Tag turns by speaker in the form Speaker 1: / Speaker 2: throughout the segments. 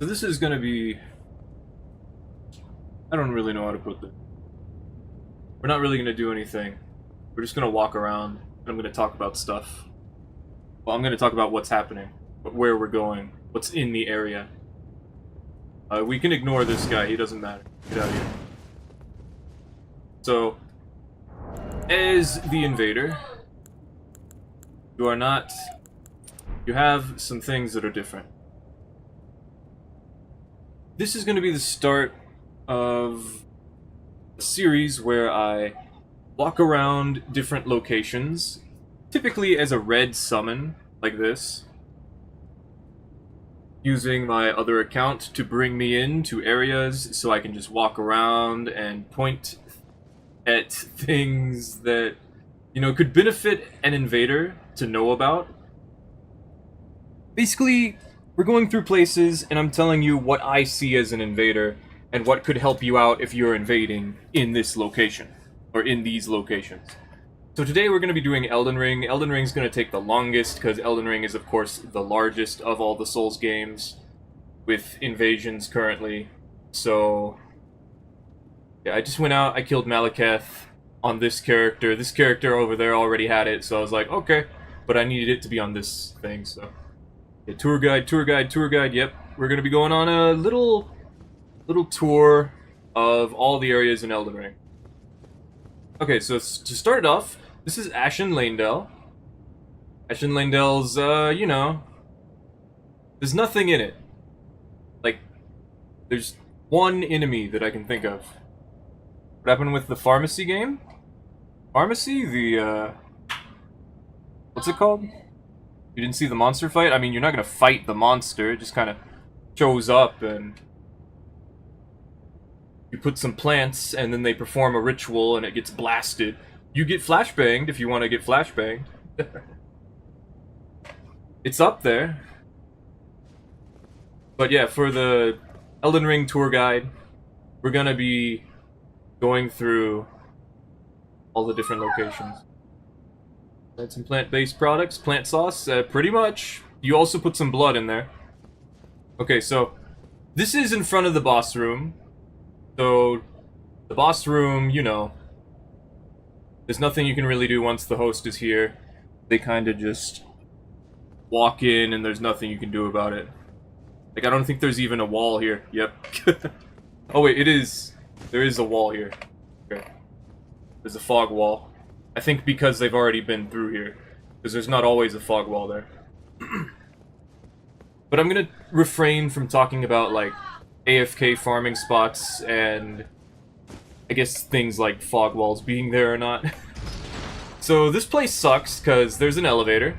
Speaker 1: So this is gonna be... I don't really know how to put this. We're not really gonna do anything. We're just gonna walk around, and I'm gonna talk about stuff. Well, I'm gonna talk about what's happening, where we're going, what's in the area. We can ignore this guy, he doesn't matter. Get out of here. So, as the Invader, you are not... You have some things that are different. This is going to be the start of a series where I walk around different locations, typically as a red summon, like this, using my other account to bring me into areas so I can just walk around and point at things that, you know, could benefit an invader to know about. Basically, we're going through places and I'm telling you what I see as an invader and what could help you out if you're invading in this location, or in these locations. So today we're going to be doing Elden Ring. Elden Ring's going to take the longest because Elden Ring is, of course, the largest of all the Souls games with invasions currently. So, yeah, I just went out, I killed Malekith on this character. This character over there already had it, so I was like, okay. But I needed it to be on this thing, so... Yeah, tour guide, yep. We're going to be going on a little tour of all the areas in Elden Ring. Okay, so to start off, this is Ashen Leyndell. Ashen Leyndell's, you know, there's nothing in it. Like, there's one enemy that I can think of. What happened with the pharmacy game? Pharmacy? The, what's it called? You didn't see the monster fight? I mean, you're not gonna fight the monster, it just kind of shows up and... You put some plants, and then they perform a ritual, and it gets blasted. You get flashbanged if you want to get flashbanged. It's up there. But yeah, for the Elden Ring tour guide, we're gonna be going through all the different locations. Add some plant-based products, plant sauce, pretty much. You also put some blood in there. Okay, so this is in front of the boss room. So, the boss room, you know, there's nothing you can really do once the host is here. They kind of just walk in and there's nothing you can do about it. Like, I don't think there's even a wall here. Yep. Oh wait, it is. There is a wall here. Okay. There's a fog wall. I think because they've already been through here. Because there's not always a fog wall there. But I'm gonna refrain from talking about, like, AFK farming spots and I guess things like fog walls being there or not. So this place sucks because there's an elevator.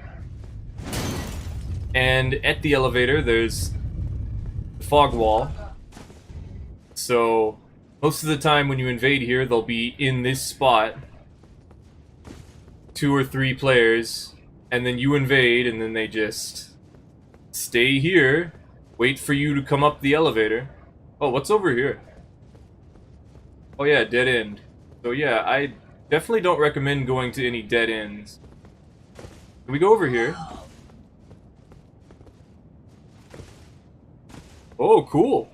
Speaker 1: And at the elevator there's the fog wall. So most of the time when you invade here, they'll be in this spot. 2 or 3 players, and then you invade, and then they just stay here, wait for you to come up the elevator. Oh, what's over here? Oh yeah, dead end. So yeah, I definitely don't recommend going to any dead ends. Can we go over here? Oh, cool.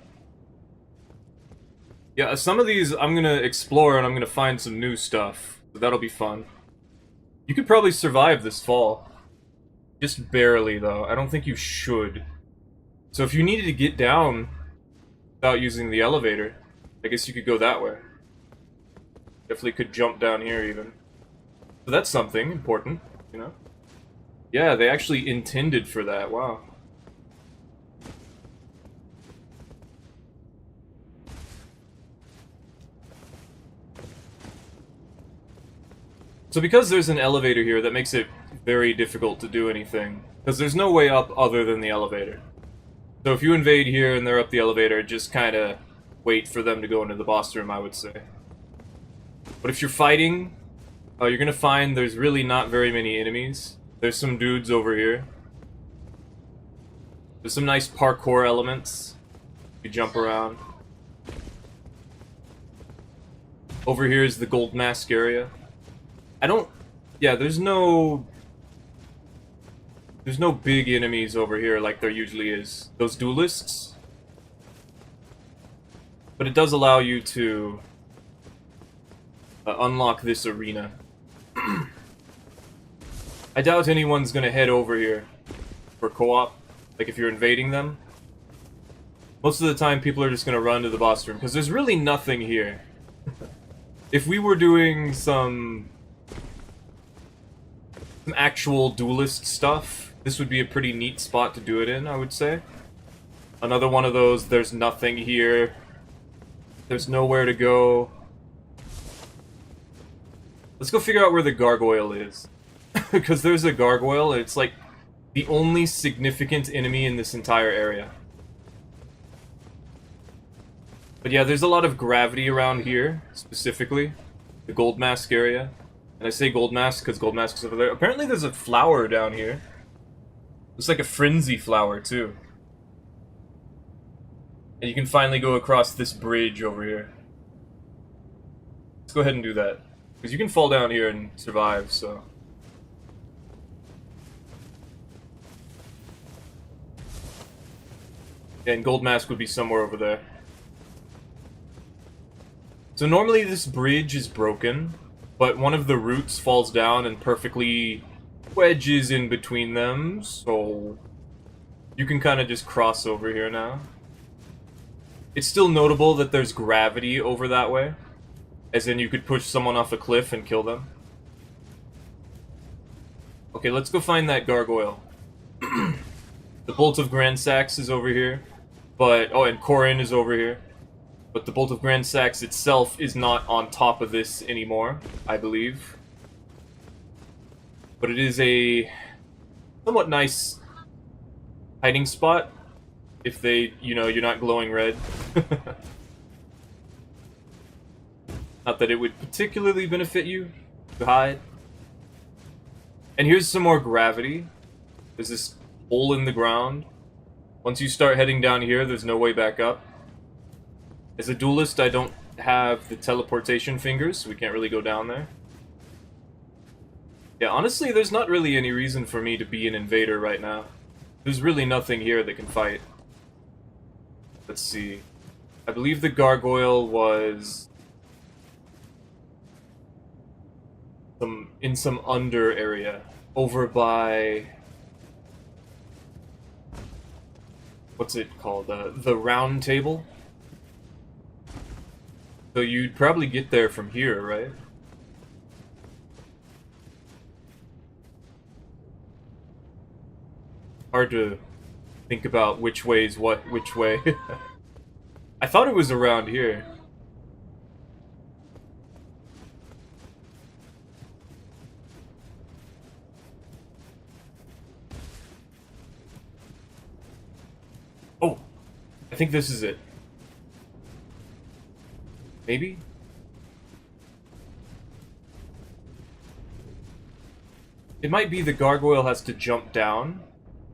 Speaker 1: Yeah, some of these I'm gonna explore, and I'm gonna find some new stuff. So that'll be fun. You could probably survive this fall. Just barely, though. I don't think you should. So if you needed to get down without using the elevator, I guess you could go that way. Definitely could jump down here, even. So that's something important, you know? Yeah, they actually intended for that. Wow. So because there's an elevator here, that makes it very difficult to do anything. Because there's no way up other than the elevator. So if you invade here and they're up the elevator, just kind of wait for them to go into the boss room, I would say. But if you're fighting, you're going to find there's really not very many enemies. There's some dudes over here. There's some nice parkour elements. You jump around. Over here is the gold mask area. Yeah, there's no big enemies over here like there usually is. Those duelists, But it does allow you to unlock this arena. I doubt anyone's gonna head over here for co-op, like if you're invading them. Most of the time people are just gonna run to the boss room, because there's really nothing here. If we were doing some actual duelist stuff, this would be a pretty neat spot to do it in, I would say. Another one of those, there's nothing here. There's nowhere to go. Let's go figure out where the gargoyle is. Because there's a gargoyle, and it's like the only significant enemy in this entire area. But yeah, there's a lot of gravity around here, specifically. The gold mask area. And I say gold mask because gold mask is over there. Apparently there's a flower down here. Looks like a frenzy flower, too. And you can finally go across this bridge over here. Let's go ahead and do that. Because you can fall down here and survive, so... Yeah, and gold mask would be somewhere over there. So normally this bridge is broken, but one of the roots falls down and perfectly wedges in between them, so you can kind of just cross over here now. It's still notable that there's gravity over that way, as in you could push someone off a cliff and kill them. Okay, let's go find that gargoyle. The Bolt of Grand Sax is over here, but... Oh, and Corin is over here. But the Bolt of Grand Sax itself is not on top of this anymore, I believe. But it is a somewhat nice hiding spot if they, you know, you're not glowing red. Not that it would particularly benefit you to hide. And here's some more gravity. There's this hole in the ground. Once you start heading down here, there's no way back up. As a duelist, I don't have the teleportation fingers, so we can't really go down there. Yeah, honestly, there's not really any reason for me to be an invader right now. There's really nothing here that can fight. Let's see. I believe the gargoyle was... in some under area. Over by... What's it called? The round table? So you'd probably get there from here, right? Hard to think about which way's which way. I thought it was around here. Oh! I think this is it. Maybe? It might be the gargoyle has to jump down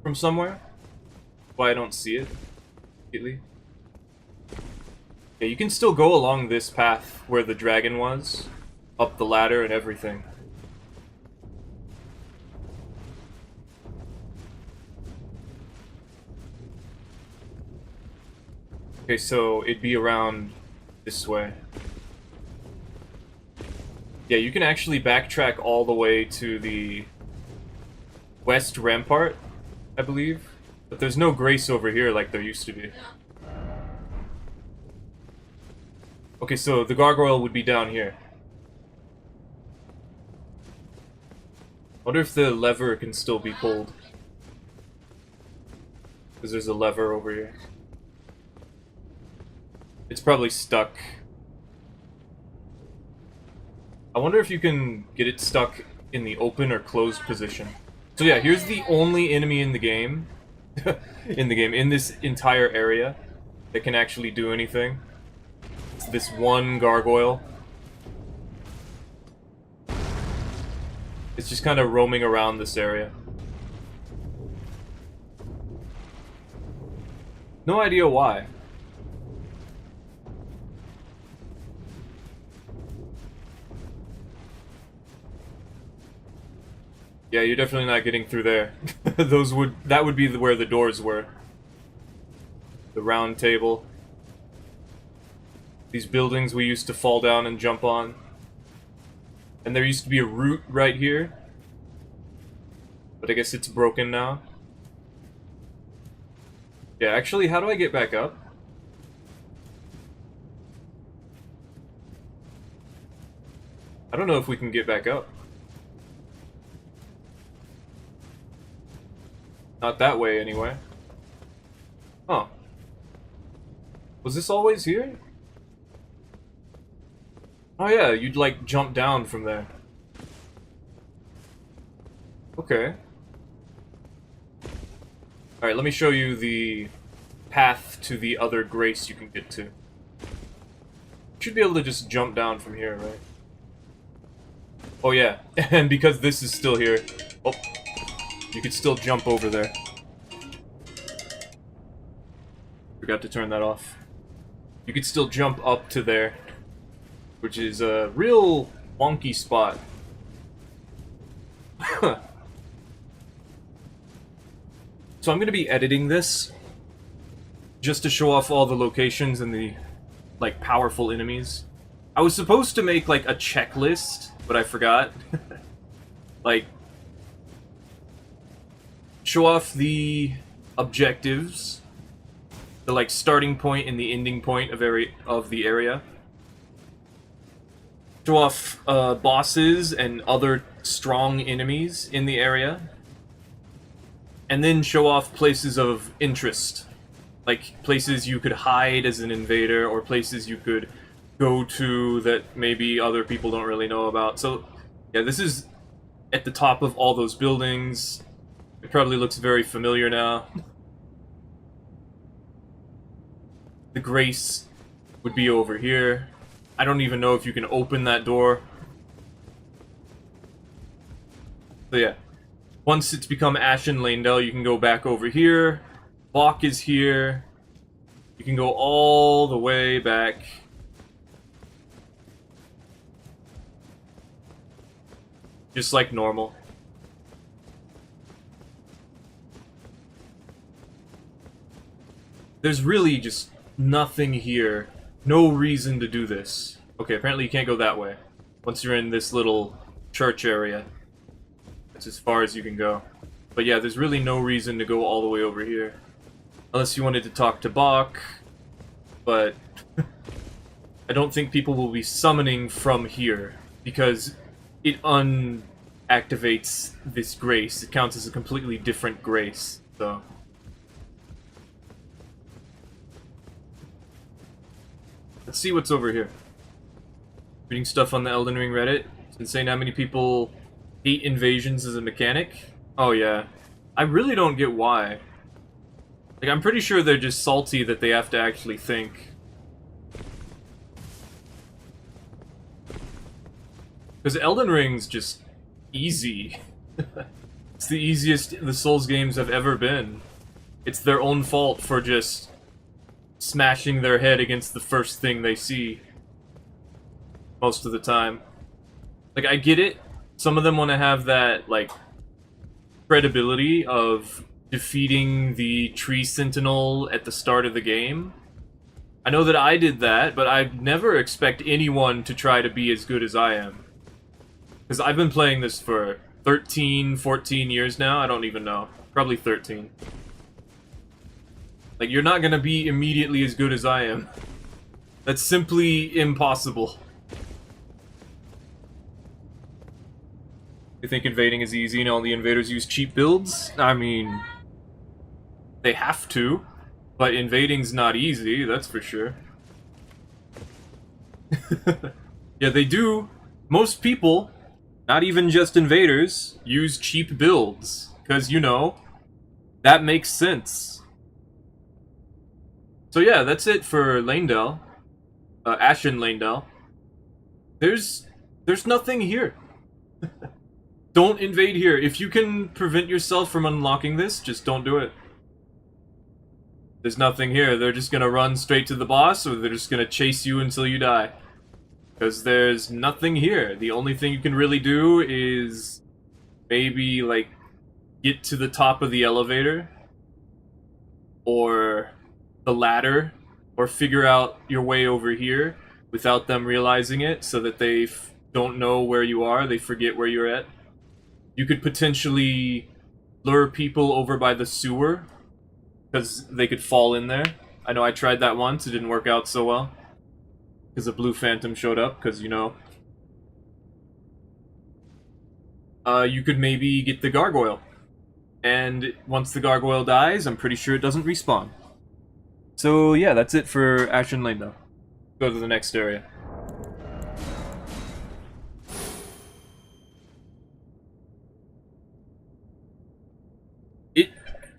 Speaker 1: from somewhere. Why I don't see it immediately. Yeah, you can still go along this path where the dragon was. Up the ladder and everything. Okay, so it'd be around this way. Yeah, you can actually backtrack all the way to the west rampart, I believe. But there's no grace over here like there used to be. Okay, so the gargoyle would be down here. Wonder if the lever can still be pulled. Because there's a lever over here. It's probably stuck. I wonder if you can get it stuck in the open or closed position. So yeah, here's the only enemy in the game, in this entire area, that can actually do anything. It's this one gargoyle. It's just kind of roaming around this area. No idea why. Yeah, you're definitely not getting through there. That would be where the doors were. The round table. These buildings we used to fall down and jump on. And there used to be a route right here. But I guess it's broken now. Yeah, actually, how do I get back up? I don't know if we can get back up. Not that way, anyway. Huh. Was this always here? Oh yeah, you'd like jump down from there. Okay. Alright, let me show you the path to the other grace you can get to. You should be able to just jump down from here, right? Oh yeah, and because this is still here, oh, you could still jump over there. Forgot to turn that off. You could still jump up to there, which is a real wonky spot. So I'm going to be editing this just to show off all the locations and the, like, powerful enemies. I was supposed to make, like, a checklist, but I forgot. Like, show off the objectives, the, like, starting point and the ending point of the area. Show off bosses and other strong enemies in the area. And then show off places of interest. Like, places you could hide as an invader, or places you could go to that maybe other people don't really know about. So, yeah, this is at the top of all those buildings. It probably looks very familiar now. The Grace would be over here. I don't even know if you can open that door. So yeah. Once it's become Ashen Leyndell, you can go back over here. Bok is here. You can go all the way back. Just like normal. There's really just nothing here. No reason to do this. Okay, apparently you can't go that way. Once you're in this little church area. That's as far as you can go. But yeah, there's really no reason to go all the way over here. Unless you wanted to talk to Bok. But I don't think people will be summoning from here. Because it unactivates this grace. It counts as a completely different grace. So... let's see what's over here. Reading stuff on the Elden Ring Reddit. It's insane how many people hate invasions as a mechanic. Oh yeah. I really don't get why. Like, I'm pretty sure they're just salty that they have to actually think. Because Elden Ring's just easy. It's the easiest the Souls games have ever been. It's their own fault for just smashing their head against the first thing they see. Most of the time. Like, I get it. Some of them want to have that, like, credibility of defeating the tree sentinel at the start of the game. I know that I did that, but I'd never expect anyone to try to be as good as I am. Because I've been playing this for 13, 14 years now. I don't even know. Probably 13. Like, you're not gonna be immediately as good as I am. That's simply impossible. You think invading is easy and all the invaders use cheap builds? I mean... they have to. But invading's not easy, that's for sure. Yeah, they do. Most people, not even just invaders, use cheap builds. Because, you know, that makes sense. So yeah, that's it for Leyndell. Ashen Leyndell. There's nothing here. Don't invade here. If you can prevent yourself from unlocking this, just don't do it. There's nothing here. They're just gonna run straight to the boss, or they're just gonna chase you until you die. Because there's nothing here. The only thing you can really do is maybe, like, get to the top of the elevator. Or the ladder or figure out your way over here without them realizing it, so that they don't know where you are, they forget where you're at. You could potentially lure people over by the sewer, because they could fall in there. I know I tried that once, it didn't work out so well. Because a blue phantom showed up, because, you know. You could maybe get the gargoyle. And once the gargoyle dies, I'm pretty sure it doesn't respawn. So yeah, that's it for Ashen Lane though. Go to the next area.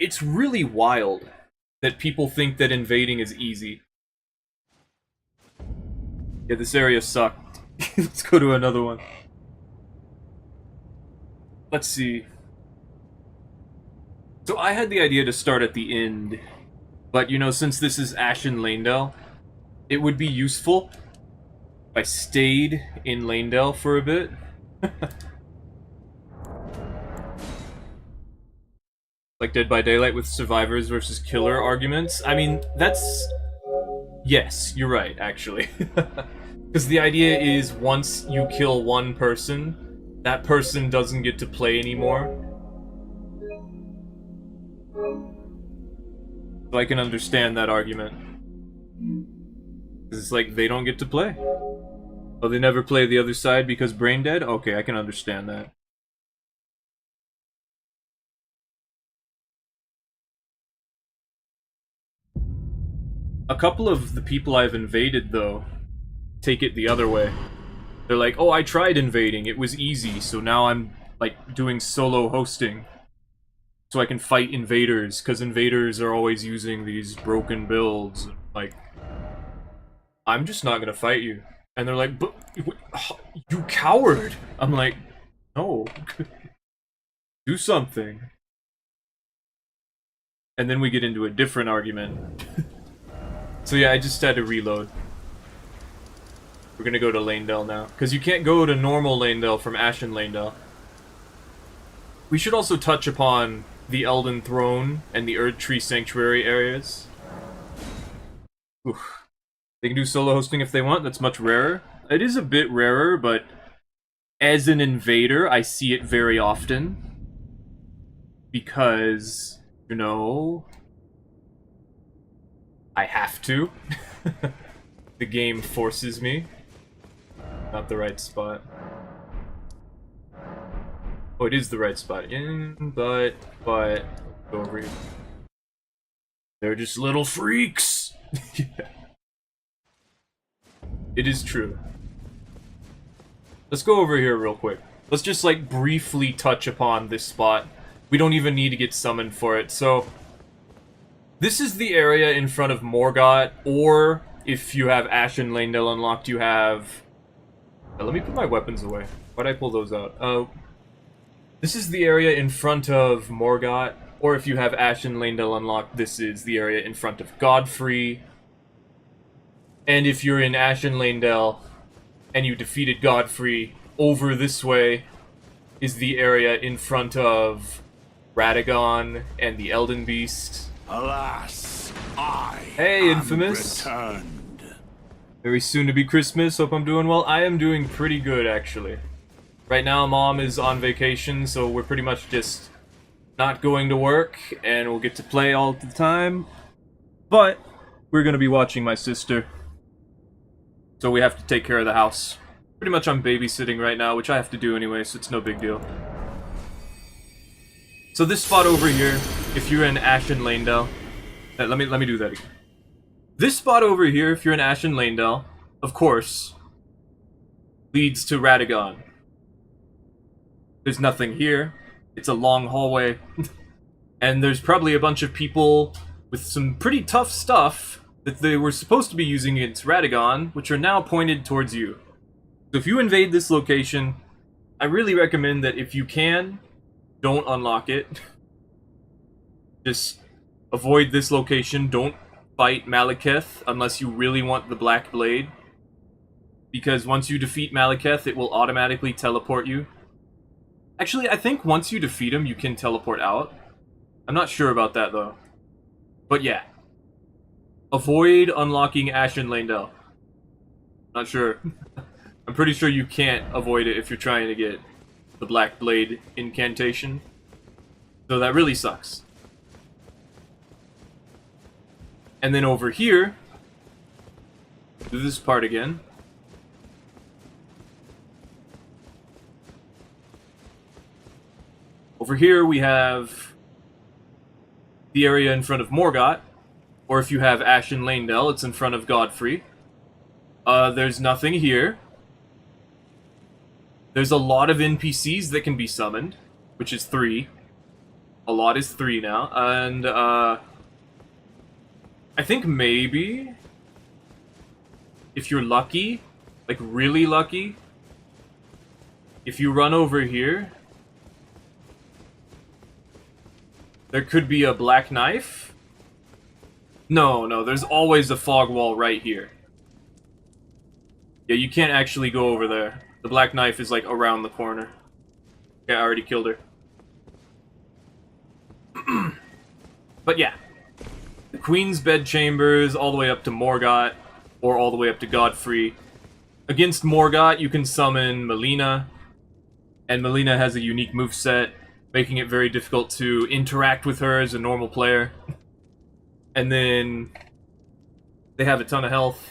Speaker 1: It's really wild that people think that invading is easy. Yeah, this area sucked. Let's go to another one. Let's see. So I had the idea to start at the end, but you know, since this is Ashen Lanedale, it would be useful if I stayed in Lanedale for a bit. Like Dead by Daylight with survivors versus killer arguments. I mean, that's... Yes, you're right, actually. Because the idea is once you kill one person, that person doesn't get to play anymore. So I can understand that argument. Because it's like, they don't get to play. Oh, they never play the other side because brain dead? Okay, I can understand that. A couple of the people I've invaded, though, take it the other way. They're like, oh, I tried invading, it was easy, so now I'm, like, doing solo hosting. So I can fight invaders, because invaders are always using these broken builds. Like, I'm just not gonna fight you. And they're like, but, you coward! I'm like, no. Do something. And then we get into a different argument. So yeah, I just had to reload. We're gonna go to Lanedale now. Because you can't go to normal Lanedale from Ashen Lanedale. We should also touch upon the Elden Throne and the Erdtree Sanctuary areas. Oof. They can do solo hosting if they want, that's much rarer. It is a bit rarer, but as an invader, I see it very often. Because, you know... I have to. The game forces me. Not the right spot. Oh, it is the right spot. But, go over here. They're just little freaks! Yeah. It is true. Let's go over here real quick. Let's just, like, briefly touch upon this spot. We don't even need to get summoned for it, so... This is the area in front of Morgott, or if you have Ashen Lanedale unlocked, you have... let me put my weapons away. Why'd I pull those out? This is the area in front of Morgott, or if you have Ashen Lanedale unlocked, this is the area in front of Godfrey. And if you're in Ashen Lanedale, and you defeated Godfrey, over this way is the area in front of Radagon and the Elden Beast.
Speaker 2: Alas, I
Speaker 1: Hey,
Speaker 2: am
Speaker 1: Infamous.
Speaker 2: returned.
Speaker 1: Very soon to be Christmas, hope I'm doing well. I am doing pretty good, actually. Right now, Mom is on vacation, so we're pretty much just not going to work, and we'll get to play all the time. But, we're gonna be watching my sister. So we have to take care of the house. Pretty much I'm babysitting right now, which I have to do anyway, so it's no big deal. So this spot over here, if you're in Ashen Lanedale... Let me do that again. This spot over here, if you're in Ashen Lanedale, of course, leads to Radagon. There's nothing here. It's a long hallway. And there's probably a bunch of people with some pretty tough stuff that they were supposed to be using against Radagon, which are now pointed towards you. So if you invade this location, I really recommend that if you can, don't unlock it. Just avoid this location. Don't fight Malekith unless you really want the Black Blade. Because once you defeat Malekith, it will automatically teleport you. Actually, I think once you defeat him, you can teleport out. I'm not sure about that, though. But yeah. Avoid unlocking Ashen Landell. Not sure. I'm pretty sure you can't avoid it if you're trying to get the Black Blade incantation. So that really sucks. And then over here, do this part again. Over here we have the area in front of Morgott, or if you have Ashen Landell, it's in front of Godfrey. There's nothing here. There's a lot of NPCs that can be summoned, which is 3. A lot is 3 now, and I think maybe if you're lucky, like really lucky, if you run over here, there could be a black knife. No, there's always a fog wall right here. Yeah, you can't actually go over there. The black knife is like around the corner. Yeah, I already killed her. But yeah. The Queen's Bedchambers all the way up to Morgott, or all the way up to Godfrey. Against Morgott, you can summon Melina, and Melina has a unique moveset, making it very difficult to interact with her as a normal player. And then they have a ton of health,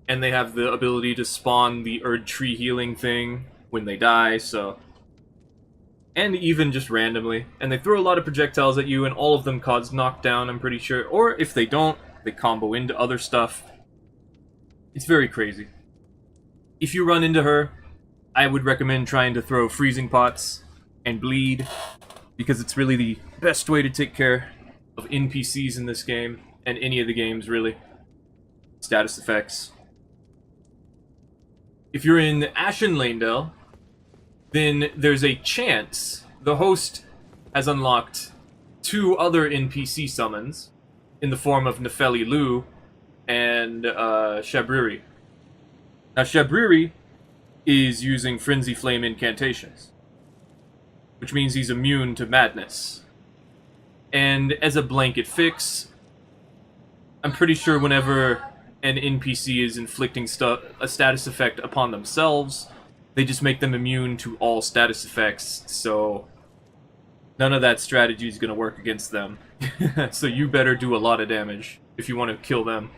Speaker 1: and they have the ability to spawn the Erd Tree healing thing when they die, so... And even just randomly. And they throw a lot of projectiles at you, and all of them cause knockdown, I'm pretty sure. Or if they don't, they combo into other stuff. It's very crazy. If you run into her, I would recommend trying to throw freezing pots and bleed, because it's really the best way to take care of NPCs in this game, and any of the games, really. Status effects. If you're in Ashen Landell, then there's a chance the host has unlocked 2 other NPC summons in the form of Nefeli Lu and Shabriri. Now, Shabriri is using Frenzy Flame incantations, which means he's immune to madness. And as a blanket fix, I'm pretty sure whenever an NPC is inflicting a status effect upon themselves, they just make them immune to all status effects, so none of that strategy is going to work against them. So you better do a lot of damage if you want to kill them.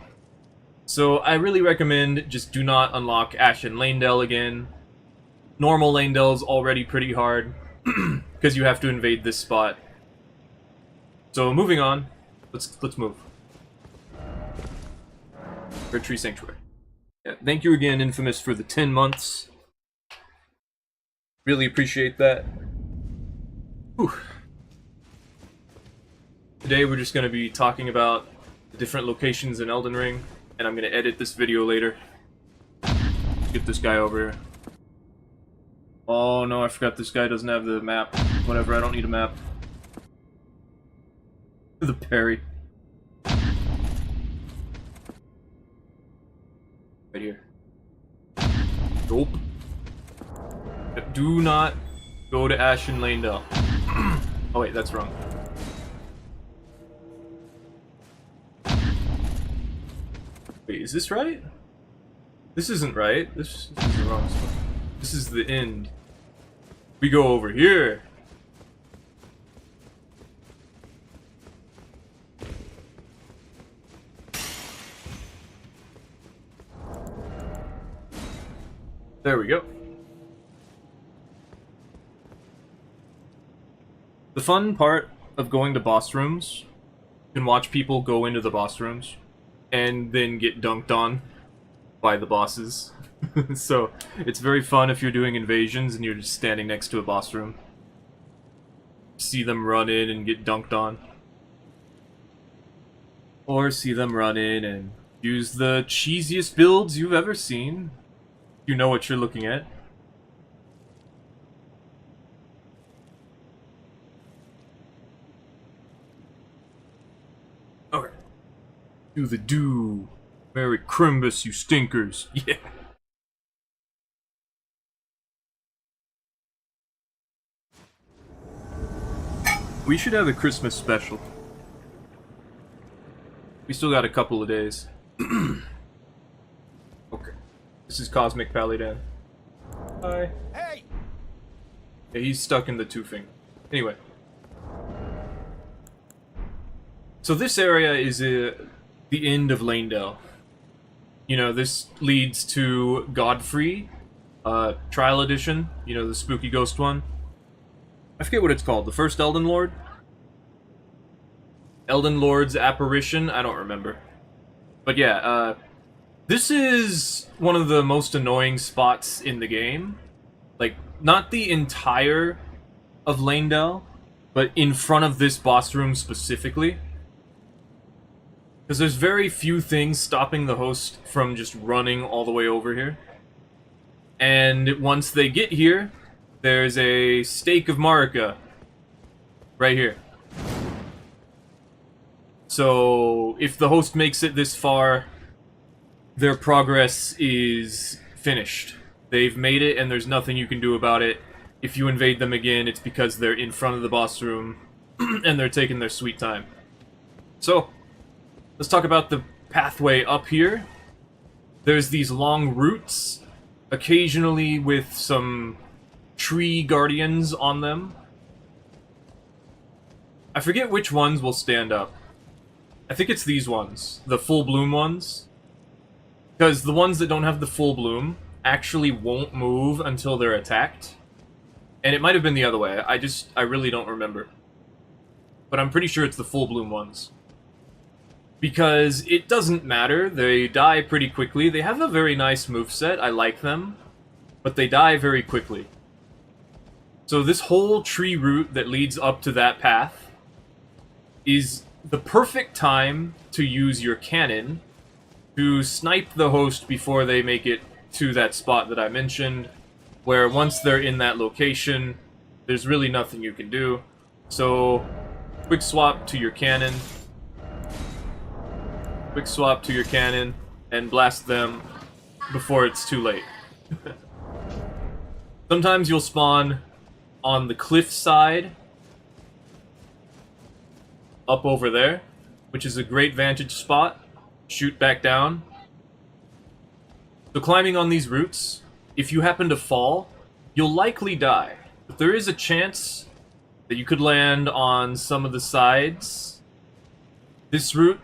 Speaker 1: So I really recommend just do not unlock Ashen Landell again. Normal Landell is already pretty hard, because you have to invade this spot. So moving on, let's move. Red Tree Sanctuary. Yeah, thank you again, Infamous, for the 10 months. Really appreciate that. Whew. Today we're just going to be talking about the different locations in Elden Ring, and I'm going to edit this video later. Get this guy over here. Oh no, I forgot this guy doesn't have the map. Whatever, I don't need a map. The parry. Right here. Nope. Do not go to Ashen Landell. Oh wait, that's wrong. Wait, is this right? This isn't right. This is the wrong spot. This is the end. We go over here. There we go. The fun part of going to boss rooms, you can watch people go into the boss rooms and then get dunked on by the bosses. So it's very fun if you're doing invasions and you're just standing next to a boss room. See them run in and get dunked on. Or see them run in and use the cheesiest builds you've ever seen. You know what you're looking at. Okay. Do the do. Merry Crimbus, you stinkers. Yeah. We should have a Christmas special. We still got a couple of days. Okay. This is Cosmic Pallydan. Hi.
Speaker 2: Hey!
Speaker 1: Yeah, he's stuck in the two finger. Anyway. So this area is the end of Lanedale. You know, this leads to Godfrey, Trial Edition, you know, the spooky ghost one. I forget what it's called, the first Elden Lord? Elden Lord's Apparition? I don't remember. But yeah, this is one of the most annoying spots in the game. Like, not the entire of Lanedale, but in front of this boss room specifically. Because there's very few things stopping the host from just running all the way over here. And once they get here, there's a stake of Marika. Right here. So, if the host makes it this far, their progress is finished. They've made it, and there's nothing you can do about it. If you invade them again, it's because they're in front of the boss room, and they're taking their sweet time. So, let's talk about the pathway up here. There's these long routes, occasionally with some tree guardians on them. I forget which ones will stand up. I think it's these ones, the full bloom ones. Because the ones that don't have the full bloom actually won't move until they're attacked. And it might have been the other way, I really don't remember. But I'm pretty sure it's the full bloom ones. Because it doesn't matter, they die pretty quickly. They have a very nice moveset, I like them. But they die very quickly. So this whole tree route that leads up to that path is the perfect time to use your cannon to snipe the host before they make it to that spot that I mentioned, where once they're in that location, there's really nothing you can do. So, quick swap to your cannon. Quick swap to your cannon, and blast them before it's too late. Sometimes you'll spawn on the cliff side, up over there, which is a great vantage spot. Shoot back down. So climbing on these routes, if you happen to fall, you'll likely die. But there is a chance that you could land on some of the sides. This route,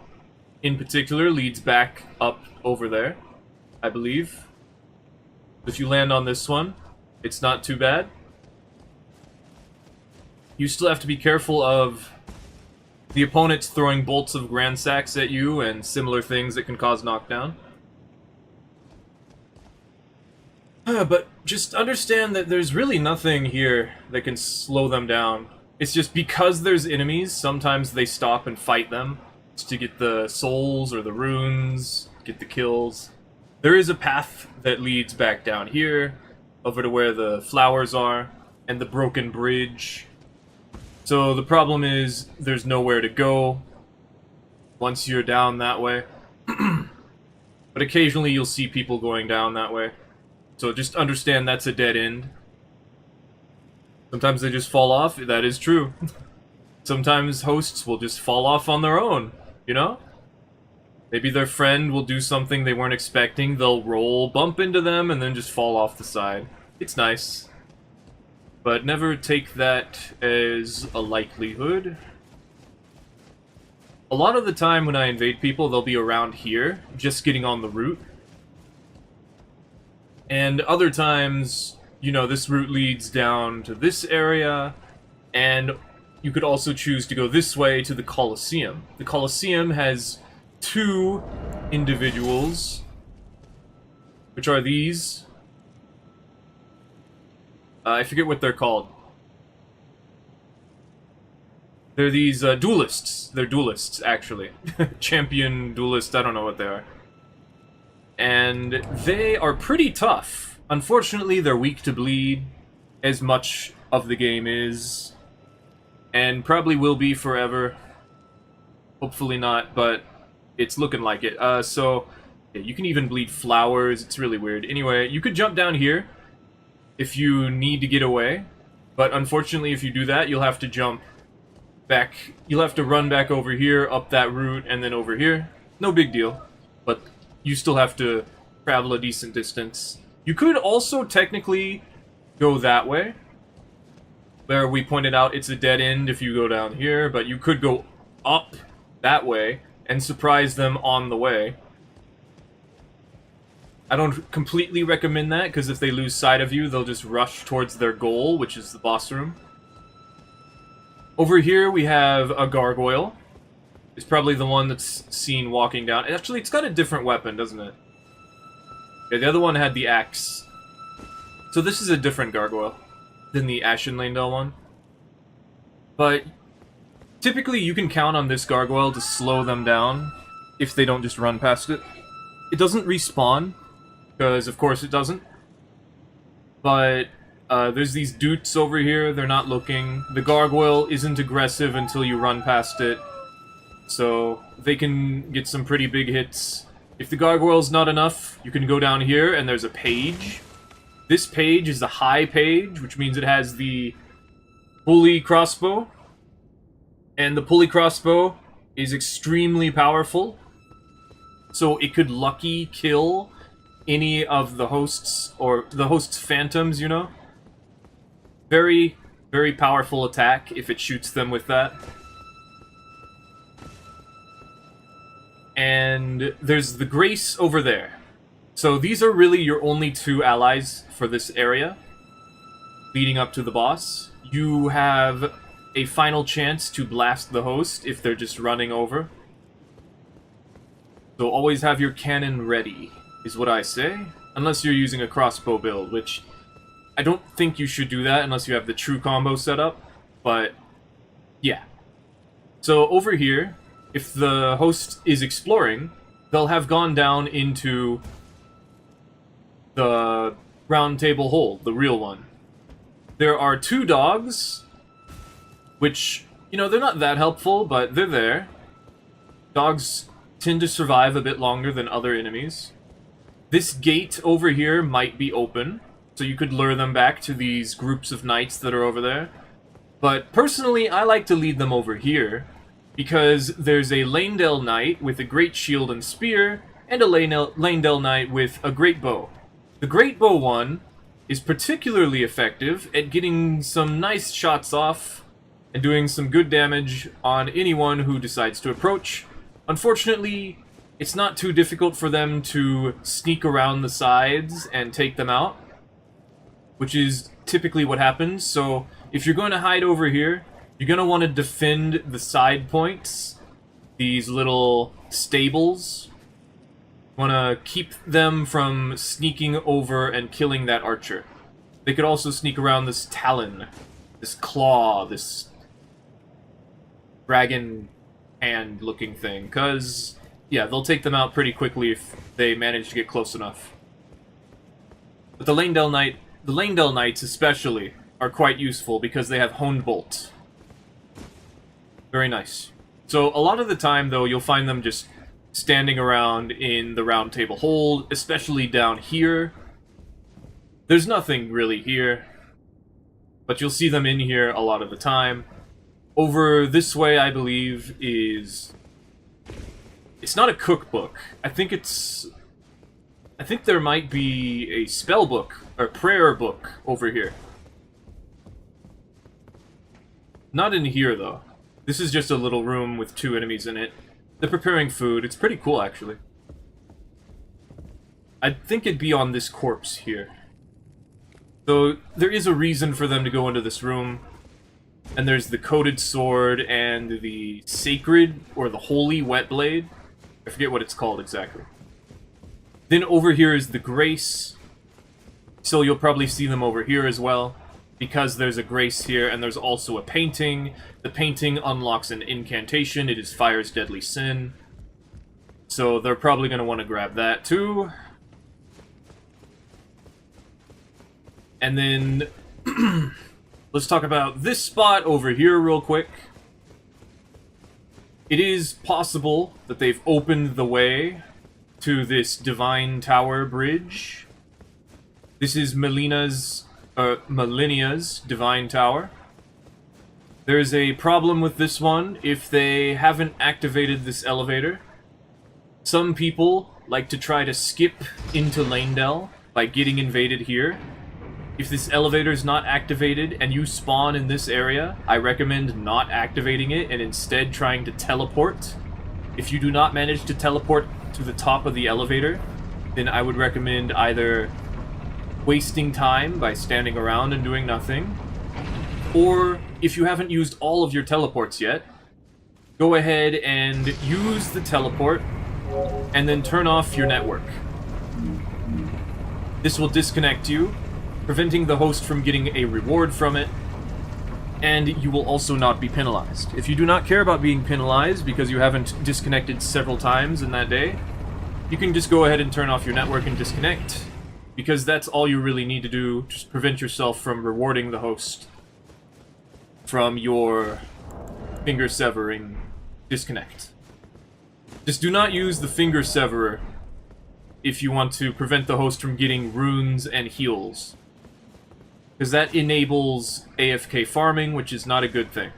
Speaker 1: in particular, leads back up over there, I believe. If you land on this one, it's not too bad. You still have to be careful of the opponent's throwing bolts of Grand Sacks at you and similar things that can cause knockdown. But just understand that there's really nothing here that can slow them down. It's just because there's enemies, sometimes they stop and fight them to get the souls or the runes, get the kills. There is a path that leads back down here, over to where the flowers are, and the broken bridge. So the problem is, there's nowhere to go once you're down that way. But occasionally you'll see people going down that way. So just understand that's a dead end. Sometimes they just fall off, that is true. Sometimes hosts will just fall off on their own, you know? Maybe their friend will do something they weren't expecting, they'll roll, bump into them, and then just fall off the side. It's nice. But never take that as a likelihood. A lot of the time when I invade people, they'll be around here, just getting on the route. And other times, you know, this route leads down to this area, and you could also choose to go this way to the Colosseum. The Colosseum has two individuals, which are these. I forget what they're called. They're these duelists. They're duelists, actually. Champion duelist, I don't know what they are. And they are pretty tough. Unfortunately, they're weak to bleed, as much of the game is. And probably will be forever. Hopefully not, but it's looking like it. So, yeah, you can even bleed flowers. It's really weird. Anyway, you could jump down here if you need to get away. But unfortunately, if you do that, you'll have to jump back. You'll have to run back over here, up that route, and then over here. No big deal, but you still have to travel a decent distance. You could also technically go that way, where we pointed out it's a dead end if you go down here, but you could go up that way and surprise them on the way. I don't completely recommend that, because if they lose sight of you, they'll just rush towards their goal, which is the boss room. Over here, we have a gargoyle. It's probably the one that's seen walking down. Actually, it's got a different weapon, doesn't it? Yeah, the other one had the axe. So this is a different gargoyle than the Ashen Leyndell one. But typically, you can count on this gargoyle to slow them down if they don't just run past it. It doesn't respawn, because of course it doesn't. But there's these doots over here, they're not looking. The gargoyle isn't aggressive until you run past it, so they can get some pretty big hits. If the gargoyle's not enough, you can go down here and there's a page. This page is the high page, which means it has the pulley crossbow. And the pulley crossbow is extremely powerful, so it could lucky kill any of the hosts, or the host's phantoms, you know? Very, very powerful attack if it shoots them with that. And there's the Grace over there. So these are really your only two allies for this area, leading up to the boss. You have a final chance to blast the host if they're just running over. So always have your cannon ready, is what I say. Unless you're using a crossbow build, which I don't think you should do that unless you have the true combo set up. But yeah. So over here, if the host is exploring, they'll have gone down into the round table hole, the real one. There are two dogs, which, you know, they're not that helpful, but they're there. Dogs tend to survive a bit longer than other enemies. This gate over here might be open, so you could lure them back to these groups of knights that are over there. But personally, I like to lead them over here, because there's a Leyndell Knight with a great shield and spear, and a Leyndell Knight with a great bow. The great bow one is particularly effective at getting some nice shots off and doing some good damage on anyone who decides to approach. Unfortunately, it's not too difficult for them to sneak around the sides and take them out, which is typically what happens. So if you're going to hide over here, you're going to want to defend the side points, these little stables. You want to keep them from sneaking over and killing that archer. They could also sneak around this talon, this claw, this dragon hand looking thing, because yeah, they'll take them out pretty quickly if they manage to get close enough. But the Leyndell Knights especially are quite useful because they have Honed Bolt. Very nice. So a lot of the time though, you'll find them just standing around in the round table hold, especially down here. There's nothing really here, but you'll see them in here a lot of the time. Over this way, I believe, is... It's not a cookbook. I think there might be a spell book, or prayer book, over here. Not in here, though. This is just a little room with two enemies in it. They're preparing food. It's pretty cool, actually. I think it'd be on this corpse here. So, there is a reason for them to go into this room. And there's the coated sword and the sacred, or the holy wet blade. I forget what it's called exactly. Then over here is the grace. So you'll probably see them over here as well, because there's a grace here, and there's also a painting. The painting unlocks an incantation. It is Fire's Deadly Sin. So they're probably going to want to grab that too. And then... let's talk about this spot over here real quick. It is possible that they've opened the way to this Divine Tower bridge. This is Malenia's Divine Tower. There's a problem with this one if they haven't activated this elevator. Some people like to try to skip into Lanedell by getting invaded here. If this elevator is not activated and you spawn in this area, I recommend not activating it and instead trying to teleport. If you do not manage to teleport to the top of the elevator, then I would recommend either wasting time by standing around and doing nothing, or if you haven't used all of your teleports yet, go ahead and use the teleport and then turn off your network. This will disconnect you, preventing the host from getting a reward from it, and you will also not be penalized. If you do not care about being penalized because you haven't disconnected several times in that day, you can just go ahead and turn off your network and disconnect, because that's all you really need to do to prevent yourself from rewarding the host from your finger severing disconnect. Just do not use the finger severer if you want to prevent the host from getting runes and heals, because that enables AFK farming, which is not a good thing.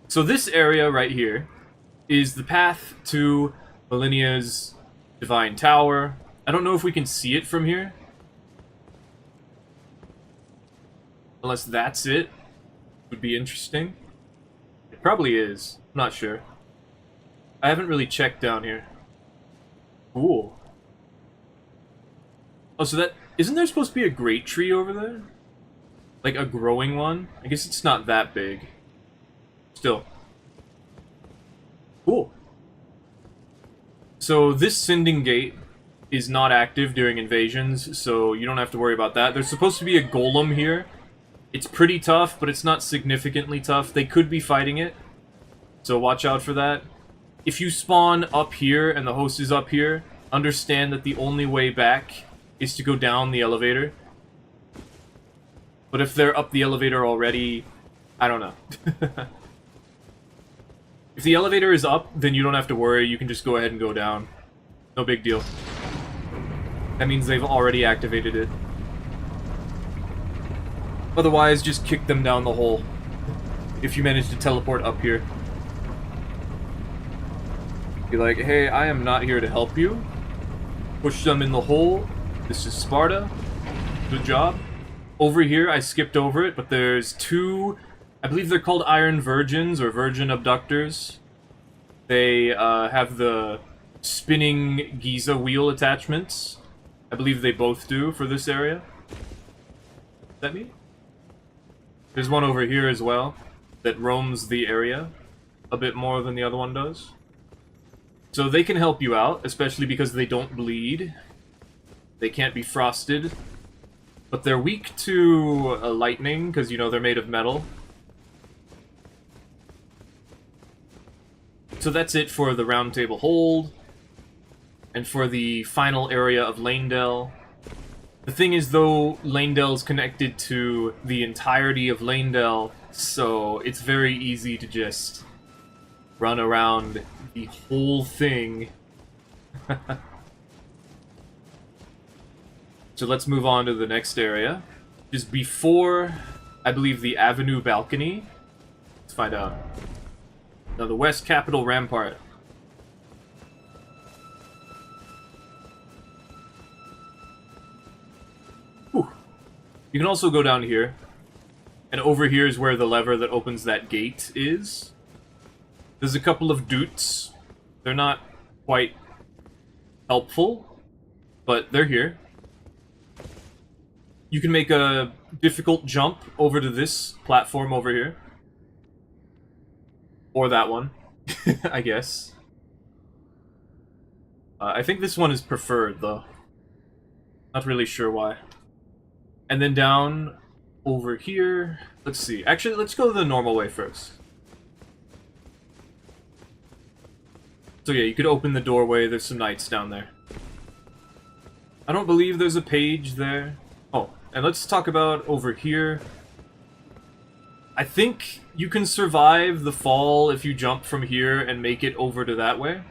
Speaker 1: So this area right here is the path to Millennia's Divine Tower. I don't know if we can see it from here. Unless that's it. Would be interesting. It probably is. I'm not sure. I haven't really checked down here. Cool. Oh, so that... Isn't there supposed to be a great tree over there? Like a growing one? I guess it's not that big. Still. Cool. So this sending gate is not active during invasions, so you don't have to worry about that. There's supposed to be a golem here. It's pretty tough, but it's not significantly tough. They could be fighting it, so watch out for that. If you spawn up here and the host is up here, understand that the only way back is to go down the elevator. But if they're up the elevator already, I don't know. If the elevator is up, then you don't have to worry. You can just go ahead and go down. No big deal. That means they've already activated it. Otherwise, just kick them down the hole. If you manage to teleport up here. Be like, hey, I am not here to help you. Push them in the hole. This is Sparta. Good job. Over here, I skipped over it, but there's two... I believe they're called Iron Virgins, or Virgin Abductors. They have the spinning Giza wheel attachments. I believe they both do for this area. Is that me? There's one over here as well that roams the area a bit more than the other one does. So they can help you out, especially because they don't bleed. They can't be frosted. But they're weak to lightning, because, you know, they're made of metal. So that's it for the Round Table Hold. And for the final area of Lanedell. The thing is, though, Lanedell is connected to the entirety of Lanedell, so it's very easy to just run around the whole thing. So let's move on to the next area. Just before, I believe, the Avenue Balcony. Let's find out. Now, the West Capitol Rampart. Whew. You can also go down here. And over here is where the lever that opens that gate is. There's a couple of doots. They're not quite helpful, but they're here. You can make a difficult jump over to this platform over here. Or that one, I guess. I think this one is preferred, though. Not really sure why. And then down over here... Let's see. Actually, let's go the normal way first. So yeah, you could open the doorway. There's some knights down there. I don't believe there's a page there. Oh, and let's talk about over here. I think you can survive the fall if you jump from here and make it over to that way.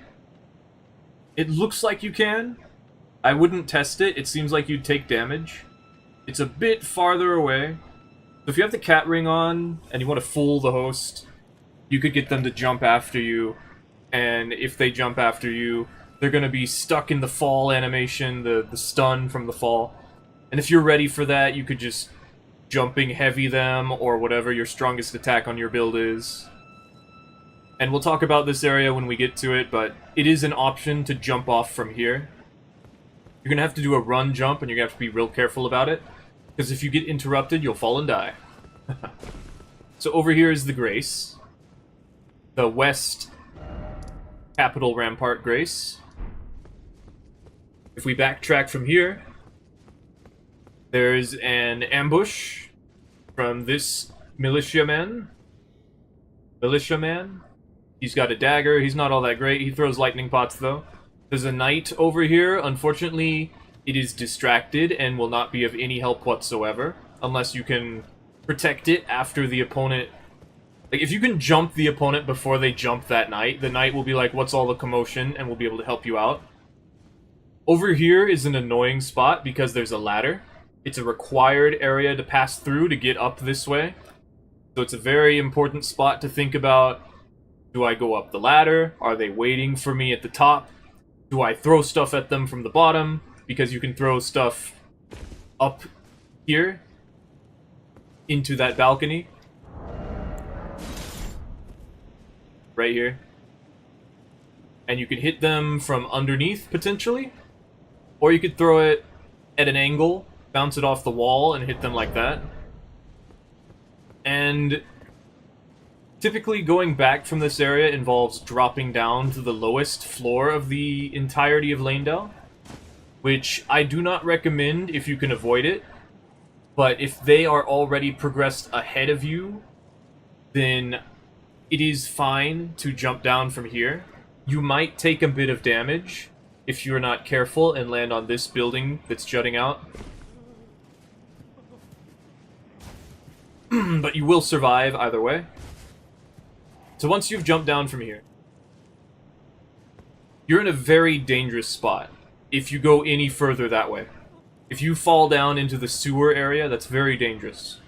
Speaker 1: It looks like you can. I wouldn't test it. It seems like you'd take damage. It's a bit farther away. So if you have the cat ring on and you want to fool the host, you could get them to jump after you, and if they jump after you, they're going to be stuck in the fall animation, the stun from the fall. And if you're ready for that, you could just jumping heavy them, or whatever your strongest attack on your build is. And we'll talk about this area when we get to it, but it is an option to jump off from here. You're going to have to do a run jump, and you're going to have to be real careful about it, because if you get interrupted, you'll fall and die. So over here is the Grace. The West Capital Rampart Grace. If we backtrack from here, there's an ambush from this militiaman. He's got a dagger. He's not all that great. He throws lightning pots, though. There's a knight over here. Unfortunately, it is distracted and will not be of any help whatsoever, unless you can protect it after the opponent... Like, if you can jump the opponent before they jump that knight, the knight will be like, what's all the commotion, and will be able to help you out. Over here is an annoying spot because there's a ladder. It's a required area to pass through to get up this way. So it's a very important spot to think about. Do I go up the ladder? Are they waiting for me at the top? Do I throw stuff at them from the bottom? Because you can throw stuff up here into that balcony. Right here. And you can hit them from underneath, potentially. Or you could throw it at an angle, bounce it off the wall, and hit them like that. And typically going back from this area involves dropping down to the lowest floor of the entirety of Leyndell, which I do not recommend if you can avoid it. But if they are already progressed ahead of you, then it is fine to jump down from here. You might take a bit of damage if you're not careful and land on this building that's jutting out. But you will survive either way. So once you've jumped down from here, you're in a very dangerous spot if you go any further that way. If you fall down into the sewer area, that's very dangerous.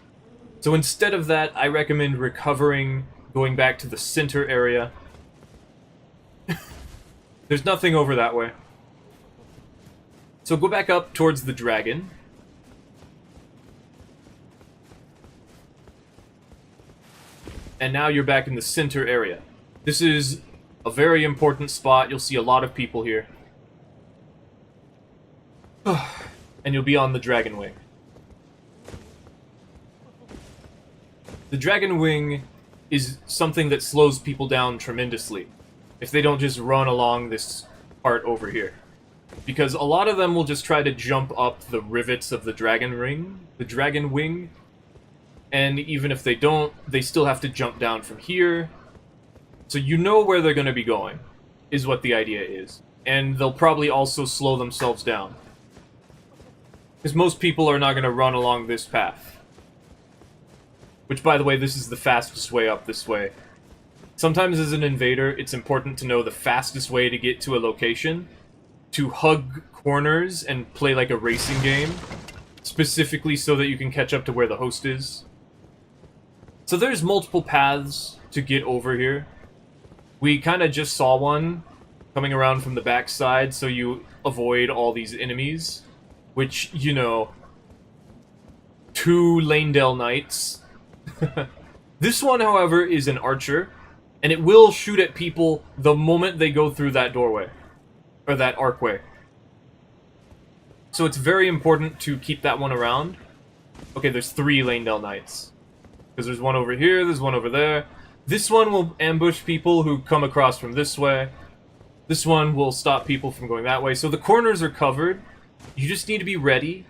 Speaker 1: So instead of that, I recommend recovering, going back to the center area. There's nothing over that way. So go back up towards the dragon. And now you're back in the center area. This is a very important spot. You'll see a lot of people here. And you'll be on the dragon wing. The dragon wing is something that slows people down tremendously if they don't just run along this part over here. Because a lot of them will just try to jump up the rivets of the dragon wing, and even if they don't, they still have to jump down from here. So you know where they're going to be going, is what the idea is. And they'll probably also slow themselves down. Because most people are not going to run along this path. Which, by the way, this is the fastest way up this way. Sometimes as an invader, it's important to know the fastest way to get to a location, to hug corners and play like a racing game, specifically so that you can catch up to where the host is. So there's multiple paths to get over here. We kind of just saw one coming around from the backside, so you avoid all these enemies, which, you know, 2 Leyndell Knights. This one, however, is an archer, and it will shoot at people the moment they go through that doorway, or that archway. So it's very important to keep that one around. Okay, there's 3 Leyndell Knights. Because there's one over here, there's one over there. This one will ambush people who come across from this way. This one will stop people from going that way. So the corners are covered. You just need to be ready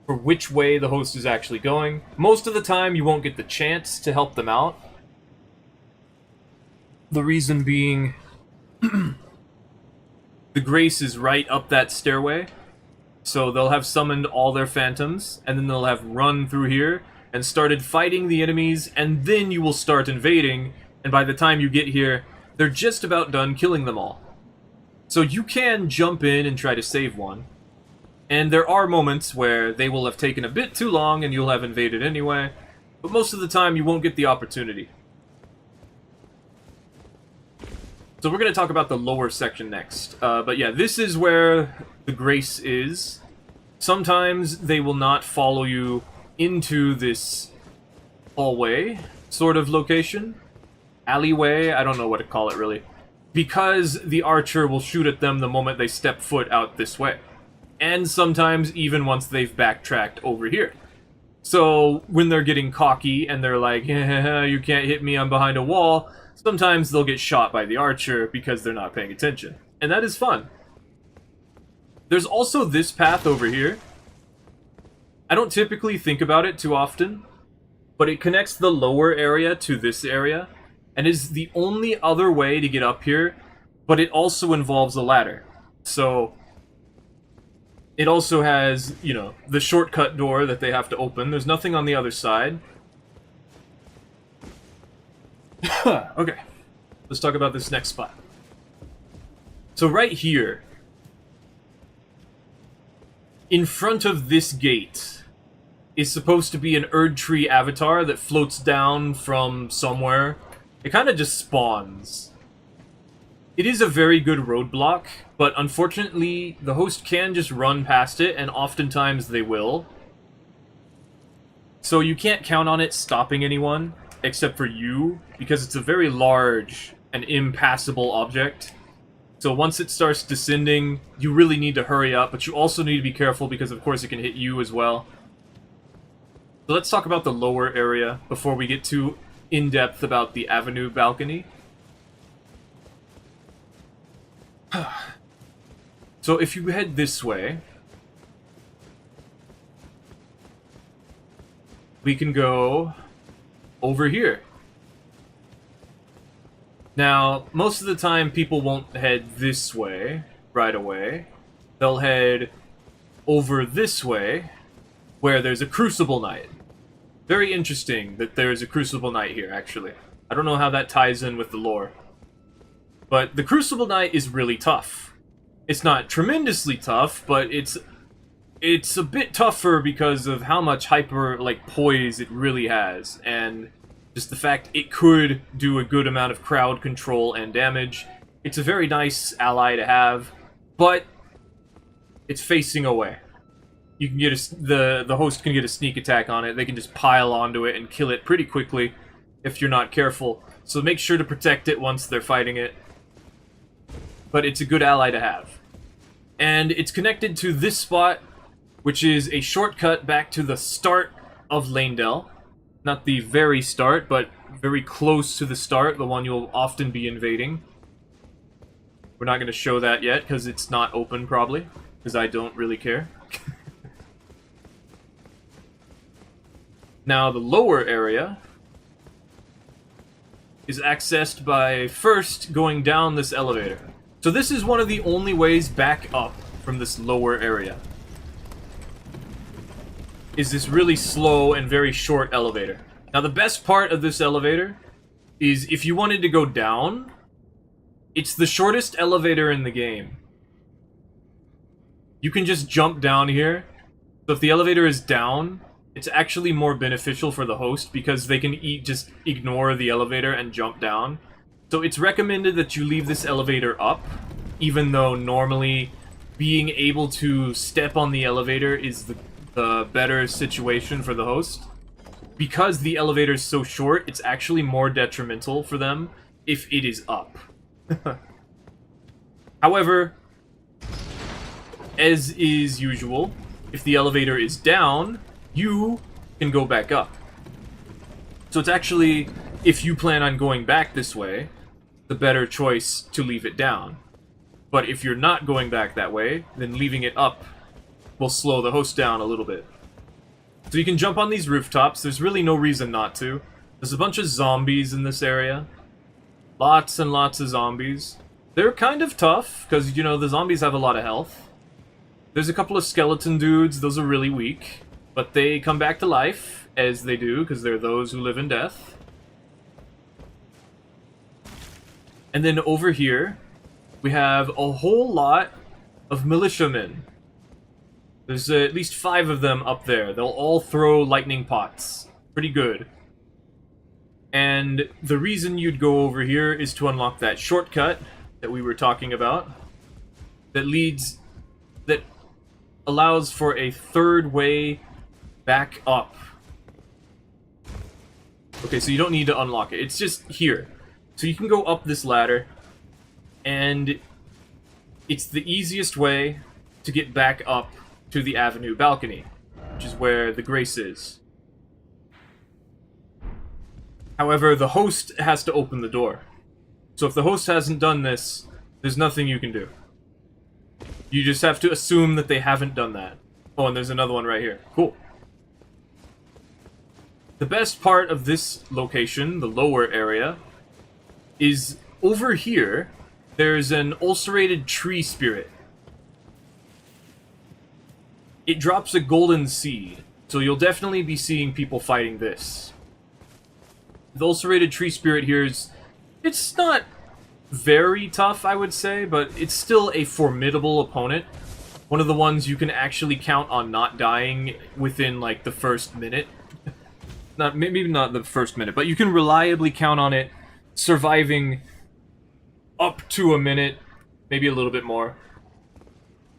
Speaker 1: for which way the host is actually going. Most of the time, you won't get the chance to help them out. The reason being, the Grace is right up that stairway. So they'll have summoned all their phantoms, and then they'll have run through here and started fighting the enemies, and then you will start invading, and by the time you get here, they're just about done killing them all. So you can jump in and try to save one. And there are moments where they will have taken a bit too long and you'll have invaded anyway, but most of the time you won't get the opportunity. So we're going to talk about the lower section next. But yeah, this is where the grace is. Sometimes they will not follow you into this hallway sort of location. Alleyway, I don't know what to call it really. Because the archer will shoot at them the moment they step foot out this way. And sometimes even once they've backtracked over here. So when they're getting cocky and they're like, you can't hit me, I'm behind a wall, sometimes they'll get shot by the archer because they're not paying attention. And that is fun. There's also this path over here. I don't typically think about it too often, but it connects the lower area to this area, and is the only other way to get up here, but it also involves a ladder. So it also has, you know, the shortcut door that they have to open. There's nothing on the other side. Okay, let's talk about this next spot. So right here, in front of this gate, is supposed to be an Erd Tree avatar that floats down from somewhere. It kind of just spawns. It is a very good roadblock, but unfortunately, the host can just run past it, and oftentimes they will. So you can't count on it stopping anyone, except for you, because it's a very large and impassable object. So once it starts descending, you really need to hurry up, but you also need to be careful because of course it can hit you as well. So let's talk about the lower area before we get too in-depth about the avenue balcony. So if you head this way, we can go over here. Now, most of the time people won't head this way right away. They'll head over this way, where there's a Crucible Knight. Very interesting that there's a Crucible Knight here, actually. I don't know how that ties in with the lore. But the Crucible Knight is really tough. It's not tremendously tough, but it's a bit tougher because of how much hyper, poise it really has, and just the fact it could do a good amount of crowd control and damage. It's a very nice ally to have, but it's facing away. You can get the host can get a sneak attack on it. They can just pile onto it and kill it pretty quickly if you're not careful. So make sure to protect it once they're fighting it. But it's a good ally to have. And it's connected to this spot, which is a shortcut back to the start of Lanedell. Not the very start, but very close to the start, the one you'll often be invading. We're not going to show that yet, because it's not open, probably. Because I don't really care. Now, the lower area is accessed by first going down this elevator. So this is one of the only ways back up from this lower area. Is this really slow and very short elevator. Now the best part of this elevator is if you wanted to go down, it's the shortest elevator in the game. You can just jump down here. So if the elevator is down, it's actually more beneficial for the host because they can just ignore the elevator and jump down. So it's recommended that you leave this elevator up, even though normally being able to step on the elevator is the better situation for the host. Because the elevator is so short, it's actually more detrimental for them if it is up. However, as is usual, if the elevator is down, you can go back up. So it's actually, if you plan on going back this way, the better choice to leave it down. But if you're not going back that way, then leaving it up will slow the host down a little bit. So you can jump on these rooftops. There's really no reason not to. There's a bunch of zombies in this area. Lots and lots of zombies. They're kind of tough, because, you know, the zombies have a lot of health. There's a couple of skeleton dudes. Those are really weak. But they come back to life, as they do, because they're those who live in death. And then over here, we have a whole lot of militiamen. There's at least 5 of them up there. They'll all throw lightning pots. Pretty good. And the reason you'd go over here is to unlock that shortcut that we were talking about that allows for a third way back up. Okay, so you don't need to unlock it. It's just here. So you can go up this ladder, and it's the easiest way to get back up to the avenue balcony, which is where the Grace is. However, the host has to open the door. So if the host hasn't done this, there's nothing you can do. You just have to assume that they haven't done that. Oh, and there's another one right here. Cool. The best part of this location, the lower area, is over here, there's an ulcerated tree spirit. It drops a golden seed, so you'll definitely be seeing people fighting this. The ulcerated tree spirit here it's not very tough, I would say, but it's still a formidable opponent. One of the ones you can actually count on not dying within, like, the first minute. Maybe not the first minute, but you can reliably count on it surviving up to a minute, maybe a little bit more,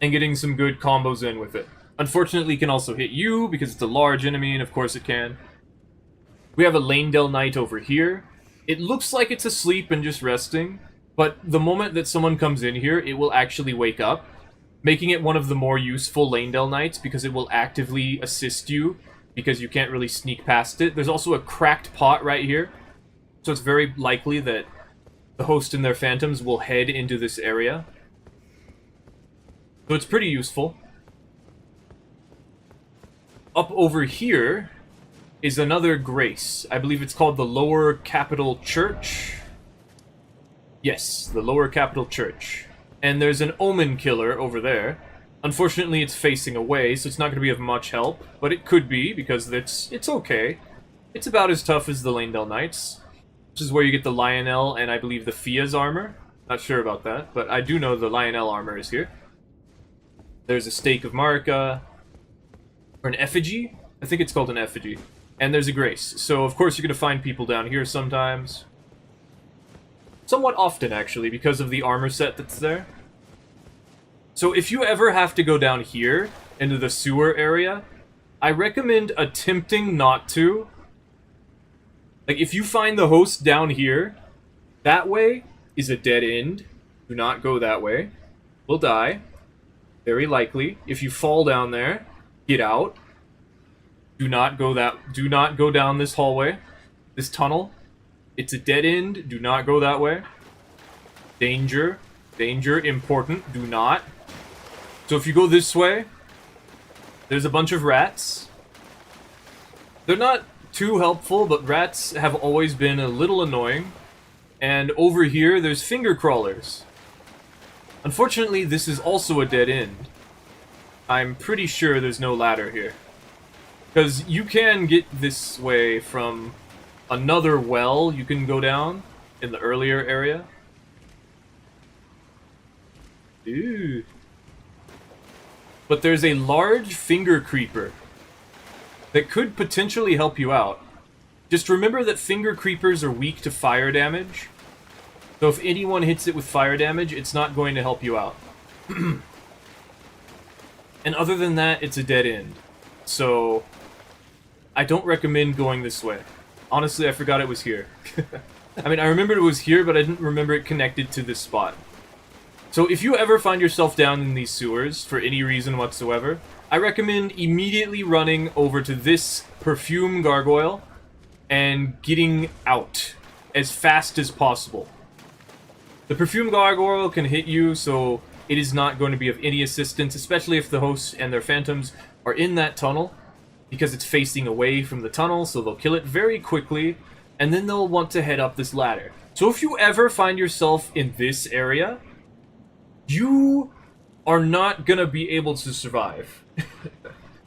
Speaker 1: and getting some good combos in with it. Unfortunately, it can also hit you, because it's a large enemy, and of course it can. We have a Lanedale Knight over here. It looks like it's asleep and just resting, but the moment that someone comes in here, it will actually wake up, making it one of the more useful Lanedale Knights, because it will actively assist you, because you can't really sneak past it. There's also a cracked pot right here, so it's very likely that the host and their phantoms will head into this area. So it's pretty useful. Up over here is another Grace. I believe it's called the Lower Capital Church. Yes, the Lower Capital Church. And there's an Omen Killer over there. Unfortunately, it's facing away, so it's not going to be of much help. But it could be, because it's okay. It's about as tough as the Lanedale Knights, which is where you get the Lionel and I believe the Fia's armor. Not sure about that, but I do know the Lionel armor is here. There's a Stake of Marika, or an Effigy? I think it's called an Effigy. And there's a Grace. So, of course, you're going to find people down here sometimes. Somewhat often, actually, because of the armor set that's there. So if you ever have to go down here, into the sewer area, I recommend attempting not to. Like, if you find the host down here, that way is a dead end. Do not go that way. Will die. Very likely. If you fall down there, get out. Do not go down this hallway. This tunnel. It's a dead end. Do not go that way. Danger. Danger. Important. Do not. So if you go this way, there's a bunch of rats. They're not too helpful, but rats have always been a little annoying. And over here, there's finger crawlers. Unfortunately, this is also a dead end. I'm pretty sure there's no ladder here. Because you can get this way from another well you can go down in the earlier area. Ooh. But there's a large finger creeper that could potentially help you out. Just remember that finger creepers are weak to fire damage. So if anyone hits it with fire damage, it's not going to help you out. And other than that, it's a dead end. So I don't recommend going this way. Honestly, I forgot it was here. I mean, I remembered it was here, but I didn't remember it connected to this spot. So if you ever find yourself down in these sewers, for any reason whatsoever, I recommend immediately running over to this perfume gargoyle and getting out as fast as possible. The perfume gargoyle can hit you, so it is not going to be of any assistance, especially if the hosts and their phantoms are in that tunnel, because it's facing away from the tunnel, so they'll kill it very quickly, and then they'll want to head up this ladder. So if you ever find yourself in this area, you are not gonna be able to survive.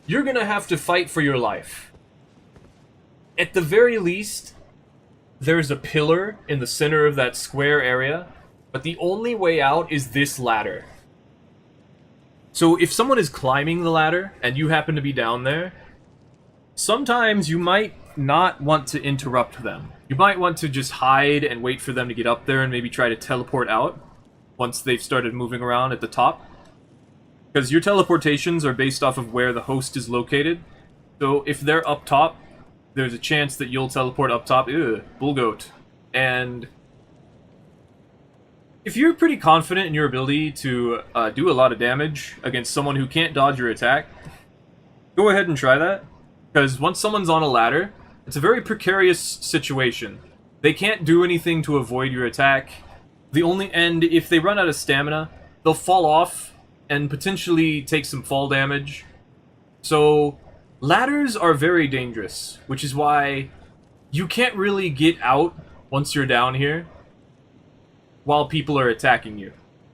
Speaker 1: You're gonna have to fight for your life. At the very least, there's a pillar in the center of that square area, but the only way out is this ladder. So if someone is climbing the ladder, and you happen to be down there, sometimes you might not want to interrupt them. You might want to just hide and wait for them to get up there and maybe try to teleport out once they've started moving around at the top. Because your teleportations are based off of where the host is located. So if they're up top, there's a chance that you'll teleport up top. Ew, bullgoat. And if you're pretty confident in your ability to do a lot of damage against someone who can't dodge your attack, go ahead and try that. Because once someone's on a ladder, it's a very precarious situation. They can't do anything to avoid your attack. And if they run out of stamina, they'll fall off and potentially take some fall damage. So ladders are very dangerous, which is why you can't really get out once you're down here while people are attacking you.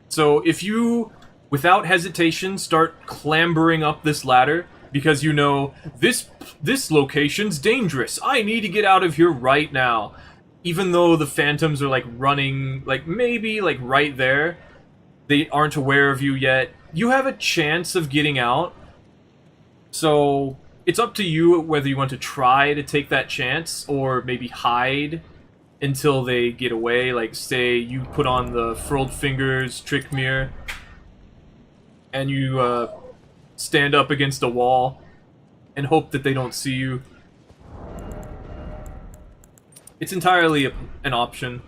Speaker 1: So if you, without hesitation, start clambering up this ladder because you know, this location's dangerous, I need to get out of here right now, even though the phantoms are like running, like maybe like right there, they aren't aware of you yet, you have a chance of getting out. So it's up to you whether you want to try to take that chance or maybe hide until they get away. Like, say you put on the Furled Fingers trick mirror and you stand up against a wall and hope that they don't see you. It's entirely an option.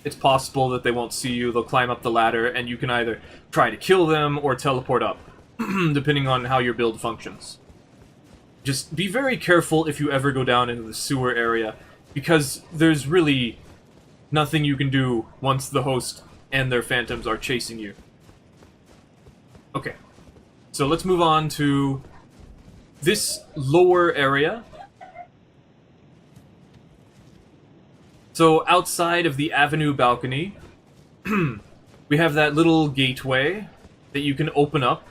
Speaker 1: It's possible that they won't see you, they'll climb up the ladder, and you can either try to kill them or teleport up, depending on how your build functions. Just be very careful if you ever go down into the sewer area, because there's really nothing you can do once the host and their phantoms are chasing you. Okay, so let's move on to this lower area. So outside of the avenue balcony, we have that little gateway that you can open up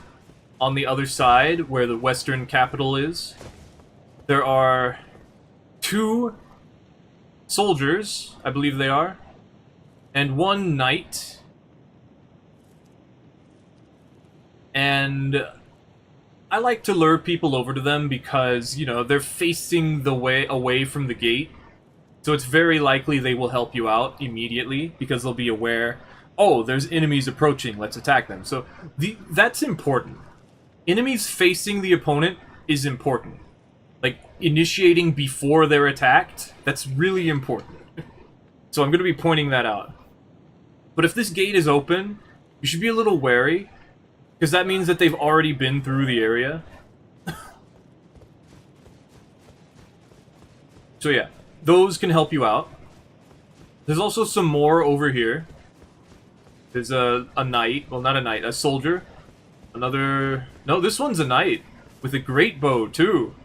Speaker 1: on the other side where the western capital is. There are 2 soldiers, I believe they are, and 1 knight. And I like to lure people over to them because, you know, they're facing the way away from the gate. So it's very likely they will help you out immediately because they'll be aware, oh, there's enemies approaching, let's attack them. So that's important. Enemies facing the opponent is important. Like, initiating before they're attacked, that's really important. So I'm going to be pointing that out. But if this gate is open, you should be a little wary, because that means that they've already been through the area. So yeah, those can help you out. There's also some more over here. There's a knight, well, not a knight, a soldier. Another, no, this one's a knight with a great bow too.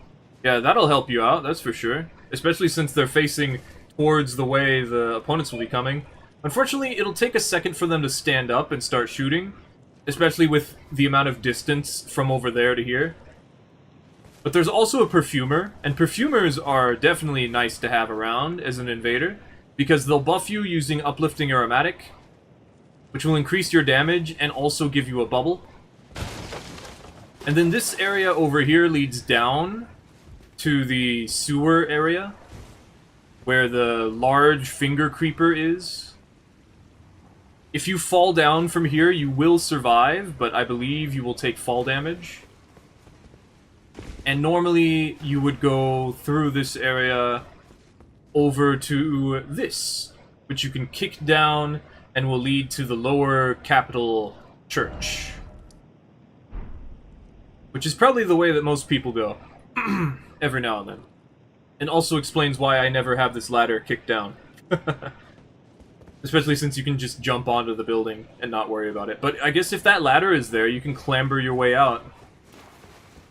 Speaker 1: Yeah, that'll help you out, that's for sure. Especially since they're facing towards the way the opponents will be coming. Unfortunately, it'll take a second for them to stand up and start shooting, especially with the amount of distance from over there to here. But there's also a perfumer, and perfumers are definitely nice to have around as an invader, because they'll buff you using uplifting aromatic, which will increase your damage and also give you a bubble. And then this area over here leads down to the sewer area, where the large finger creeper is. If you fall down from here, you will survive, but I believe you will take fall damage. And normally, you would go through this area over to this, which you can kick down and will lead to the lower capital church. Which is probably the way that most people go, every now and then. And also explains why I never have this ladder kicked down. Especially since you can just jump onto the building and not worry about it. But I guess if that ladder is there, you can clamber your way out.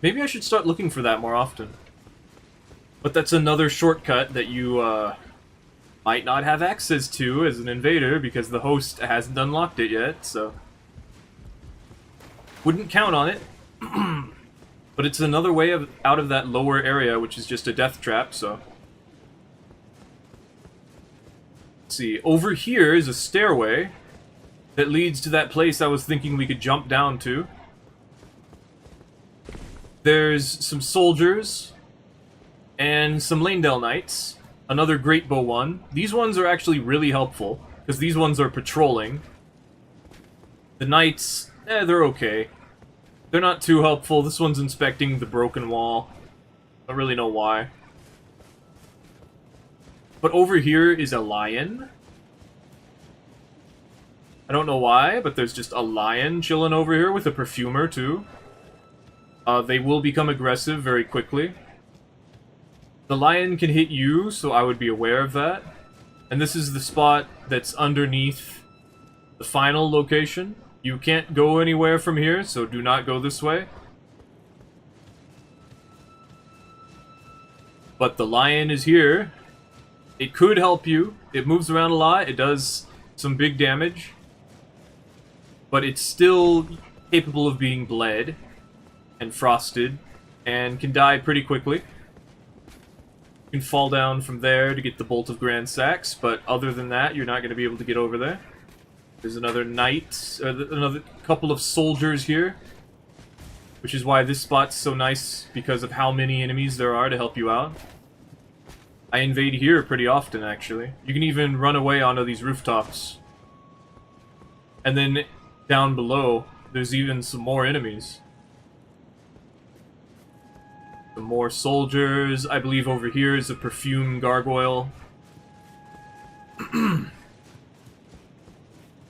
Speaker 1: Maybe I should start looking for that more often. But that's another shortcut that you might not have access to as an invader because the host hasn't unlocked it yet, so... Wouldn't count on it. But it's another way out of that lower area, which is just a death trap, so... Let's see, over here is a stairway that leads to that place I was thinking we could jump down to. There's some soldiers and some Lanedale Knights. Another Great Bow one. These ones are actually really helpful, because these ones are patrolling. The Knights, they're okay. They're not too helpful. This one's inspecting the broken wall. Don't really know why. But over here is a lion. I don't know why, but there's just a lion chilling over here with a perfumer, too. They will become aggressive very quickly. The lion can hit you, so I would be aware of that. And this is the spot that's underneath the final location. You can't go anywhere from here, so do not go this way. But the lion is here. It could help you. It moves around a lot. It does some big damage. But it's still capable of being bled and frosted and can die pretty quickly. You can fall down from there to get the Bolt of Grand Sax, but other than that, you're not going to be able to get over there. There's another knight, another couple of soldiers here, which is why this spot's so nice because of how many enemies there are to help you out. I invade here pretty often, actually. You can even run away onto these rooftops. And then down below, there's even some more enemies. Some more soldiers. I believe over here is a perfume gargoyle.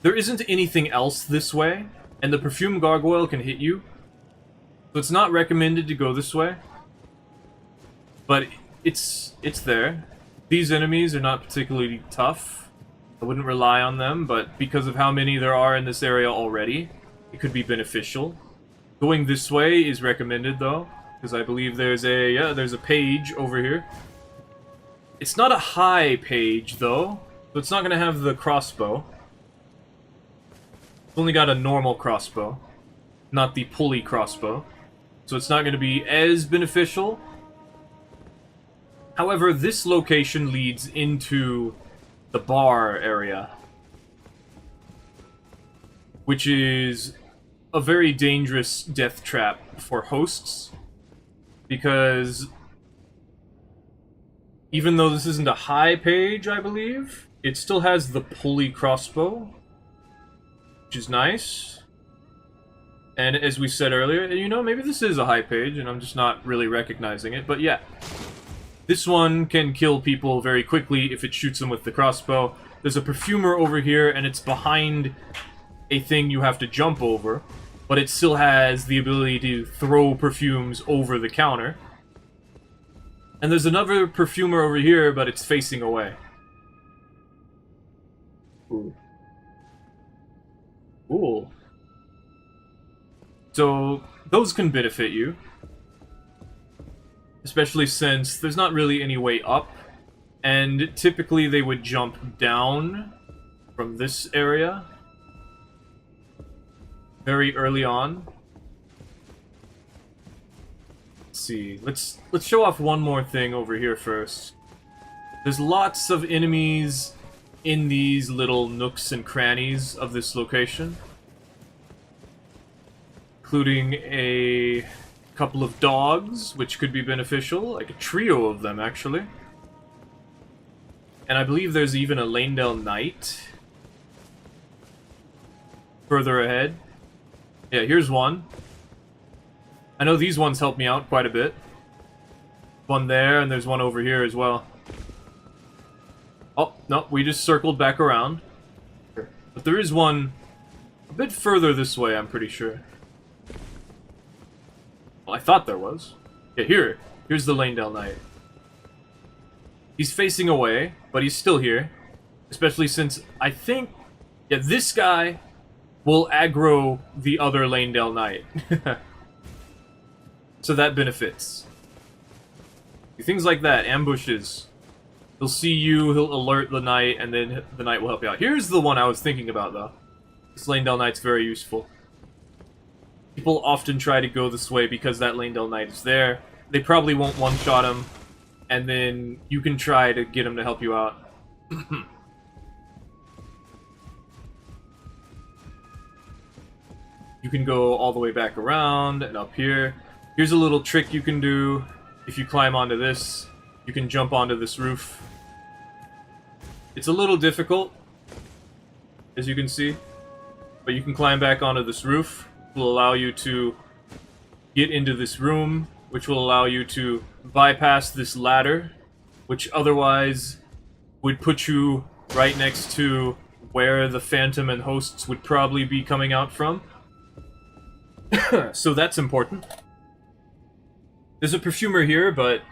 Speaker 1: There isn't anything else this way, and the perfume gargoyle can hit you. So it's not recommended to go this way. But it's there. These enemies are not particularly tough. I wouldn't rely on them, but because of how many there are in this area already, it could be beneficial. Going this way is recommended, though, because I believe there's a page over here. It's not a high page, though, so it's not going to have the crossbow. It's only got a normal crossbow, not the pulley crossbow, so it's not going to be as beneficial. However, this location leads into the bar area, which is a very dangerous death trap for hosts, because even though this isn't a high page, I believe, it still has the pulley crossbow, which is nice. And as we said earlier, you know, maybe this is a high page and I'm just not really recognizing it, but yeah. This one can kill people very quickly if it shoots them with the crossbow. There's a perfumer over here, and it's behind a thing you have to jump over, but it still has the ability to throw perfumes over the counter. And there's another perfumer over here, but it's facing away. Ooh. Cool. So, those can benefit you. Especially since there's not really any way up, and typically they would jump down from this area very early on. Let's see, let's show off one more thing over here first. There's lots of enemies in these little nooks and crannies of this location, including a couple of dogs, which could be beneficial, like a trio of them, actually. And I believe there's even a Lanedale Knight further ahead. Yeah, here's one. I know these ones help me out quite a bit. One there, and there's one over here as well. Oh, no, we just circled back around. But there is one a bit further this way, I'm pretty sure. Well, I thought there was. Yeah, here's the Lanedale Knight. He's facing away, but he's still here. Especially since, I think, yeah, this guy will aggro the other Lanedale Knight. So that benefits. Things like that, ambushes. He'll see you, he'll alert the knight, and then the knight will help you out. Here's the one I was thinking about, though. This Lanedale Knight's very useful. People often try to go this way because that Lanedale Knight is there. They probably won't one-shot him, and then you can try to get him to help you out. You can go all the way back around and up here. Here's a little trick you can do if you climb onto this. you can jump onto this roof. It's a little difficult, as you can see, but you can climb back onto this roof. It will allow you to get into this room, which will allow you to bypass this ladder, which otherwise would put you right next to where the Phantom and hosts would probably be coming out from. So that's important. There's a perfumer here, but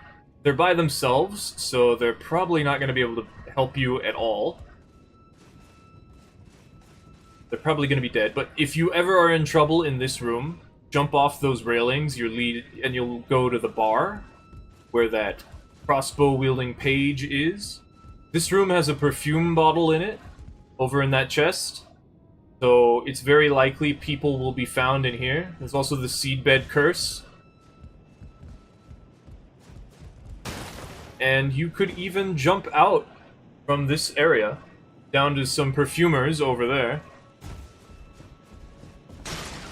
Speaker 1: they're by themselves, so they're probably not going to be able to help you at all. They're probably going to be dead, but if you ever are in trouble in this room, jump off those railings, and you'll go to the bar, where that crossbow-wielding page is. This room has a perfume bottle in it, over in that chest, so it's very likely people will be found in here. There's also the seedbed curse. And you could even jump out from this area, down to some perfumers over there.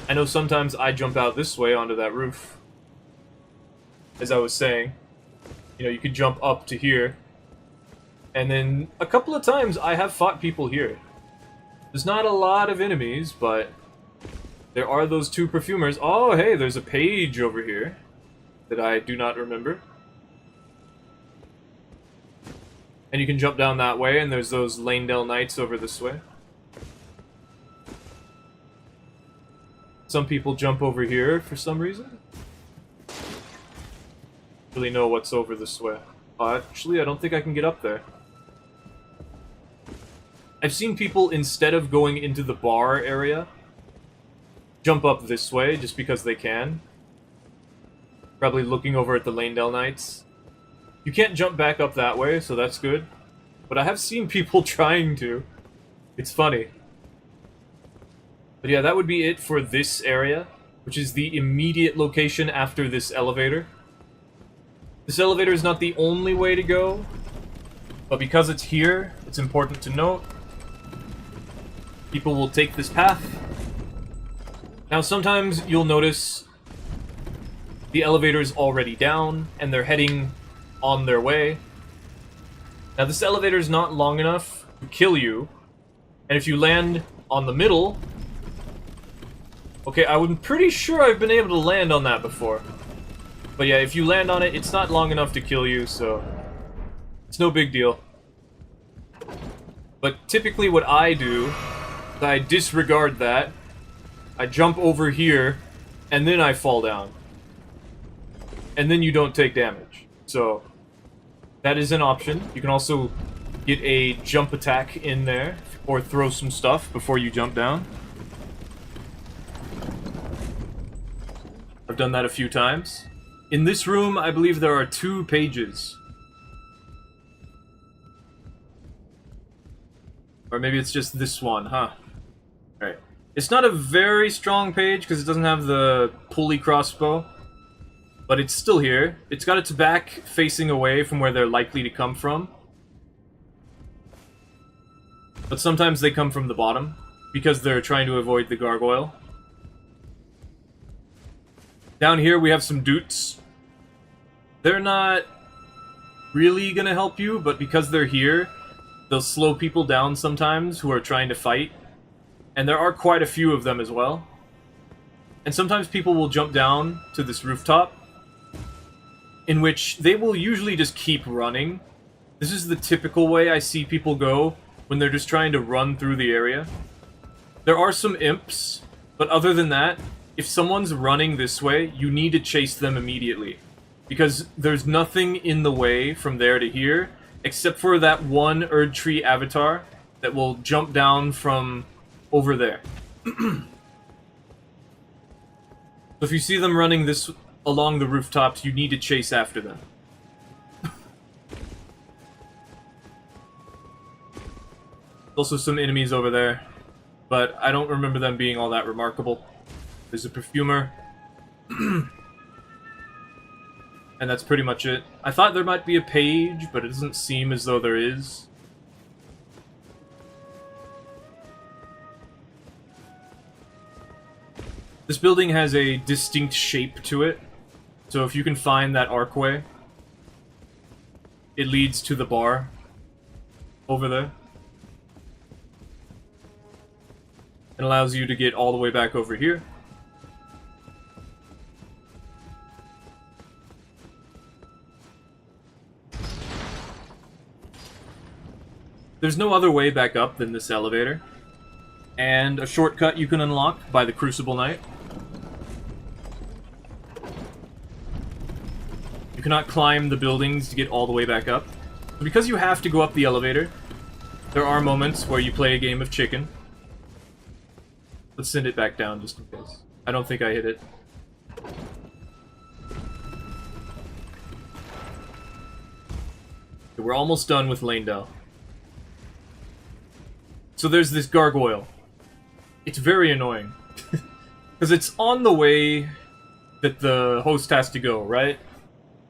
Speaker 1: I know sometimes I jump out this way onto that roof. As I was saying, you know, you could jump up to here. And then a couple of times I have fought people here. There's not a lot of enemies, but there are those two perfumers. Oh, hey, there's a page over here that I do not remember. And you can jump down that way, and there's those Lanedale Knights over this way. Some people jump over here for some reason. Really know what's over this way. Oh, actually, I don't think I can get up there. I've seen people, instead of going into the bar area, jump up this way just because they can. Probably looking over at the Lanedale Knights. You can't jump back up that way, so that's good. But I have seen people trying to. It's funny. But yeah, that would be it for this area, which is the immediate location after this elevator. This elevator is not the only way to go, but because it's here, it's important to note. People will take this path. Now, sometimes you'll notice the elevator's already down, and they're heading on their way. Now, this elevator is not long enough to kill you, and if you land on the middle... Okay, I'm pretty sure I've been able to land on that before. But yeah, if you land on it, it's not long enough to kill you, so... it's no big deal. But typically what I do is I disregard that, I jump over here, and then I fall down. And then you don't take damage. So... that is an option. You can also get a jump attack in there, or throw some stuff before you jump down. I've done that a few times. In this room, I believe there are 2 pages. Or maybe it's just this one, huh? Alright. It's not a very strong page, because it doesn't have the pulley crossbow. But it's still here. It's got its back facing away from where they're likely to come from. But sometimes they come from the bottom, because they're trying to avoid the gargoyle. Down here we have some doots. They're not really gonna help you, but because they're here, they'll slow people down sometimes who are trying to fight. And there are quite a few of them as well. And sometimes people will jump down to this rooftop, in which they will usually just keep running. This is the typical way I see people go when they're just trying to run through the area. There are some imps, but other than that, if someone's running this way, you need to chase them immediately. Because there's nothing in the way from there to here, except for that one Erd Tree avatar that will jump down from over there. So if you see them running this along the rooftops, you need to chase after them. Also some enemies over there, but I don't remember them being all that remarkable. There's a perfumer. And that's pretty much it. I thought there might be a page, but it doesn't seem as though there is. This building has a distinct shape to it, so if you can find that archway, it leads to the bar over there. It allows you to get all the way back over here. There's no other way back up than this elevator. And a shortcut you can unlock by the Crucible Knight. You cannot climb the buildings to get all the way back up. Because you have to go up the elevator, there are moments where you play a game of chicken. Let's send it back down just in case. I don't think I hit it. Okay, we're almost done with Lanedale. So there's this gargoyle. It's very annoying. Because it's on the way that the host has to go, right?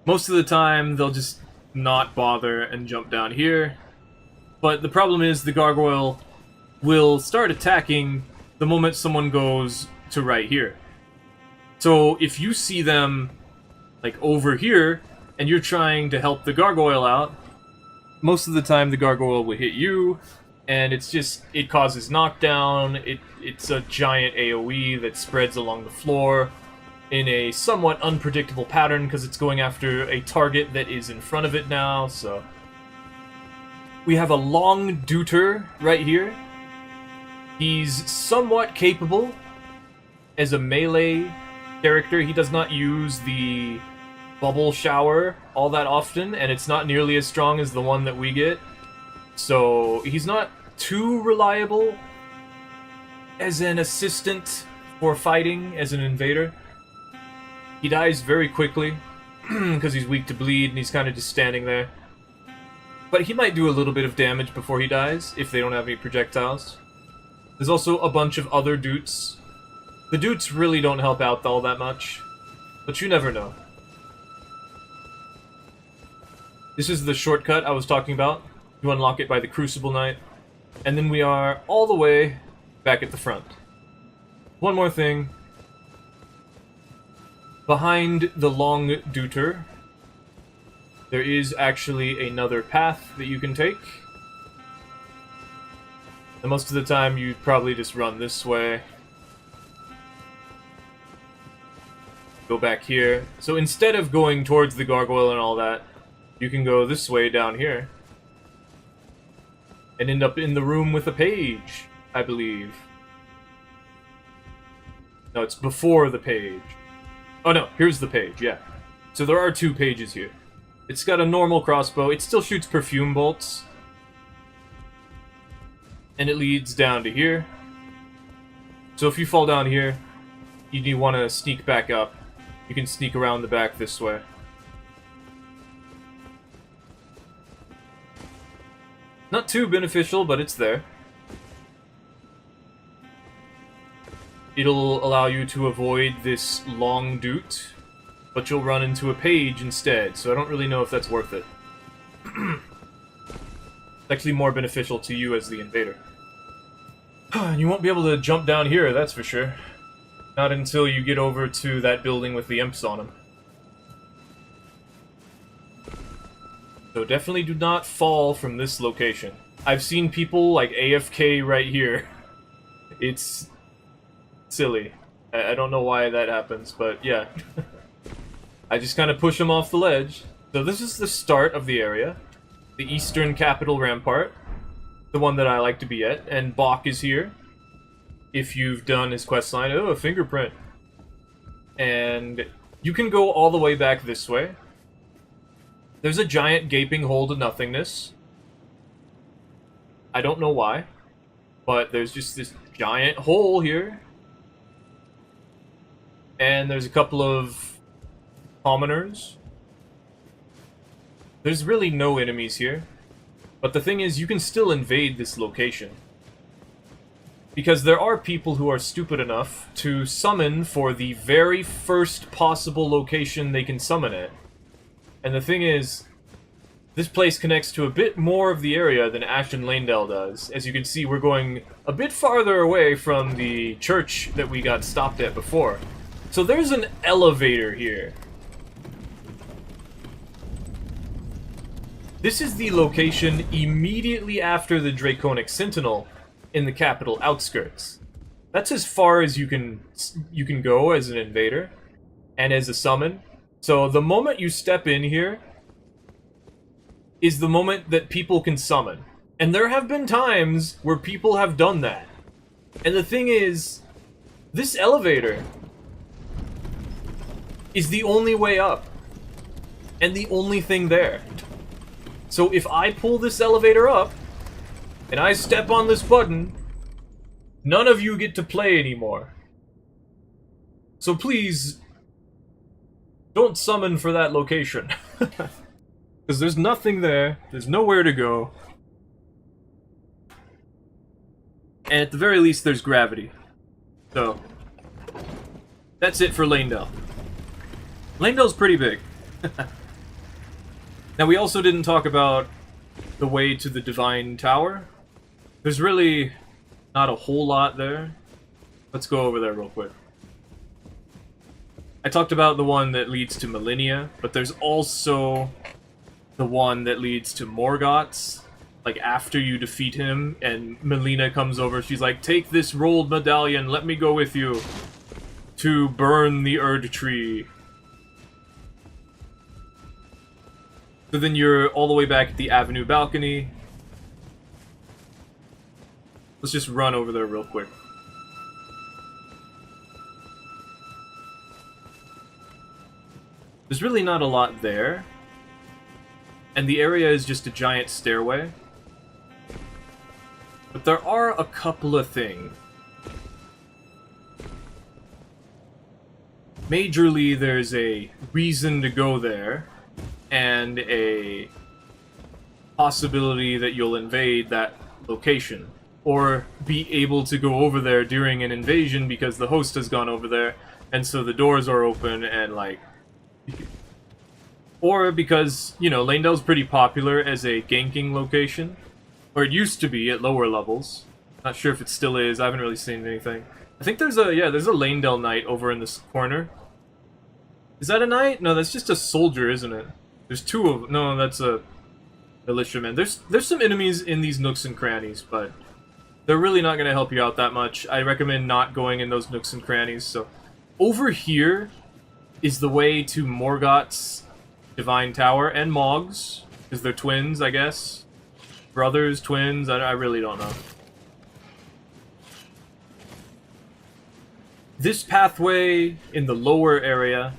Speaker 1: Most of the time, they'll just not bother and jump down here. But the problem is the gargoyle will start attacking the moment someone goes to right here. So if you see them, like, over here, and you're trying to help the gargoyle out, most of the time the gargoyle will hit you, and it's just, it causes knockdown. It's a giant AoE that spreads along the floor in a somewhat unpredictable pattern because it's going after a target that is in front of it now, so... We have a long Deuter right here. He's somewhat capable as a melee character. He does not use the bubble shower all that often, and it's not nearly as strong as the one that we get. So he's not too reliable as an assistant for fighting as an invader. He dies very quickly because he's weak to bleed and he's kind of just standing there. But he might do a little bit of damage before he dies if they don't have any projectiles. There's also a bunch of other Dutes. The Dutes really don't help out all that much, but you never know. This is the shortcut I was talking about. You unlock it by the Crucible Knight. And then we are all the way back at the front. One more thing. Behind the long Deuter, there is actually another path that you can take. And most of the time you probably just run this way. Go back here. So instead of going towards the gargoyle and all that, you can go this way down here. And end up in the room with a page, I believe. No, it's before the page. Oh no, here's the page, yeah. So there are two pages here. It's got a normal crossbow. It still shoots perfume bolts. And it leads down to here. So if you fall down here, you want to sneak back up. You can sneak around the back this way. Not too beneficial, but it's there. It'll allow you to avoid this long Dute, but you'll run into a page instead, so I don't really know if that's worth it. It's actually more beneficial to you as the invader. And you won't be able to jump down here, that's for sure. Not until you get over to that building with the imps on them. So definitely do not fall from this location. I've seen people like AFK right here. It's silly. I don't know why that happens, but yeah. I just kind of push them off the ledge. So this is the start of the area. The Eastern Capital Rampart. The one that I like to be at. And Bach is here. If you've done his questline. Oh, a fingerprint. And you can go all the way back this way. There's a giant gaping hole to nothingness. I don't know why. But there's just this giant hole here. And there's a couple of commoners. There's really no enemies here. But the thing is, you can still invade this location. Because there are people who are stupid enough to summon for the very first possible location they can summon at. And the thing is, this place connects to a bit more of the area than Ashen Lanedale does. As you can see, we're going a bit farther away from the church that we got stopped at before. So there's an elevator here. This is the location immediately after the Draconic Sentinel in the capital outskirts. That's as far as you can go as an invader and as a summon. So the moment you step in here is the moment that people can summon. And there have been times where people have done that. And the thing is, this elevator is the only way up. And the only thing there. So if I pull this elevator up, and I step on this button, none of you get to play anymore. So please, don't summon for that location. Because there's nothing there, there's nowhere to go. And at the very least, there's gravity. So, that's it for Lanedale. Lanedale's pretty big. Now, we also didn't talk about the way to the Divine Tower. There's really not a whole lot there. Let's go over there real quick. I talked about the one that leads to Millennia, but there's also the one that leads to Morgoth's. Like, after you defeat him, and Melina comes over, she's like, take this rolled medallion, let me go with you to burn the Erd Tree. So then you're all the way back at the Avenue balcony. Let's just run over there real quick. There's really not a lot there. And the area is just a giant stairway. But there are a couple of things. Majorly, there's a reason to go there, and a possibility that you'll invade that location. Or be able to go over there during an invasion because the host has gone over there, and so the doors are open, and like... Or because, you know, Lanedale's pretty popular as a ganking location. Or it used to be at lower levels. Not sure if it still is, I haven't really seen anything. I think there's a Lanedale knight over in this corner. Is that a knight? No, that's just a soldier, isn't it? There's two of them. No, that's a militiaman. There's some enemies in these nooks and crannies, but they're really not going to help you out that much. I recommend not going in those nooks and crannies. So over here is the way to Morgoth's Divine Tower, and Mog's, because they're twins, I guess. Brothers, twins, I really don't know. This pathway in the lower area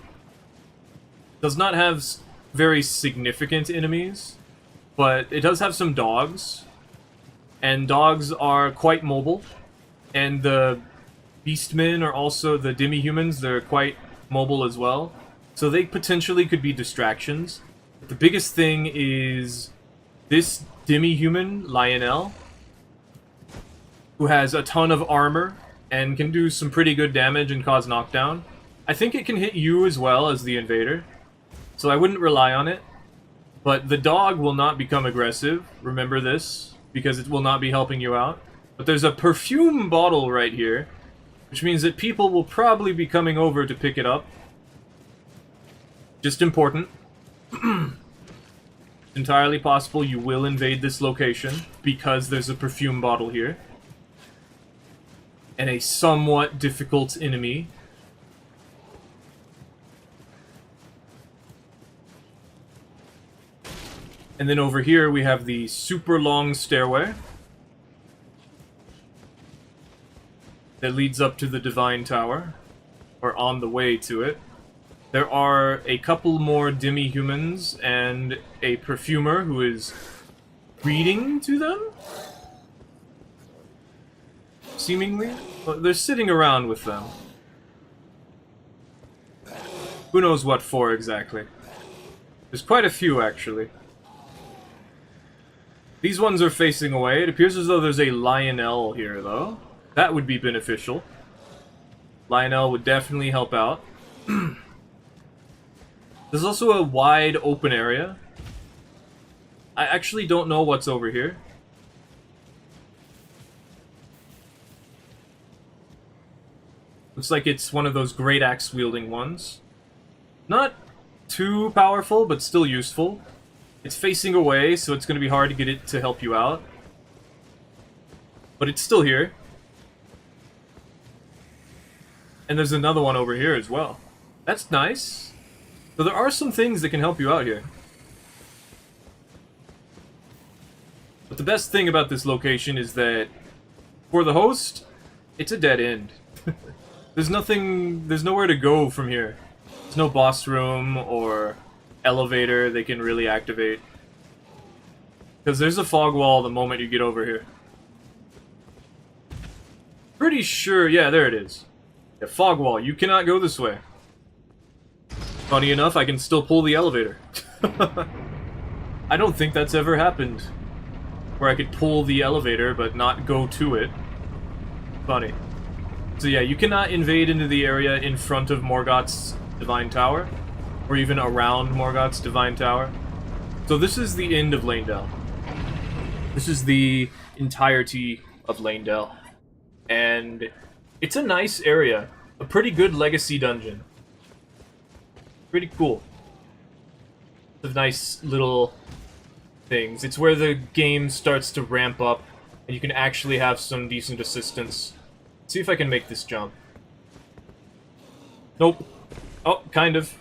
Speaker 1: does not have very significant enemies, but it does have some dogs, and dogs are quite mobile, and the beastmen are also the demi-humans, they're quite mobile as well, so they potentially could be distractions. But the biggest thing is this demi-human, Lionel, who has a ton of armor and can do some pretty good damage and cause knockdown. I think it can hit you as well as the invader, so I wouldn't rely on it. But the dog will not become aggressive, remember this, because it will not be helping you out. But there's a perfume bottle right here, which means that people will probably be coming over to pick it up. Just important. Entirely possible you will invade this location because there's a perfume bottle here. And a somewhat difficult enemy. And then over here we have the super long stairway that leads up to the Divine Tower, or on the way to it. There are a couple more demi-humans and a perfumer who is reading to them? Seemingly? Well, they're sitting around with them. Who knows what for exactly. There's quite a few, actually. These ones are facing away. It appears as though there's a Lionel here, though. That would be beneficial. Lionel would definitely help out. There's also a wide open area. I actually don't know what's over here. Looks like it's one of those great axe wielding ones. Not too powerful, but still useful. It's facing away, so it's going to be hard to get it to help you out. But it's still here. And there's another one over here as well. That's nice. So there are some things that can help you out here. But the best thing about this location is that for the host, it's a dead end. There's nowhere to go from here. There's no boss room or elevator they can really activate. Because there's a fog wall the moment you get over here. Pretty sure, yeah, there it is. The fog wall, you cannot go this way. Funny enough, I can still pull the elevator. I don't think that's ever happened. Where I could pull the elevator, but not go to it. Funny. So yeah, you cannot invade into the area in front of Morgoth's Divine Tower. Or even around Morgoth's Divine Tower. So this is the end of Lanedale. This is the entirety of Lanedale. And it's a nice area. A pretty good legacy dungeon. Pretty cool. Some nice little things. It's where the game starts to ramp up, and you can actually have some decent assistance. Let's see if I can make this jump. Nope. Oh, kind of.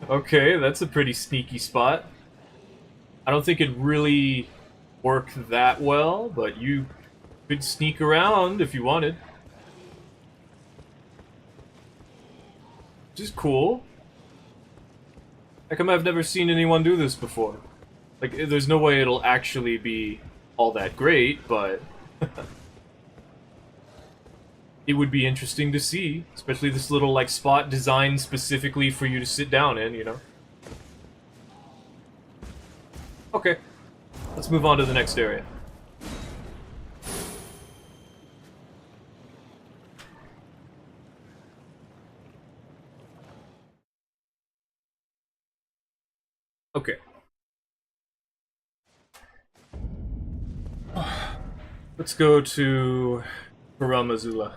Speaker 1: Okay, that's a pretty sneaky spot. I don't think it really worked that well, but you could sneak around if you wanted. Which is cool. How come I've never seen anyone do this before? Like, there's no way it'll actually be all that great, but it would be interesting to see, especially this little, like, spot designed specifically for you to sit down in, you know? Okay, let's move on to the next area. Okay. Let's go to Karamazula.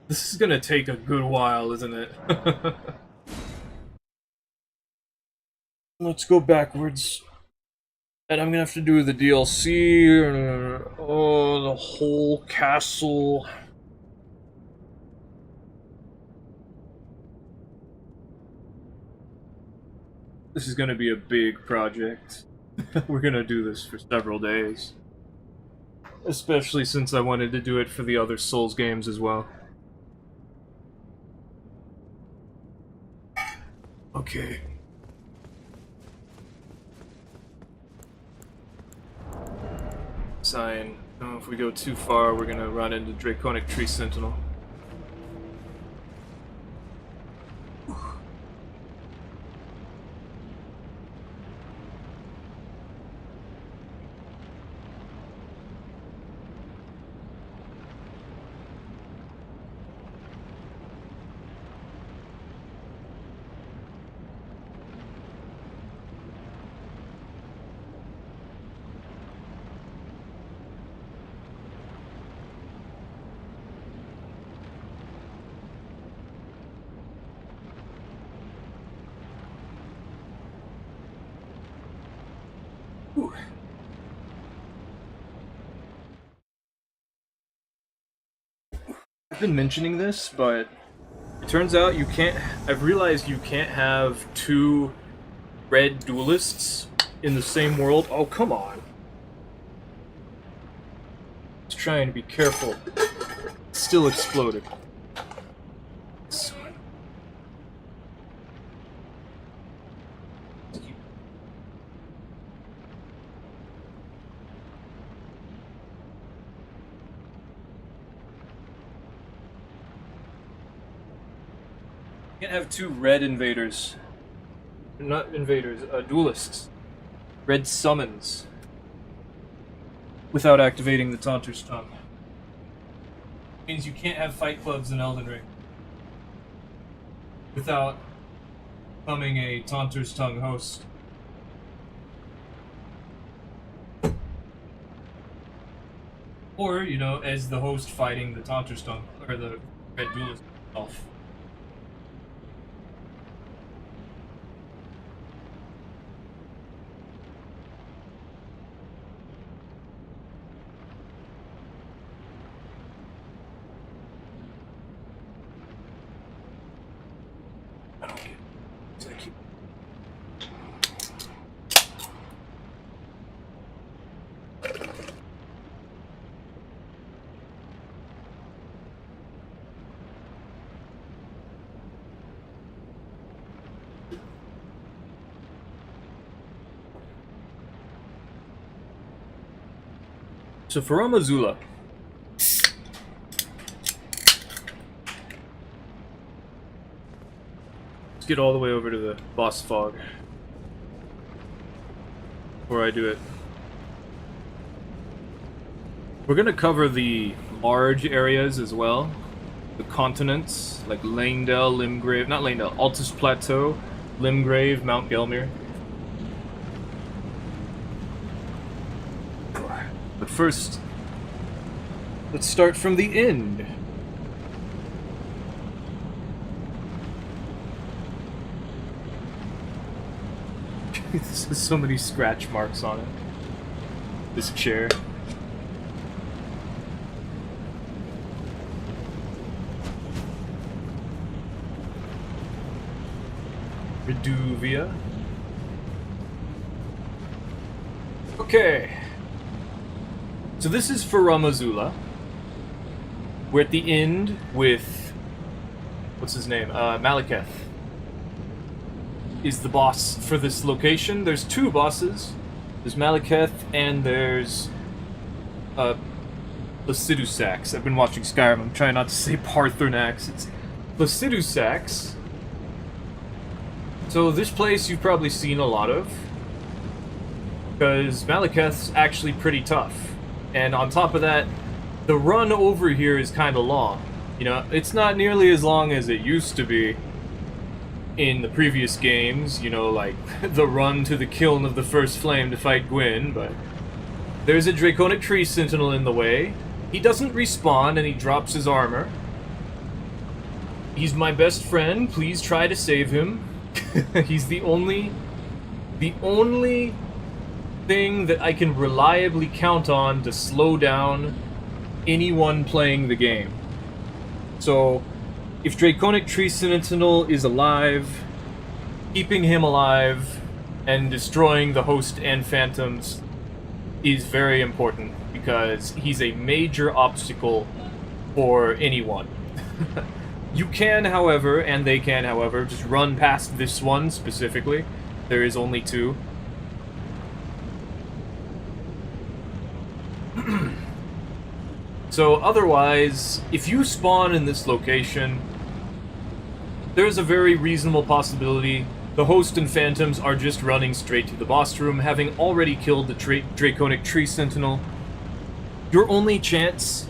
Speaker 1: This is gonna take a good while, isn't it? Let's go backwards. And I'm gonna have to do the DLC. Oh, the whole castle. This is gonna be a big project. We're gonna do this for several days. Especially since I wanted to do it for the other Souls games as well. Okay. Sign. Oh, if we go too far, we're gonna run into Draconic Tree Sentinel. Whew. I've been mentioning this, but it turns out you can't. I've realized you can't have two Red Duelists in the same world. Oh, come on. Just trying to be careful. Still exploded. You can't have two red invaders. Not invaders, duelists. Red summons. Without activating the Taunter's Tongue. Means you can't have fight clubs in Elden Ring. Without becoming a Taunter's Tongue host. Or, you know, as the host fighting the Taunter's Tongue, or the Red Duelist itself. So Farum Azula. Let's get all the way over to the boss fog before I do it. We're gonna cover the large areas as well. The continents, like Lanedale, Limgrave, not Lanedale, Altus Plateau, Limgrave, Mount Gelmir. But first, let's start from the end. This has so many scratch marks on it. This chair. Reduvia. Okay. So this is Farum Azula. We're at the end with... what's his name? Malekith is the boss for this location. There's two bosses. There's Malekith and there's... Placidusax. I've been watching Skyrim. I'm trying not to say Parthenax. It's Placidusax. So this place you've probably seen a lot of, because Malekith's actually pretty tough. And on top of that, the run over here is kind of long. You know, it's not nearly as long as it used to be in the previous games, you know, like the run to the kiln of the First Flame to fight Gwyn, but there's a Draconic Tree Sentinel in the way. He doesn't respawn and he drops his armor. He's my best friend, please try to save him. He's the only thing that I can reliably count on to slow down anyone playing the game. So, if Draconic Tree Sentinel is alive, keeping him alive and destroying the host and phantoms is very important, because he's a major obstacle for anyone. You can, however, and they can, however, just run past this one specifically. There is only two. So otherwise, if you spawn in this location, there's a very reasonable possibility the host and phantoms are just running straight to the boss room, having already killed the Draconic Tree Sentinel. Your only chance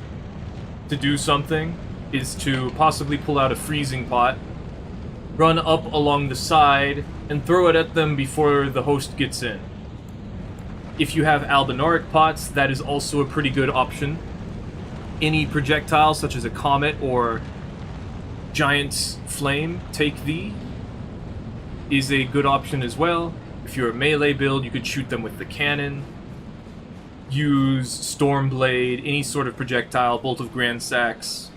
Speaker 1: to do something is to possibly pull out a freezing pot, run up along the side, and throw it at them before the host gets in. If you have albinoric pots, that is also a pretty good option. Any projectile, such as a comet or giant flame, take thee, is a good option as well. If you're a melee build, you could shoot them with the cannon. Use Stormblade, any sort of projectile, Bolt of Grandsax.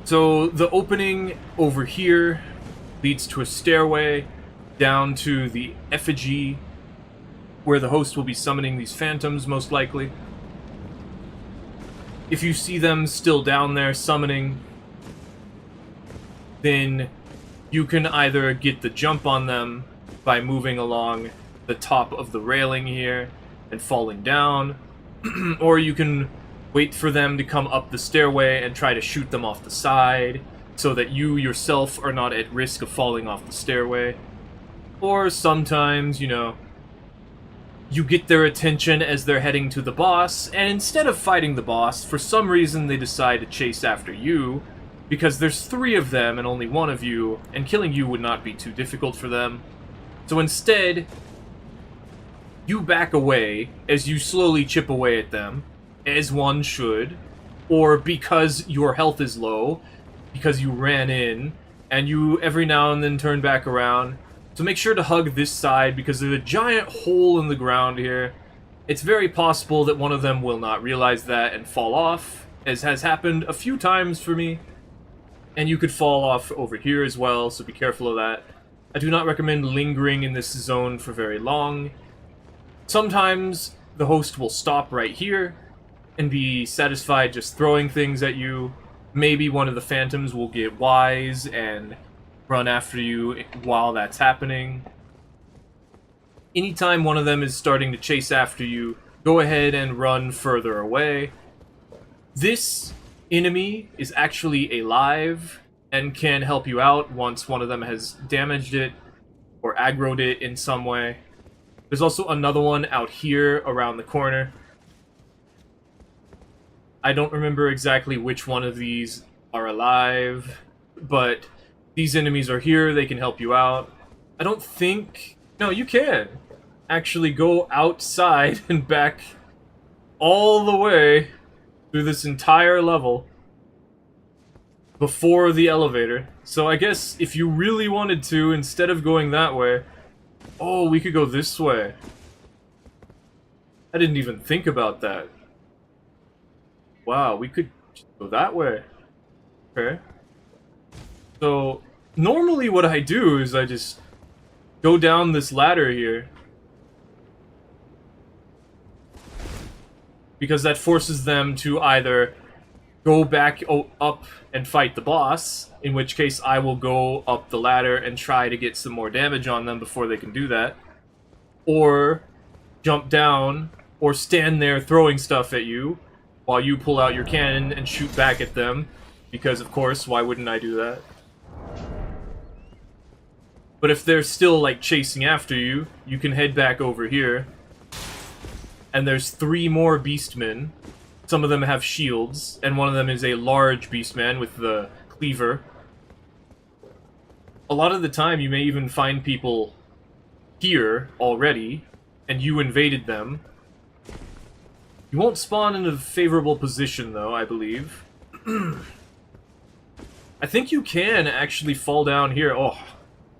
Speaker 1: So the opening over here leads to a stairway down to the effigy, where the host will be summoning these phantoms, most likely. If you see them still down there summoning, then you can either get the jump on them by moving along the top of the railing here and falling down, or you can wait for them to come up the stairway and try to shoot them off the side, so that you yourself are not at risk of falling off the stairway. Or sometimes, you know, you get their attention as they're heading to the boss, and instead of fighting the boss, for some reason they decide to chase after you, because there's 3 of them and only 1 of you, and killing you would not be too difficult for them. So instead, you back away as you slowly chip away at them, as one should, or because your health is low, because you ran in, and you every now and then turn back around. So make sure to hug this side, because there's a giant hole in the ground here. It's very possible that one of them will not realize that and fall off, as has happened a few times for me. And you could fall off over here as well, so be careful of that. I do not recommend lingering in this zone for very long. Sometimes the host will stop right here and be satisfied just throwing things at you. Maybe one of the phantoms will get wise and run after you while that's happening. Anytime one of them is starting to chase after you, go ahead and run further away. This enemy is actually alive and can help you out once one of them has damaged it or aggroed it in some way. There's also another one out here around the corner. I don't remember exactly which one of these are alive, but these enemies are here, they can help you out. I don't think... No, you can actually go outside and back all the way through this entire level before the elevator. So I guess if you really wanted to, instead of going that way... Oh, we could go this way. I didn't even think about that. Wow, we could just go that way. Okay. So, normally what I do is I just go down this ladder here. Because that forces them to either go back up and fight the boss, in which case I will go up the ladder and try to get some more damage on them before they can do that. Or jump down, or stand there throwing stuff at you, while you pull out your cannon and shoot back at them. Because, of course, why wouldn't I do that? But if they're still, like, chasing after you, you can head back over here. And there's 3 more beastmen. Some of them have shields, and one of them is a large beastman with the cleaver. A lot of the time, you may even find people here already, and you invaded them. You won't spawn in a favorable position, though, I believe. I think you can actually fall down here. Oh,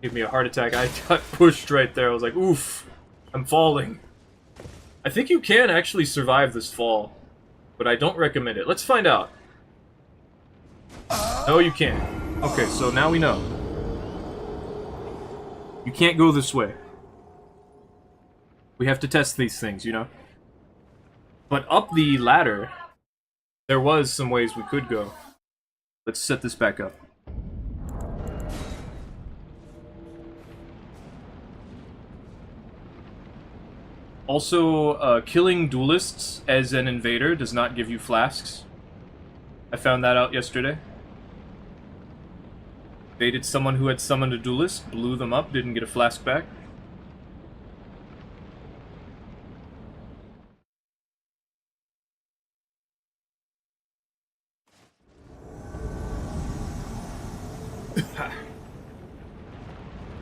Speaker 1: gave me a heart attack. I got pushed right there. I was like, oof, I'm falling. I think you can actually survive this fall, but I don't recommend it. Let's find out. No, you can't. Okay, so now we know. You can't go this way. We have to test these things, you know? But up the ladder, there was some ways we could go. Let's set this back up. Also, killing duelists as an invader does not give you flasks. I found that out yesterday. Invaded someone who had summoned a duelist, blew them up, didn't get a flask back.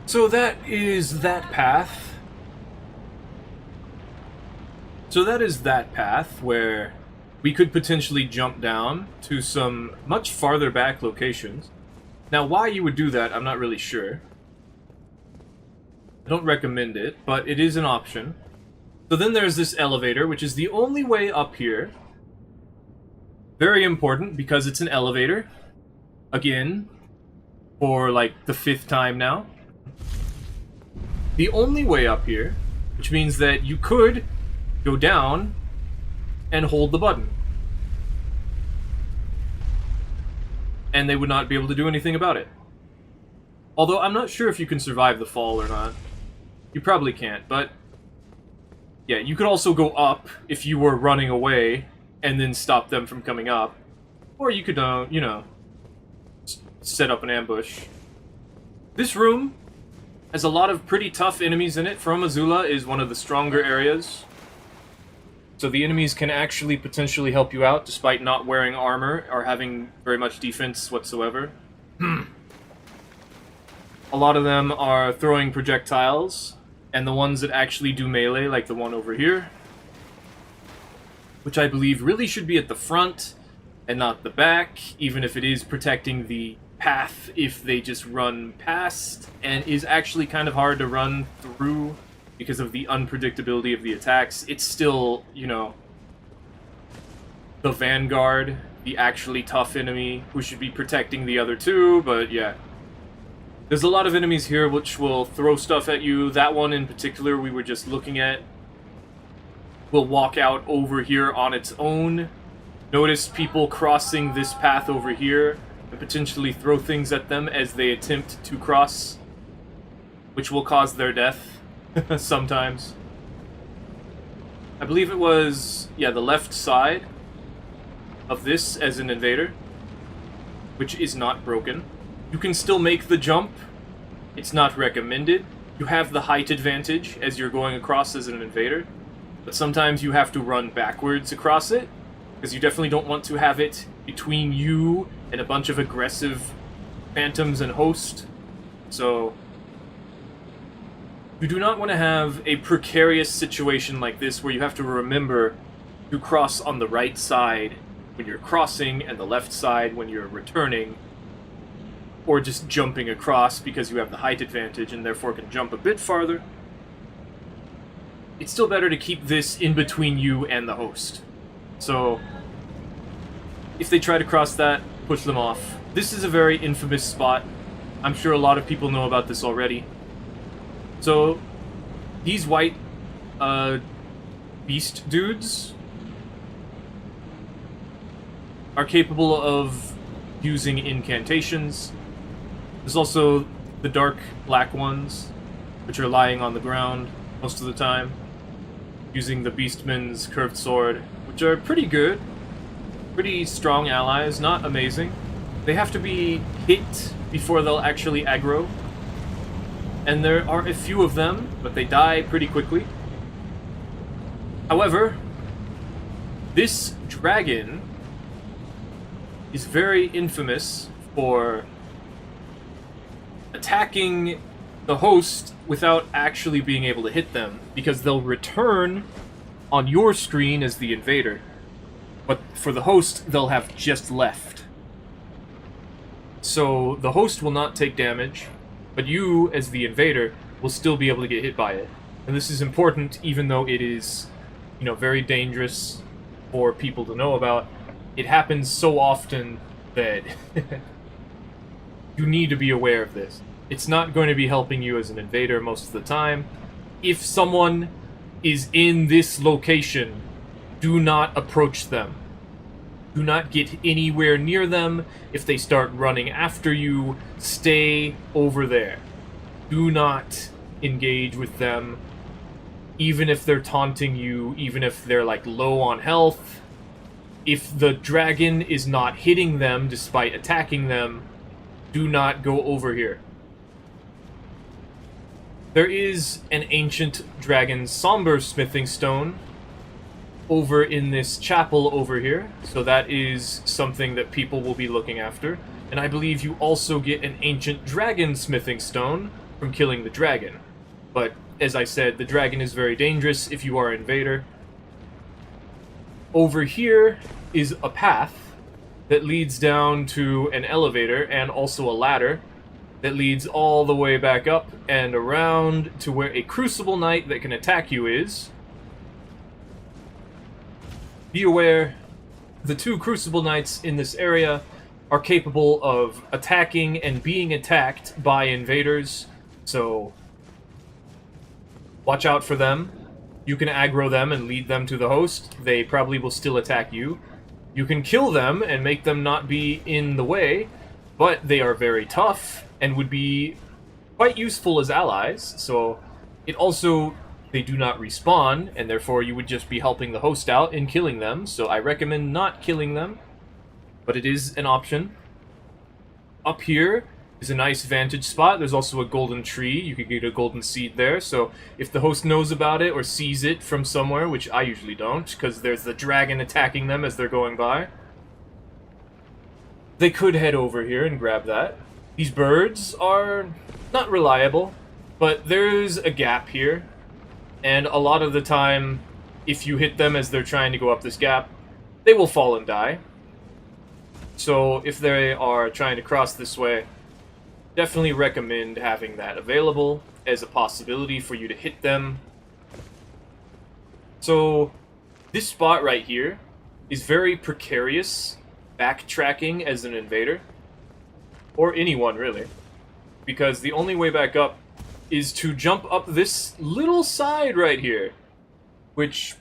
Speaker 1: So that is that path. So that is that path where we could potentially jump down to some much farther back locations. Now, why you would do that, I'm not really sure. I don't recommend it, but it is an option. So then there's this elevator, which is the only way up here. Very important, because it's an elevator. Again, for like the 5th time now. The only way up here, which means that you could go down and hold the button. And they would not be able to do anything about it. Although I'm not sure if you can survive the fall or not. You probably can't, but yeah, you could also go up if you were running away and then stop them from coming up. Or you could, you know, set up an ambush. This room has a lot of pretty tough enemies in it. From Azula is one of the stronger areas. So the enemies can actually potentially help you out despite not wearing armor or having very much defense whatsoever. A lot of them are throwing projectiles, and the ones that actually do melee, like the one over here, which I believe really should be at the front and not the back, even if it is protecting the path if they just run past, and is actually kind of hard to run through because of the unpredictability of the attacks. It's still, you know, the Vanguard, the actually tough enemy who should be protecting the other two, but yeah. There's a lot of enemies here which will throw stuff at you. That one in particular we were just looking at will walk out over here on its own. Notice people crossing this path over here and potentially throw things at them as they attempt to cross, which will cause their death sometimes. I believe it was, yeah, the left side of this as an invader, which is not broken. You can still make the jump. It's not recommended. You have the height advantage as you're going across as an invader, but sometimes you have to run backwards across it, because you definitely don't want to have it between you and a bunch of aggressive phantoms and host. So you do not want to have a precarious situation like this where you have to remember to cross on the right side when you're crossing and the left side when you're returning, or just jumping across because you have the height advantage and therefore can jump a bit farther. It's still better to keep this in between you and the host. So if they try to cross that, push them off. This is a very infamous spot. I'm sure a lot of people know about this already. So these white beast dudes are capable of using incantations. There's also the dark black ones, which are lying on the ground most of the time, using the Beastman's curved sword, which are pretty good, pretty strong allies, not amazing. They have to be hit before they'll actually aggro, and there are a few of them, but they die pretty quickly. However, this dragon is very infamous for attacking the host without actually being able to hit them, because they'll return on your screen as the invader, but for the host, they'll have just left. So the host will not take damage, but you, as the invader, will still be able to get hit by it. And this is important, even though it is, very dangerous for people to know about. It happens so often that you need to be aware of this. It's not going to be helping you as an invader most of the time. If someone is in this location, do not approach them. Do not get anywhere near them. If they start running after you, stay over there. Do not engage with them, even if they're taunting you, even if they're low on health. If the dragon is not hitting them despite attacking them, do not go over here. There is an ancient dragon somber smithing stone over in this chapel over here, so that is something that people will be looking after. And I believe you also get an ancient dragon smithing stone from killing the dragon. But, as I said, the dragon is very dangerous if you are an invader. Over here is a path that leads down to an elevator and also a ladder that leads all the way back up and around to where a Crucible Knight that can attack you is. Be aware, the two Crucible Knights in this area are capable of attacking and being attacked by invaders, so watch out for them. You can aggro them and lead them to the host. They probably will still attack you. You can kill them and make them not be in the way, but they are very tough and would be quite useful as allies, so it also, they do not respawn, and therefore you would just be helping the host out in killing them, so I recommend not killing them, but it is an option. Up here is a nice vantage spot. There's also a golden tree. You could get a golden seed there, so if the host knows about it or sees it from somewhere, which I usually don't, because there's the dragon attacking them as they're going by, they could head over here and grab that. These birds are not reliable, but there's a gap here, and a lot of the time, if you hit them as they're trying to go up this gap, they will fall and die. So if they are trying to cross this way, definitely recommend having that available as a possibility for you to hit them. So this spot right here is very precarious backtracking as an invader, or anyone really, because the only way back up is to jump up this little side right here, which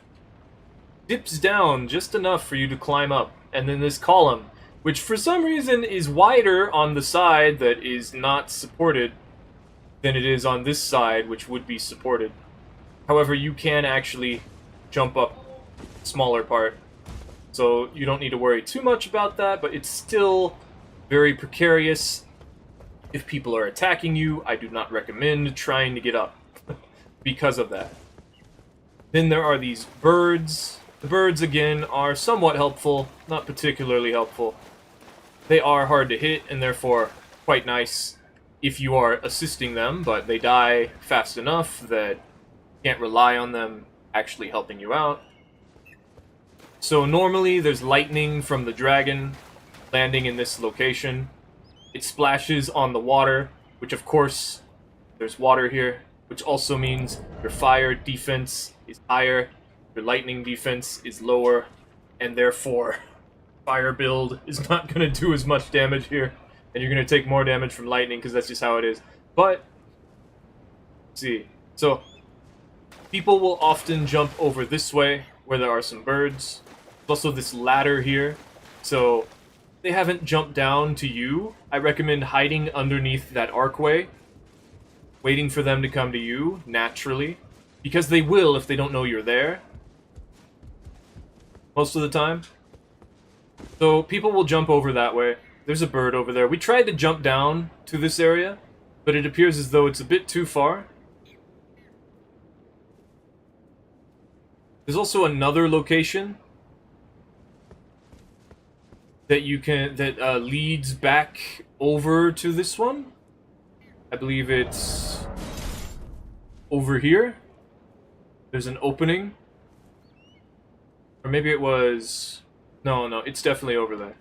Speaker 1: dips down just enough for you to climb up, and then this column, which for some reason is wider on the side that is not supported than it is on this side, which would be supported. However, you can actually jump up smaller part. So you don't need to worry too much about that, but it's still very precarious. If people are attacking you, I do not recommend trying to get up because of that. Then there are these birds. The birds, again, are somewhat helpful, not particularly helpful. They are hard to hit, and therefore quite nice if you are assisting them, but they die fast enough that you can't rely on them actually helping you out. So normally there's lightning from the dragon landing in this location. It splashes on the water, which of course, there's water here, which also means your fire defense is higher, your lightning defense is lower, and therefore fire build is not going to do as much damage here, and you're going to take more damage from lightning because that's just how it is. But, let's see, so people will often jump over this way where there are some birds. There's also this ladder here, so they haven't jumped down to you. I recommend hiding underneath that archway, waiting for them to come to you naturally, because they will if they don't know you're there most of the time. So people will jump over that way. There's a bird over there. We tried to jump down to this area, but it appears as though it's a bit too far. There's also another location that you can leads back over to this one. I believe it's over here. There's an opening, or maybe it was. No, it's definitely over there.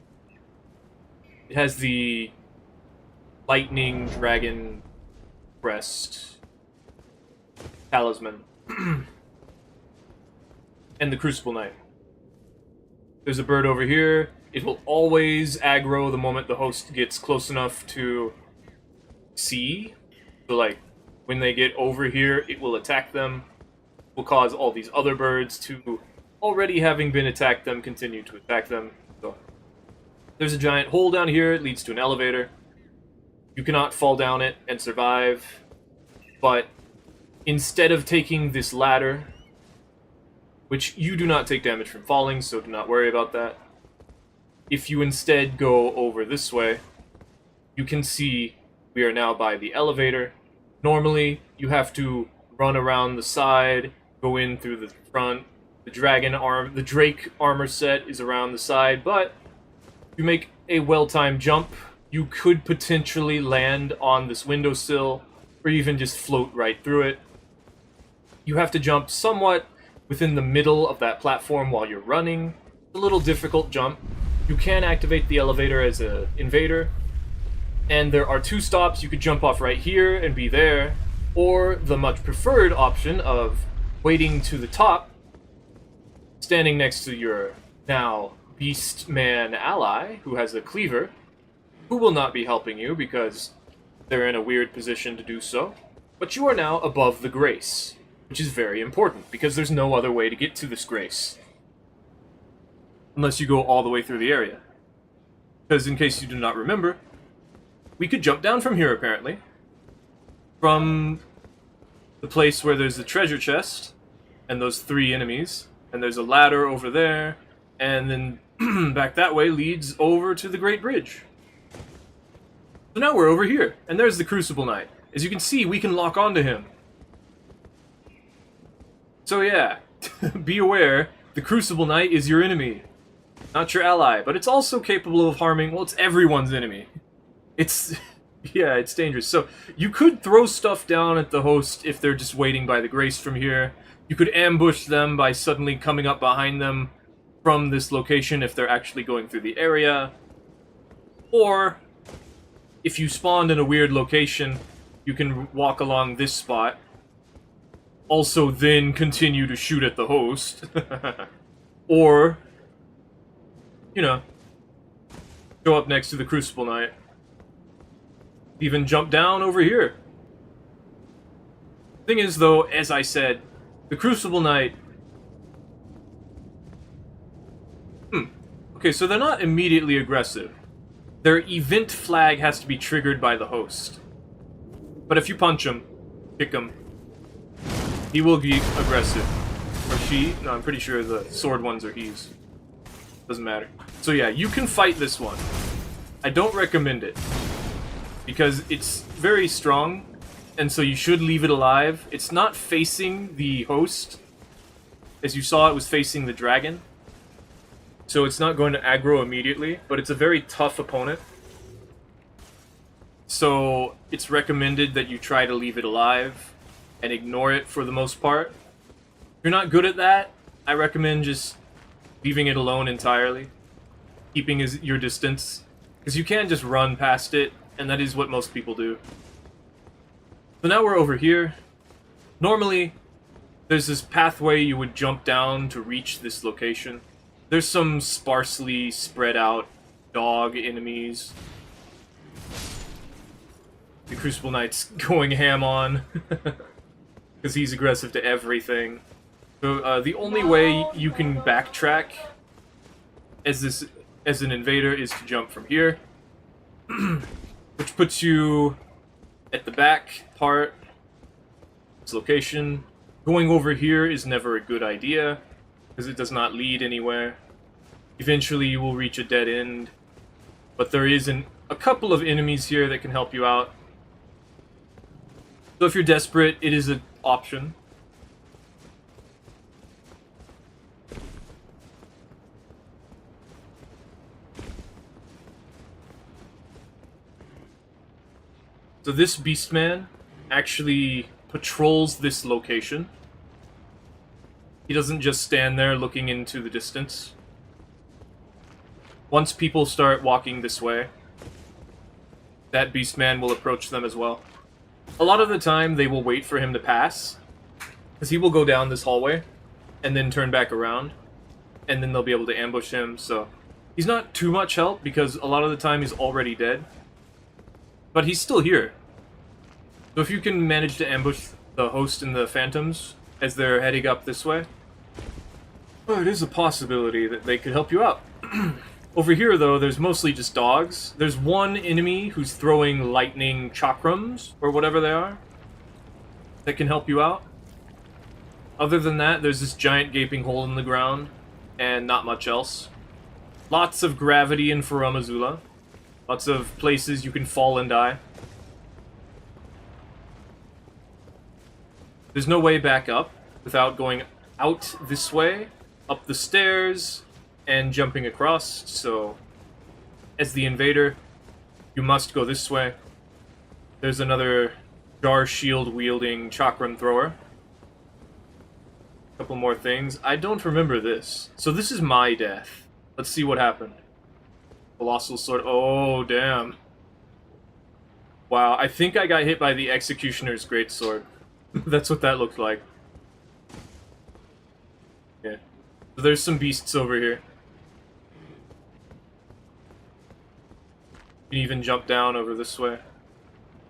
Speaker 1: It has the lightning dragon crest talisman and the crucible knight. There's a bird over here. It will always aggro the moment the host gets close enough to see. So, like, when they get over here, it will attack them. It will cause all these other birds to, already having been attacked them, continue to attack them. So, there's a giant hole down here. It leads to an elevator. You cannot fall down it and survive. But instead of taking this ladder, which you do not take damage from falling, so do not worry about that. If you instead go over this way, you can see we are now by the elevator. Normally, you have to run around the side, go in through the front. The Drake armor set is around the side, but if you make a well-timed jump, you could potentially land on this windowsill, or even just float right through it. You have to jump somewhat within the middle of that platform while you're running. It's a little difficult jump. You can activate the elevator as an invader, and there are two stops. You could jump off right here and be there, or the much preferred option of waiting to the top, standing next to your now Beastman ally, who has a cleaver, who will not be helping you because they're in a weird position to do so. But you are now above the grace, which is very important, because there's no other way to get to this grace. Unless you go all the way through the area. Because in case you do not remember, we could jump down from here, apparently. From the place where there's the treasure chest, and those three enemies, and there's a ladder over there, and then back that way leads over to the Great Bridge. So now we're over here, and there's the Crucible Knight. As you can see, we can lock onto him. So yeah, be aware, the Crucible Knight is your enemy. Not your ally, but it's also capable of harming, well, it's everyone's enemy. It's, yeah, it's dangerous. So, you could throw stuff down at the host if they're just waiting by the grace from here. You could ambush them by suddenly coming up behind them from this location if they're actually going through the area. Or, if you spawned in a weird location, you can walk along this spot. Also then continue to shoot at the host. Or, you know, go up next to the Crucible Knight. Even jump down over here. Thing is, though, as I said, the Crucible Knight... Okay, so they're not immediately aggressive. Their event flag has to be triggered by the host. But if you punch him, kick him, he will be aggressive. Or she. No, I'm pretty sure the sword ones are he's. Doesn't matter. So yeah, you can fight this one. I don't recommend it. Because it's very strong, and so you should leave it alive. It's not facing the host. As you saw, it was facing the dragon. So it's not going to aggro immediately, but it's a very tough opponent. So it's recommended that you try to leave it alive and ignore it for the most part. If you're not good at that, I recommend just leaving it alone entirely. Keeping your distance. Because you can just run past it, and that is what most people do. So now we're over here. Normally, there's this pathway you would jump down to reach this location. There's some sparsely spread out dog enemies. The Crucible Knight's going ham on. Because he's aggressive to everything. So the only way you can backtrack as an invader is to jump from here. Which puts you at the back part. This location. Going over here is never a good idea, because it does not lead anywhere. Eventually you will reach a dead end, but there is a couple of enemies here that can help you out. So if you're desperate, it is an option. So this Beastman actually patrols this location. He doesn't just stand there looking into the distance. Once people start walking this way, that Beastman will approach them as well. A lot of the time, they will wait for him to pass, because he will go down this hallway, and then turn back around, and then they'll be able to ambush him, so... He's not too much help, because a lot of the time he's already dead. But he's still here. So if you can manage to ambush the host and the phantoms as they're heading up this way, well, it is a possibility that they could help you out. Over here, though, there's mostly just dogs. There's one enemy who's throwing lightning chakrams, or whatever they are, that can help you out. Other than that, there's this giant gaping hole in the ground, and not much else. Lots of gravity in Farum-Azula. Lots of places you can fall and die. There's no way back up without going out this way, up the stairs, and jumping across, so as the invader, you must go this way. There's another jar shield wielding chakram thrower. A couple more things. I don't remember this. So this is my death. Let's see what happened. Colossal sword. Oh, damn. Wow, I think I got hit by the Executioner's Greatsword. That's what that looked like. Yeah. So there's some beasts over here. You can even jump down over this way.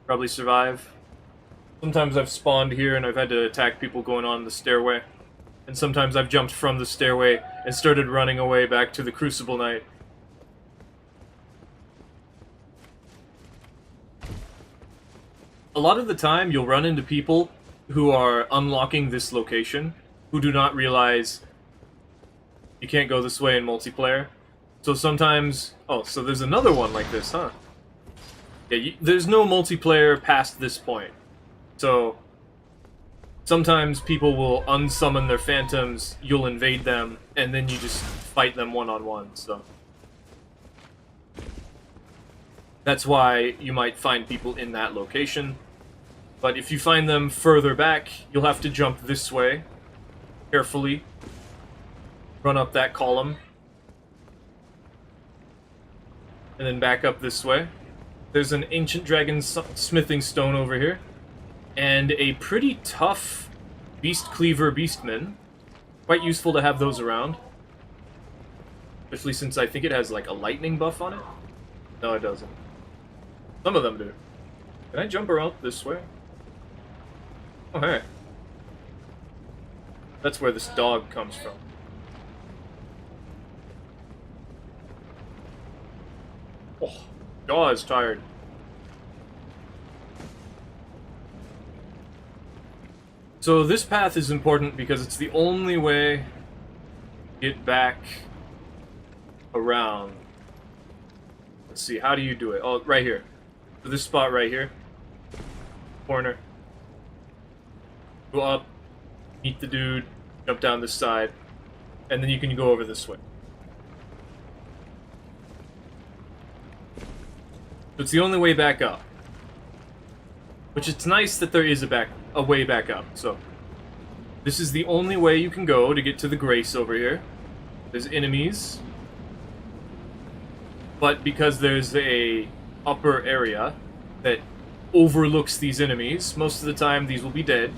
Speaker 1: Probably survive. Sometimes I've spawned here and I've had to attack people going on the stairway. And sometimes I've jumped from the stairway and started running away back to the Crucible Knight. A lot of the time, you'll run into people who are unlocking this location, who do not realize you can't go this way in multiplayer. So sometimes... Oh, so there's another one like this, huh? Yeah, there's no multiplayer past this point. So... sometimes people will unsummon their phantoms, you'll invade them, and then you just fight them one-on-one, so... That's why you might find people in that location. But if you find them further back, you'll have to jump this way, carefully. Run up that column. And then back up this way. There's an ancient dragon smithing stone over here. And a pretty tough Beast Cleaver Beastman. Quite useful to have those around. Especially since I think it has like a lightning buff on it. No, it doesn't. Some of them do. Can I jump around this way? Oh, hey. That's where this dog comes from. Oh, jaw is tired. So this path is important because it's the only way to get back around. Let's see, how do you do it? Oh, right here. So this spot right here. Corner. Go up, meet the dude, jump down this side, and then you can go over this way. So it's the only way back up. Which it's nice that there is a way back up. So this is the only way you can go to get to the Grace over here. There's enemies. But because there's a upper area that overlooks these enemies, most of the time these will be dead.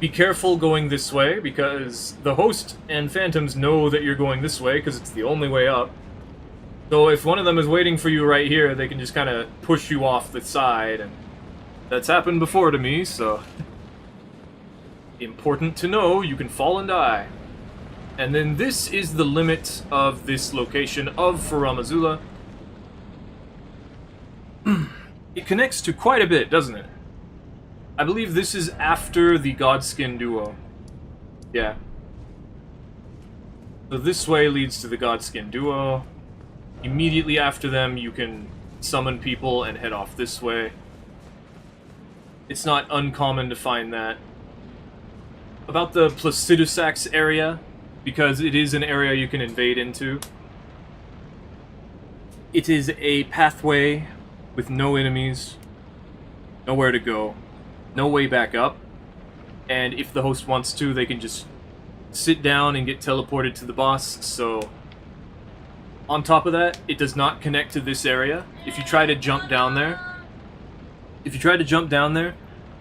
Speaker 1: Be careful going this way, because the host and phantoms know that you're going this way, because it's the only way up. So if one of them is waiting for you right here, they can just kind of push you off the side, and that's happened before to me, so... Important to know, you can fall and die. And then this is the limit of this location of Farum Azula. It connects to quite a bit, doesn't it? I believe this is after the Godskin duo. Yeah. So this way leads to the Godskin duo. Immediately after them, you can summon people and head off this way. It's not uncommon to find that. About the Placidusax area, because it is an area you can invade into. It is a pathway with no enemies, nowhere to go, no way back up, and if the host wants to, they can just sit down and get teleported to the boss. So on top of that, it does not connect to this area. If you try to jump down there,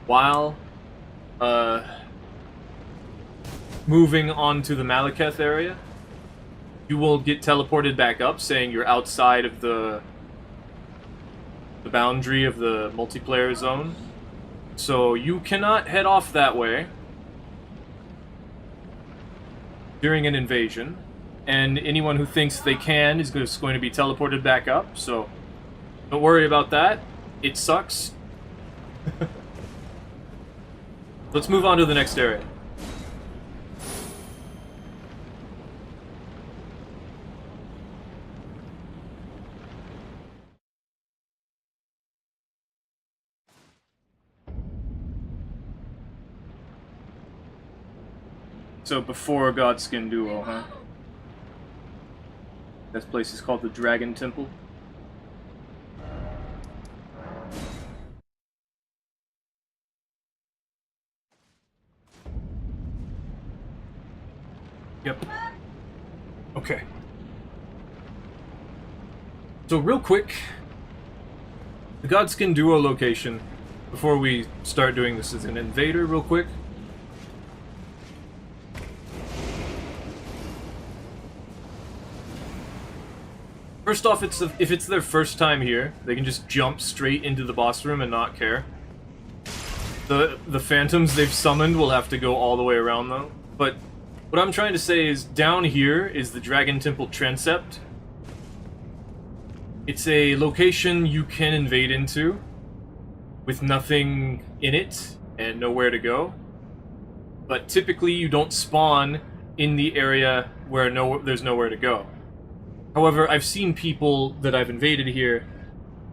Speaker 1: while moving on to the Malekith area, you will get teleported back up, saying you're outside of the boundary of the multiplayer zone. So you cannot head off that way during an invasion, and anyone who thinks they can is just going to be teleported back up, so don't worry about that. It sucks. Let's move on to the next area. So before Godskin Duo, huh? This place is called the Dragon Temple. Yep. Okay. So real quick, the Godskin Duo location, before we start doing this as an Invader real quick. First off, if it's their first time here, they can just jump straight into the boss room and not care. The phantoms they've summoned will have to go all the way around though. But what I'm trying to say is, down here is the Dragon Temple Transept. It's a location you can invade into with nothing in it and nowhere to go. But typically you don't spawn in the area where there's nowhere to go. However, I've seen people that I've invaded here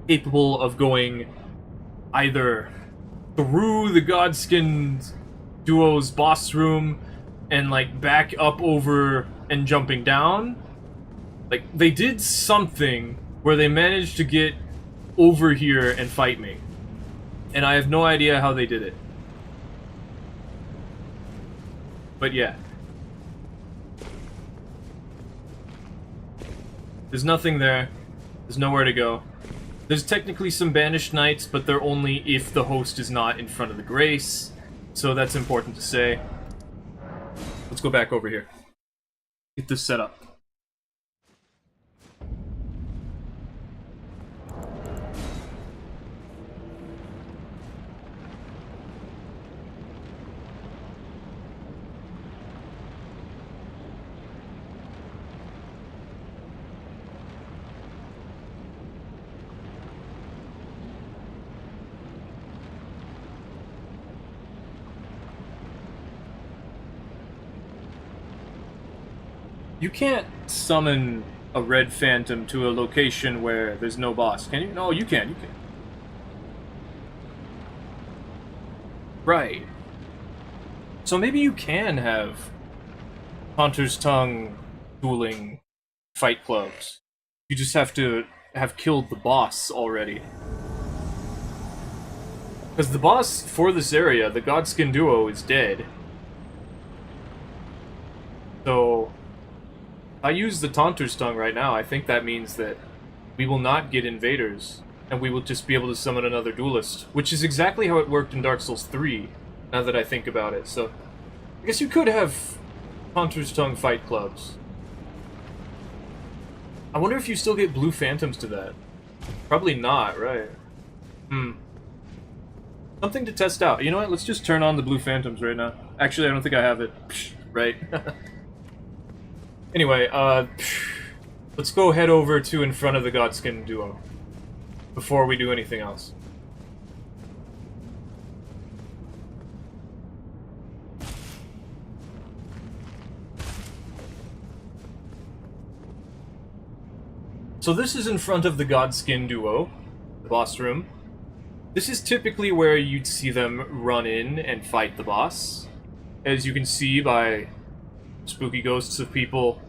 Speaker 1: capable of going either through the Godskin Duo's boss room and like back up over and jumping down. Like, they did something where they managed to get over here and fight me. And I have no idea how they did it. But yeah. There's nothing there. There's nowhere to go. There's technically some banished knights, but they're only if the host is not in front of the Grace. So that's important to say. Let's go back over here. Get this set up. You can't summon a red phantom to a location where there's no boss, can you? No, you can, you can. Right. So maybe you can have Haunter's Tongue dueling fight clubs. You just have to have killed the boss already. Because the boss for this area, the Godskin duo, is dead. So, if I use the Taunter's Tongue right now, I think that means that we will not get invaders, and we will just be able to summon another duelist, which is exactly how it worked in Dark Souls 3, now that I think about it. So, I guess you could have Taunter's Tongue fight clubs. I wonder if you still get blue phantoms to that. Probably not, right? Something to test out. You know what? Let's just turn on the blue phantoms right now. Actually, I don't think I have it. Psh, right? Anyway, let's go head over to in front of the Godskin duo before we do anything else. So this is in front of the Godskin duo, the boss room. This is typically where you'd see them run in and fight the boss. As you can see by spooky ghosts of people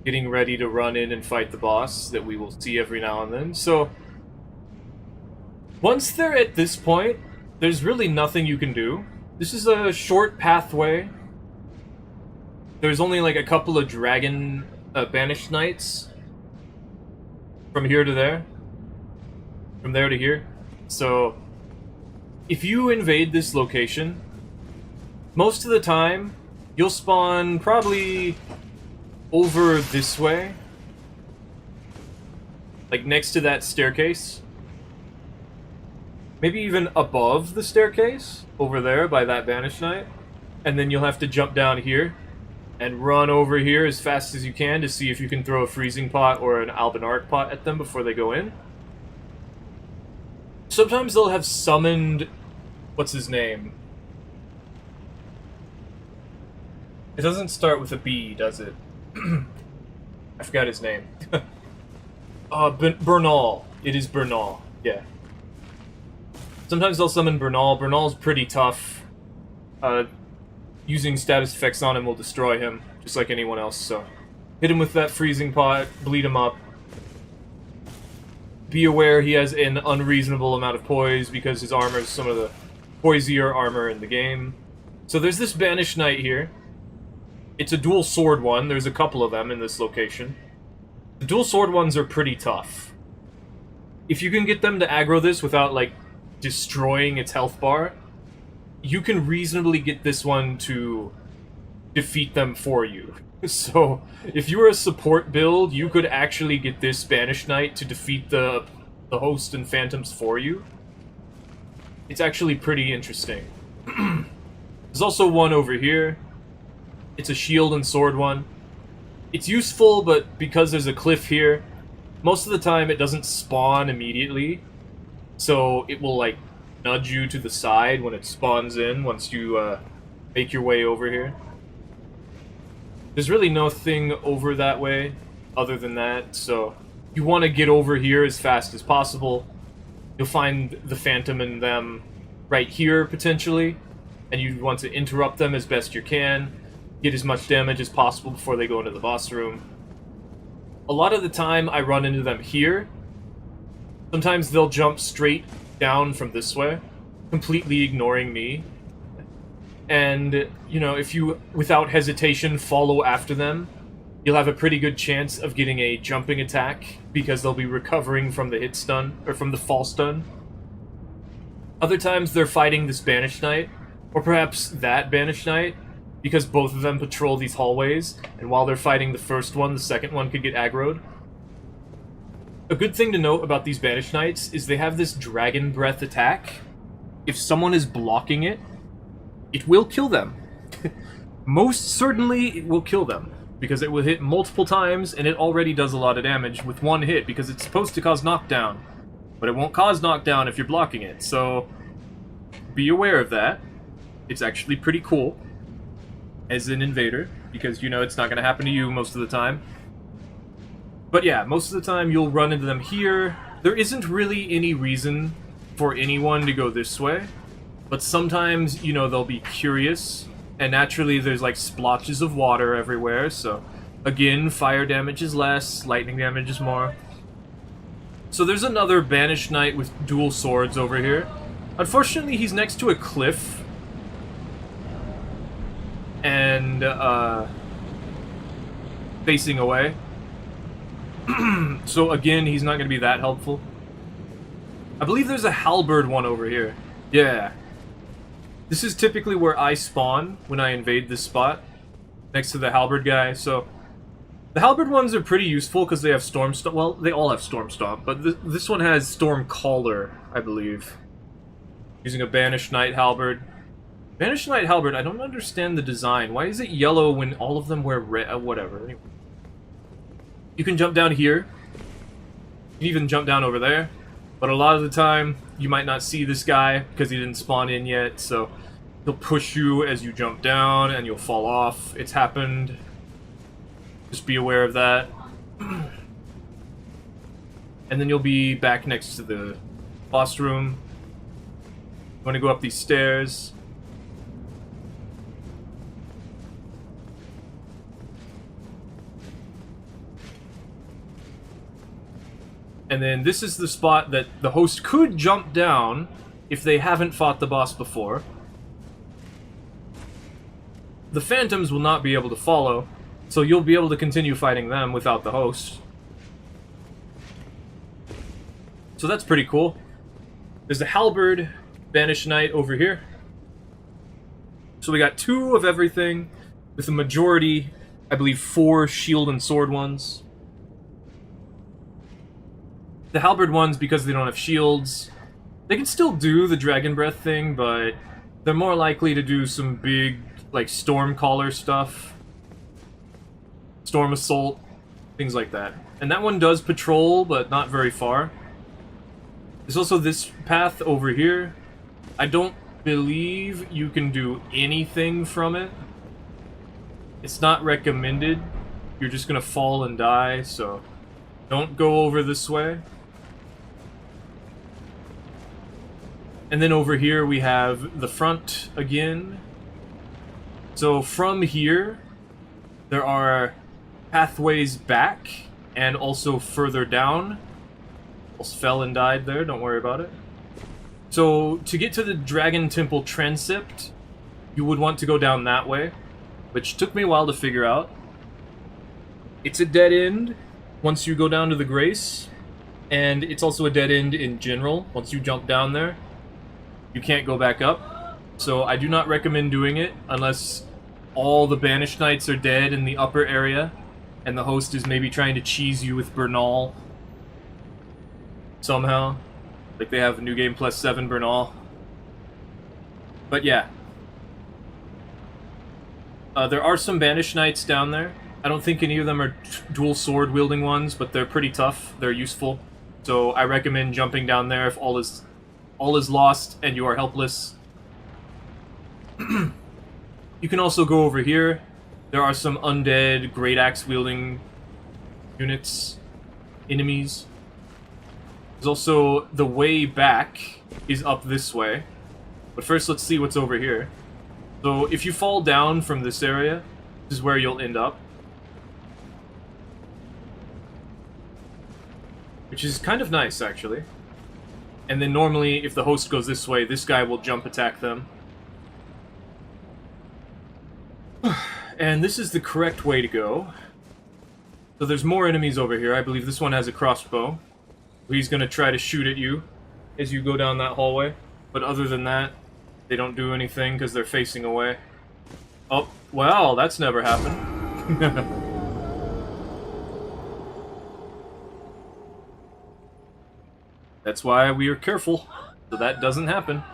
Speaker 1: getting ready to run in and fight the boss that we will see every now and then. So, once they're at this point, there's really nothing you can do. This is a short pathway. There's only like a couple of dragon banished knights from here to there. From there to here. So, if you invade this location, most of the time, you'll spawn probably over this way. Like next to that staircase. Maybe even above the staircase, over there by that banished knight. And then you'll have to jump down here and run over here as fast as you can to see if you can throw a freezing pot or an Albanark pot at them before they go in. Sometimes they'll have summoned... what's his name? It doesn't start with a B, does it? I forgot his name. Bernal. It is Bernal, yeah. Sometimes they'll summon Bernal. Bernal's pretty tough. Using status effects on him will destroy him, just like anyone else, so... hit him with that freezing pot, bleed him up. Be aware he has an unreasonable amount of poise, because his armor is some of the poisier armor in the game. So there's this banished knight here. It's a dual sword one. There's a couple of them in this location. The dual sword ones are pretty tough. If you can get them to aggro this without, like, destroying its health bar, you can reasonably get this one to defeat them for you. So, if you were a support build, you could actually get this banished knight to defeat the host and phantoms for you. It's actually pretty interesting. There's also one over here. It's a shield and sword one. It's useful, but because there's a cliff here, most of the time it doesn't spawn immediately. So it will, like, nudge you to the side when it spawns in once you make your way over here. There's really nothing over that way other than that, so you want to get over here as fast as possible. You'll find the phantom and them right here, potentially, and you want to interrupt them as best you can. Get as much damage as possible before they go into the boss room. A lot of the time, I run into them here. Sometimes they'll jump straight down from this way, completely ignoring me. And, you know, if you, without hesitation, follow after them, you'll have a pretty good chance of getting a jumping attack, because they'll be recovering from the hit stun, or from the fall stun. Other times, they're fighting this banished knight, or perhaps that banished knight, because both of them patrol these hallways, and while they're fighting the first one, the second one could get aggroed. A good thing to note about these banished knights is they have this dragon breath attack. If someone is blocking it, it will kill them. Most certainly, it will kill them, because it will hit multiple times, and it already does a lot of damage with one hit, because it's supposed to cause knockdown. But it won't cause knockdown if you're blocking it, so be aware of that. It's actually pretty cool as an invader. because, you know, it's not going to happen to you most of the time. But yeah, most of the time you'll run into them here. There isn't really any reason for anyone to go this way, but sometimes, you know, they'll be curious, and naturally there's like splotches of water everywhere, so again, fire damage is less, lightning damage is more. So there's another Banished Knight with dual swords over here. Unfortunately, he's next to a cliff, and facing away. So again, he's not going to be that helpful. I believe there's a halberd one over here. Yeah. This is typically where I spawn when I invade this spot, next to the halberd guy, so... The halberd ones are pretty useful because they have Storm Stomp. Well, they all have Storm Stomp, but this one has Storm Caller, I believe. Using a Banished Knight halberd. Banished Knight halberd, I don't understand the design. Why is it yellow when all of them wear red? Whatever. Anyway. You can jump down here. You can even jump down over there. But a lot of the time, you might not see this guy because he didn't spawn in yet, so he'll push you as you jump down and you'll fall off. It's happened. Just be aware of that. And then you'll be back next to the boss room. You want to go up these stairs. And then this is the spot that the host could jump down if they haven't fought the boss before. The phantoms will not be able to follow, so you'll be able to continue fighting them without the host. So that's pretty cool. There's a halberd Banished Knight over here. So we got 2 of everything, with the majority, I believe, 4 shield and sword ones. The halberd ones, because they don't have shields, they can still do the Dragon Breath thing, but they're more likely to do some big, like, Storm Caller stuff. Storm Assault, things like that. And that one does patrol, but not very far. There's also this path over here. I don't believe you can do anything from it. It's not recommended. You're just gonna fall and die, so don't go over this way. And then over here we have the front again. So from here, there are pathways back and also further down. Almost fell and died there, don't worry about it. So to get to the Dragon Temple Transept, you would want to go down that way, which took me a while to figure out. It's a dead end once you go down to the Grace, and it's also a dead end in general. Once you jump down there, you can't go back up. So I do not recommend doing it unless all the Banished Knights are dead in the upper area, and the host is maybe trying to cheese you with Bernal somehow. Like they have New Game Plus 7 Bernal. But yeah. There are some Banished Knights down there. I don't think any of them are dual sword wielding ones, but they're pretty tough. They're useful. So I recommend jumping down there if all is lost and you are helpless. You can also go over here. There are some undead great axe wielding units, enemies. There's also the way back is up this way. But first let's see what's over here. So if you fall down from this area, this is where you'll end up. Which is kind of nice, actually. And then normally, if the host goes this way, this guy will jump attack them. And this is the correct way to go. So there's more enemies over here. I believe this one has a crossbow. He's going to try to shoot at you as you go down that hallway. But other than that, they don't do anything because they're facing away. Oh, well, that's never happened. That's why we are careful, so that doesn't happen.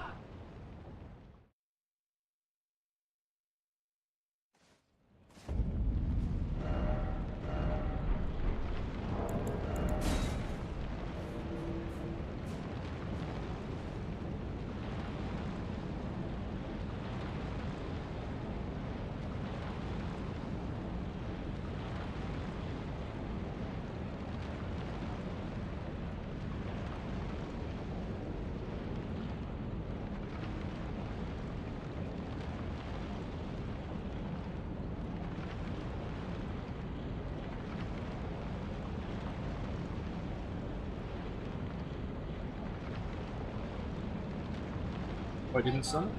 Speaker 1: I didn't summon.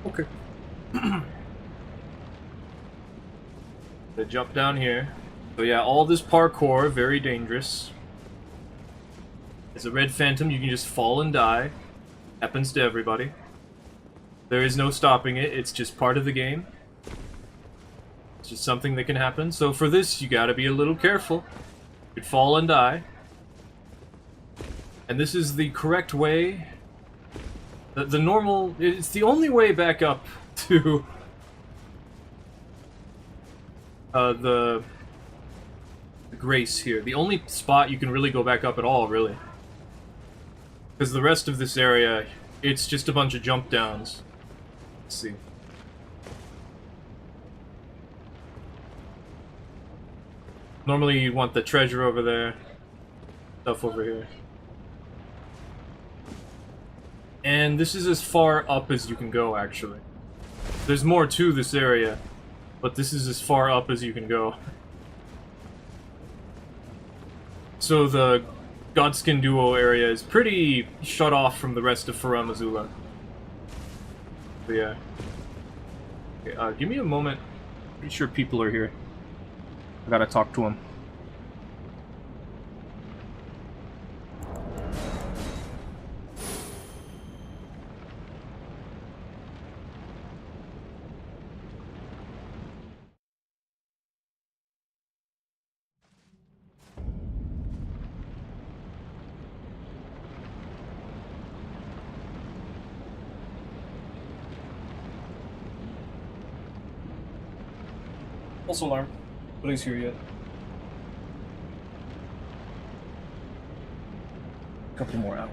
Speaker 1: Okay. They jump down here. So yeah, all this parkour, very dangerous. As a red phantom, you can just fall and die. Happens to everybody. There is no stopping it, it's just part of the game. It's just something that can happen. So for this, you gotta be a little careful. You could fall and die. And this is the correct way. The normal... It's the only way back up to... the Grace here. The only spot you can really go back up at all, really. Because the rest of this area, it's just a bunch of jump downs. Let's see. Normally you want the treasure over there. Stuff over here. And this is as far up as you can go, actually. There's more to this area, but this is as far up as you can go. So the Godskin Duo area is pretty shut off from the rest of Farum Azula. But yeah. Okay, give me a moment. Pretty sure people are here. I gotta talk to them. False alarm. Nobody's here yet. A couple more out.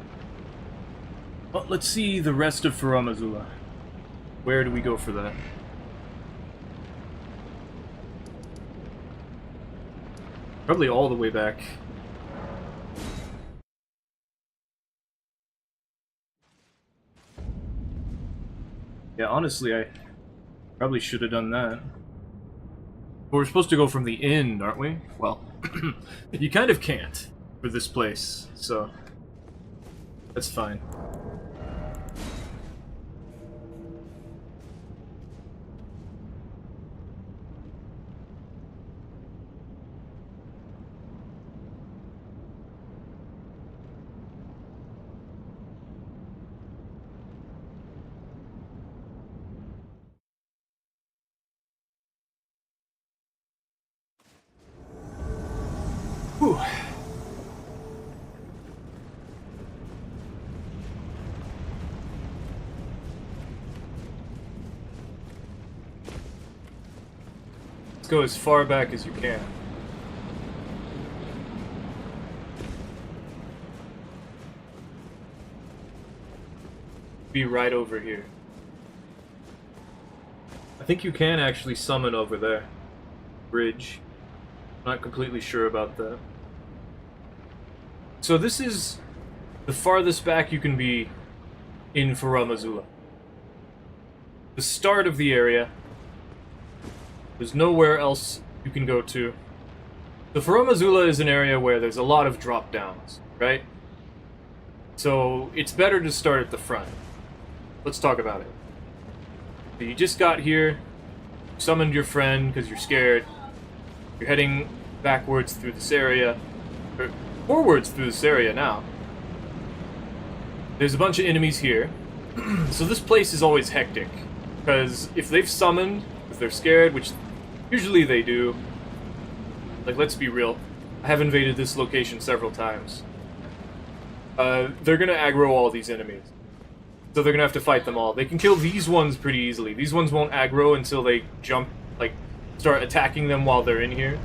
Speaker 1: Well, let's see the rest of Farum Azula. Where do we go for that? Probably all the way back. Yeah, honestly, I probably should have done that. But we're supposed to go from the inn, aren't we? Well, you kind of can't for this place, so that's fine. Whew. Let's go as far back as you can. Be right over here. I think you can actually summon over there. Bridge. Not completely sure about that. So this is the farthest back you can be in Farum Azula. The start of the area. There's nowhere else you can go to. The Farum Azula is an area where there's a lot of drop downs, right? So it's better to start at the front. Let's talk about it. So you just got here, summoned your friend because you're scared. You're heading backwards through this area, or forwards through this area now. There's a bunch of enemies here, so this place is always hectic, because if they've summoned, if they're scared, which usually they do, like, let's be real, I have invaded this location several times, they're gonna aggro all these enemies. So they're gonna have to fight them all. They can kill these ones pretty easily. These ones won't aggro until they jump, like, start attacking them while they're in here.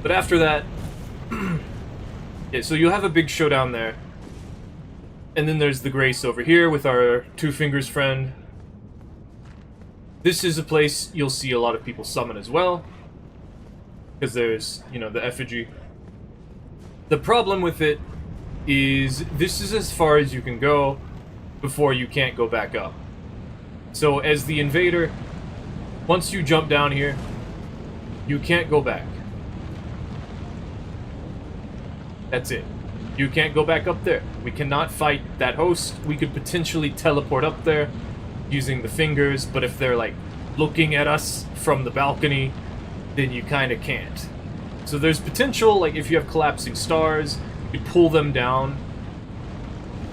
Speaker 1: But after that, yeah, so you'll have a big showdown there. And then there's the Grace over here with our Two Fingers friend. This is a place you'll see a lot of people summon as well, because there's, you know, the effigy. The problem with it is this is as far as you can go before you can't go back up. So as the Invader, once you jump down here, you can't go back. That's it. You can't go back up there. We cannot fight that host. We could potentially teleport up there using the fingers, but if they're like looking at us from the balcony, then you kind of can't. So there's potential, like if you have collapsing stars, you could pull them down.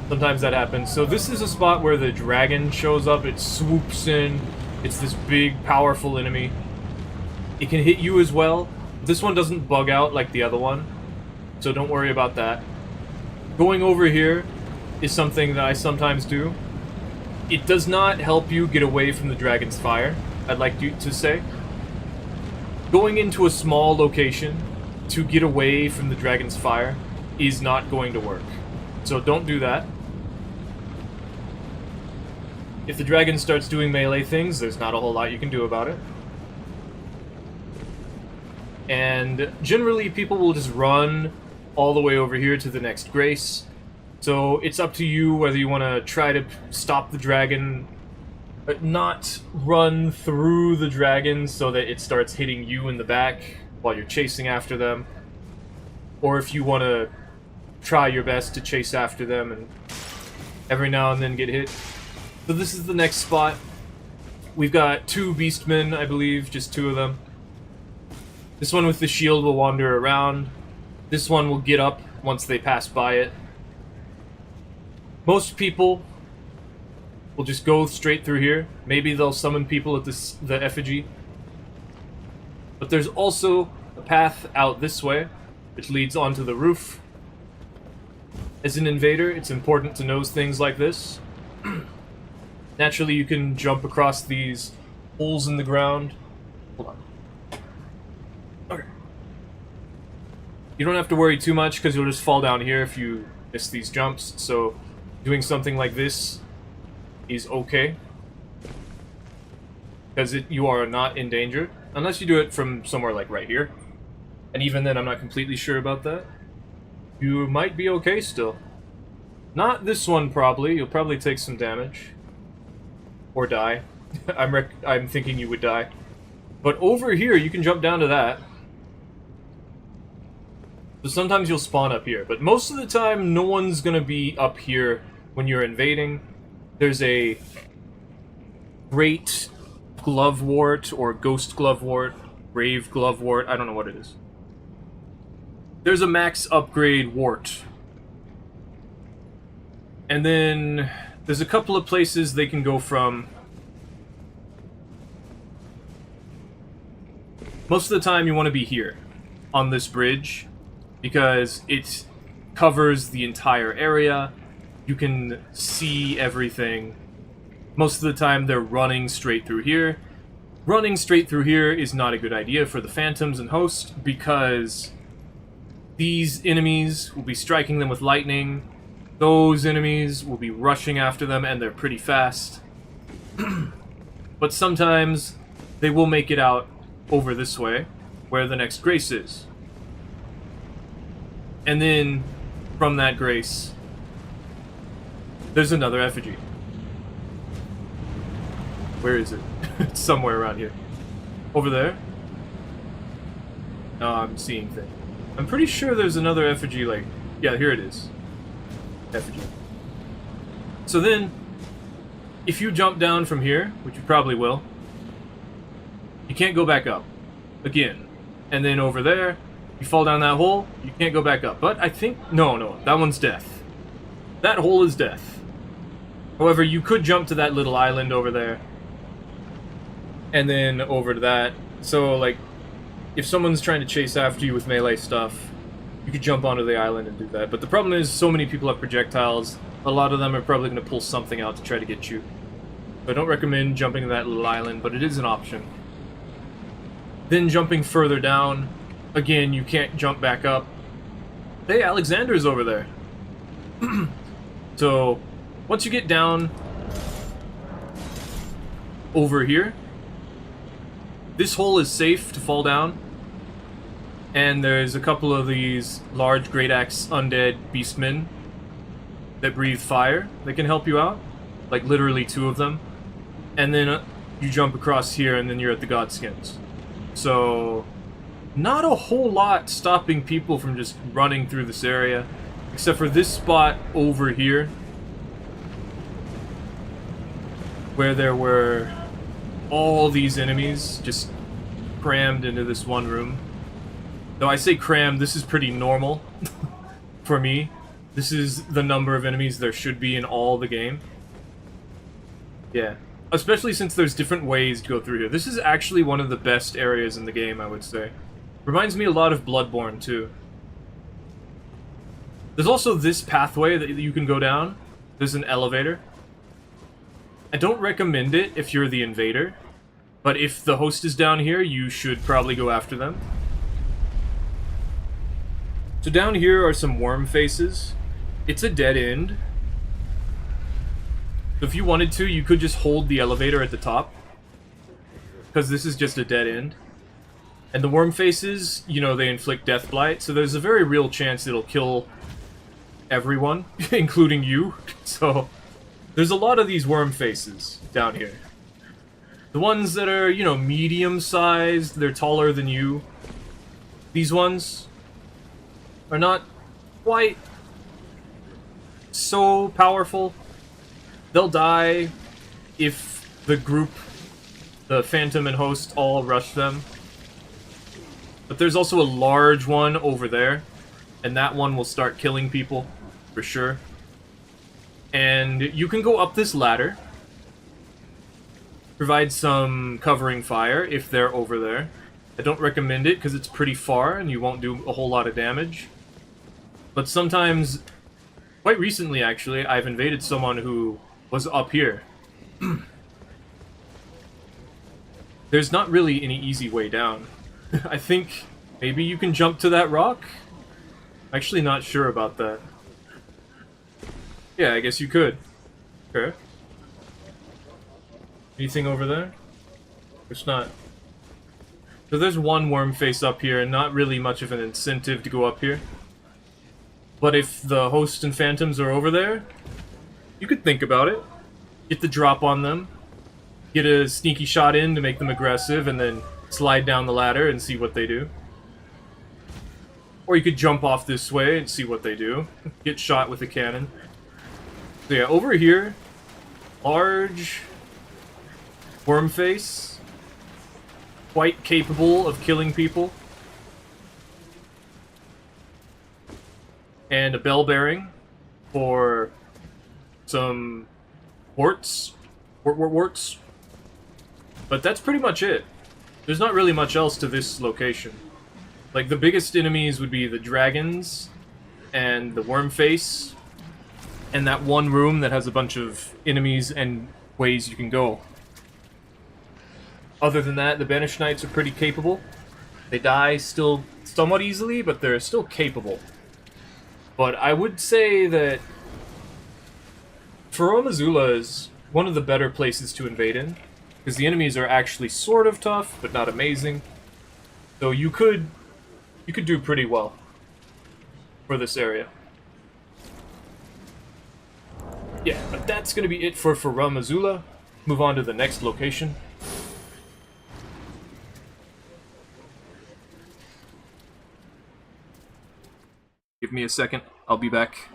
Speaker 1: Sometimes that happens. So this is a spot where the dragon shows up. It swoops in. It's this big, powerful enemy. It can hit you as well. This one doesn't bug out like the other one, so don't worry about that. Going over here is something that I sometimes do. It does not help you get away from the dragon's fire, I'd like you to say. Going into a small location to get away from the dragon's fire is not going to work. So don't do that. If the dragon starts doing melee things, there's not a whole lot you can do about it. And generally people will just run all the way over here to the next Grace. So it's up to you whether you want to try to stop the dragon, but not run through the dragon so that it starts hitting you in the back while you're chasing after them. Or if you want to try your best to chase after them and every now and then get hit. So this is the next spot. We've got two beastmen, I believe, just two of them. This one with the shield will wander around. This one will get up once they pass by it. Most people will just go straight through here. Maybe they'll summon people at the effigy. But there's also a path out this way, which leads onto the roof. As an Invader, it's important to know things like this. Naturally, you can jump across these holes in the ground. Hold on. Okay. You don't have to worry too much, because you'll just fall down here if you miss these jumps, so doing something like this is okay. Because you are not in danger, unless you do it from somewhere like right here. And even then, I'm not completely sure about that. You might be okay still. Not this one, probably. You'll probably take some damage. Or die. I'm thinking you would die. But over here, you can jump down to that. So sometimes you'll spawn up here, but most of the time, no one's gonna be up here when you're invading. There's a great glovewort, or ghost glovewort, brave glovewort, I don't know what it is. There's a max upgrade wart. And then there's a couple of places they can go from. Most of the time you want to be here, on this bridge, because it covers the entire area. You can see everything. Most of the time they're running straight through here. Running straight through here is not a good idea for the phantoms and host, because these enemies will be striking them with lightning. Those enemies will be rushing after them, and they're pretty fast. But sometimes they will make it out over this way, where the next Grace is. And then, from that Grace, there's another effigy. Where is it? It's somewhere around here. Over there? No, I'm seeing things. I'm pretty sure there's another effigy, like... Yeah, here it is. Effigy. So then, if you jump down from here, which you probably will, you can't go back up. Again. And then over there, you fall down that hole, you can't go back up. But I think... No, that one's death. That hole is death. However, you could jump to that little island over there. And then over to that. So, like, if someone's trying to chase after you with melee stuff, you could jump onto the island and do that. But the problem is, so many people have projectiles, a lot of them are probably going to pull something out to try to get you. So I don't recommend jumping to that little island, but it is an option. Then jumping further down, again, you can't jump back up. Hey, Alexander's over there. So, once you get down over here, this hole is safe to fall down. And there's a couple of these large Great Axe undead beastmen that breathe fire that can help you out. Like, literally 2 of them. And then you jump across here, and then you're at the Godskins. So, not a whole lot stopping people from just running through this area. Except for this spot over here, where there were all these enemies just crammed into this one room. Though I say crammed, this is pretty normal for me. This is the number of enemies there should be in all the game. Yeah. Especially since there's different ways to go through here. This is actually one of the best areas in the game, I would say. Reminds me a lot of Bloodborne, too. There's also this pathway that you can go down. There's an elevator. I don't recommend it if you're the invader, but if the host is down here, you should probably go after them. So down here are some worm faces. It's a dead end. So if you wanted to, you could just hold the elevator at the top, because this is just a dead end. And the worm faces, you know, they inflict death blight, so there's a very real chance it'll kill everyone, including you. So there's a lot of these worm faces down here. The ones that are, you know, medium-sized, they're taller than you. These ones are not quite so powerful. They'll die if the group, the Phantom and Host, all rush them. But there's also a large one over there, and that one will start killing people, for sure. And you can go up this ladder, provide some covering fire if they're over there. I don't recommend it because it's pretty far and you won't do a whole lot of damage. But sometimes, quite recently actually, I've invaded someone who was up here. There's not really any easy way down. I think maybe you can jump to that rock? I'm actually not sure about that. Yeah, I guess you could. Okay. Anything over there? It's not. So there's one worm face up here, and not really much of an incentive to go up here. But if the host and phantoms are over there, you could think about it. Get the drop on them. Get a sneaky shot in to make them aggressive, and then slide down the ladder and see what they do. Or you could jump off this way and see what they do. Get shot with a cannon. So yeah, over here, large worm face, quite capable of killing people. And a bell bearing for some warts. Warts. But that's pretty much it. There's not really much else to this location. Like, the biggest enemies would be the dragons, and the worm face, and that one room that has a bunch of enemies and ways you can go. Other than that, the Banished Knights are pretty capable. They die still somewhat easily, but they're still capable. But I would say that Farum Azula is one of the better places to invade in, because the enemies are actually sort of tough, but not amazing. So you could do pretty well for this area. Yeah, but that's going to be it for Farum Azula. Move on to the next location. Give me a second, I'll be back.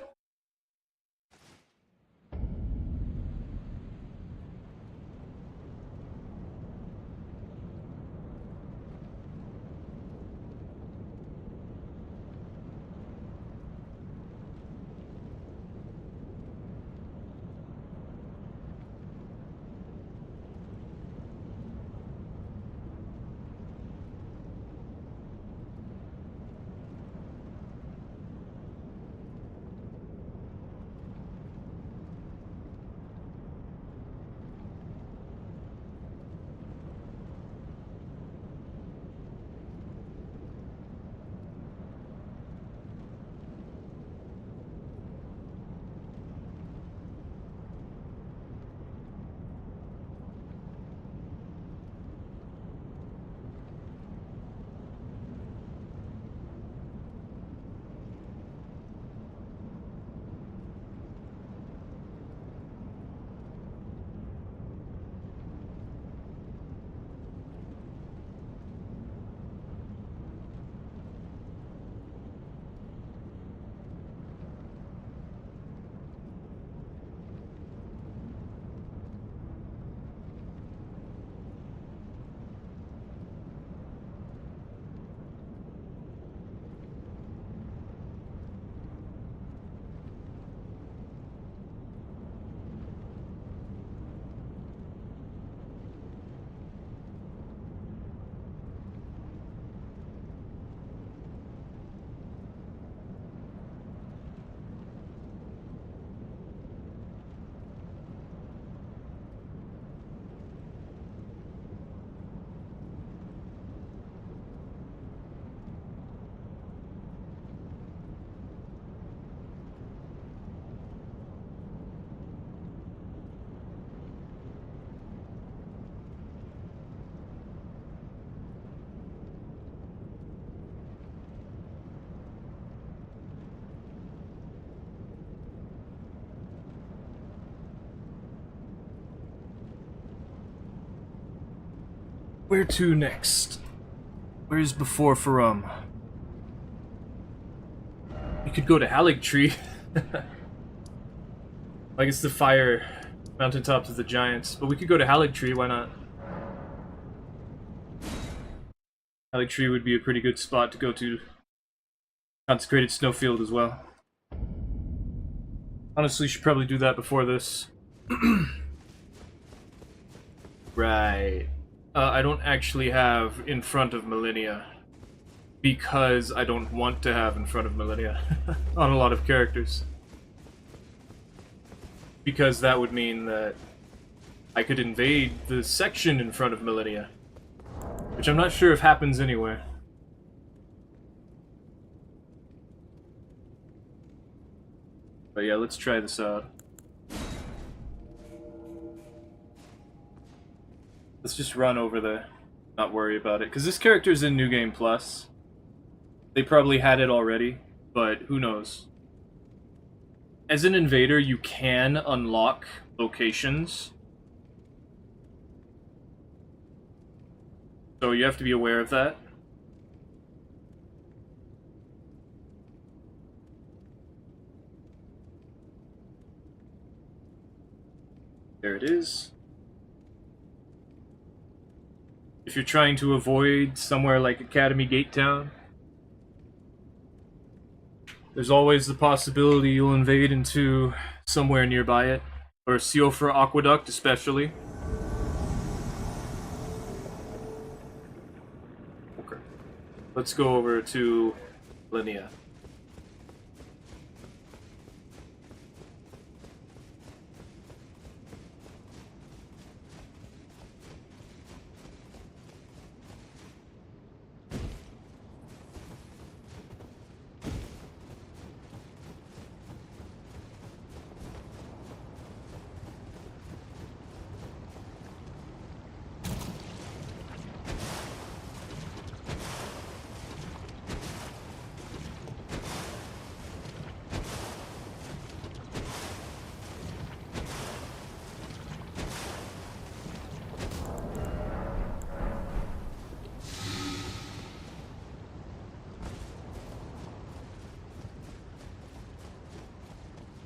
Speaker 1: where to next? Where's before Farum? We could go to Haligtree. I guess the fire mountaintops of the giants, but we could go to Haligtree, why not? Haligtree would be a pretty good spot to go to. Consecrated Snowfield as well. Honestly, should probably do that before this. Right. I don't actually have in front of Millennia. Because I don't want to have in front of Millennia. On a lot of characters. Because that would mean that I could invade the section in front of Millennia. Which I'm not sure if happens anywhere. But yeah, let's try this out. Let's just run over there. Not worry about it. Because this character's in New Game Plus. They probably had it already, but who knows. As an invader, you can unlock locations. So you have to be aware of that. There it is. If you're trying to avoid somewhere like Academy Gate Town, there's always the possibility you'll invade into somewhere nearby it. Or Siofra Aqueduct, especially. Okay. Let's go over to Linnea.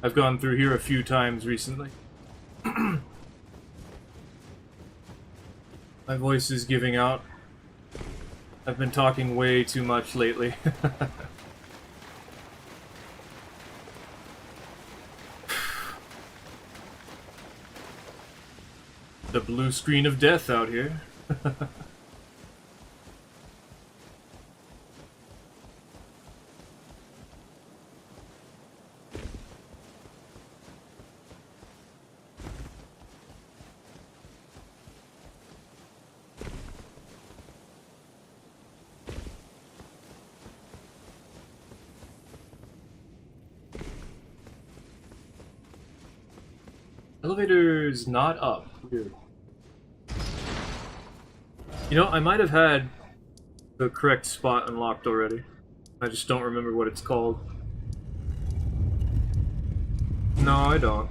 Speaker 1: I've gone through here a few times recently. My voice is giving out. I've been talking way too much lately. The blue screen of death out here. Elevator's not up. Weird. You know, I might have had the correct spot unlocked already. I just don't remember what it's called. No, I don't.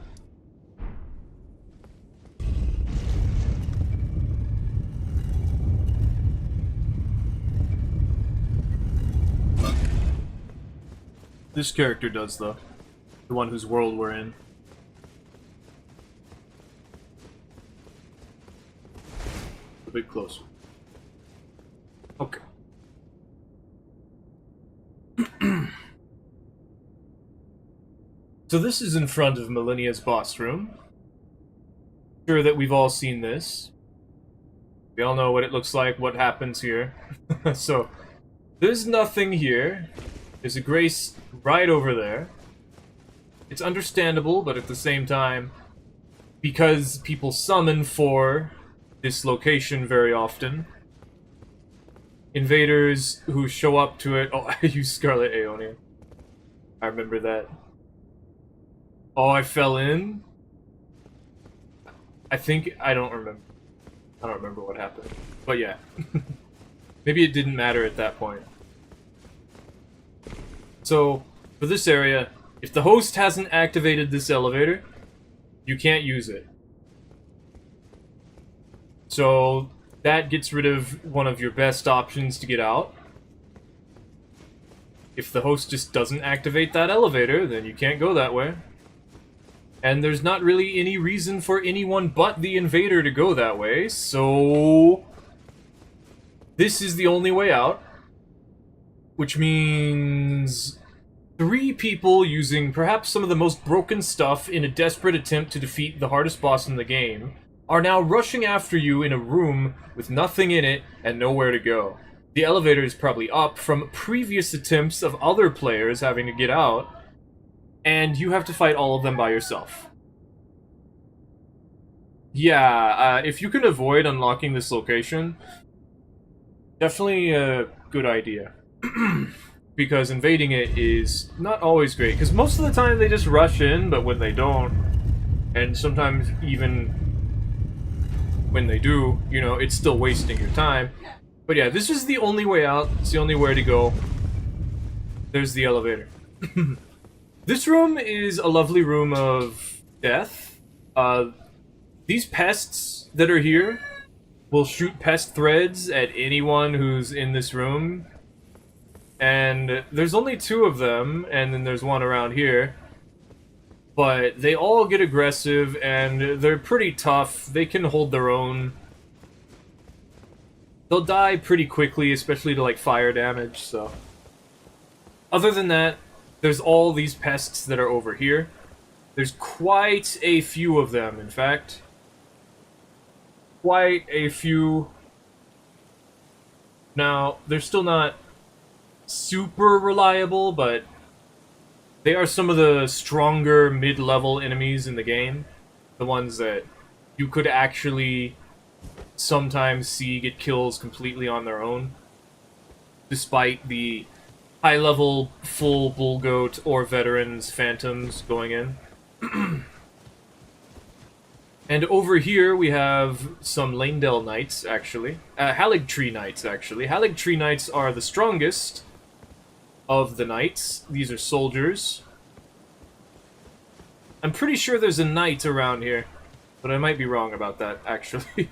Speaker 1: This character does, though. The one whose world we're in. A bit closer. Okay. So this is in front of Millennia's boss room. Sure that we've all seen this. We all know what it looks like, what happens here. So, there's nothing here. There's a grace right over there. It's understandable, but at the same time, because people summon for this location very often, invaders who show up to it... Oh, I use Scarlet Aeonian. I remember that. Oh, I fell in? I think... I don't remember. I don't remember what happened. But yeah. Maybe it didn't matter at that point. So, for this area, if the host hasn't activated this elevator, you can't use it. So, That gets rid of one of your best options to get out. If the host just doesn't activate that elevator, then you can't go that way. And there's not really any reason for anyone but the invader to go that way, so this is the only way out. Which means 3 people using perhaps some of the most broken stuff in a desperate attempt to defeat the hardest boss in the game are now rushing after you in a room with nothing in it and nowhere to go. The elevator is probably up from previous attempts of other players having to get out, and you have to fight all of them by yourself. Yeah, if you can avoid unlocking this location, definitely a good idea. Because invading it is not always great, because most of the time they just rush in, but when they don't, and sometimes even when they do, you know, it's still wasting your time. But yeah, this is the only way out, it's the only way to go. There's the elevator. This room is a lovely room of death. These pests that are here will shoot pest threads at anyone who's in this room. And there's only 2 of them, and then there's one around here. But they all get aggressive, and they're pretty tough. They can hold their own. They'll die pretty quickly, especially to, like, fire damage, so. Other than that, there's all these pests that are over here. There's quite a few of them, in fact. Quite a few. Now, they're still not super reliable, but they are some of the stronger mid-level enemies in the game. The ones that you could actually sometimes see get kills completely on their own, despite the high-level full bullgoat or veterans phantoms going in. And over here we have some Lanedale Knights, actually. Haligtree Knights, actually. Haligtree Knights are the strongest of the knights. These are soldiers. I'm pretty sure there's a knight around here, but I might be wrong about that, actually.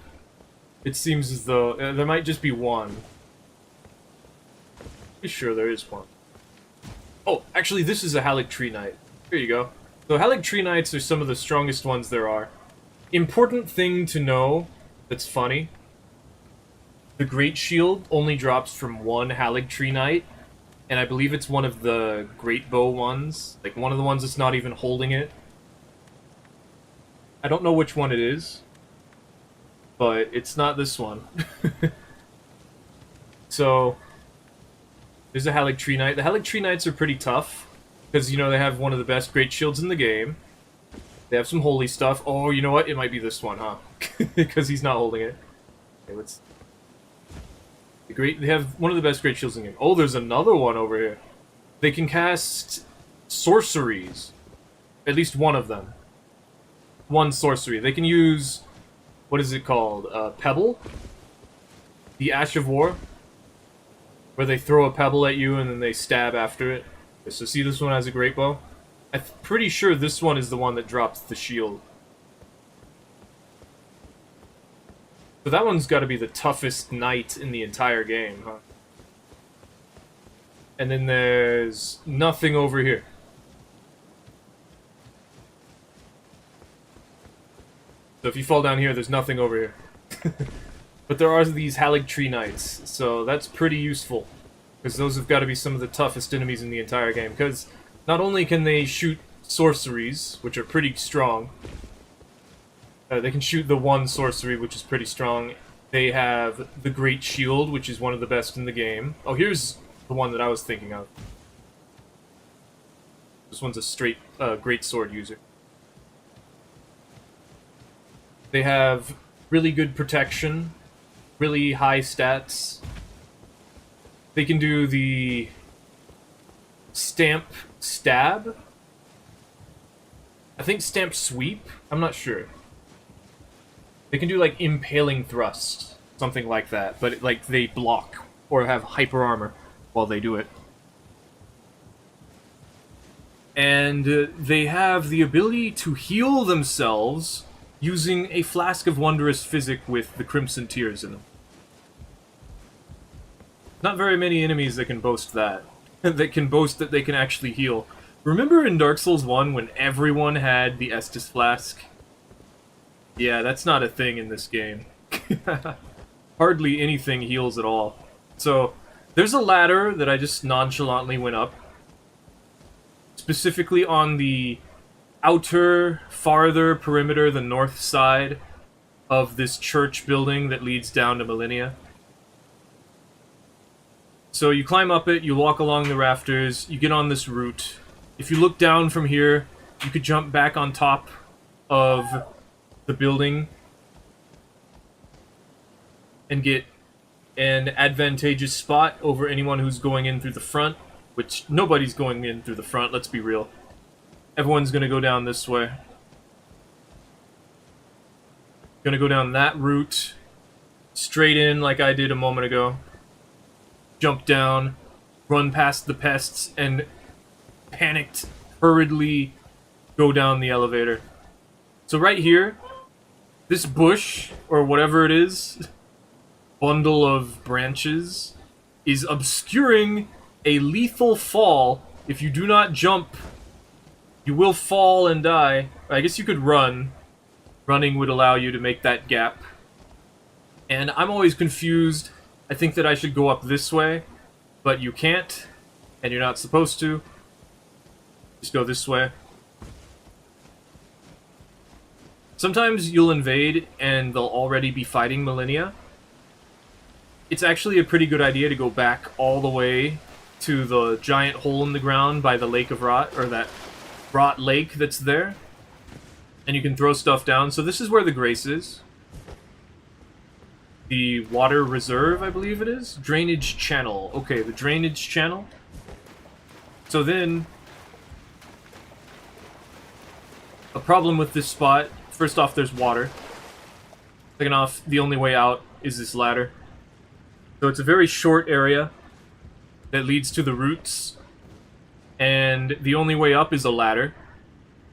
Speaker 1: It seems as though there might just be one. Pretty sure there is one. Oh, actually, this is a Haligtree Knight. Here you go. So Haligtree Knights are some of the strongest ones there are. Important thing to know that's funny. The Great Shield only drops from one Haligtree Knight, and I believe it's one of the Great Bow ones. Like, one of the ones that's not even holding it. I don't know which one it is, but it's not this one. So, there's a Haligtree Knight. The Haligtree Knights are pretty tough, because, you know, they have one of the best Great Shields in the game. They have some holy stuff. Oh, you know what? It might be this one, huh? Because he's not holding it. Okay, let's... They have one of the best Great Shields in the game. Oh, there's another one over here. They can cast sorceries. At least one of them. One sorcery. They can use... What is it called? Pebble? The Ash of War? Where they throw a pebble at you and then they stab after it. Okay, so see, this one has a great bow? I'm pretty sure this one is the one that drops the shield. So that one's got to be the toughest knight in the entire game, huh? And then there's nothing over here. So if you fall down here, there's nothing over here. But there are these Haligtree Knights, so that's pretty useful. Because those have got to be some of the toughest enemies in the entire game. Because not only can they shoot sorceries, which are pretty strong, they can shoot the one sorcery, which is pretty strong. They have the Great Shield, which is one of the best in the game. Oh, here's the one that I was thinking of. This one's a straight great sword user. They have really good protection, really high stats. They can do the Stamp Stab? I think Stamp Sweep? I'm not sure. They can do, like, Impaling Thrust. Something like that. But, like, they block. Or have hyper armor while they do it. And they have the ability to heal themselves using a Flask of Wondrous Physic with the Crimson Tears in them. Not very many enemies that can boast that. That can boast that they can actually heal. Remember in Dark Souls 1 when everyone had the Estus Flask? Yeah, that's not a thing in this game. Hardly anything heals at all. So, there's a ladder that I just nonchalantly went up. Specifically on the outer, farther perimeter, the north side of this church building that leads down to Millennia. So you climb up it, you walk along the rafters, you get on this route. If you look down from here, you could jump back on top of the building and get an advantageous spot over anyone who's going in through the front, which nobody's going in through the front, let's be real. Everyone's gonna go down this way. Gonna go down that route, straight in like I did a moment ago. Jump down, run past the pests, and panicked, hurriedly go down the elevator. So right here, this bush, or whatever it is, bundle of branches, is obscuring a lethal fall. If you do not jump, you will fall and die. I guess you could run. Running would allow you to make that gap. And I'm always confused. I think that I should go up this way, but you can't, and you're not supposed to. Just go this way. Sometimes you'll invade and they'll already be fighting Millennia. It's actually a pretty good idea to go back all the way to the giant hole in the ground by the Lake of Rot, or that Rot Lake that's there. And you can throw stuff down. So this is where the Grace is. The water reserve, I believe it is? Drainage channel. Okay, the drainage channel. So then, a problem with this spot, first off, there's water. Second off, the only way out is this ladder. So it's a very short area that leads to the roots, and the only way up is a ladder.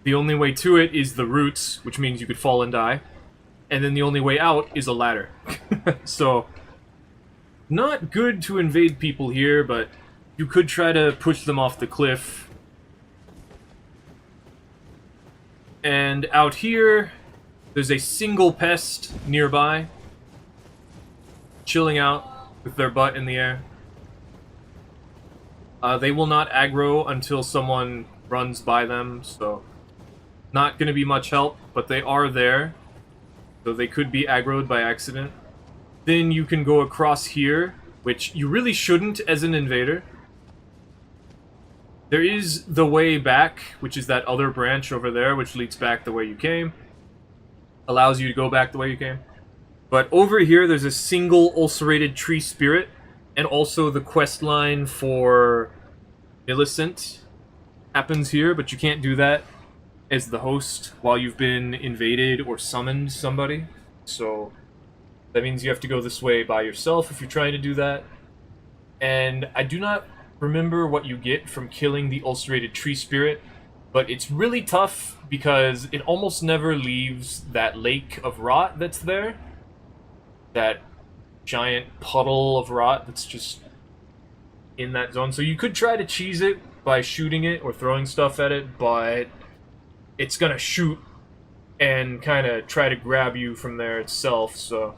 Speaker 1: The only way to it is the roots, which means you could fall and die. And then the only way out is a ladder. So, not good to invade people here, but you could try to push them off the cliff. And out here, there's a single pest nearby, chilling out with their butt in the air. They will not aggro until someone runs by them, so not going to be much help, but they are there. So they could be aggroed by accident. Then you can go across here, which you really shouldn't as an invader. There is the way back, which is that other branch over there, which leads back the way you came. Allows you to go back the way you came. But over here, there's a single ulcerated tree spirit, and also the quest line for Millicent happens here, but you can't do that as the host while you've been invaded or summoned somebody. So that means you have to go this way by yourself if you're trying to do that. And I do not remember what you get from killing the ulcerated tree spirit, but it's really tough because it almost never leaves that lake of rot that's there. That giant puddle of rot that's just in that zone. So you could try to cheese it by shooting it or throwing stuff at it, but it's gonna shoot and kind of try to grab you from there itself, so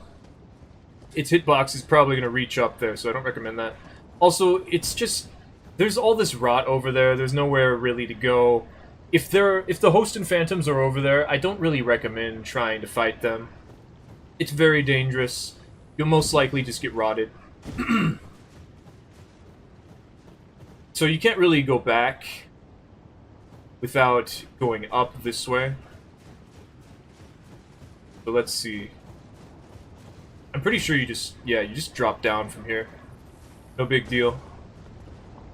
Speaker 1: its hitbox is probably gonna reach up there, so I don't recommend that. Also, it's just, there's all this rot over there, there's nowhere really to go. If the host and phantoms are over there, I don't really recommend trying to fight them. It's very dangerous. You'll most likely just get rotted. So you can't really go back without going up this way. So let's see. I'm pretty sure you just drop down from here. No big deal.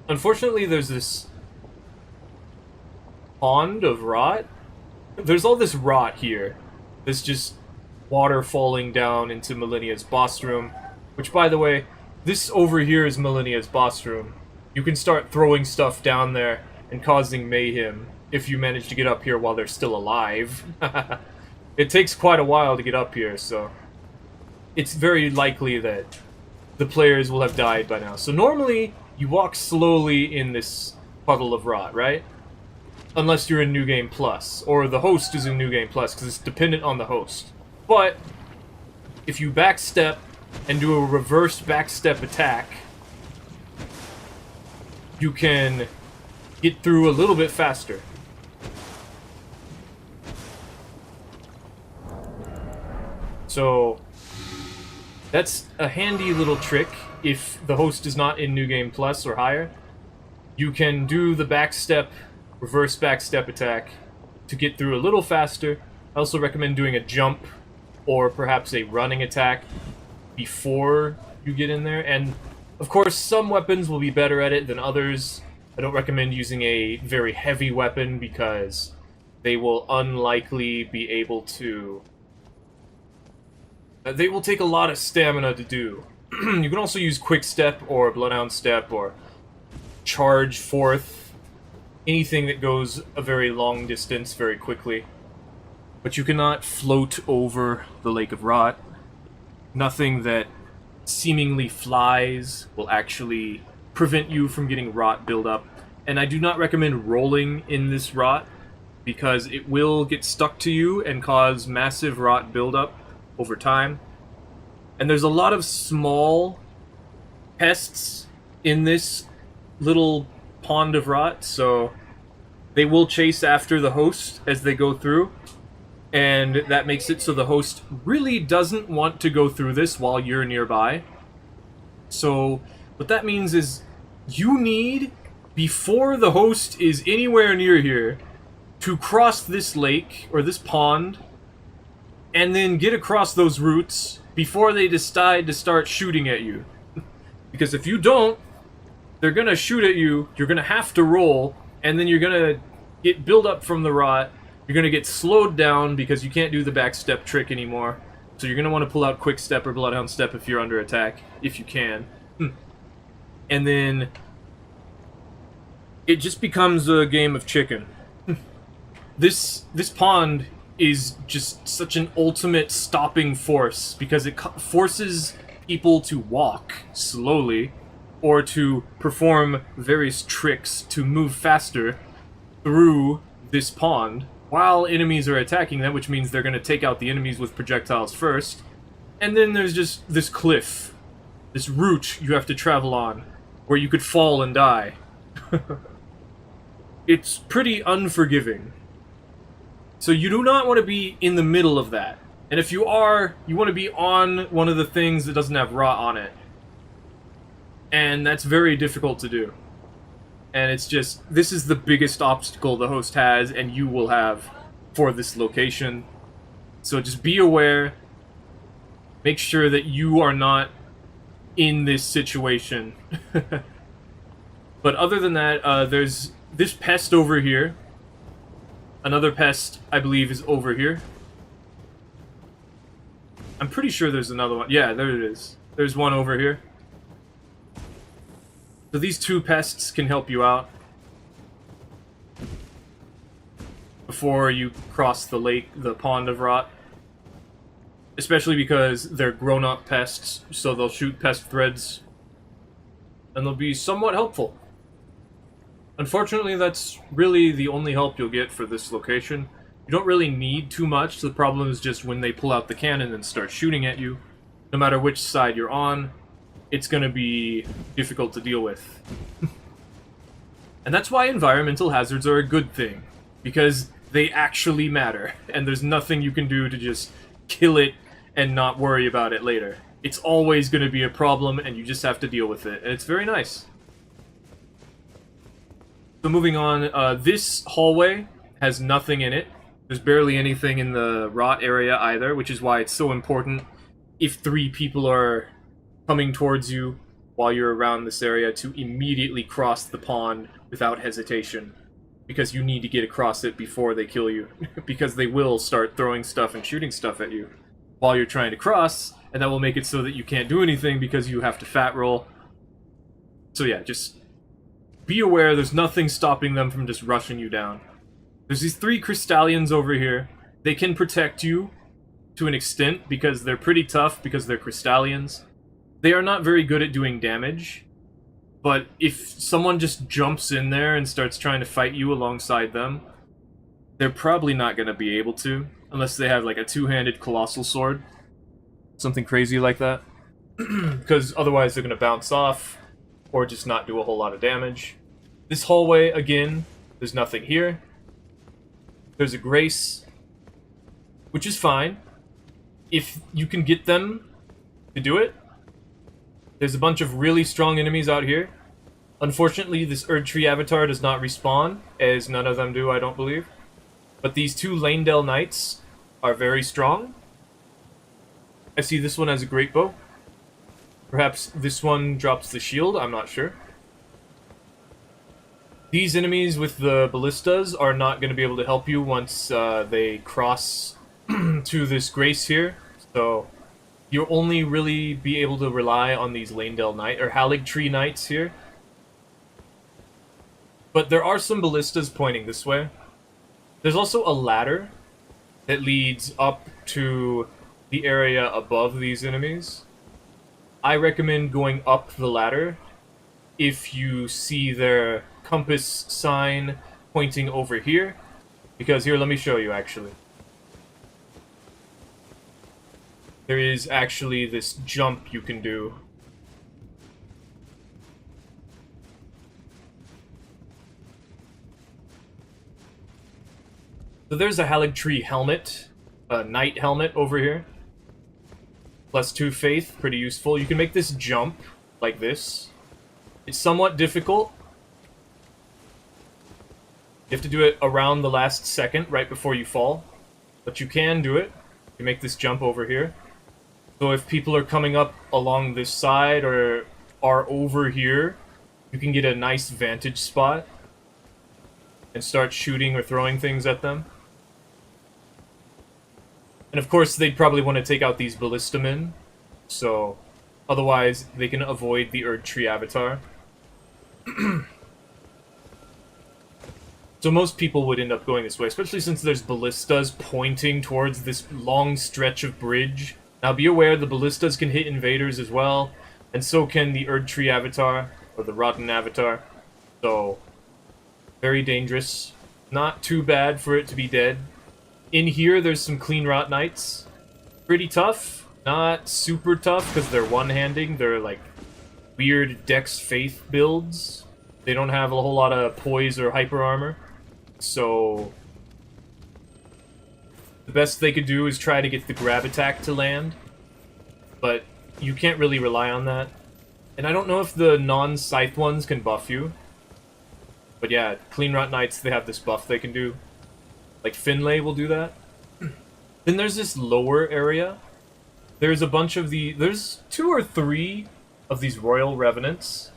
Speaker 1: Unfortunately, there's this pond of rot. There's all this rot here. There's just water falling down into Millennia's boss room. Which, by the way, this over here is Millennia's boss room. You can start throwing stuff down there and causing mayhem if you manage to get up here while they're still alive. It takes quite a while to get up here, so it's very likely that the players will have died by now. So normally, you walk slowly in this puddle of rot, right? Unless you're in New Game Plus, or the host is in New Game Plus, because it's dependent on the host. But, if you backstep and do a reverse backstep attack, you can get through a little bit faster. So, that's a handy little trick if the host is not in New Game Plus or higher. You can do the backstep, reverse backstep attack to get through a little faster. I also recommend doing a jump or perhaps a running attack before you get in there. And, of course, some weapons will be better at it than others. I don't recommend using a very heavy weapon because they will unlikely be able to... They will take a lot of stamina to do. You can also use Quick Step or Bloodhound Step or Charge Forth. Anything that goes a very long distance very quickly. But you cannot float over the Lake of Rot. Nothing that seemingly flies will actually prevent you from getting rot buildup. And I do not recommend rolling in this rot because it will get stuck to you and cause massive rot buildup over time. And there's a lot of small pests in this little pond of rot, so they will chase after the host as they go through. And that makes it so the host really doesn't want to go through this while you're nearby. So what that means is you need, before the host is anywhere near here, to cross this lake, or this pond, and then get across those roots before they decide to start shooting at you. Because if you don't, they're gonna shoot at you, you're gonna have to roll, and then you're gonna get build up from the rot, you're gonna get slowed down because you can't do the backstep trick anymore. So you're gonna want to pull out Quick Step or Bloodhound Step if you're under attack, if you can. And then it just becomes a game of chicken. This pond is just such an ultimate stopping force because it forces people to walk slowly or to perform various tricks to move faster through this pond while enemies are attacking them, which means they're going to take out the enemies with projectiles first. And then there's just this cliff, this route you have to travel on where you could fall and die. It's pretty unforgiving. So you do not want to be in the middle of that. And if you are, you want to be on one of the things that doesn't have rot on it. And that's very difficult to do. And it's just, this is the biggest obstacle the host has and you will have for this location. So just be aware. Make sure that you are not in this situation. But other than that, there's this pest over here. Another pest, I believe, is over here. I'm pretty sure there's another one. Yeah, there it is. There's one over here. So these two pests can help you out before you cross the lake, the pond of rot. Especially because they're grown-up pests, so they'll shoot pest threads. And they'll be somewhat helpful. Unfortunately, that's really the only help you'll get for this location. You don't really need too much. The problem is just when they pull out the cannon and start shooting at you, no matter which side you're on, it's going to be difficult to deal with. And that's why environmental hazards are a good thing, because they actually matter, and there's nothing you can do to just kill it and not worry about it later. It's always going to be a problem, and you just have to deal with it, and it's very nice. So moving on, this hallway has nothing in it. There's barely anything in the rot area either, which is why it's so important if 3 people are coming towards you while you're around this area to immediately cross the pond without hesitation. Because you need to get across it before they kill you. Because they will start throwing stuff and shooting stuff at you while you're trying to cross, and that will make it so that you can't do anything because you have to fat roll. So yeah, just be aware there's nothing stopping them from just rushing you down. There's these 3 Crystallians over here. They can protect you to an extent because they're pretty tough because they're Crystallians. They are not very good at doing damage, but if someone just jumps in there and starts trying to fight you alongside them, they're probably not going to be able to, unless they have like a two-handed colossal sword. Something crazy like that. Because otherwise they're going to bounce off, or just not do a whole lot of damage. This hallway, again, there's nothing here. There's a Grace, which is fine, if you can get them to do it. There's a bunch of really strong enemies out here. Unfortunately, this Erdtree avatar does not respawn, as none of them do, I don't believe. But these two Lanedale Knights are very strong. I see this one has a great bow. Perhaps this one drops the shield, I'm not sure. These enemies with the ballistas are not going to be able to help you once they cross to this Grace here. So you'll only really be able to rely on these Lanedale Knight or Haligtree Knights here. But there are some ballistas pointing this way. There's also a ladder that leads up to the area above these enemies. I recommend going up the ladder if you see their compass sign pointing over here. Because here, let me show you actually. There is actually this jump you can do. So there's a Haligtree helmet, a knight helmet over here. +2 faith, pretty useful. You can make this jump like this. It's somewhat difficult. You have to do it around the last second, right before you fall. But you can do it. You make this jump over here. So if people are coming up along this side or are over here, you can get a nice vantage spot and start shooting or throwing things at them. And of course, they'd probably want to take out these ballistamen, so otherwise they can avoid the Erdtree avatar. So most people would end up going this way, especially since there's ballistas pointing towards this long stretch of bridge. Now be aware the ballistas can hit invaders as well, and so can the Erdtree avatar, or the Rotten avatar. So, very dangerous. Not too bad for it to be dead. In here, there's some Clean Rot Knights. Pretty tough. Not super tough, because they're one-handing. They're, like, weird Dex Faith builds. They don't have a whole lot of poise or hyper armor. So the best they could do is try to get the grab attack to land. But you can't really rely on that. And I don't know if the non-scythe ones can buff you. But yeah, Clean Rot Knights, they have this buff they can do. Like Finlay will do that. Then there's this lower area. There's a bunch of there's 2 or 3 of these Royal Revenants.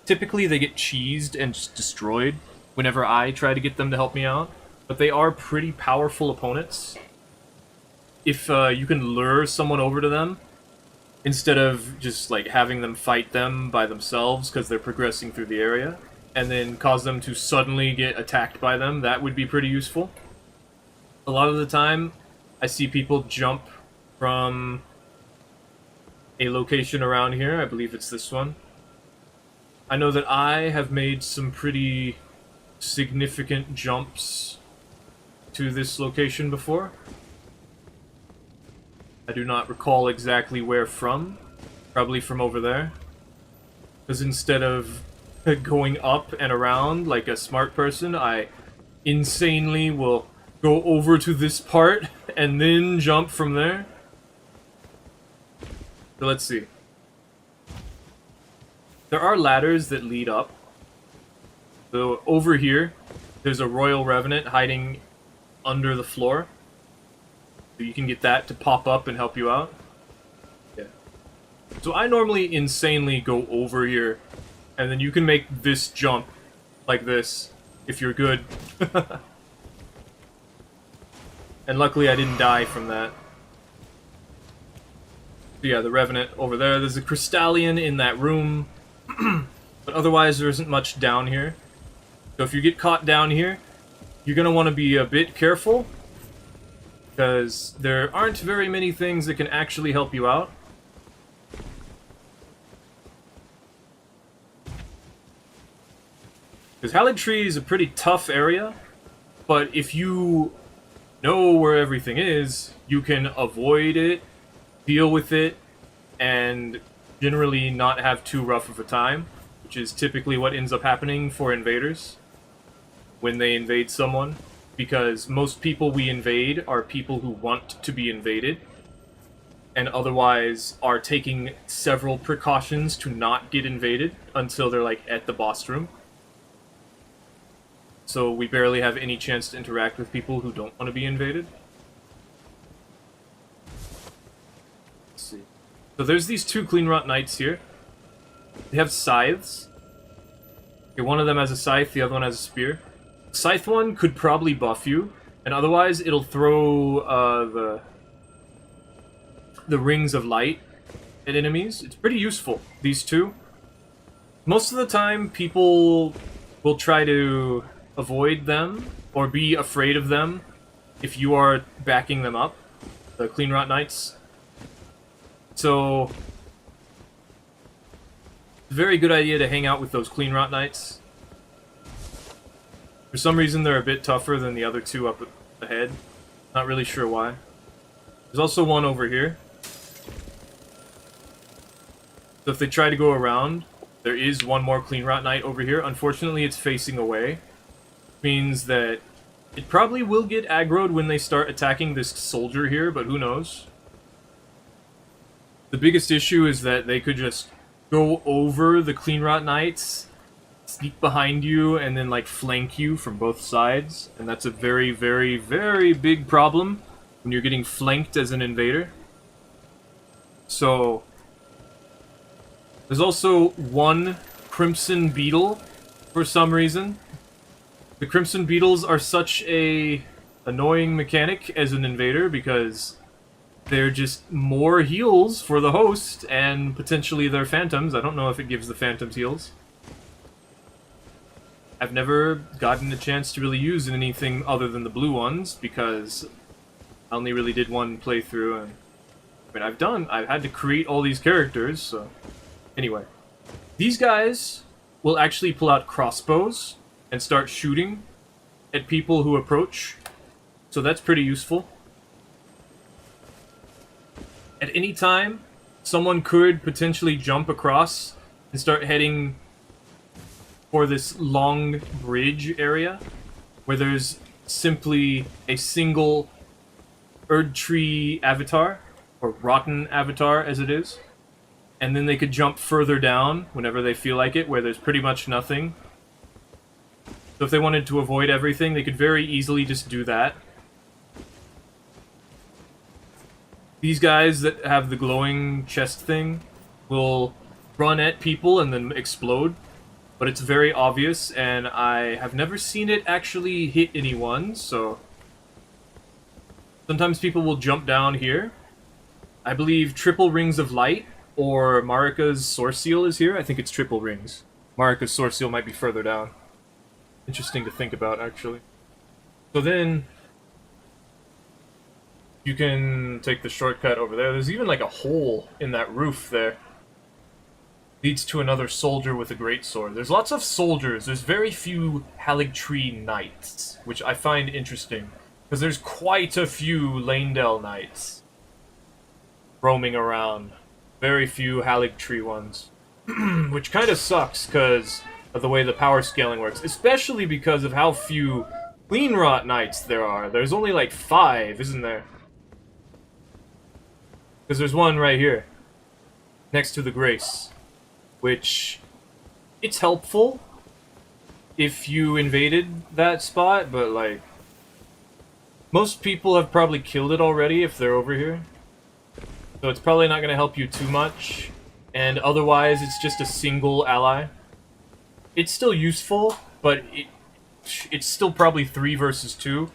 Speaker 1: Typically they get cheesed and just destroyed whenever I try to get them to help me out. But they are pretty powerful opponents. If you can lure someone over to them, instead of just like having them fight them by themselves because they're progressing through the area, and then cause them to suddenly get attacked by them, that would be pretty useful. A lot of the time, I see people jump from a location around here. I believe it's this one. I know that I have made some pretty significant jumps to this location before. I do not recall exactly where from. Probably from over there. Because instead of going up and around like a smart person, I insanely will go over to this part and then jump from there. So let's see. There are ladders that lead up. So over here, there's a Royal Revenant hiding under the floor. So you can get that to pop up and help you out. Yeah. So I normally insanely go over here, and then you can make this jump like this if you're good. And luckily I didn't die from that. So yeah, the Revenant over there. There's a Crystallion in that room. But otherwise there isn't much down here. So if you get caught down here, you're going to want to be a bit careful, because there aren't very many things that can actually help you out. Because Haligtree is a pretty tough area, but if you know where everything is, you can avoid it, deal with it, and generally not have too rough of a time, which is typically what ends up happening for invaders when they invade someone, because most people we invade are people who want to be invaded, and otherwise are taking several precautions to not get invaded until they're like at the boss room. So we barely have any chance to interact with people who don't want to be invaded. Let's see. So there's these two Cleanrot Knights here. They have scythes. Okay, one of them has a scythe, the other one has a spear. The scythe one could probably buff you, and otherwise it'll throw the rings of light at enemies. It's pretty useful, these two. Most of the time, people will try to avoid them or be afraid of them if you are backing them up, the Cleanrot Knights. So, it's a very good idea to hang out with those Cleanrot Knights. For some reason, they're a bit tougher than the other two up ahead. Not really sure why. There's also one over here. So if they try to go around, there is one more Cleanrot Knight over here. Unfortunately, it's facing away. Means that it probably will get aggroed when they start attacking this soldier here, but who knows? The biggest issue is that they could just go over the Cleanrot Knights, sneak behind you, and then like flank you from both sides, and that's a very, very, very big problem when you're getting flanked as an invader. So there's also one Crimson Beetle for some reason. The Crimson Beetles are such a annoying mechanic as an invader because they're just more heals for the host and potentially their phantoms. I don't know if it gives the phantoms heals. I've never gotten a chance to really use anything other than the blue ones because I only really did one playthrough, and I mean I've had to create all these characters, so anyway. These guys will actually pull out crossbows and start shooting at people who approach, so that's pretty useful. At any time, someone could potentially jump across and start heading for this long bridge area, where there's simply a single Erdtree avatar, or Rotten avatar as it is, and then they could jump further down whenever they feel like it, where there's pretty much nothing. So if they wanted to avoid everything, they could very easily just do that. These guys that have the glowing chest thing will run at people and then explode, but it's very obvious, and I have never seen it actually hit anyone, so sometimes people will jump down here. I believe Triple Rings of Light or Marika's Source Seal is here. I think it's Triple Rings. Marika's Source Seal might be further down. Interesting to think about, actually. So then you can take the shortcut over there. There's even like a hole in that roof there. Leads to another soldier with a greatsword. There's lots of soldiers. There's very few Haligtree Knights, which I find interesting. Because there's quite a few Lanedell Knights roaming around. Very few Haligtree ones. Which kind of sucks, because of the way the power scaling works. Especially because of how few Cleanrot Knights there are. There's only like 5, isn't there? Because there's one right here. Next to the Grace. Which, it's helpful if you invaded that spot, but like, most people have probably killed it already if they're over here. So it's probably not going to help you too much, and otherwise it's just a single ally. It's still useful, but it's still probably 3 versus 2.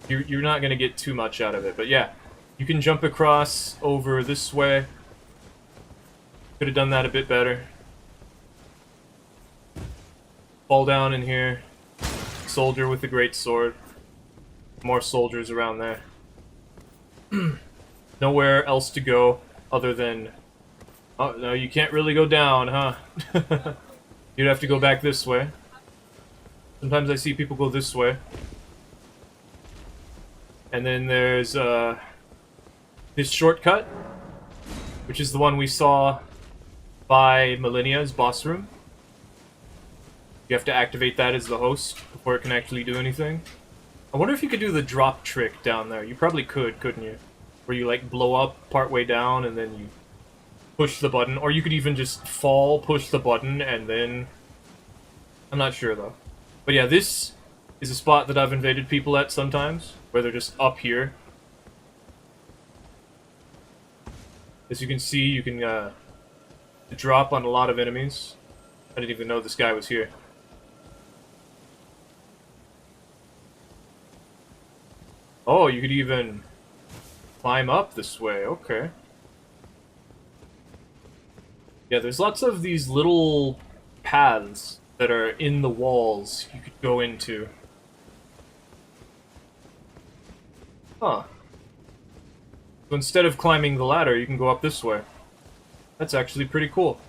Speaker 1: You're not going to get too much out of it, but yeah. You can jump across over this way. Could have done that a bit better. Fall down in here. Soldier with a great sword. More soldiers around there. Nowhere else to go other than... Oh, no, you can't really go down, huh? You'd have to go back this way. Sometimes I see people go this way. And then there's this shortcut, which is the one we saw by Millennia's boss room. You have to activate that as the host before it can actually do anything. I wonder if you could do the drop trick down there. You probably could, couldn't you? Where you, like, blow up partway down and then you push the button. Or you could even just fall, push the button, and then... I'm not sure, though. But yeah, this is a spot that I've invaded people at sometimes, where they're just up here. As you can see, you can drop on a lot of enemies. I didn't even know this guy was here. Oh, you could even climb up this way. Okay. Yeah, there's lots of these little paths that are in the walls you could go into. Huh. So instead of climbing the ladder, you can go up this way. That's actually pretty cool.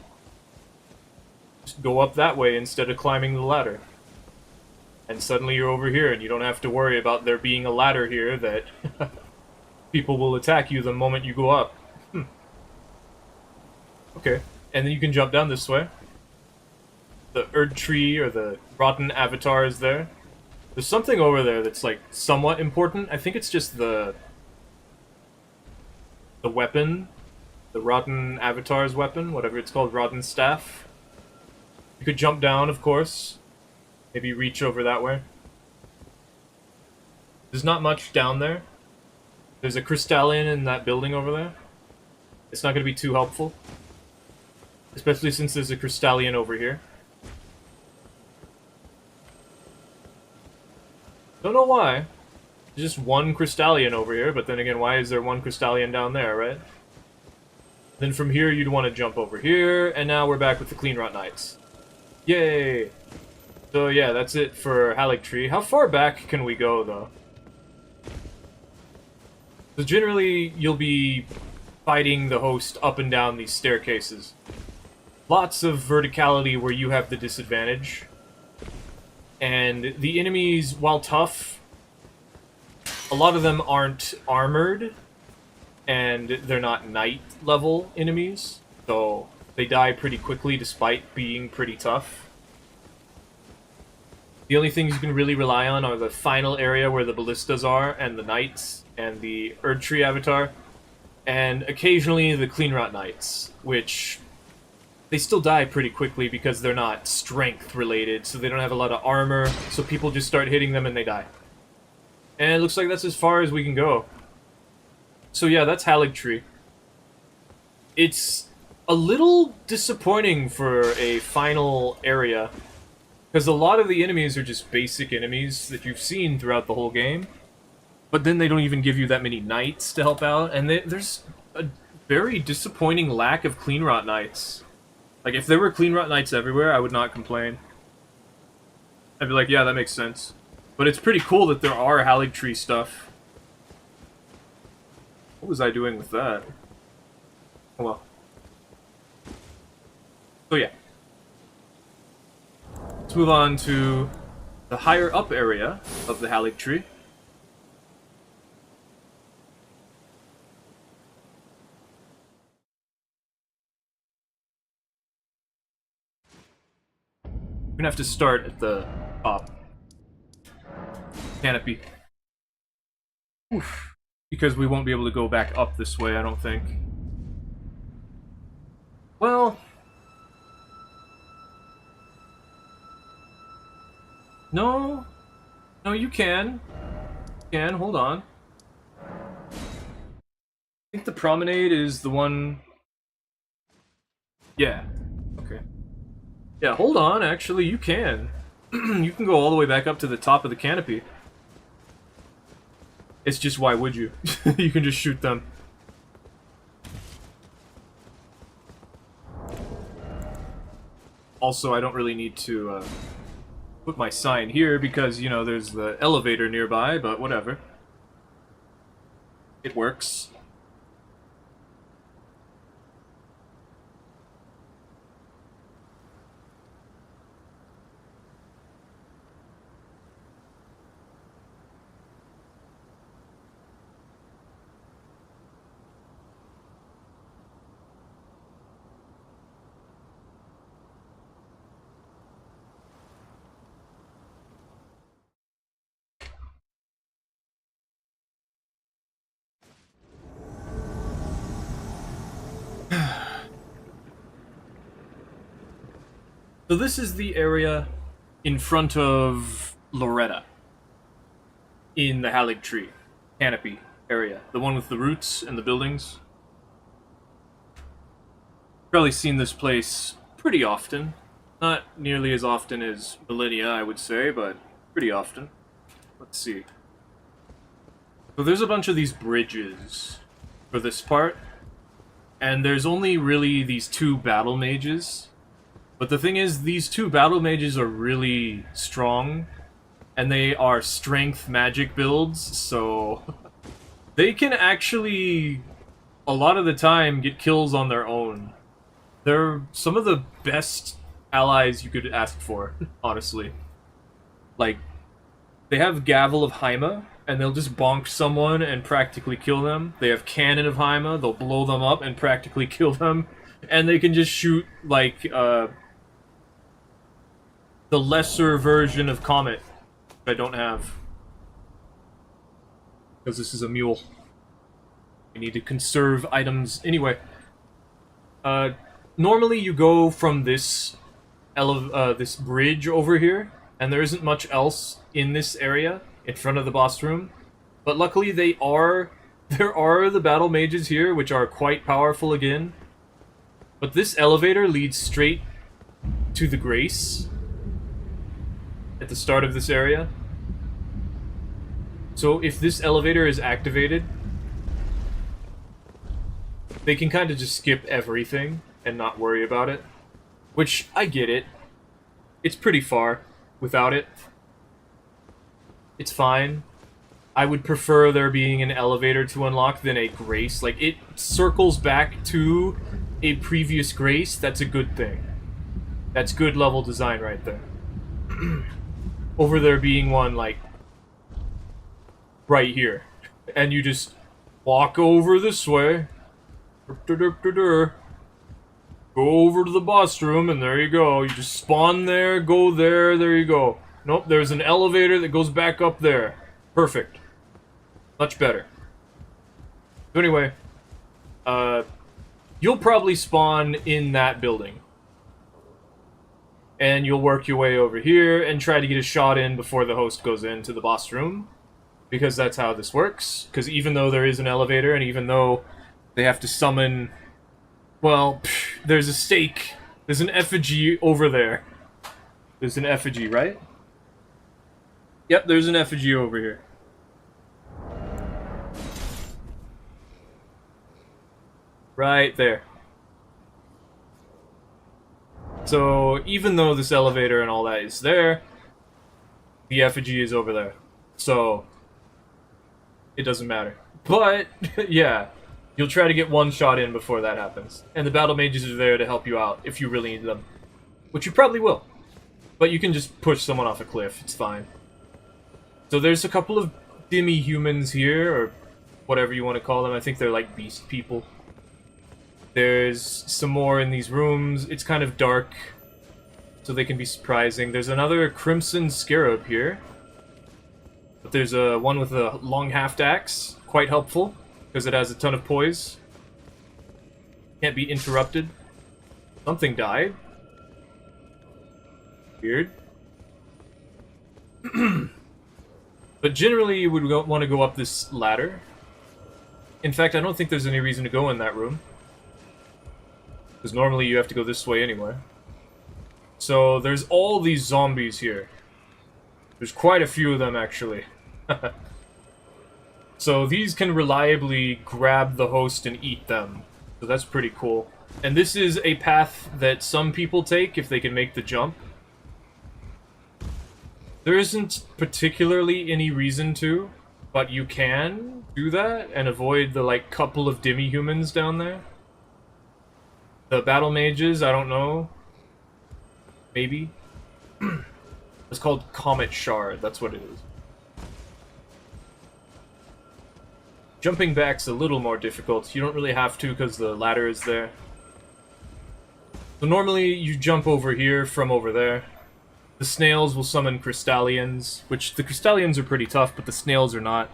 Speaker 1: Just go up that way instead of climbing the ladder. And suddenly you're over here, and you don't have to worry about there being a ladder here that people will attack you the moment you go up. Okay, and then you can jump down this way. The Erd Tree, or the Rotten Avatar, is there. There's something over there that's, like, somewhat important. I think it's just the weapon. The Rotten Avatar's weapon, whatever it's called, Rotten Staff. You could jump down, of course. Maybe reach over that way. There's not much down there. There's a Crystallian in that building over there. It's not going to be too helpful. Especially since there's a Crystallian over here. Don't know why. There's just one Crystallian over here, but then again, why is there one Crystallian down there, right? Then from here, you'd want to jump over here, and now we're back with the Clean Rot Knights. Yay! So yeah, that's it for Haligtree. How far back can we go, though? So generally, you'll be fighting the host up and down these staircases. Lots of verticality where you have the disadvantage. And the enemies, while tough, a lot of them aren't armored, and they're not knight-level enemies, so they die pretty quickly despite being pretty tough. The only things you can really rely on are the final area where the ballistas are, and the knights, and the Erd Tree Avatar, and occasionally the Clean Rot Knights, which they still die pretty quickly because they're not strength-related, so they don't have a lot of armor, so people just start hitting them and they die. And it looks like that's as far as we can go. So yeah, that's Haligtree. It's a little disappointing for a final area, because a lot of the enemies are just basic enemies that you've seen throughout the whole game. But then they don't even give you that many knights to help out, and there's a very disappointing lack of Clean Rot Knights. Like, if there were Clean Rot Knights everywhere, I would not complain. I'd be like, yeah, that makes sense. But it's pretty cool that there are Haligtree stuff. What was I doing with that? Oh well. So yeah. Let's move on to the higher up area of the Haligtree. We're gonna have to start at the top. Canopy. Oof. Because we won't be able to go back up this way, I don't think. Well... No. No, you can. You can, hold on. I think the promenade is the one... Yeah. Okay. Yeah, hold on, actually, you can. You can go all the way back up to the top of the canopy. It's just, why would you? You can just shoot them. Also, I don't really need to put my sign here because, you know, there's the elevator nearby, but whatever. It works. So this is the area in front of Loretta in the Hallig Tree canopy area, the one with the roots and the buildings. Probably seen this place pretty often. Not nearly as often as Millennia, I would say, but pretty often. Let's see. So there's a bunch of these bridges for this part, and there's only really these two battle mages. But the thing is, these two battle mages are really strong, and they are strength magic builds, so they can actually, a lot of the time, get kills on their own. They're some of the best allies you could ask for, honestly. Like, they have Gavel of Haima, and they'll just bonk someone and practically kill them. They have Cannon of Haima, they'll blow them up and practically kill them. And they can just shoot, like, the lesser version of Comet, which I don't have. Because this is a mule. We need to conserve items. Anyway. Normally you go from this this bridge over here, and there isn't much else in this area in front of the boss room. But luckily there are the battle mages here, which are quite powerful again. But this elevator leads straight to the Grace at the start of this area. So if this elevator is activated, they can kind of just skip everything and not worry about it. Which, I get it. It's pretty far without it. It's fine. I would prefer there being an elevator to unlock than a Grace. Like, it circles back to a previous Grace. That's a good thing. That's good level design right there. Over there being one, like, right here. And you just walk over this way. Go over to the boss room, and there you go. You just spawn there, go there, there you go. Nope, there's an elevator that goes back up there. Perfect. Much better. So anyway, you'll probably spawn in that building. And you'll work your way over here and try to get a shot in before the host goes into the boss room. Because that's how this works. Because even though there is an elevator, and even though they have to summon... Well, there's a stake. There's an effigy over there. There's an effigy, right? Yep, there's an effigy over here. Right there. So, even though this elevator and all that is there, the effigy is over there. So, it doesn't matter. But, yeah. You'll try to get one shot in before that happens. And the battle mages are there to help you out if you really need them. Which you probably will. But you can just push someone off a cliff, it's fine. So there's a couple of demi-humans here, or whatever you want to call them. I think they're like beast people. There's some more in these rooms. It's kind of dark, so they can be surprising. There's another Crimson Scarab here. But there's one with a long half-axe, quite helpful. Because it has a ton of poise. Can't be interrupted. Something died. Weird. But generally you would want to go up this ladder. In fact, I don't think there's any reason to go in that room. Because normally you have to go this way anyway. So there's all these zombies here. There's quite a few of them, actually. So these can reliably grab the host and eat them. So that's pretty cool. And this is a path that some people take if they can make the jump. There isn't particularly any reason to, but you can do that and avoid the, like, couple of demi-humans down there. The battle mages, I don't know. Maybe. It's called Comet Shard, that's what it is. Jumping back's a little more difficult. You don't really have to because the ladder is there. So normally you jump over here from over there. The snails will summon Crystallians, which the Crystallians are pretty tough, but the snails are not.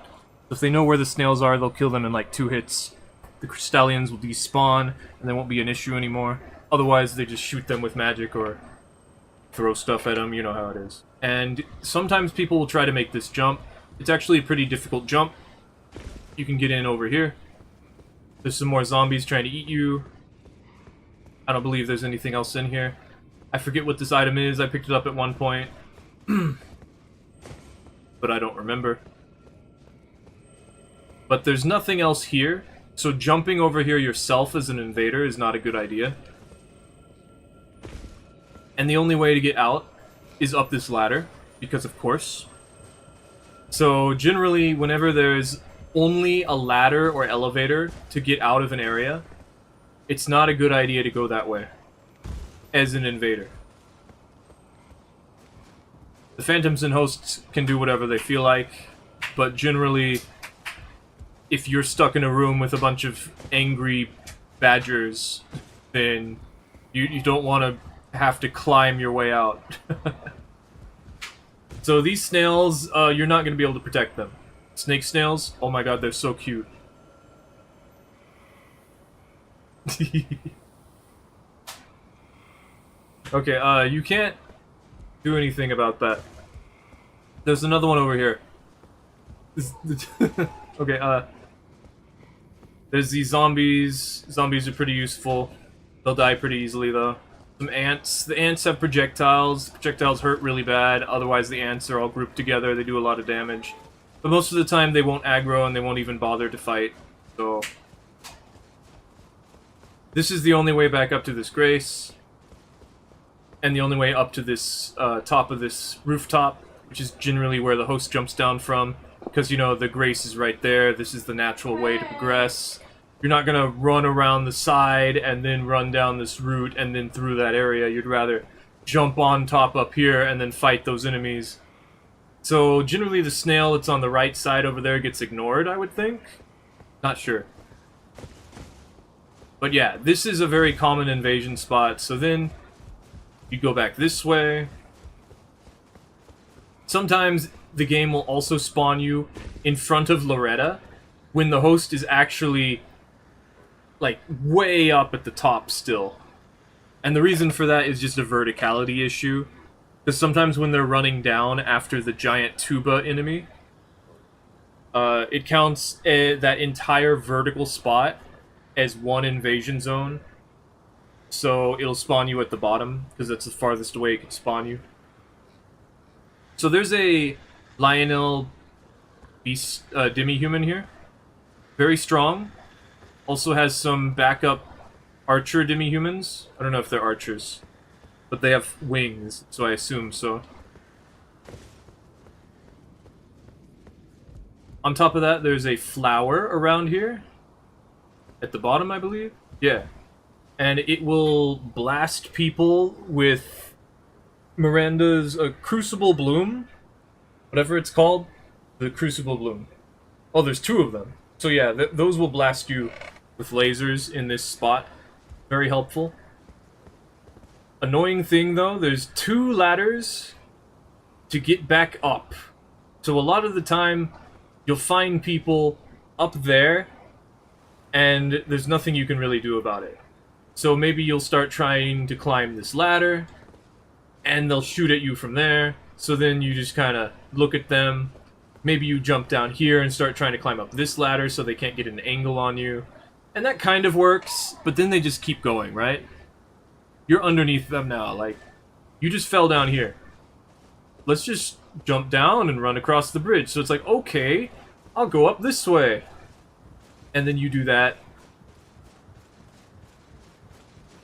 Speaker 1: So if they know where the snails are, they'll kill them in like 2 hits. The Crystallians will despawn, and they won't be an issue anymore. Otherwise, they just shoot them with magic or throw stuff at them, you know how it is. And sometimes people will try to make this jump. It's actually a pretty difficult jump. You can get in over here. There's some more zombies trying to eat you. I don't believe there's anything else in here. I forget what this item is. I picked it up at one point. But I don't remember. But there's nothing else here. So jumping over here yourself as an invader is not a good idea. And the only way to get out is up this ladder, because of course. So generally, whenever there's only a ladder or elevator to get out of an area, it's not a good idea to go that way as an invader. The phantoms and hosts can do whatever they feel like, but generally, if you're stuck in a room with a bunch of angry badgers, then you don't want to have to climb your way out. So these snails, you're not going to be able to protect them. Snake snails, oh my god, they're so cute. Okay, you can't do anything about that. There's another one over here. Okay, there's these zombies. Zombies are pretty useful. They'll die pretty easily, though. Some ants. The ants have projectiles. Projectiles hurt really bad. Otherwise, the ants are all grouped together. They do a lot of damage. But most of the time, they won't aggro, and they won't even bother to fight. So this is the only way back up to this grace. And the only way up to this top of this rooftop, which is generally where the host jumps down from. Because, you know, the grace is right there. This is the natural way to progress. You're not going to run around the side and then run down this route and then through that area. You'd rather jump on top up here and then fight those enemies. So, generally the snail that's on the right side over there gets ignored, I would think. Not sure. But yeah, this is a very common invasion spot. So then, you go back this way. Sometimes the game will also spawn you in front of Loretta when the host is actually, like, way up at the top still. And the reason for that is just a verticality issue. Because sometimes when they're running down after the giant tuba enemy, it counts that entire vertical spot as one invasion zone. So it'll spawn you at the bottom, because that's the farthest away it can spawn you. So there's a Lionel beast demi-human here. Very strong. Also has some backup archer demi-humans. I don't know if they're archers, but they have wings, so I assume so. On top of that, there's a flower around here. At the bottom, I believe? Yeah. And it will blast people with Miranda's Crucible Bloom. Whatever it's called. The Crucible Bloom. Oh, there's two of them. So yeah, those will blast you with lasers in this spot. Very helpful. Annoying thing, though, there's two ladders to get back up. So a lot of the time, you'll find people up there, and there's nothing you can really do about it. So maybe you'll start trying to climb this ladder, and they'll shoot at you from there. So then you just kind of look at them. Maybe you jump down here and start trying to climb up this ladder so they can't get an angle on you. And that kind of works, but then they just keep going, right? You're underneath them now, like, you just fell down here. Let's just jump down and run across the bridge. So it's like, okay, I'll go up this way. And then you do that.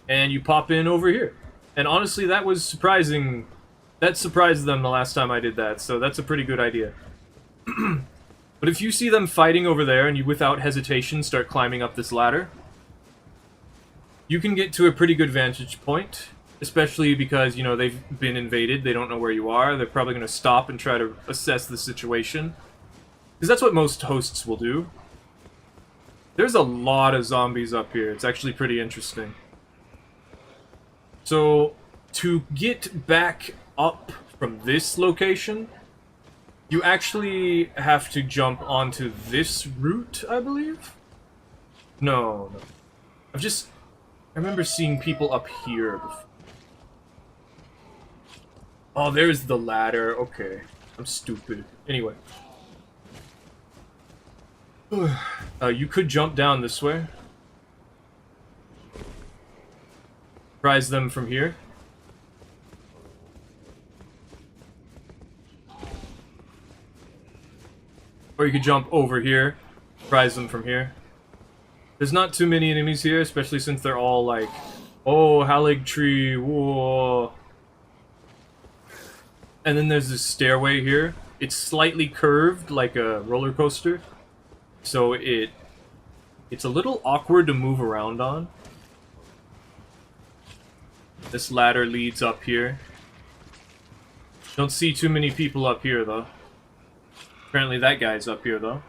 Speaker 1: And you pop in over here. And honestly, that was surprising. That surprised them the last time I did that, so that's a pretty good idea. But if you see them fighting over there and you without hesitation start climbing up this ladder, you can get to a pretty good vantage point, especially because, you know, they've been invaded, they don't know where you are, they're probably going to stop and try to assess the situation. Because that's what most hosts will do. There's a lot of zombies up here, it's actually pretty interesting. So, to get back up from this location, you actually have to jump onto this route, I believe? No. I remember seeing people up here before. Oh, there's the ladder. Okay. I'm stupid. Anyway. You could jump down this way. Prize them from here. Or you could jump over here. Prize them from here. There's not too many enemies here, especially since they're all like, oh, Halig Tree, whoa. And then there's this stairway here. It's slightly curved, like a roller coaster. So it's a little awkward to move around on. This ladder leads up here. Don't see too many people up here, though. Apparently that guy's up here, though.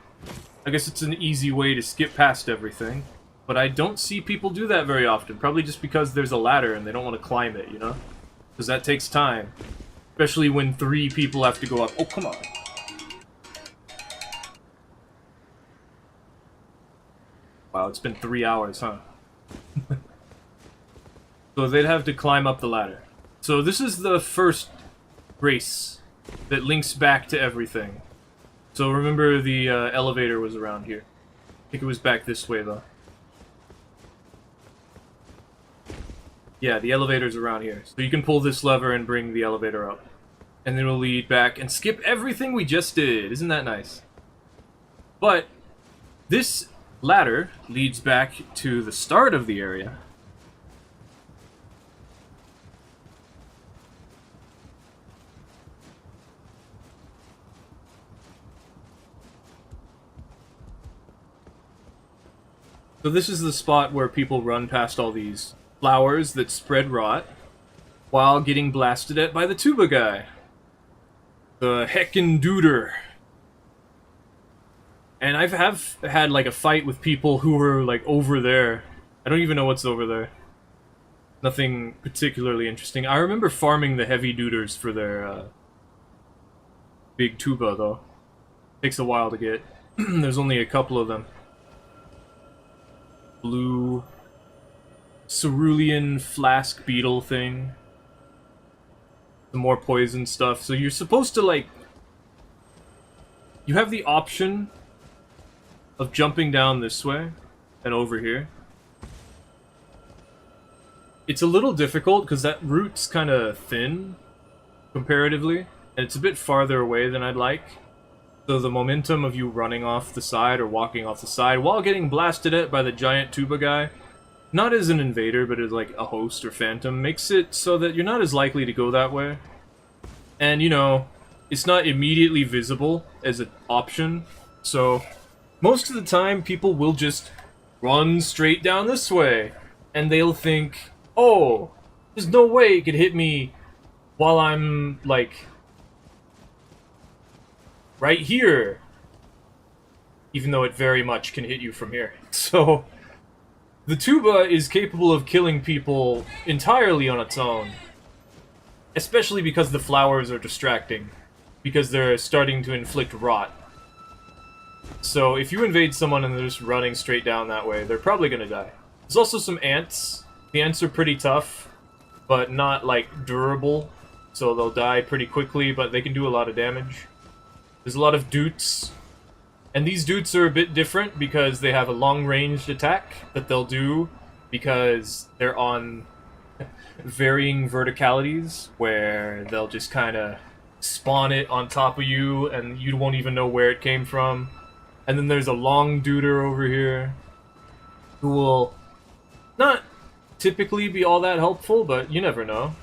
Speaker 1: I guess it's an easy way to skip past everything. But I don't see people do that very often. Probably just because there's a ladder and they don't want to climb it, you know? Because that takes time. Especially when 3 people have to go up. Oh, come on. Wow, it's been 3 hours, huh? So they'd have to climb up the ladder. So this is the first race that links back to everything. So remember the elevator was around here. I think it was back this way, though. Yeah, the elevator's around here. So you can pull this lever and bring the elevator up. And then we'll lead back and skip everything we just did. Isn't that nice? But this ladder leads back to the start of the area. So this is the spot where people run past all these flowers that spread rot while getting blasted at by the tuba guy. The heckin' duder. And I have had like a fight with people who were like over there. I don't even know what's over there. Nothing particularly interesting. I remember farming the heavy duders for their big tuba though. Takes a while to get. There's only a couple of them. Blue cerulean flask beetle thing. Some more poison stuff. So you're supposed to like... You have the option of jumping down this way and over here. It's a little difficult because that route's kind of thin comparatively, and it's a bit farther away than I'd like. So the momentum of you running off the side or walking off the side while getting blasted at by the giant tuba guy, not as an invader, but as like a host or phantom, makes it so that you're not as likely to go that way. And, you know, it's not immediately visible as an option, so most of the time people will just run straight down this way, and they'll think, oh, there's no way it could hit me while I'm, like, right here, even though it very much can hit you from here. So, the tuba is capable of killing people entirely on its own, especially because the flowers are distracting, because they're starting to inflict rot. So, if you invade someone and they're just running straight down that way, they're probably gonna die. There's also some ants. The ants are pretty tough, but not, like, durable, so they'll die pretty quickly, but they can do a lot of damage. There's a lot of doots, and these doots are a bit different because they have a long-ranged attack that they'll do because they're on varying verticalities where they'll just kind of spawn it on top of you and you won't even know where it came from. And then there's a long duder over here who will not typically be all that helpful, but you never know.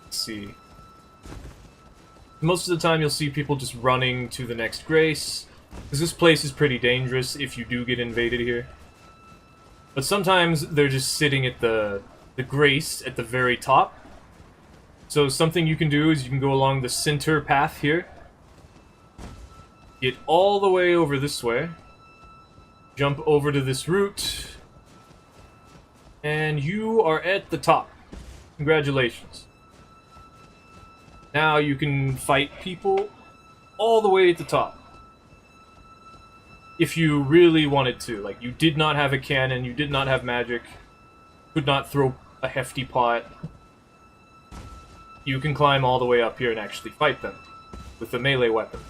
Speaker 1: Let's see. Most of the time you'll see people just running to the next grace, because this place is pretty dangerous if you do get invaded here. But sometimes they're just sitting at the grace at the very top. So something you can do is you can go along the center path here. Get all the way over this way. Jump over to this route. And you are at the top. Congratulations. Now you can fight people all the way at the top. If you really wanted to. Like, you did not have a cannon, you did not have magic, could not throw a hefty pot, you can climb all the way up here and actually fight them with a melee weapon.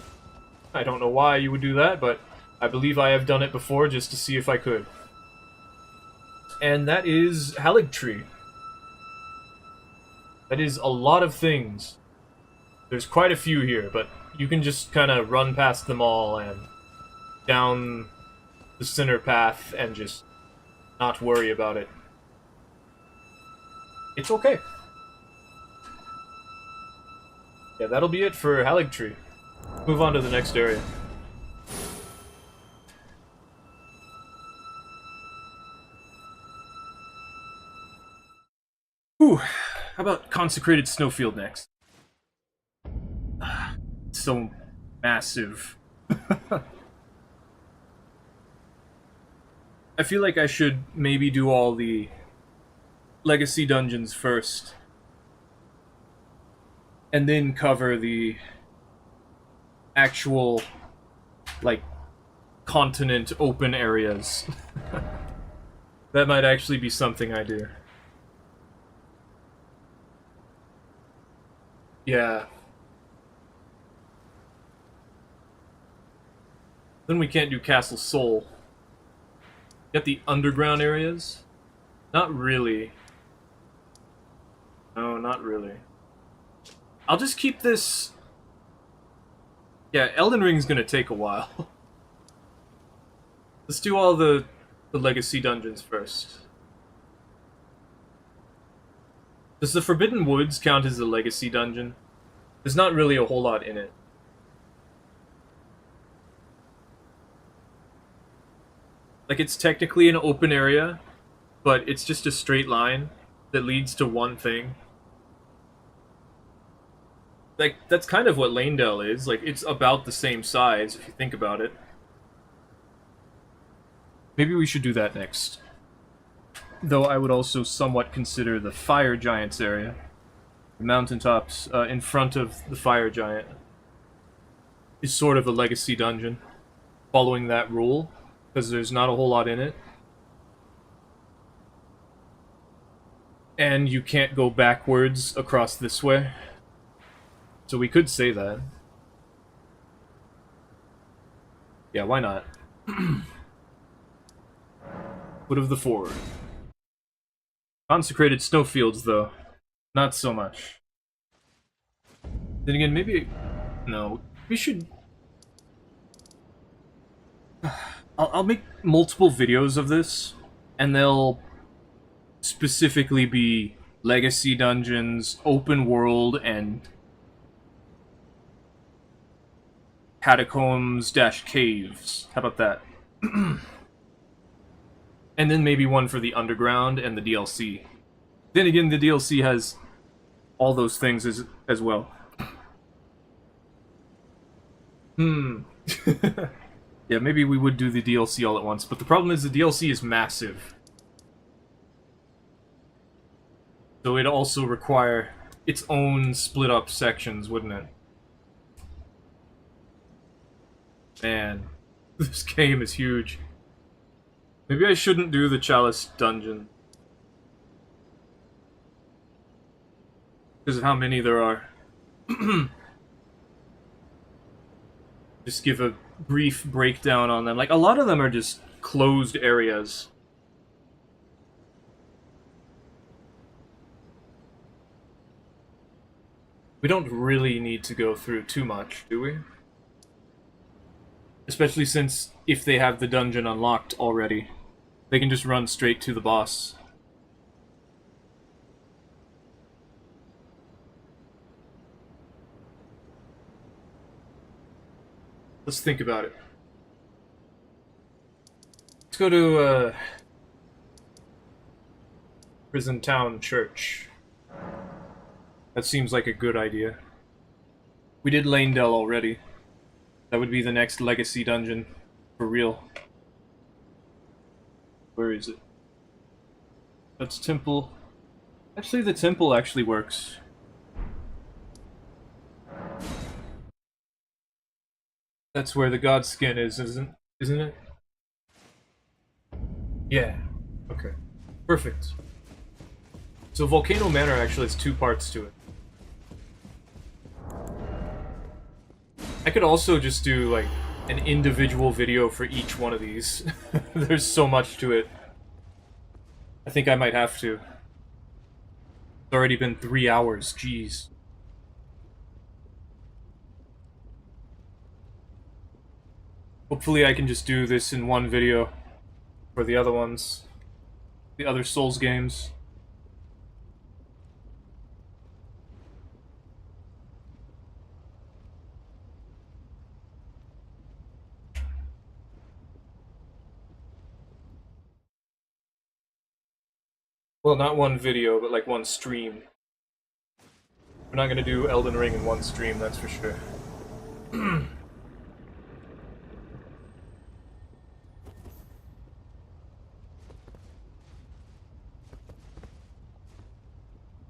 Speaker 1: I don't know why you would do that, but I believe I have done it before just to see if I could. And that is Haligtree. That is a lot of things. There's quite a few here, but you can just kind of run past them all and down the center path and just not worry about it. It's okay. Yeah, that'll be it for Haligtree. Move on to the next area. Ooh, how about Consecrated Snowfield next? It's so massive. I feel like I should maybe do all the Legacy Dungeons first. And then cover the actual, like, continent open areas. That might actually be something I do. Yeah. Then we can't do Castle Sol. Get the underground areas? Not really. No, not really. I'll just keep this... Yeah, Elden Ring's gonna take a while. Let's do all the Legacy Dungeons first. Does the Forbidden Woods count as a Legacy Dungeon? There's not really a whole lot in it. Like, it's technically an open area, but it's just a straight line that leads to one thing. Like, that's kind of what Lanedale is. Like, it's about the same size, if you think about it. Maybe we should do that next. Though I would also somewhat consider the Fire Giants area. The mountaintops in front of the Fire Giant is sort of a Legacy Dungeon, following that rule, because there's not a whole lot in it. And you can't go backwards across this way. So we could say that. Yeah, why not? Foot of the Ford. Consecrated Snowfields, though. Not so much. Then again, maybe... No. We should... I'll make multiple videos of this, and they'll specifically be Legacy Dungeons, Open World, and Catacombs-Caves. How about that? And then maybe one for the Underground and the DLC. Then again, the DLC has all those things as well. Yeah, maybe we would do the DLC all at once, but the problem is the DLC is massive. So it'd also require its own split-up sections, wouldn't it? Man, this game is huge. Maybe I shouldn't do the Chalice Dungeon. Because of how many there are. Just give a brief breakdown on them. Like, a lot of them are just closed areas. We don't really need to go through too much, do we? Especially since, if they have the dungeon unlocked already, they can just run straight to the boss. Let's think about it. Let's go to, Prison Town Church. That seems like a good idea. We did Lanedale already. That would be the next Legacy Dungeon. For real. Where is it? That's Temple. Actually, the Temple actually works. That's where the god skin is, isn't it? Yeah. Okay. Perfect. So Volcano Manor actually has two parts to it. I could also just do, like, an individual video for each one of these. There's so much to it. I think I might have to. It's already been 3 hours, jeez. Hopefully I can just do this in one video for the other ones. The other Souls games. Well, not one video, but like one stream. We're not gonna do Elden Ring in one stream, that's for sure.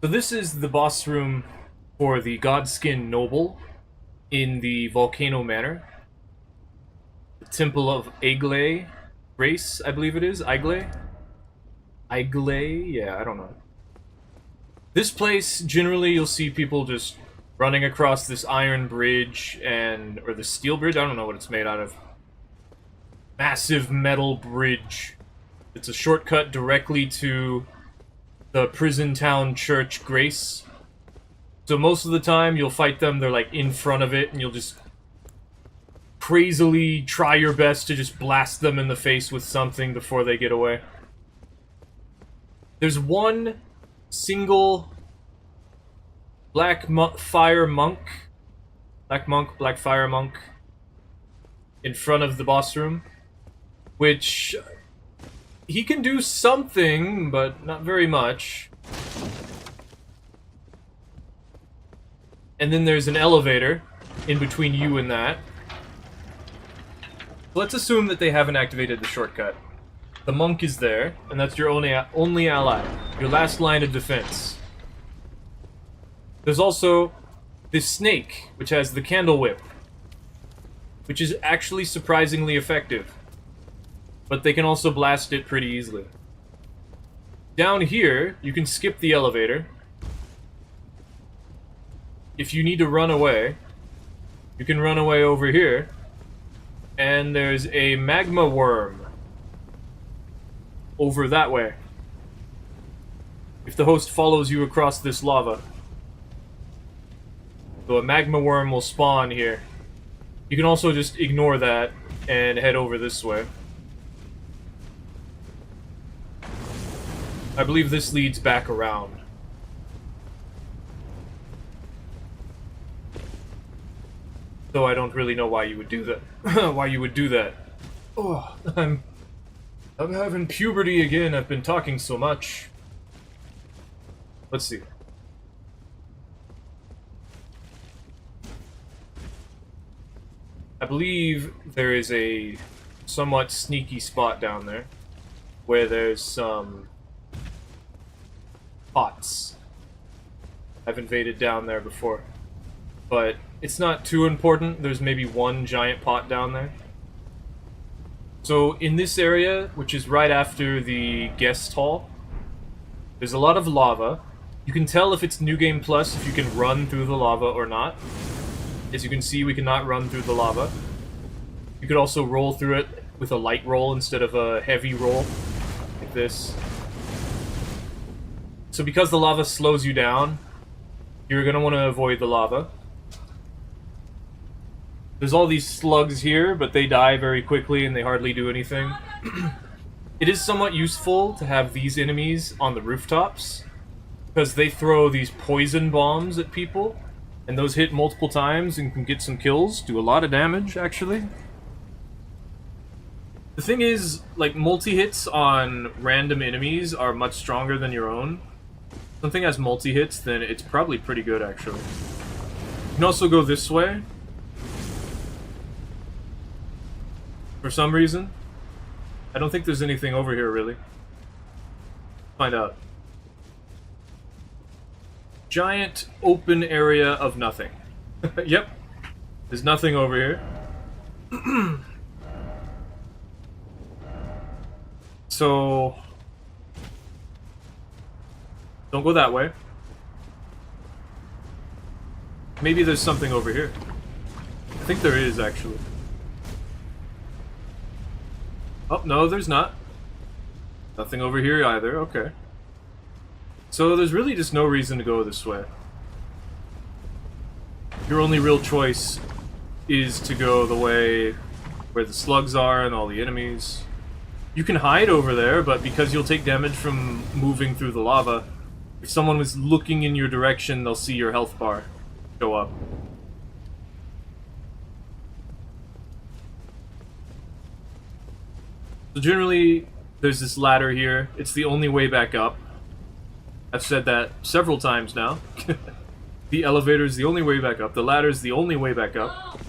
Speaker 1: So this is the boss room for the Godskin Noble in the Volcano Manor. The Temple of Aigle Grace, I believe it is. Aigle? Aigle? Yeah, I don't know. This place, generally you'll see people just running across this iron bridge or the steel bridge, I don't know what it's made out of. Massive metal bridge. It's a shortcut directly to the prison town church Grace. So most of the time you'll fight them, they're like in front of it, and you'll just crazily try your best to just blast them in the face with something before they get away. There's one single black fire monk in front of the boss room, which he can do something, but not very much. And then there's an elevator in between you and that. Let's assume that they haven't activated the shortcut. The monk is there, and that's your only ally, your last line of defense. There's also this snake, which has the candle whip, which is actually surprisingly effective. But they can also blast it pretty easily. Down here, you can skip the elevator. If you need to run away, you can run away over here. And there's a magma worm over that way. If the host follows you across this lava. So a magma worm will spawn here. You can also just ignore that and head over this way. I believe this leads back around. Though I don't really know why you would do that. Why you would do that. Oh, I'm having puberty again. I've been talking so much. Let's see. I believe there is a somewhat sneaky spot down there where there's some pots. I've invaded down there before, but it's not too important. There's maybe one giant pot down there. So in this area, which is right after the guest hall, there's a lot of lava. You can tell if it's New Game Plus if you can run through the lava or not. As you can see, we cannot run through the lava. You could also roll through it with a light roll instead of a heavy roll, like this. So because the lava slows you down, you're going to want to avoid the lava. There's all these slugs here, but they die very quickly and they hardly do anything. It is somewhat useful to have these enemies on the rooftops, because they throw these poison bombs at people, and those hit multiple times and can get some kills, do a lot of damage, actually. The thing is, like, multi-hits on random enemies are much stronger than your own. If something has multi-hits, then it's probably pretty good, actually. You can also go this way. For some reason. I don't think there's anything over here, really. Find out. Giant open area of nothing. Yep. There's nothing over here. So Don't go that way. Maybe there's something over here. I think there is, actually. Oh, no, there's not. Nothing over here either, okay. So there's really just no reason to go this way. Your only real choice is to go the way where the slugs are and all the enemies. You can hide over there, but because you'll take damage from moving through the lava, if someone was looking in your direction, they'll see your health bar go up. So generally, there's this ladder here. It's the only way back up. I've said that several times now. The elevator is the only way back up. The ladder is the only way back up.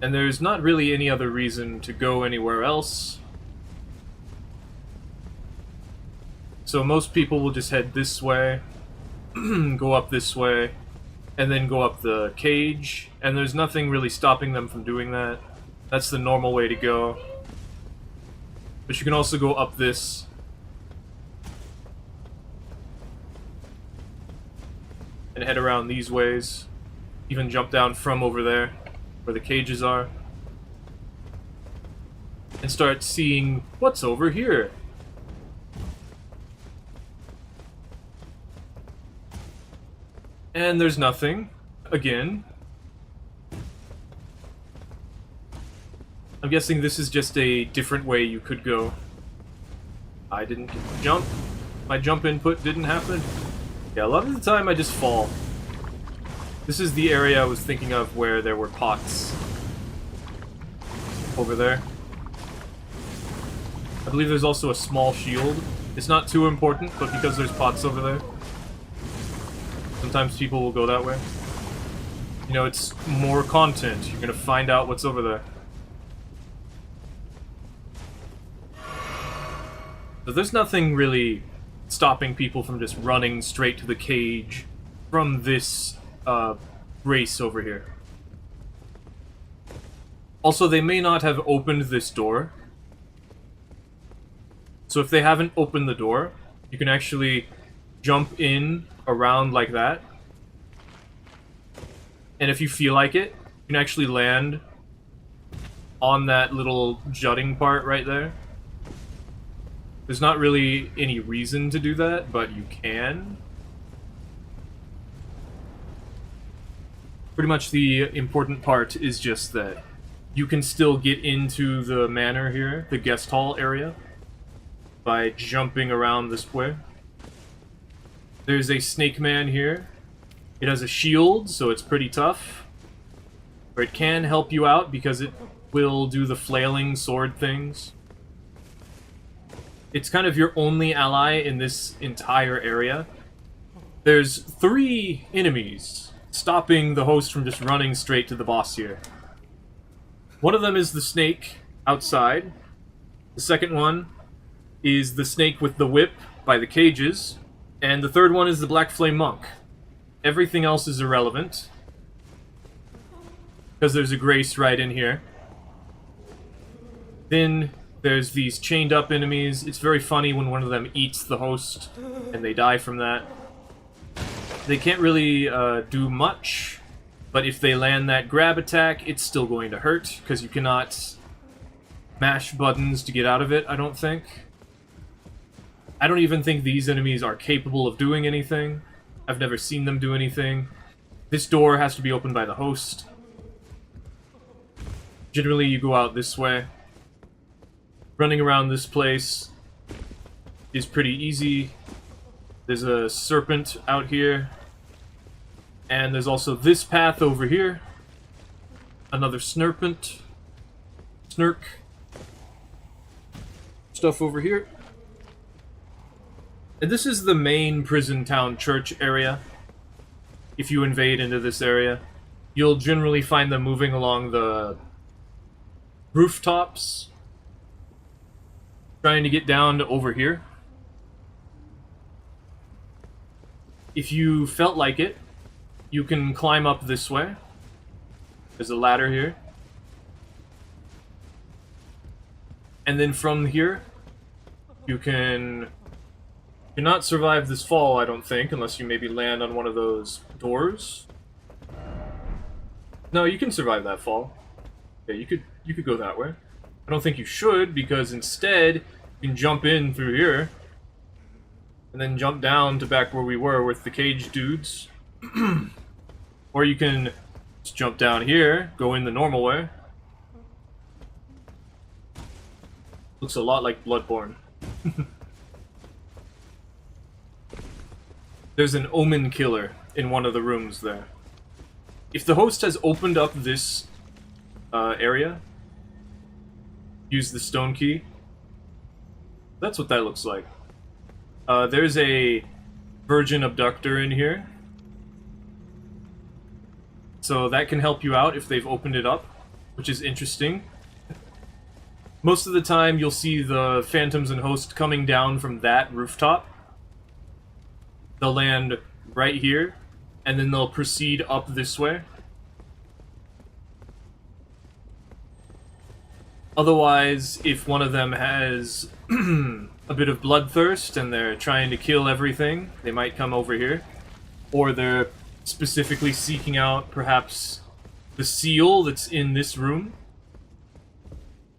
Speaker 1: And there's not really any other reason to go anywhere else. So most people will just head this way, go up this way, and then go up the cage. And there's nothing really stopping them from doing that. That's the normal way to go. But you can also go up this. And head around these ways. Even jump down from over there, where the cages are. And start seeing what's over here. And there's nothing. Again. I'm guessing this is just a different way you could go. I didn't get the jump. My jump input didn't happen. Yeah, a lot of the time I just fall. This is the area I was thinking of where there were pots. Over there. I believe there's also a small shield. It's not too important, but because there's pots over there, sometimes people will go that way. You know, it's more content. You're gonna find out what's over there. But there's nothing really stopping people from just running straight to the cage from this race over here. Also, they may not have opened this door. So if they haven't opened the door, you can actually jump in around like that. And if you feel like it, you can actually land on that little jutting part right there. There's not really any reason to do that, but you can. Pretty much the important part is just that you can still get into the manor here, the guest hall area, by jumping around this way. There's a snake man here. It has a shield, so it's pretty tough. But it can help you out because it will do the flailing sword things. It's kind of your only ally in this entire area. There's 3 enemies stopping the host from just running straight to the boss here. One of them is the snake outside. The second one is the snake with the whip by the cages. And the third one is the Black Flame Monk. Everything else is irrelevant, because there's a grace right in here. Then there's these chained up enemies. It's very funny when one of them eats the host and they die from that. They can't really do much, but if they land that grab attack, it's still going to hurt, because you cannot mash buttons to get out of it, I don't think. I don't even think these enemies are capable of doing anything. I've never seen them do anything. This door has to be opened by the host. Generally, you go out this way. Running around this place is pretty easy. There's a serpent out here. And there's also this path over here. Another snurpent. Snurk. Stuff over here. And this is the main prison town church area. If you invade into this area, you'll generally find them moving along the rooftops, trying to get down to over here. If you felt like it, you can climb up this way. There's a ladder here. And then from here, You cannot survive this fall, I don't think, unless you maybe land on one of those doors. No, you can survive that fall. Yeah, you could go that way. I don't think you should, because instead you can jump in through here and then jump down to back where we were with the cage dudes. Or you can just jump down here, go in the normal way. Looks a lot like Bloodborne. There's an omen killer in one of the rooms there. If the host has opened up this area, use the stone key. That's what that looks like. There's a virgin abductor in here. So that can help you out if they've opened it up, which is interesting. Most of the time you'll see the phantoms and host coming down from that rooftop. They'll land right here, and then they'll proceed up this way. Otherwise, if one of them has a bit of bloodthirst and they're trying to kill everything, they might come over here. Or they're specifically seeking out, perhaps, the seal that's in this room.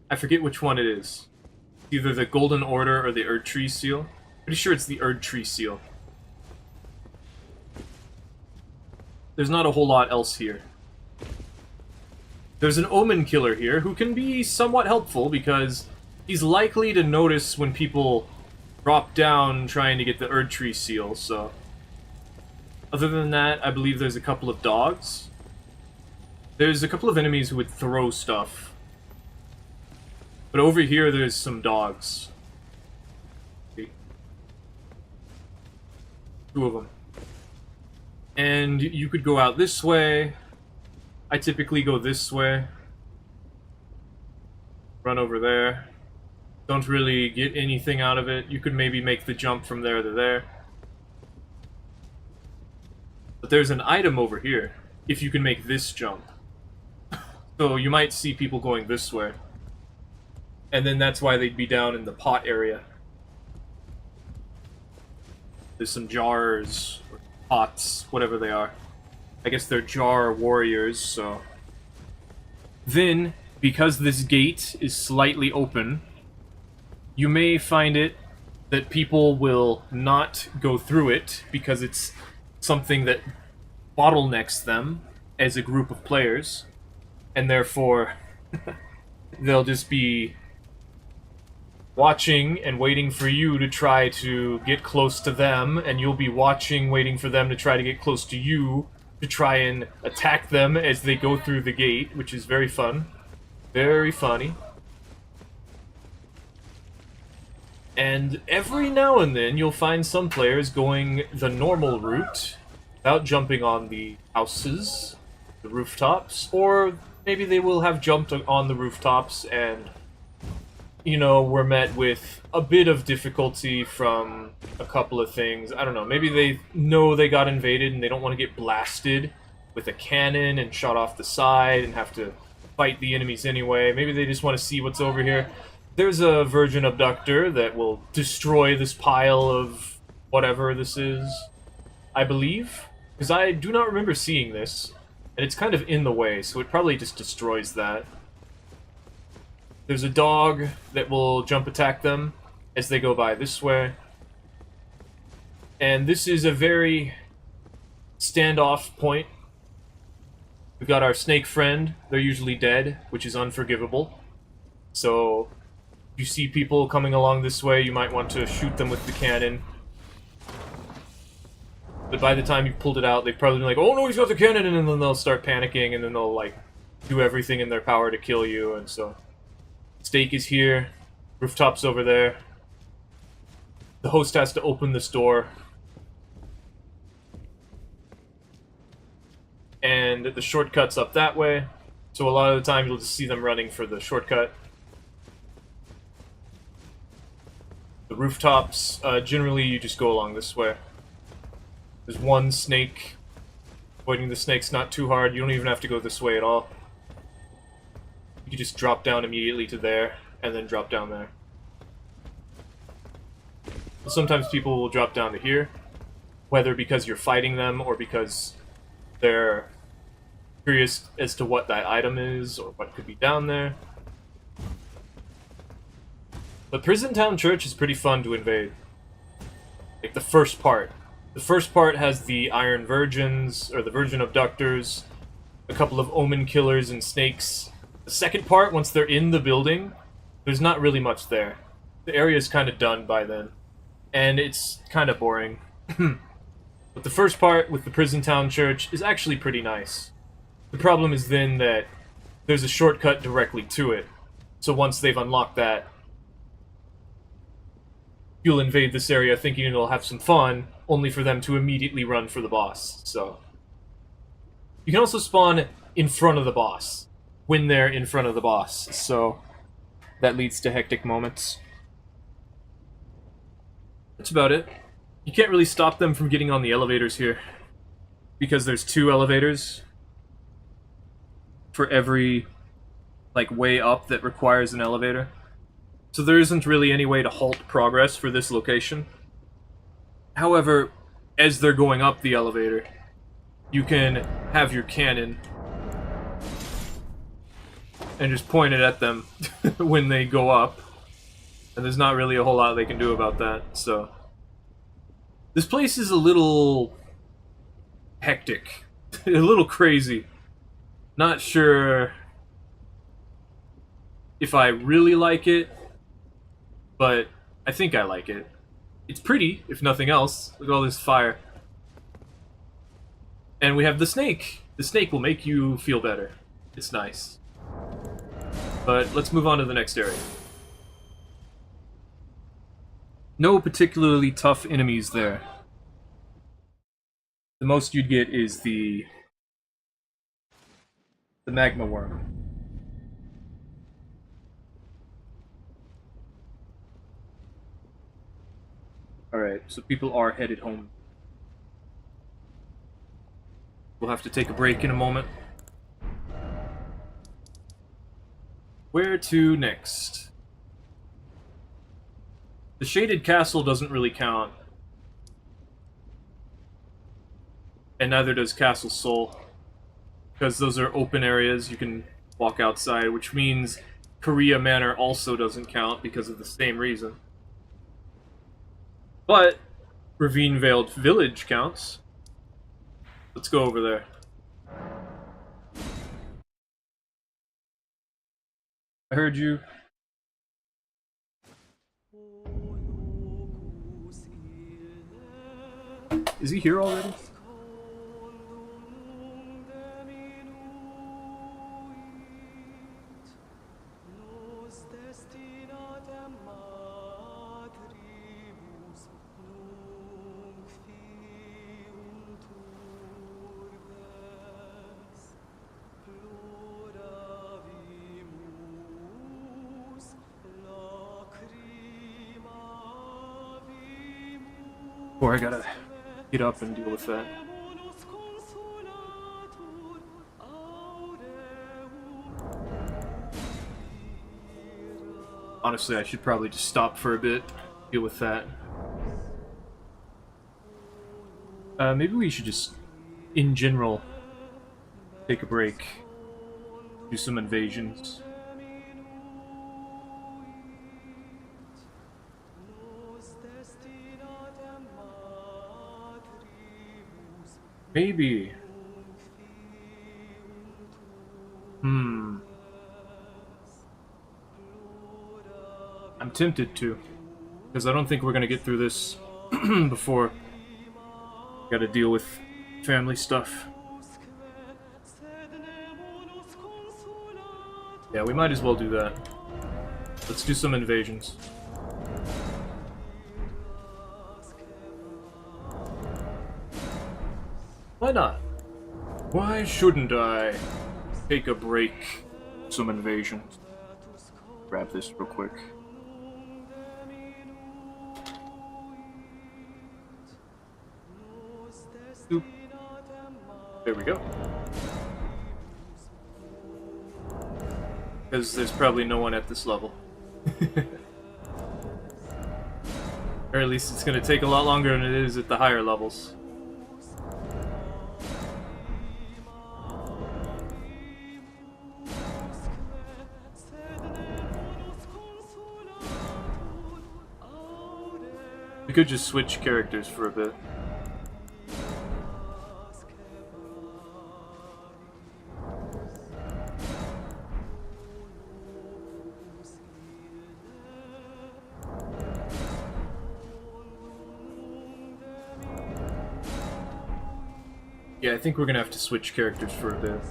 Speaker 1: I forget which one it is. Either the Golden Order or the Erd Tree seal. Pretty sure it's the Erd Tree seal. There's not a whole lot else here. There's an omen killer here who can be somewhat helpful because he's likely to notice when people drop down trying to get the Erd Tree seal, so... Other than that, I believe there's a couple of dogs. There's a couple of enemies who would throw stuff. But over here, there's some dogs. See? 2 of them. And you could go out this way. I typically go this way. Run over there. Don't really get anything out of it. You could maybe make the jump from there to there. But there's an item over here, if you can make this jump. So you might see people going this way. And then that's why they'd be down in the pot area. There's some jars, or pots, whatever they are. I guess they're jar warriors, so... Then, because this gate is slightly open, you may find it that people will not go through it because it's something that bottlenecks them as a group of players, and therefore they'll just be watching and waiting for you to try to get close to them, and you'll be watching, waiting for them to try to get close to you to try and attack them as they go through the gate, which is very fun. Very funny. And every now and then you'll find some players going the normal route without jumping on the houses, the rooftops, or maybe they will have jumped on the rooftops and, you know, were met with a bit of difficulty from a couple of things. I don't know, maybe they know they got invaded and they don't want to get blasted with a cannon and shot off the side and have to fight the enemies anyway. Maybe they just want to see what's over here. There's a virgin abductor that will destroy this pile of whatever this is, I believe. Because I do not remember seeing this, and it's kind of in the way, so it probably just destroys that. There's a dog that will jump attack them as they go by this way. And this is a very standoff point. We've got our snake friend. They're usually dead, which is unforgivable. So, if you see people coming along this way, you might want to shoot them with the cannon. But by the time you've pulled it out, they've probably been like, oh no, he's got the cannon, and then they'll start panicking, and then they'll, like, do everything in their power to kill you, and so... Stake is here. Rooftop's over there. The host has to open this door. And the shortcut's up that way. So a lot of the time you'll just see them running for the shortcut. The rooftops, generally you just go along this way. There's one snake. Avoiding the snake's not too hard. You don't even have to go this way at all. You just drop down immediately to there, and then drop down there. Sometimes people will drop down to here, whether because you're fighting them or because they're curious as to what that item is or what could be down there. But Prison Town Church is pretty fun to invade. Like the first part. The first part has the Iron Virgins, or the Virgin Abductors, a couple of Omen Killers and Snakes. The second part, once they're in the building, there's not really much there. The area is kind of done by then. And it's kind of boring. But the first part, with the Prison Town Church, is actually pretty nice. The problem is then that there's a shortcut directly to it. So once they've unlocked that, you'll invade this area thinking it'll have some fun, only for them to immediately run for the boss. So you can also spawn in front of the boss, when they're in front of the boss. So that leads to hectic moments. That's about it. You can't really stop them from getting on the elevators here, because there's 2 elevators for every, like, way up that requires an elevator. So there isn't really any way to halt progress for this location. However, as they're going up the elevator, you can have your cannon and just point it at them when they go up. And there's not really a whole lot they can do about that, so... This place is a little hectic. A little crazy. Not sure if I really like it, but I think I like it. It's pretty, if nothing else. Look at all this fire. And we have the snake. The snake will make you feel better. It's nice. But let's move on to the next area. No particularly tough enemies there. The most you'd get is the magma worm. Alright, so people are headed home. We'll have to take a break in a moment. Where to next? The Shaded Castle doesn't really count. And neither does Castle Soul. Because those are open areas, you can walk outside, which means Korea Manor also doesn't count because of the same reason. But Ravine Veiled Village counts. Let's go over there. I heard you. Is he here already? Or I gotta get up and deal with that. Honestly, I should probably just stop for a bit, deal with that. Maybe we should just, in general, take a break, do some invasions. Maybe. I'm tempted to, because I don't think we're gonna get through this before. Gotta deal with family stuff. Yeah, we might as well do that. Let's do some invasions. Why not? Why shouldn't I take a break? Some invasions. Grab this real quick. Oop. There we go. Because there's probably no one at this level. Or at least it's going to take a lot longer than it is at the higher levels. We could just switch characters for a bit. Yeah, I think we're gonna have to switch characters for a bit.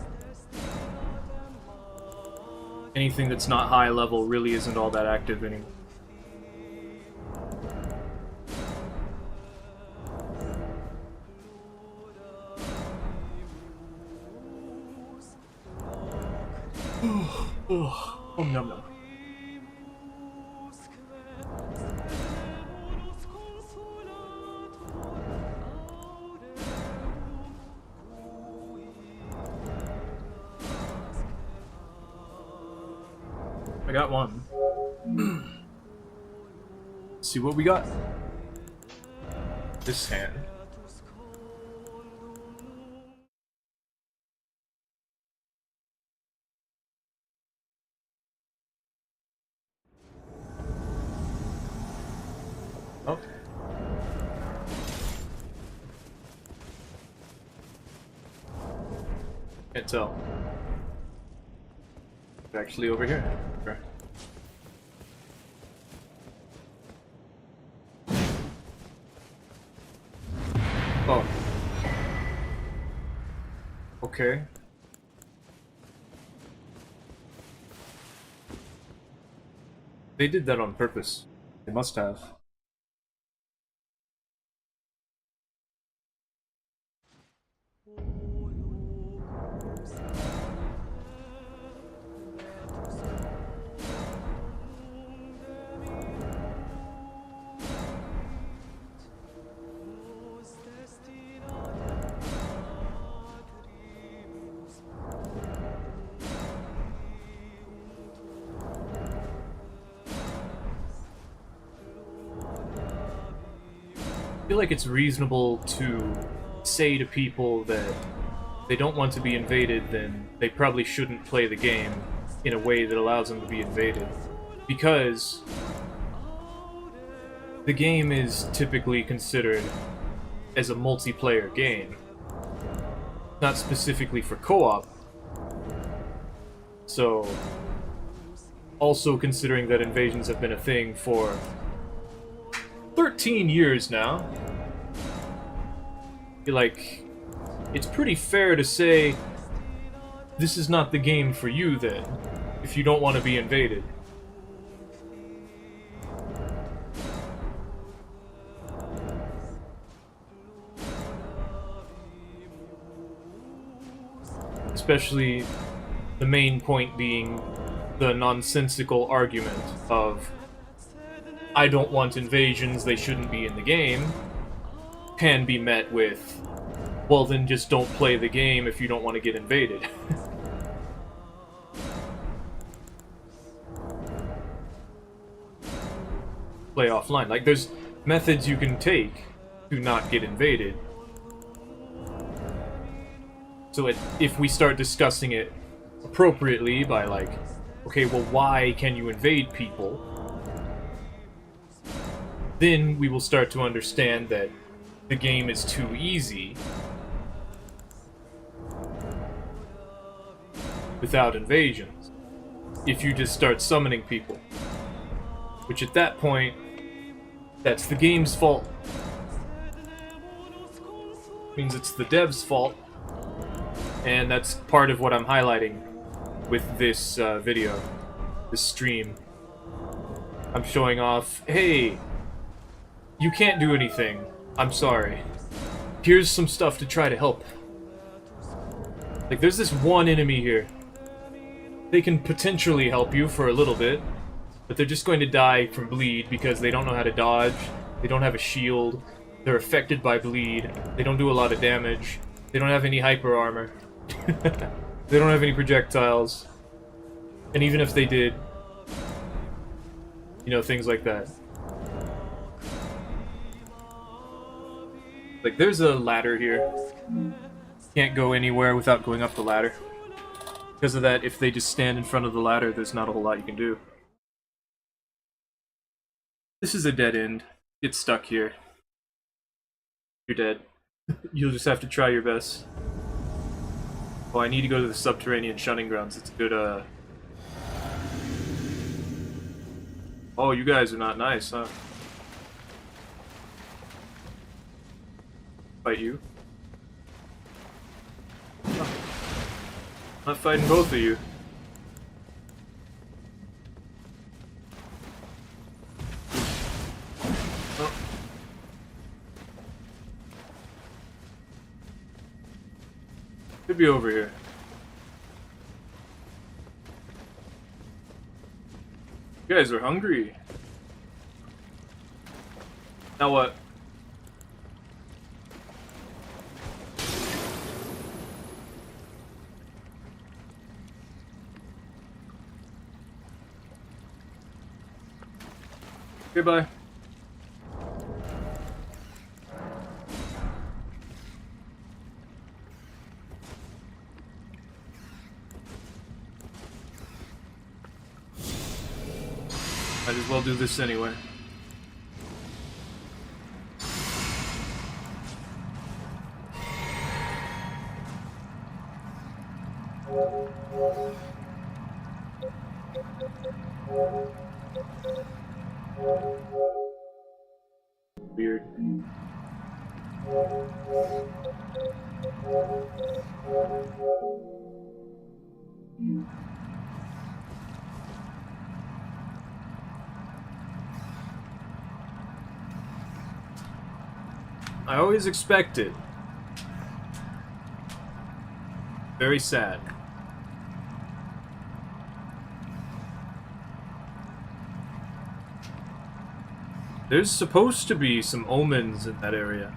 Speaker 1: Anything that's not high level really isn't all that active anymore. Oh, num num. I got one. Let's see what we got. This hand. Oh. Can't tell. It's actually over here. Okay. Oh. Okay. They did that on purpose. They must have. I feel like it's reasonable to say to people that they don't want to be invaded, then they probably shouldn't play the game in a way that allows them to be invaded. Because the game is typically considered as a multiplayer game, not specifically for co-op. So, also considering that invasions have been a thing for 13 years now, like, it's pretty fair to say this is not the game for you then, if you don't want to be invaded. Especially the main point being the nonsensical argument of I don't want invasions, they shouldn't be in the game, can be met with, well then just don't play the game if you don't want to get invaded. Play offline. Like, there's methods you can take to not get invaded. So if we start discussing it appropriately by like, okay, well why can you invade people? Then we will start to understand that the game is too easy without invasions. If you just start summoning people. Which at that point, that's the game's fault. Means it's the devs' fault. And that's part of what I'm highlighting with this video, this stream. I'm showing off, hey, you can't do anything. I'm sorry. Here's some stuff to try to help. Like, there's this one enemy here. They can potentially help you for a little bit, but they're just going to die from bleed because they don't know how to dodge, they don't have a shield, they're affected by bleed, they don't do a lot of damage, they don't have any hyper armor, they don't have any projectiles, and even if they did, you know, things like that. Like, there's a ladder here. Can't go anywhere without going up the ladder. Because of that, if they just stand in front of the ladder, there's not a whole lot you can do. This is a dead end. Get stuck here. You're dead. You'll just have to try your best. Oh, I need to go to the subterranean shunning grounds. It's a good, Oh, you guys are not nice, huh? Fight you? Oh. Not fighting both of you. Oh. Could be over here. You guys are hungry. Now what? Goodbye. Might as well do this anyway. Weird. I always expect it. Very sad. There's supposed to be some omens in that area.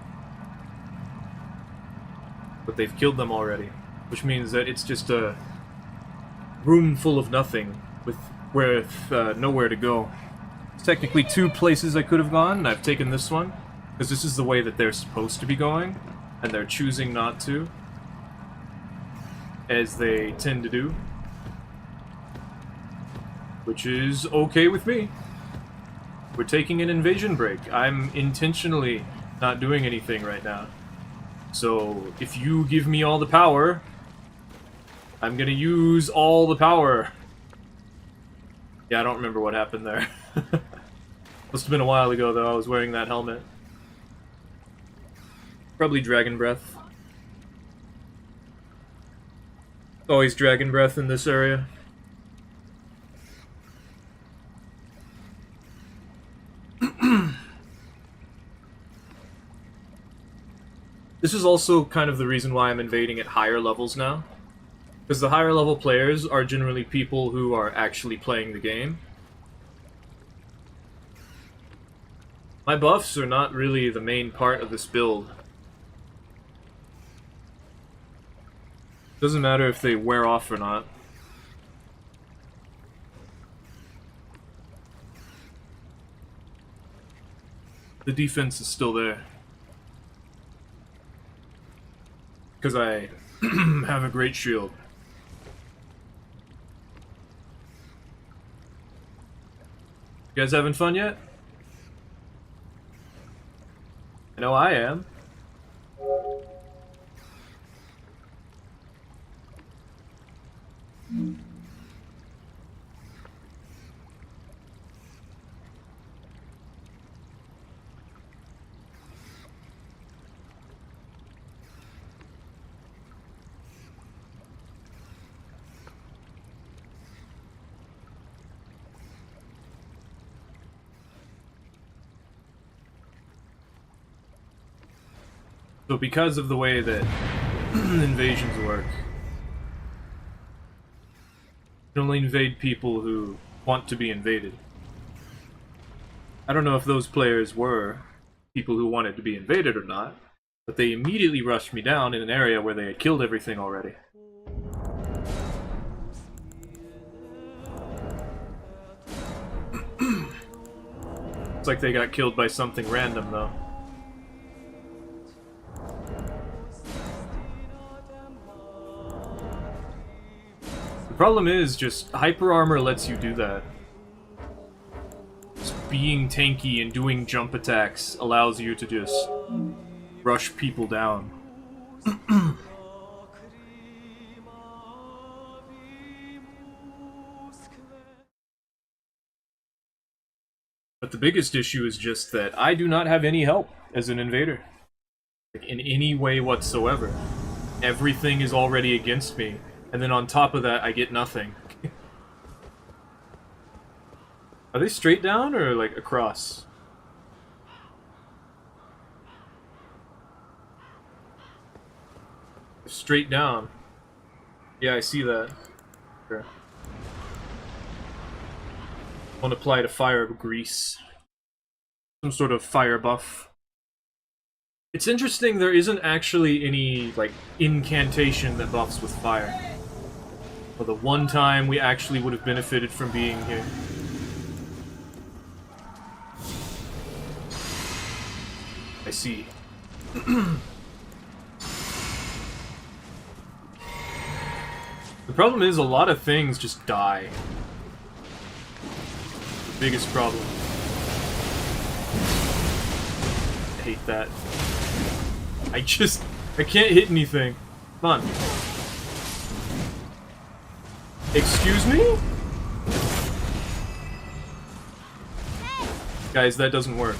Speaker 1: But they've killed them already. Which means that it's just a room full of nothing with nowhere to go. There's technically two places I could have gone, and I've taken this one. Because this is the way that they're supposed to be going, and they're choosing not to. As they tend to do. Which is okay with me. We're taking an invasion break. I'm intentionally not doing anything right now. So, if you give me all the power, I'm gonna use all the power. Yeah, I don't remember what happened there. Must have been a while ago, though. I was wearing that helmet. Probably Dragon Breath. Always Dragon Breath in this area. This is also kind of the reason why I'm invading at higher levels now. Because the higher level players are generally people who are actually playing the game. My buffs are not really the main part of this build. Doesn't matter if they wear off or not. The defense is still there. Because I have a great shield. You guys having fun yet? I know I am. So because of the way that invasions work, you can only invade people who want to be invaded. I don't know if those players were people who wanted to be invaded or not, but they immediately rushed me down in an area where they had killed everything already. It's like they got killed by something random, though. The problem is, just hyper armor lets you do that. Just being tanky and doing jump attacks allows you to just rush people down. But the biggest issue is just that I do not have any help as an invader. Like, in any way whatsoever. Everything is already against me, and then on top of that, I get nothing. Are they straight down, or, like, across? Straight down. Yeah, I see that. Sure. Won't apply to fire grease. Some sort of fire buff. It's interesting there isn't actually any, like, incantation that buffs with fire. For the one time we actually would have benefited from being here. I see. The problem is a lot of things just die. The biggest problem. I hate that. I can't hit anything. Come on. Excuse me? Guys, that doesn't work.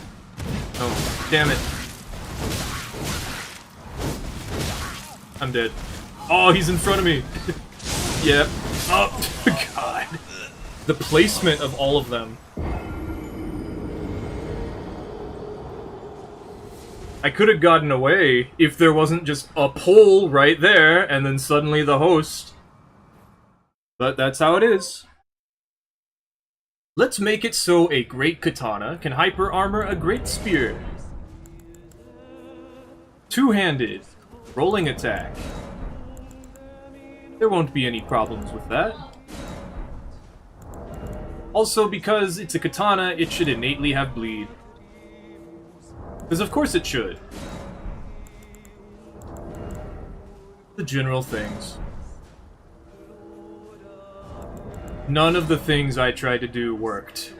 Speaker 1: Oh, damn it. I'm dead. Oh, he's in front of me. Yep. Oh, God. The placement of all of them. I could have gotten away if there wasn't just a pole right there, and then suddenly the host. But that's how it is. Let's make it so a great katana can hyper armor a great spear. Two-handed. Rolling attack. There won't be any problems with that. Also, because it's a katana, it should innately have bleed. Because of course it should. The general things. None of the things I tried to do worked.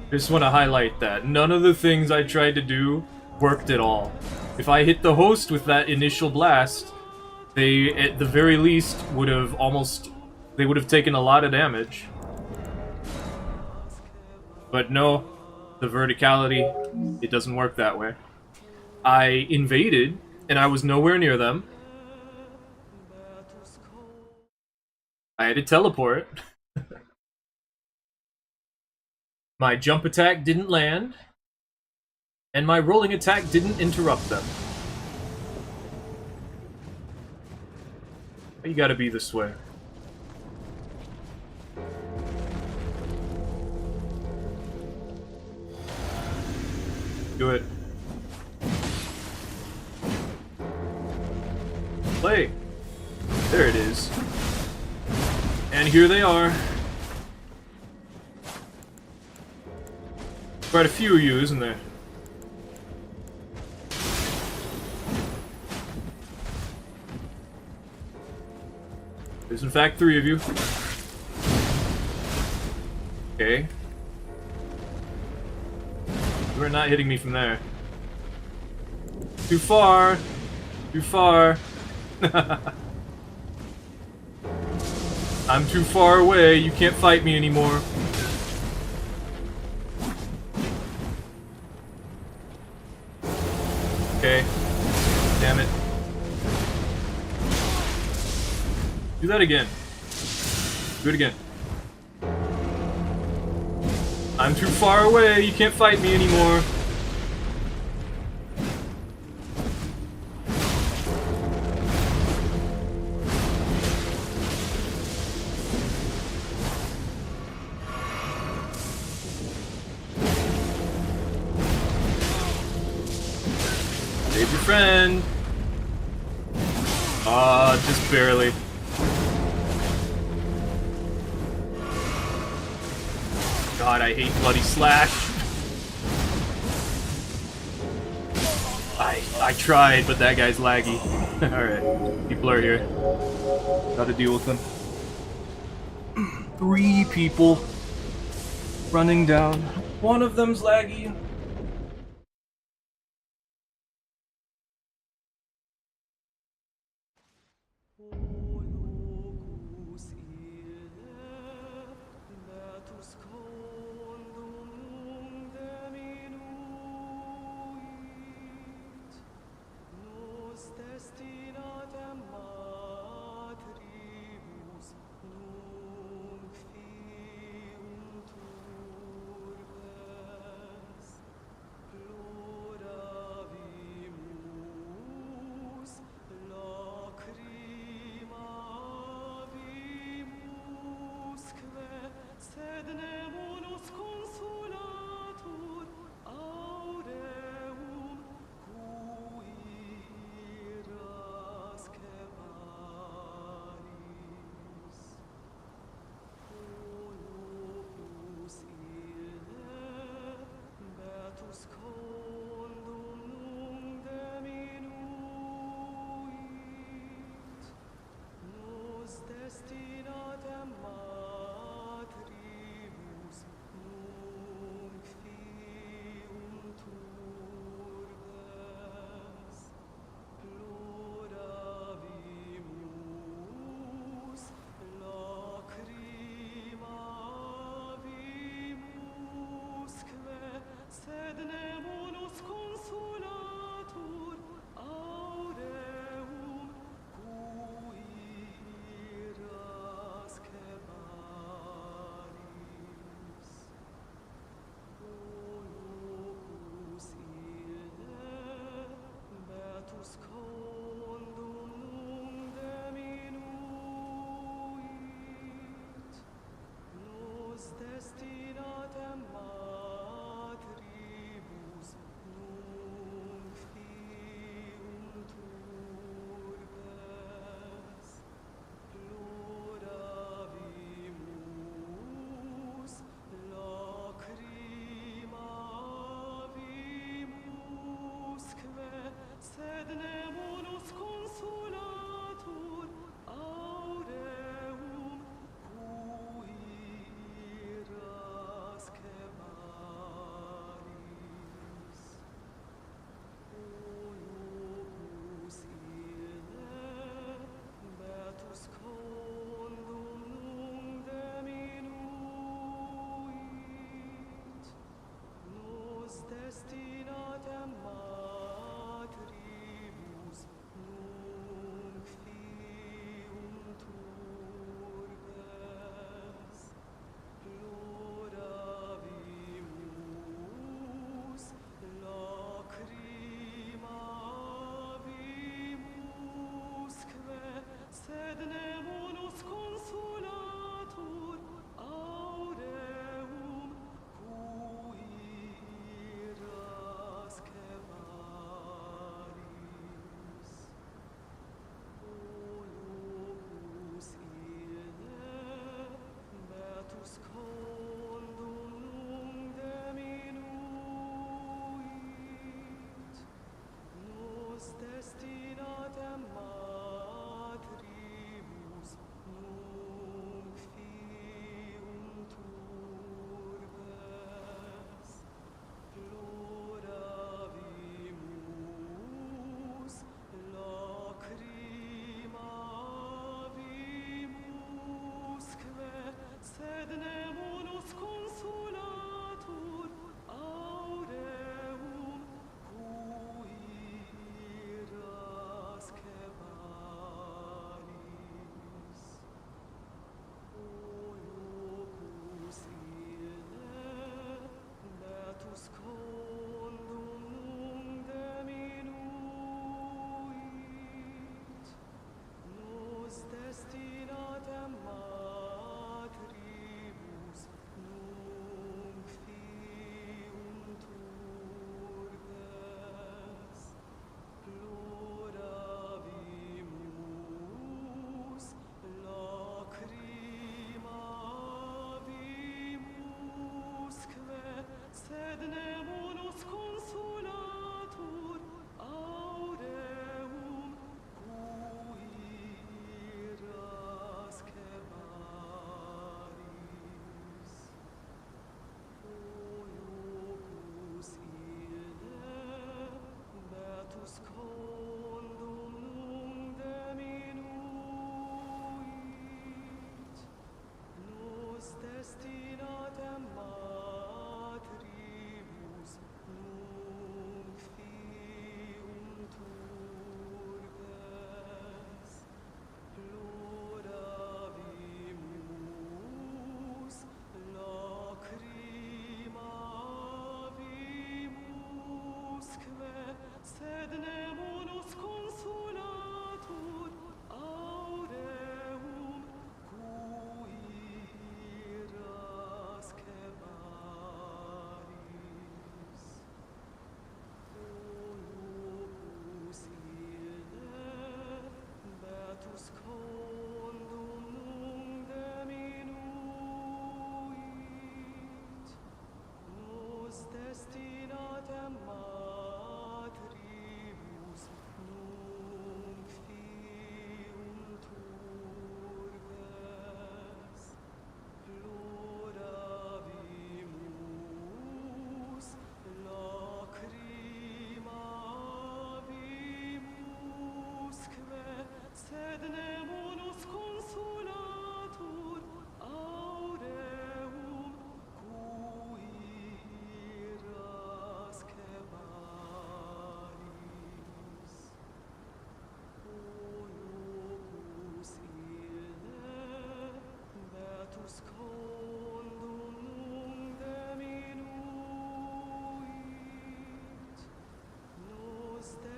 Speaker 1: Just want to highlight that. None of the things I tried to do worked at all. If I hit the host with that initial blast, they, at the very least, would have they would have taken a lot of damage. But no, the verticality, it doesn't work that way. I invaded, and I was nowhere near them. I had to teleport. My jump attack didn't land, and my rolling attack didn't interrupt them. You gotta be this way. Do it. Play. There it is. And here they are. Quite a few of you, isn't there? There's in fact 3 of you. Okay. You are not hitting me from there. Too far! Too far! I'm too far away, you can't fight me anymore. Okay. Damn it. Do that again. Do it again. I'm too far away, you can't fight me anymore. Save your friend. Just barely. God, I hate Bloody Slash. I tried, but that guy's laggy. Alright, people are here. Gotta deal with them. 3 people running down. One of them's laggy.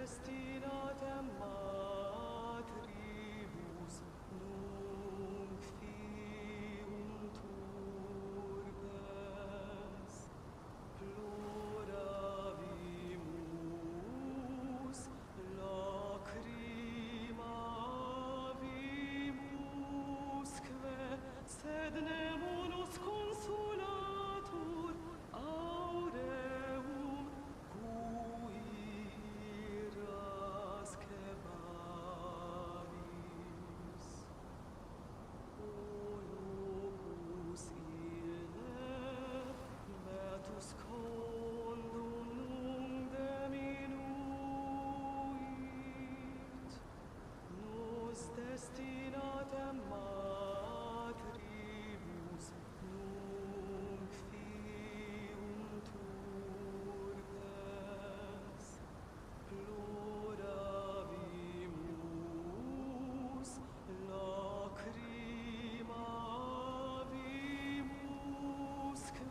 Speaker 3: destinatem matribus nunc fiunt urbes ploravimus lacrimavimusque sed ne munus consulatur aureum cuiras quebabis o locus ille metus condum nunc diminuit nos destinatem matribus nunc fiunt urbes ploravimus lacrimavimusque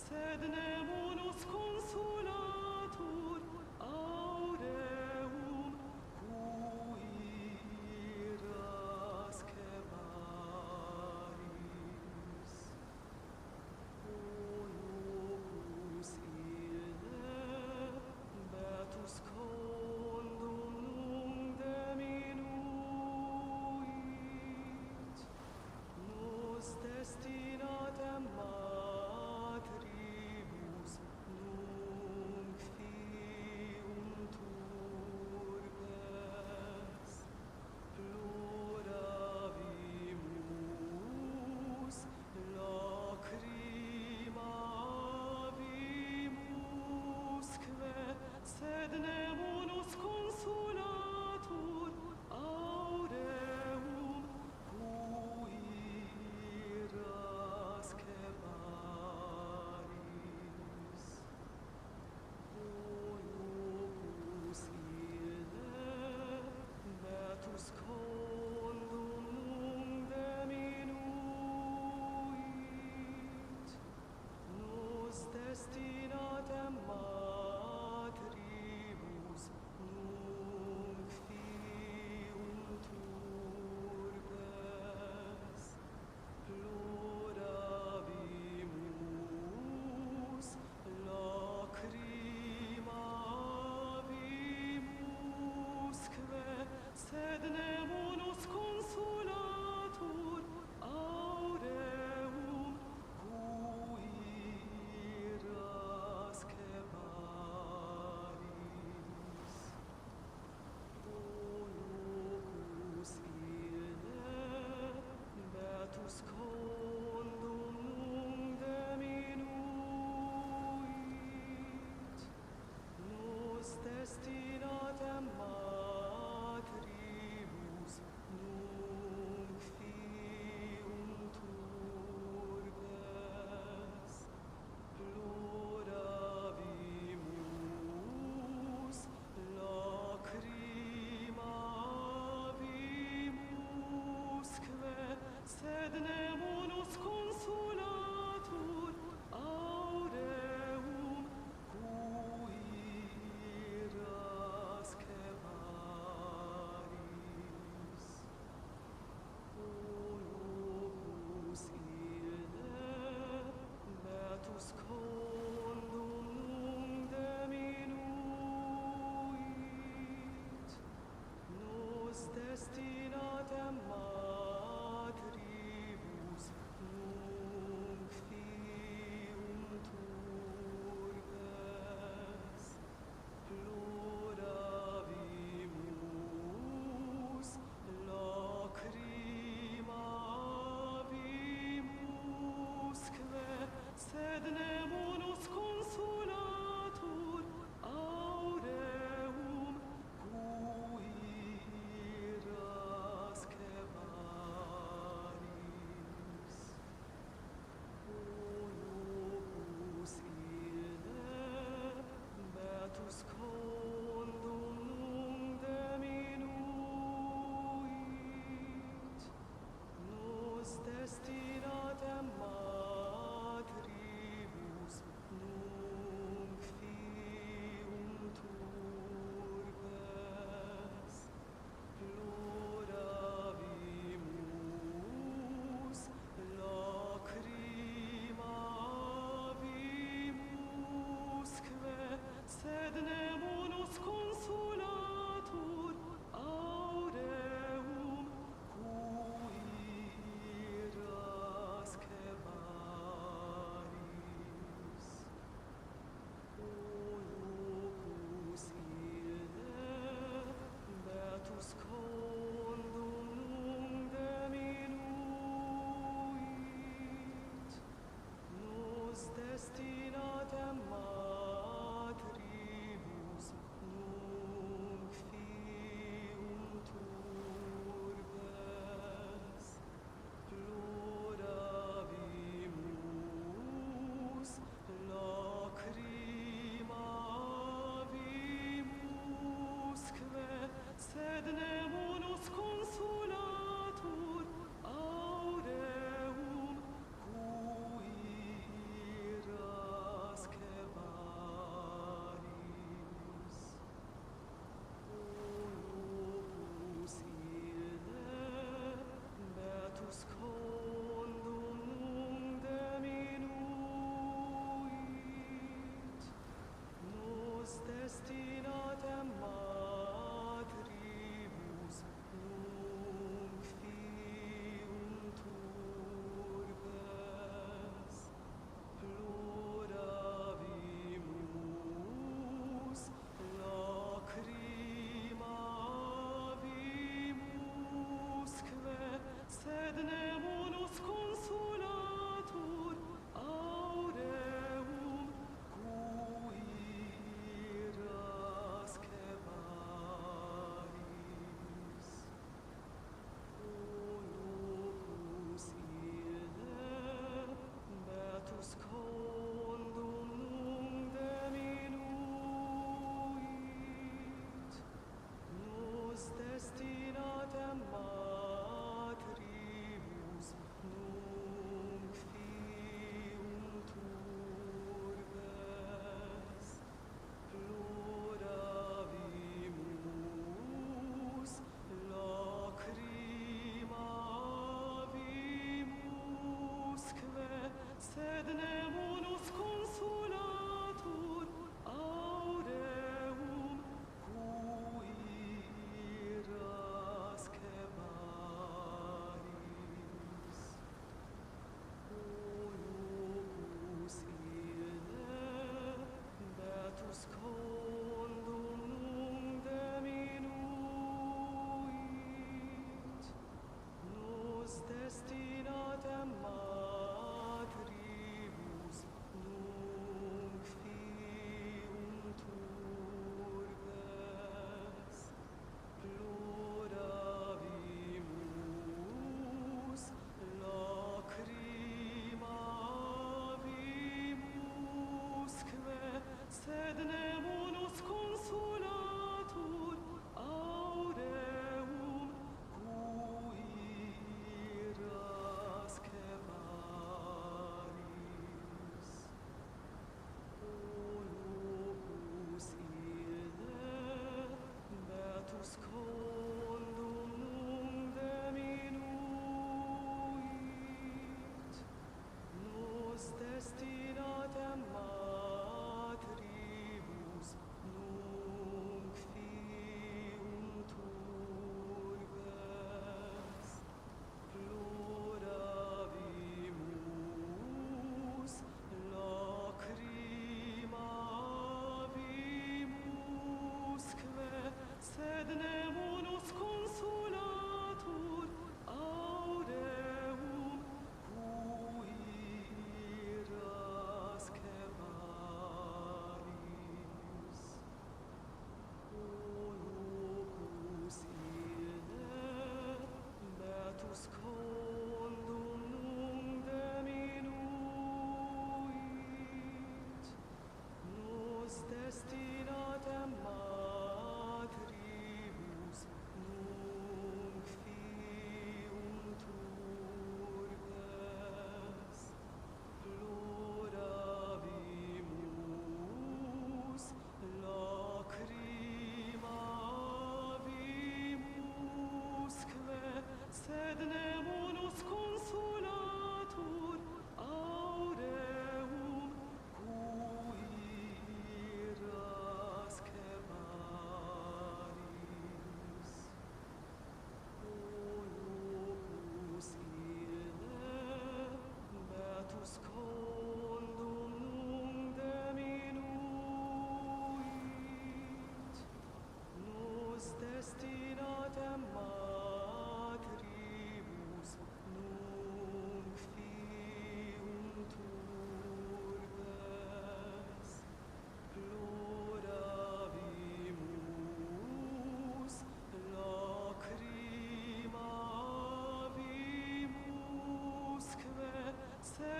Speaker 3: sed ne munus consulatur aureum cuiras quebabis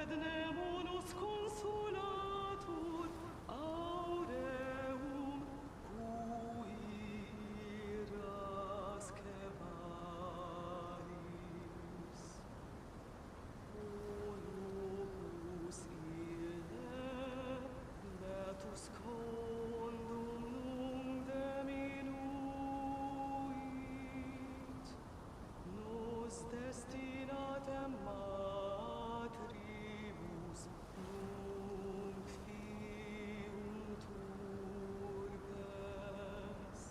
Speaker 3: sed nemonos consolatur aureum cuiras cebaris. Olopus ille metus condum nunc diminuit, nos destinatem matribus nunc fiunt urbes,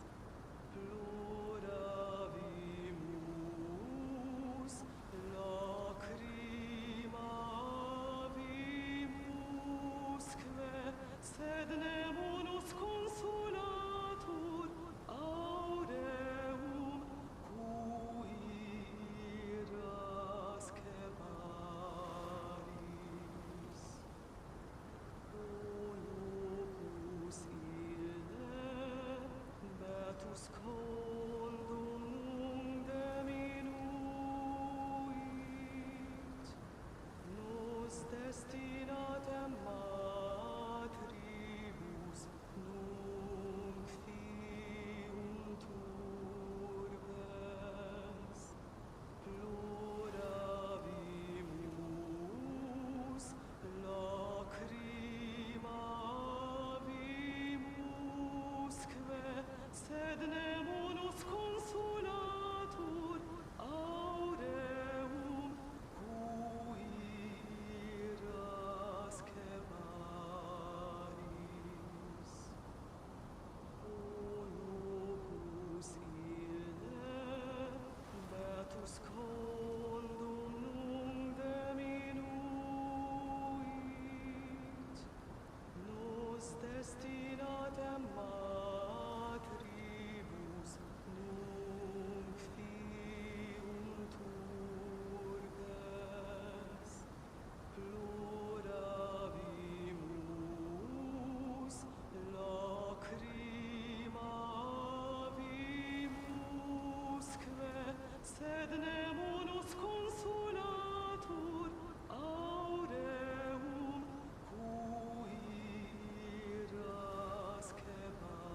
Speaker 3: ploravimus lacrimavimusque, sed nemonos consolatur aureum cuiras cebaris. Olopus ille metus condum nunc diminuit, nos destinatem matribus nunc fiunt urbes, ploravimus lacrimavimusque, sed nemonos consolatur aureum cuiras cebaris. Olopus ille metus condum nunc diminuit, nos destinatem matribus nunc fiunt urbes, ploravimus lacrimavimusque, sed nemonos consolatur aureum cuiras cebaris.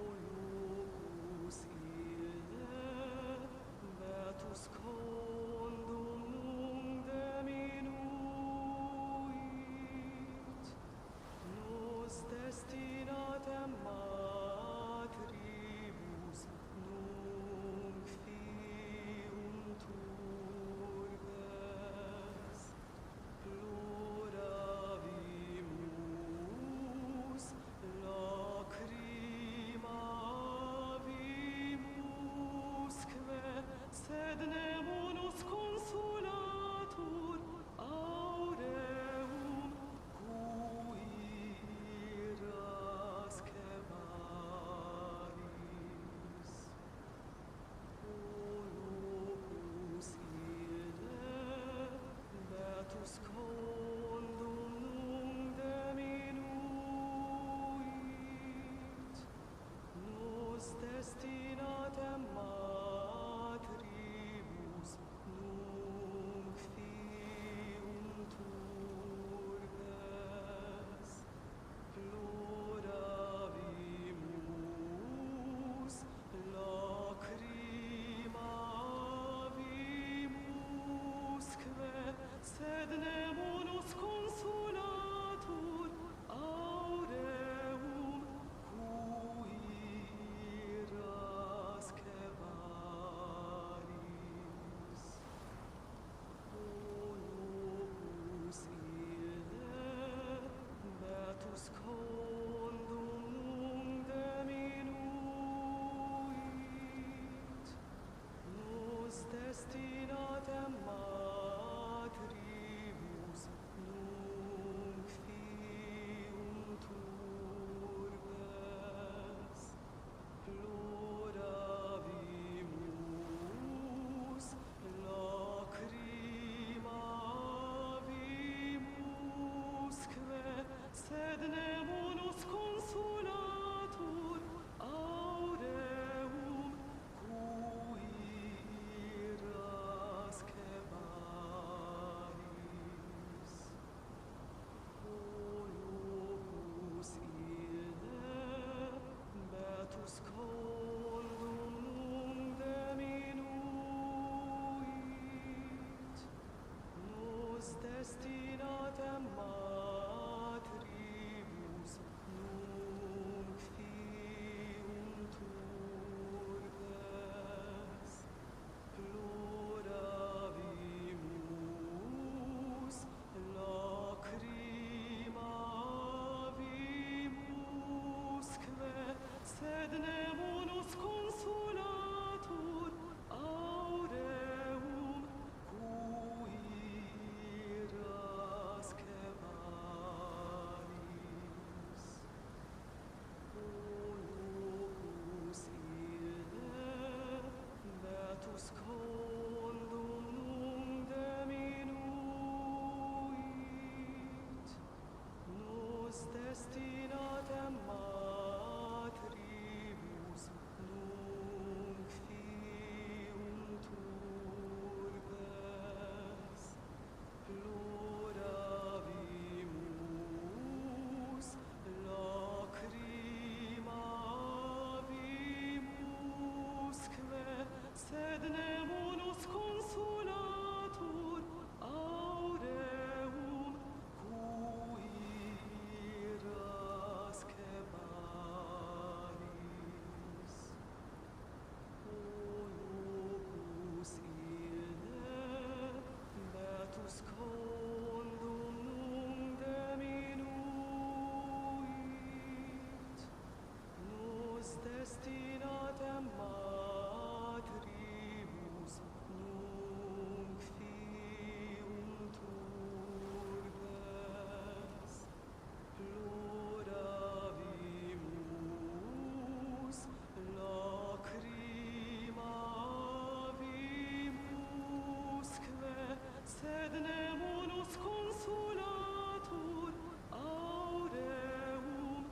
Speaker 3: Olopus ille metus condum nunc diminuit, nos destinatem matribus nunc fiunt urbes, ploravimus lacrimavimusque, sed nemonos consolatur aureum cuiras cebaris. Olopus ille metus condum nunc diminuit, nos destinatem matribus nunc fiunt urbes, ploravimus lacrimavimusque, sed nemonos consolatur aureum cuiras cebaris. Olopus ille metus condum nunc diminuit, nos destinatem matribus nunc fiunt urbes, ploravimus lacrimavimusque, sed nemonos consolatur aureum cuiras destinatem matribus nunc fiunt urbes, ploravimus lacrimavimusque, sed nemo nos consolatur aureum cuirasque malis. O locus ille, beatus condum nunc diminuit, nos destinatem matribus nunc fiunt urbes, ploravimus lacrimavimusque, sed nemo nos consolatur aureum cuirasque malis. O locus ille, beatus condum nunc diminuit, nos destinatem matribus nunc fiunt urbes, ploravimus lacrimavimusque, sed nemo nos consolatur aureum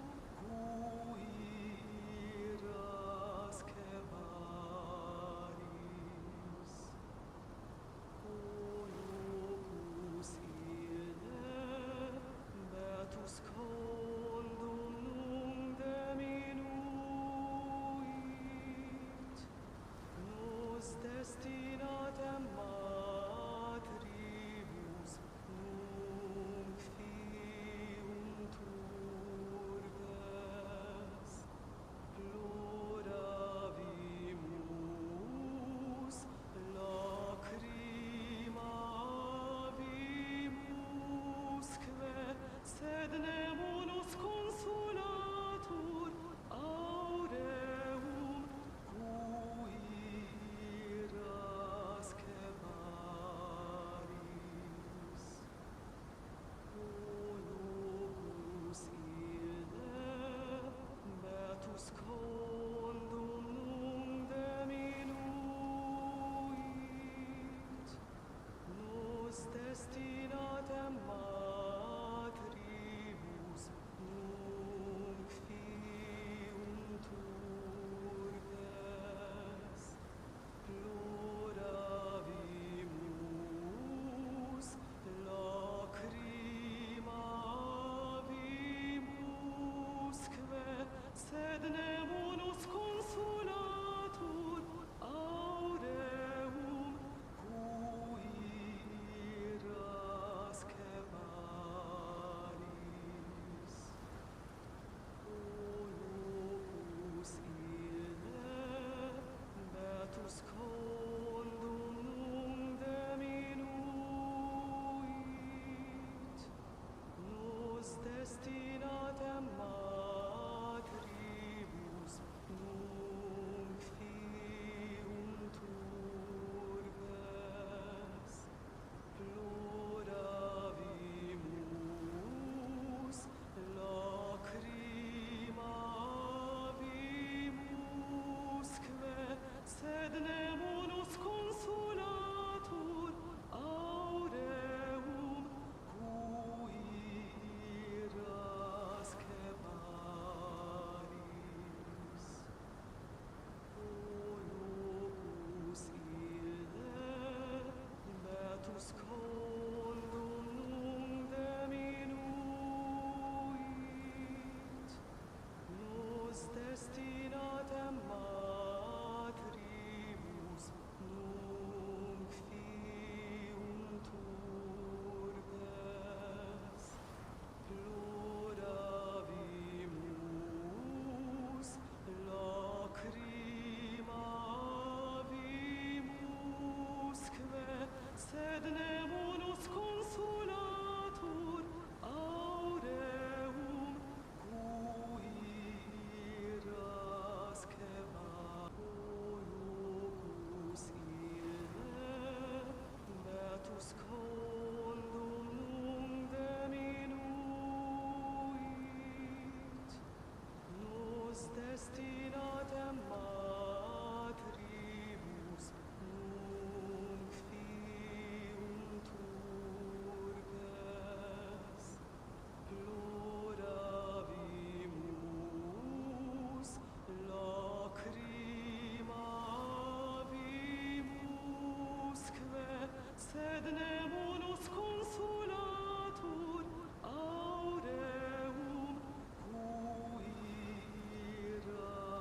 Speaker 3: cuirasque malis. O locus ille, beatus condum nunc diminuit, nos destinatem matribus nunc fiunt urbes, ploravimus lacrimavimusque, sed nemo nos consolatur aureum cuirasque malis. O locus ille, beatus condum nunc diminuit, nos destinatem matribus nunc fiunt urbes, ploravimus lacrimavimusque, sed nemo nos consolatur aureum cuirasque malis. O locus ille, beatus condum nunc diminuit, nos destinatem matribus nunc fiunt urbes, ploravimus lacrimavimusque, sed nemo nos consolatur aureum cuirasque malis. O locus ille, beatus condum nunc diminuit, nos destinatem matribus nunc fiunt urbes. destinatem matribus nunc fiunt turpes. Ploravimus, lacrimavimusque, sed nemunus consolatur aureum cui ira.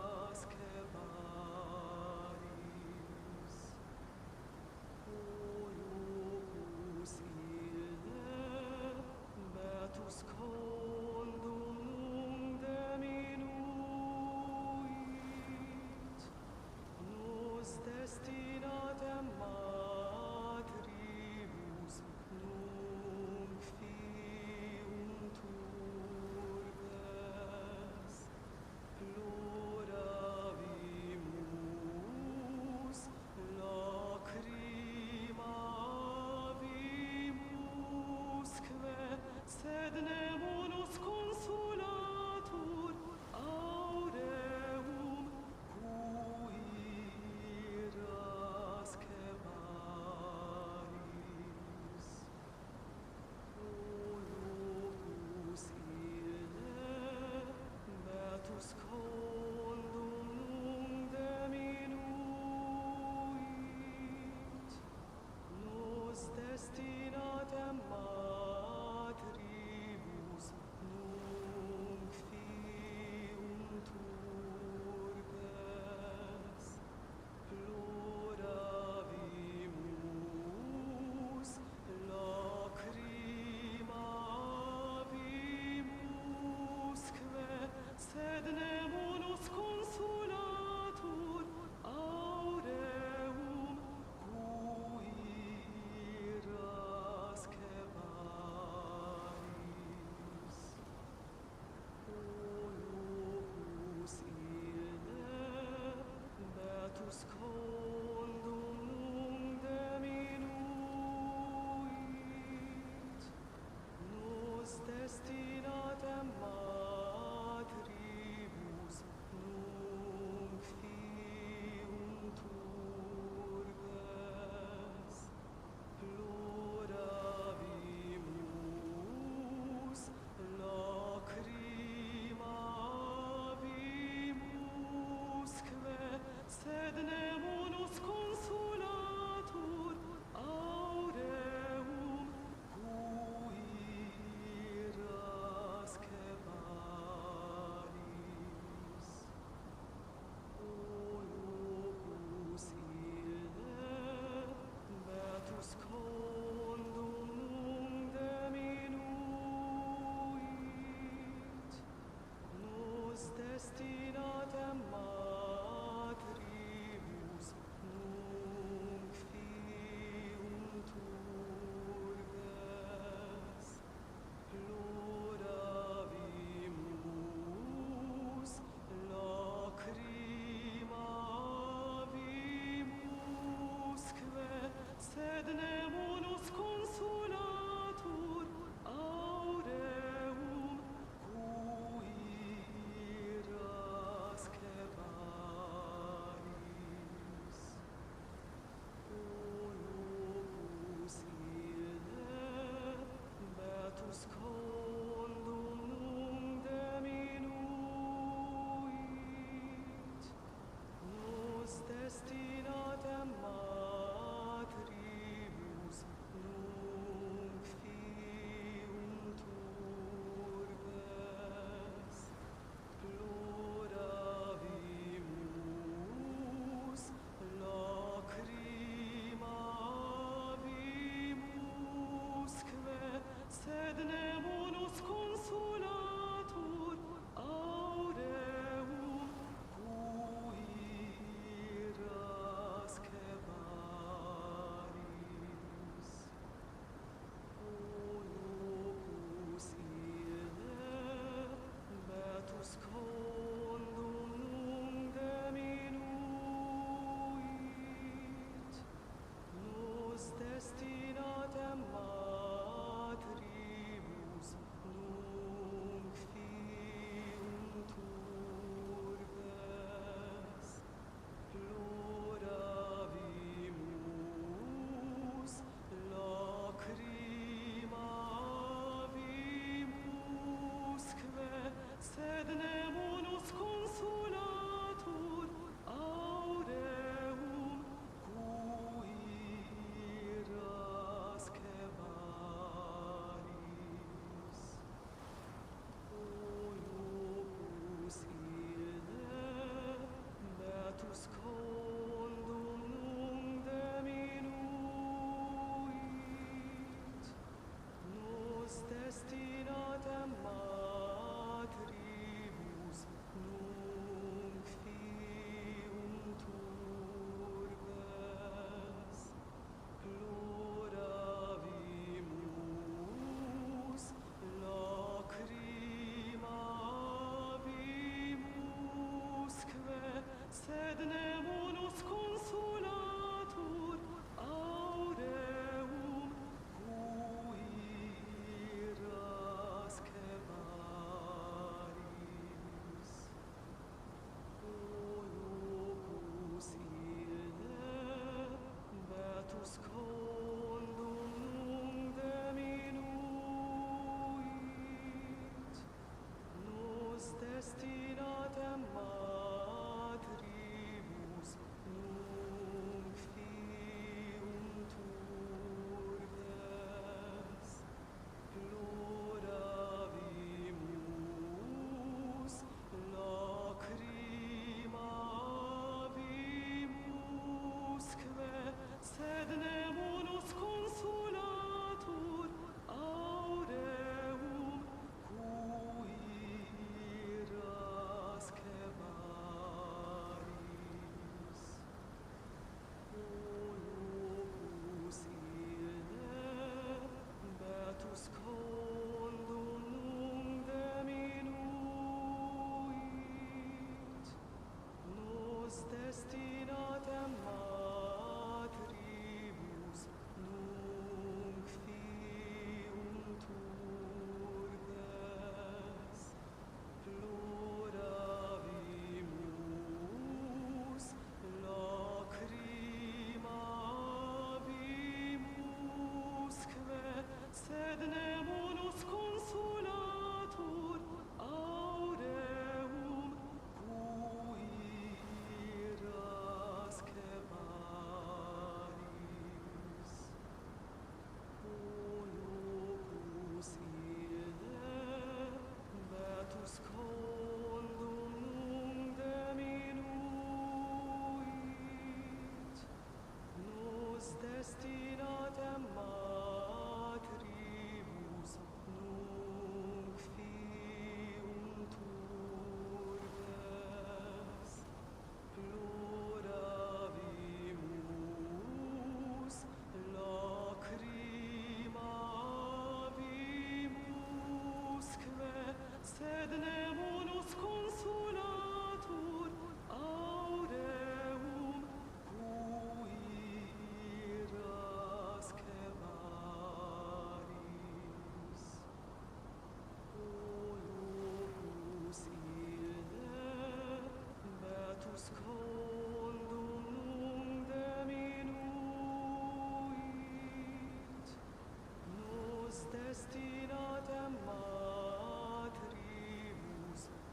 Speaker 3: destinatem matrimus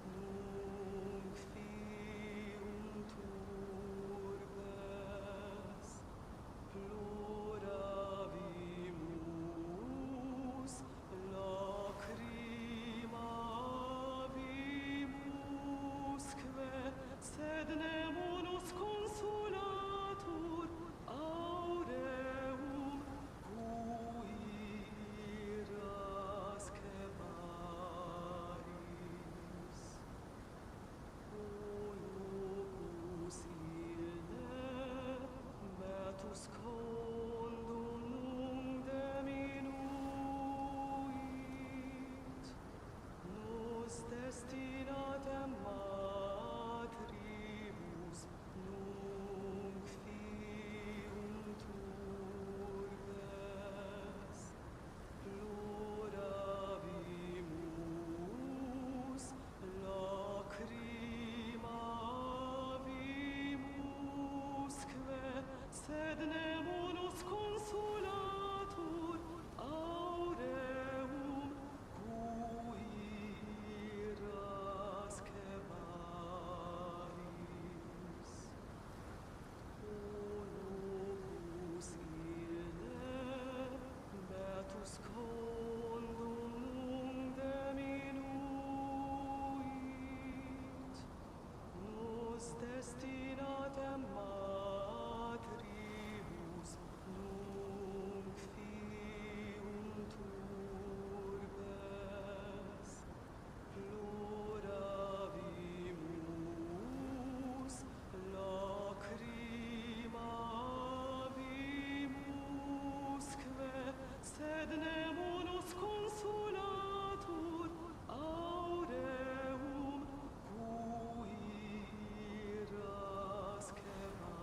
Speaker 3: nunc fiunt urbes, ploravimus, lacrimavimusque, sed nemo nos consolatur aureum cuirasque maris. O locus ille metus condum nunc diminuit, nos destinatem matrimus nunc fiunt urbes, ploravimus, lacrimavimusque, sed nemo nos consolatur aureum cuirasque maris. O locus ille metus condum nunc diminuit, nos destinatem matrimus nunc fiunt urbes, ploravimus, lacrimavimusque, sed nemo nos consolatur aureum cuirasque maris.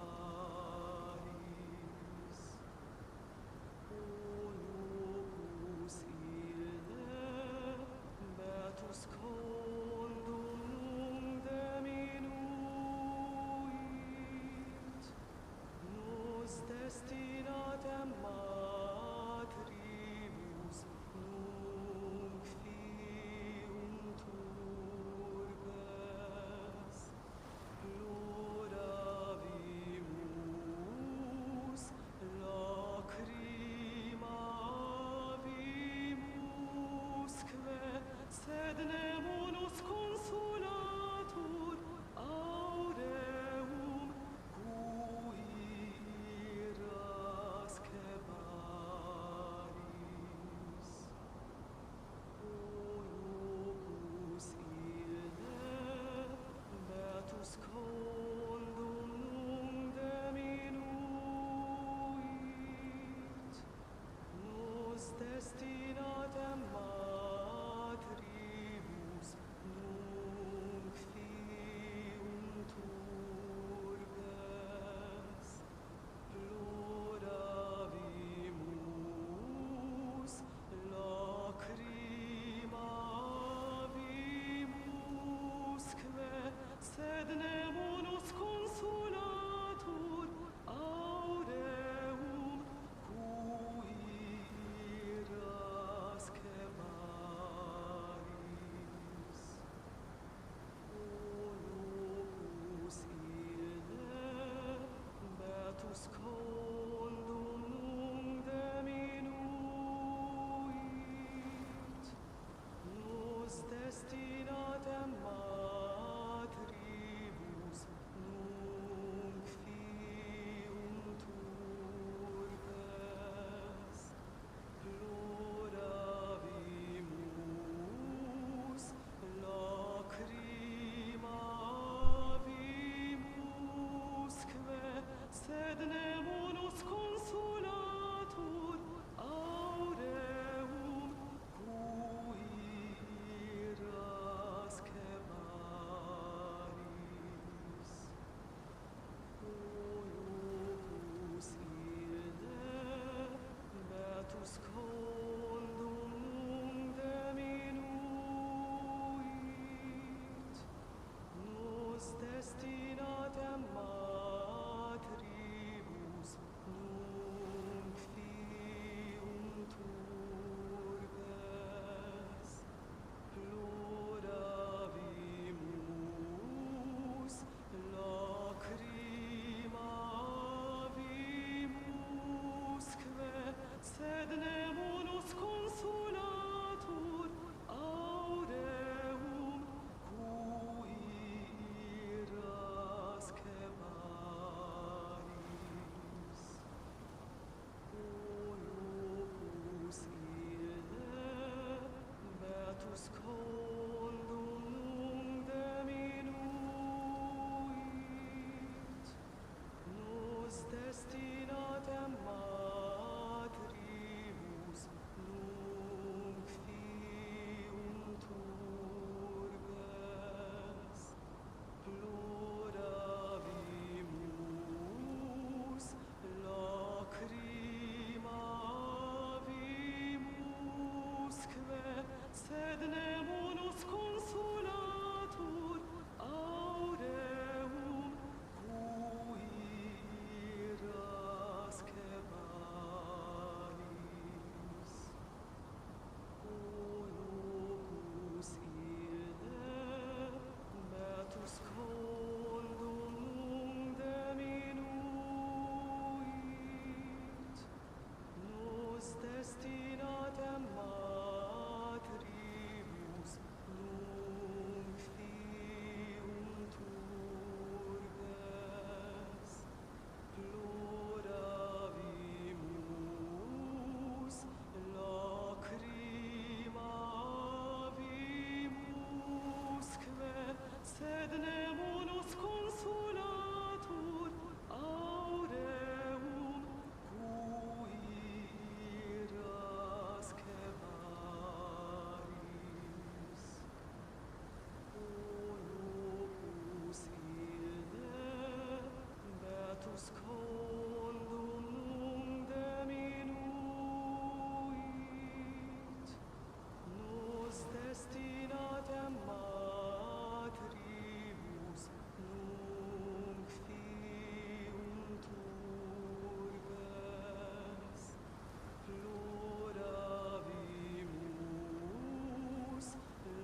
Speaker 3: consolatur aureum cuiras cebaris. O locus ille betus condum nunc diminuit, nos destinatem matribus nunc fiunt urbes, ploravimus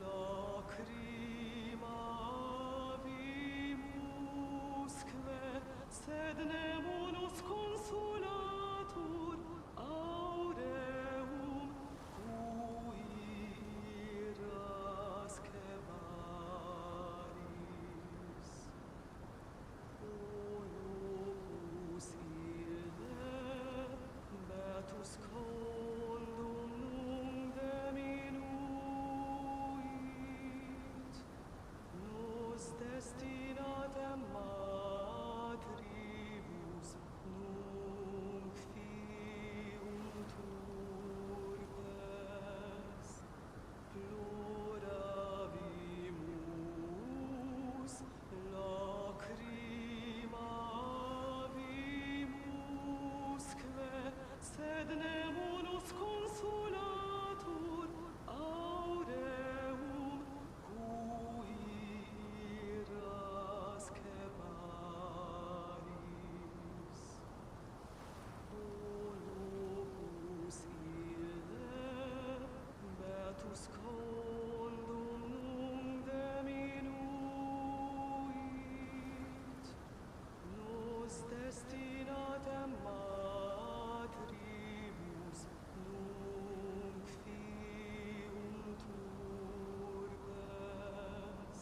Speaker 3: lacrimavimusque, sed nemo nos consolatur aureum cuiras cebaris. O locus ille betus condum nunc diminuit, nos destinatem matribus nunc fiunt urbes, ploravimus lacrimavimusque, sed nemo nos consolatur aureum cuiras cebaris. O locus ille betus condum nunc diminuit, nos destinatem matribus nunc fiunt urbes,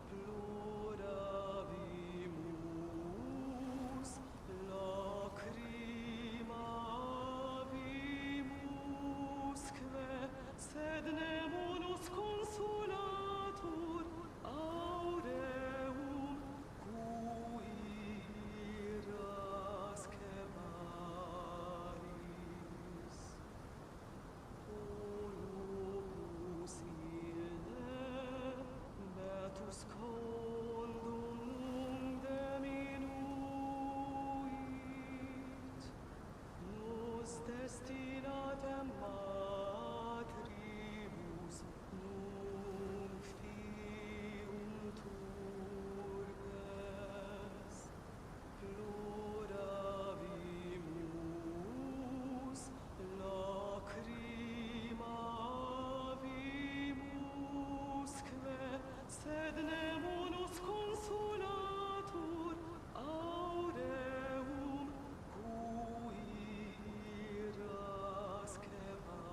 Speaker 3: ploravimus lacrimavimusque, sed nemo nos consolatur aureum cuiras cebaris. O locus ille betus condum nunc diminuit, nos destinatem matribus nunc fiunt urbes, ploravimus lacrimavimusque, sed nemo nos consolatur aureum cuiras cebaris.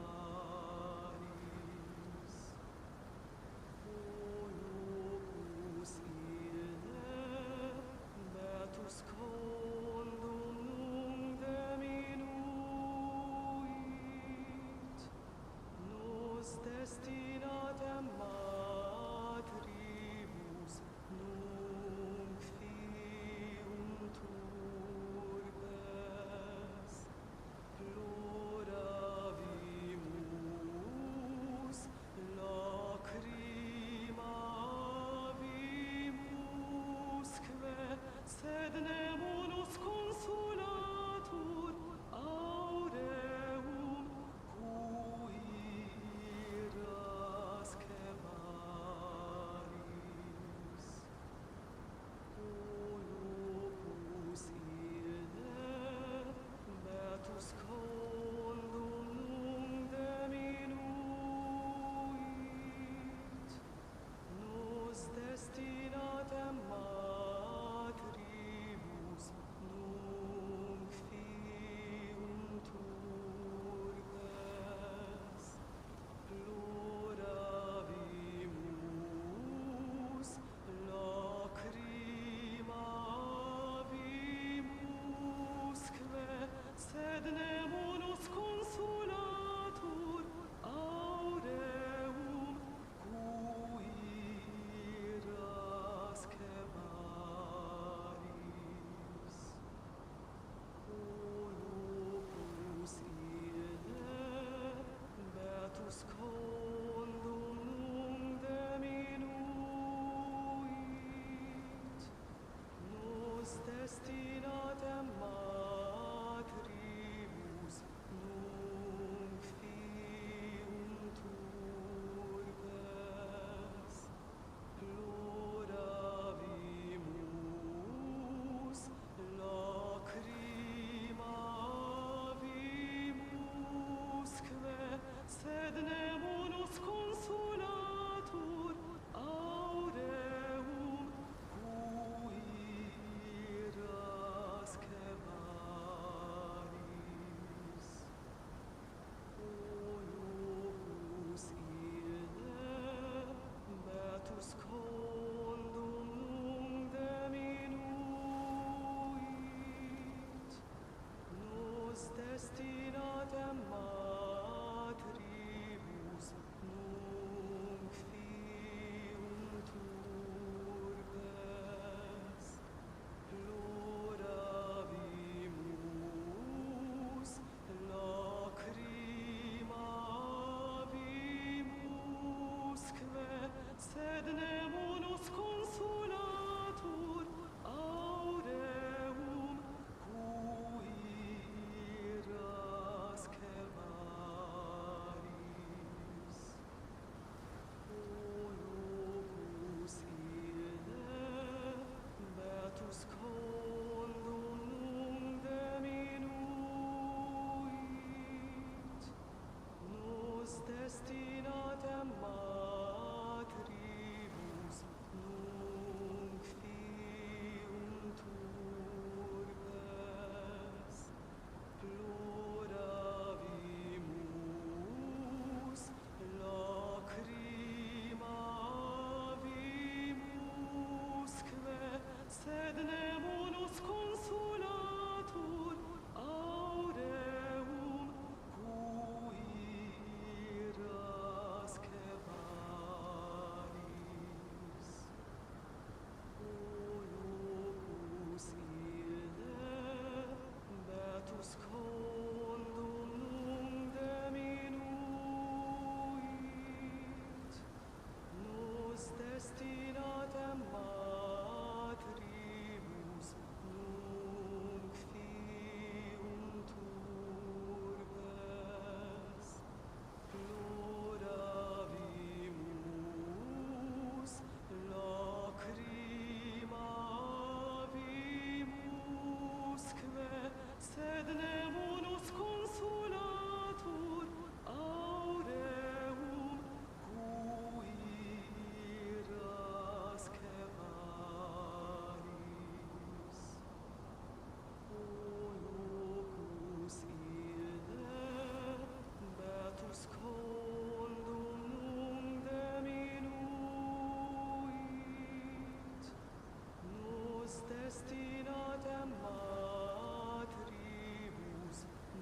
Speaker 3: matribus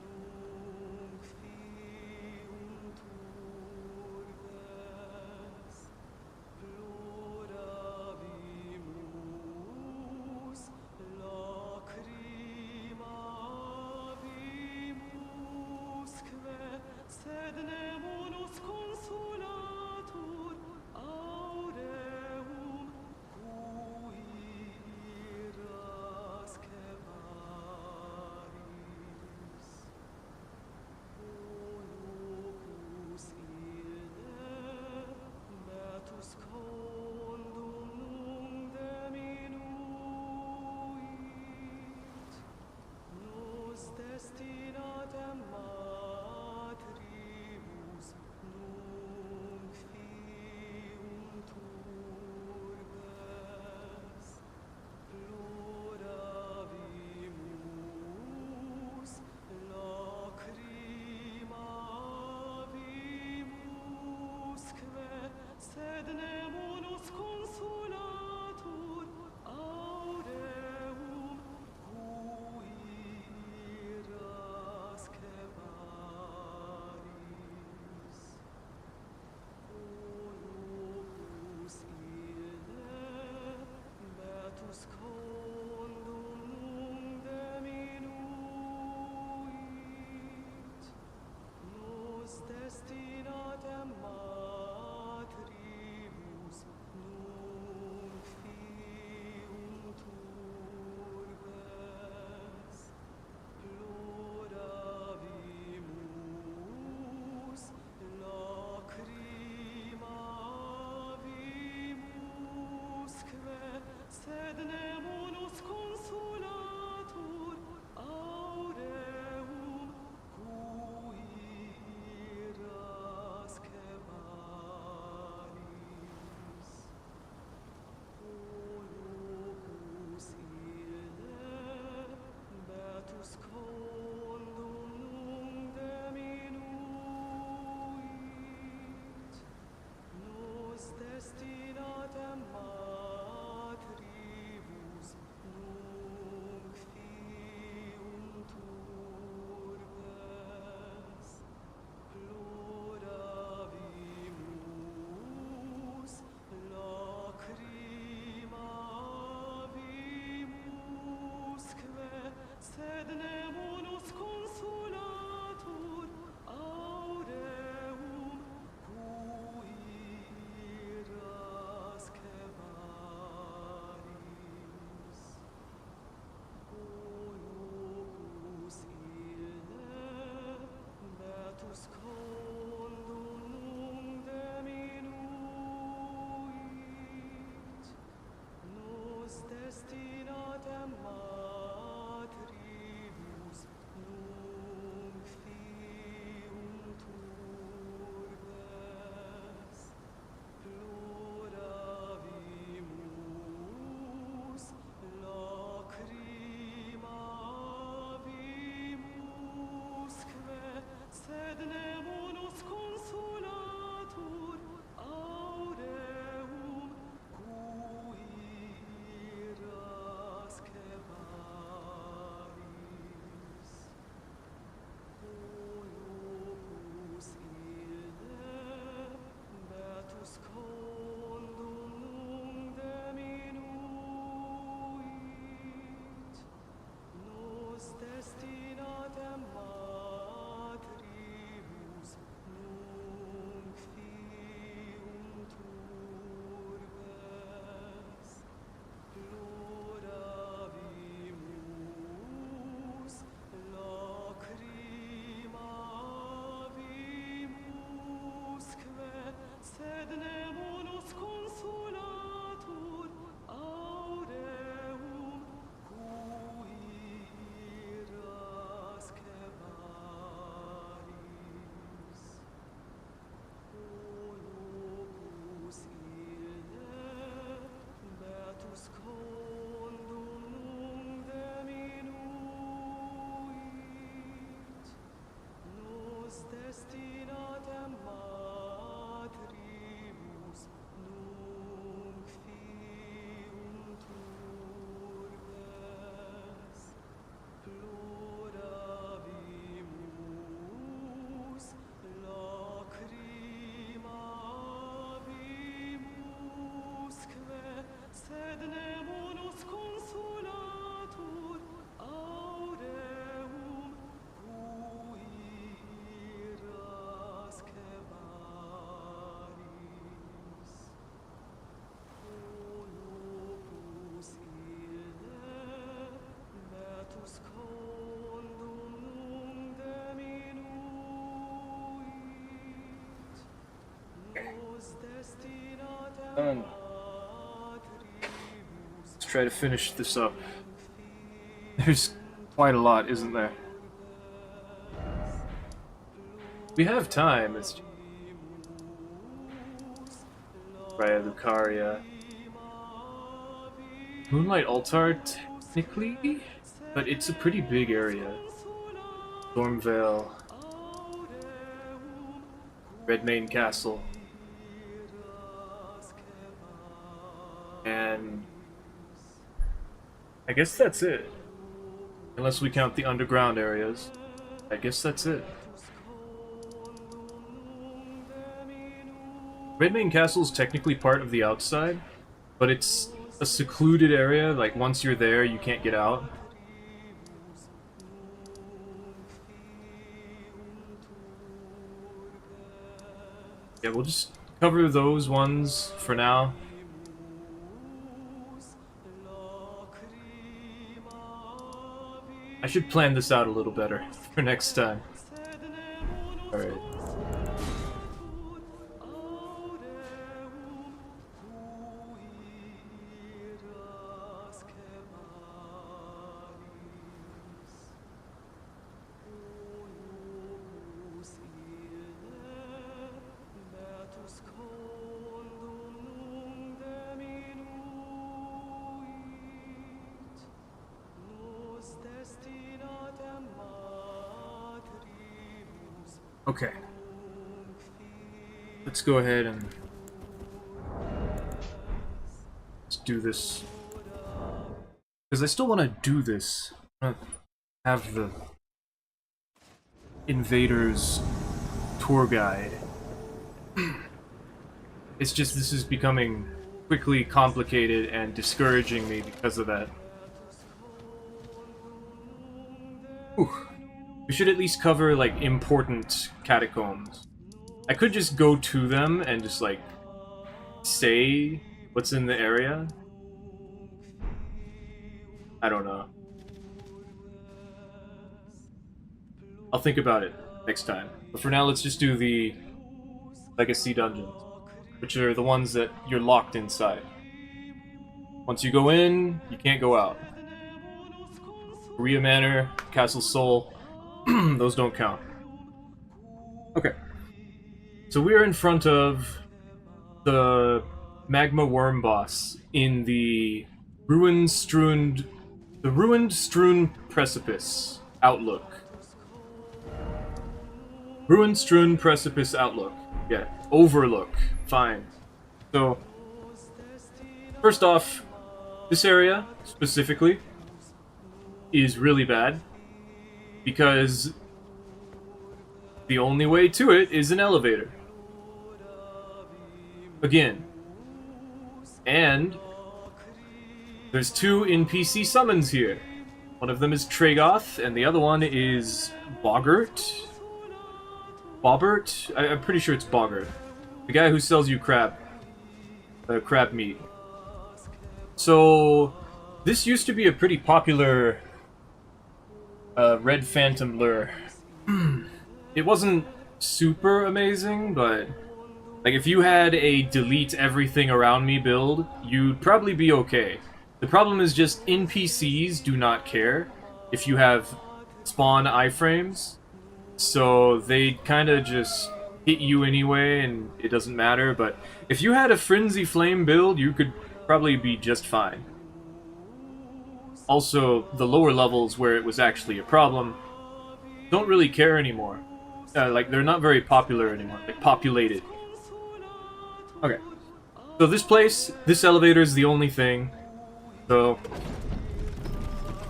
Speaker 3: nunc fiunt urbes, ploravimus, lacrimavimusque, sed nemo nos consolatur aureum cuirasque paris. O locus ille metus condum nunc diminuit, nos destinatem matribus nunc fiunt urbes, ploravimus, lacrimavimusque, sed nemo nos consolatur aureum cuirasque paris. O locus ille metus condum nunc diminuit, nos destinatem matribus nunc fiunt urbes, ploravimus, lacrimavimusque, sed nemo nos consolatur aureum cuirasque paris. O locus ille metus condum nunc diminuit, nos destinatem matribus nunc
Speaker 1: Done. Let's try to finish this up. There's quite a lot, isn't there? We have time. It's Raya Lucaria. Moonlight Altar, technically, but it's a pretty big area. Stormvale. Redmane Castle. And I guess that's it. Unless we count the underground areas. I guess that's it. Redmane Castle is technically part of the outside, but it's a secluded area. Like, once you're there, you can't get out. Yeah, we'll just cover those ones for now. I should plan this out a little better for next time. Alright. Okay. Let's go ahead and let's do this. Because I still want to do this. I want to have the Invader's tour guide. It's just this is becoming quickly complicated and discouraging me because of that. Whew. We should at least cover, like, important catacombs. I could just go to them and just, like, say what's in the area. I don't know. I'll think about it next time. But for now, let's just do the Legacy Dungeons, which are the ones that you're locked inside. Once you go in, you can't go out. Korea Manor, Castle Soul, those don't count. Okay. So we're in front of the magma worm boss in the ruin-strewn precipice outlook. Ruin-strewn precipice outlook. Yeah, overlook. Fine. So, first off, this area, specifically, is really bad. Because the only way to it is an elevator. Again. And there's two NPC summons here. One of them is Tragoth, and the other one is Boggart. Bobbert? I'm pretty sure it's Boggart. The guy who sells you crab meat. So, this used to be a pretty popular Red Phantom lure. It wasn't super amazing, but like if you had a delete everything around me build, you'd probably be okay. The problem is just NPCs do not care if you have spawn iframes, so they kind of just hit you anyway and it doesn't matter, but if you had a Frenzy Flame build, you could probably be just fine. Also, the lower levels where it was actually a problem don't really care anymore. Like, they're not very popular anymore. Like, populated. Okay. So this place, this elevator is the only thing. So,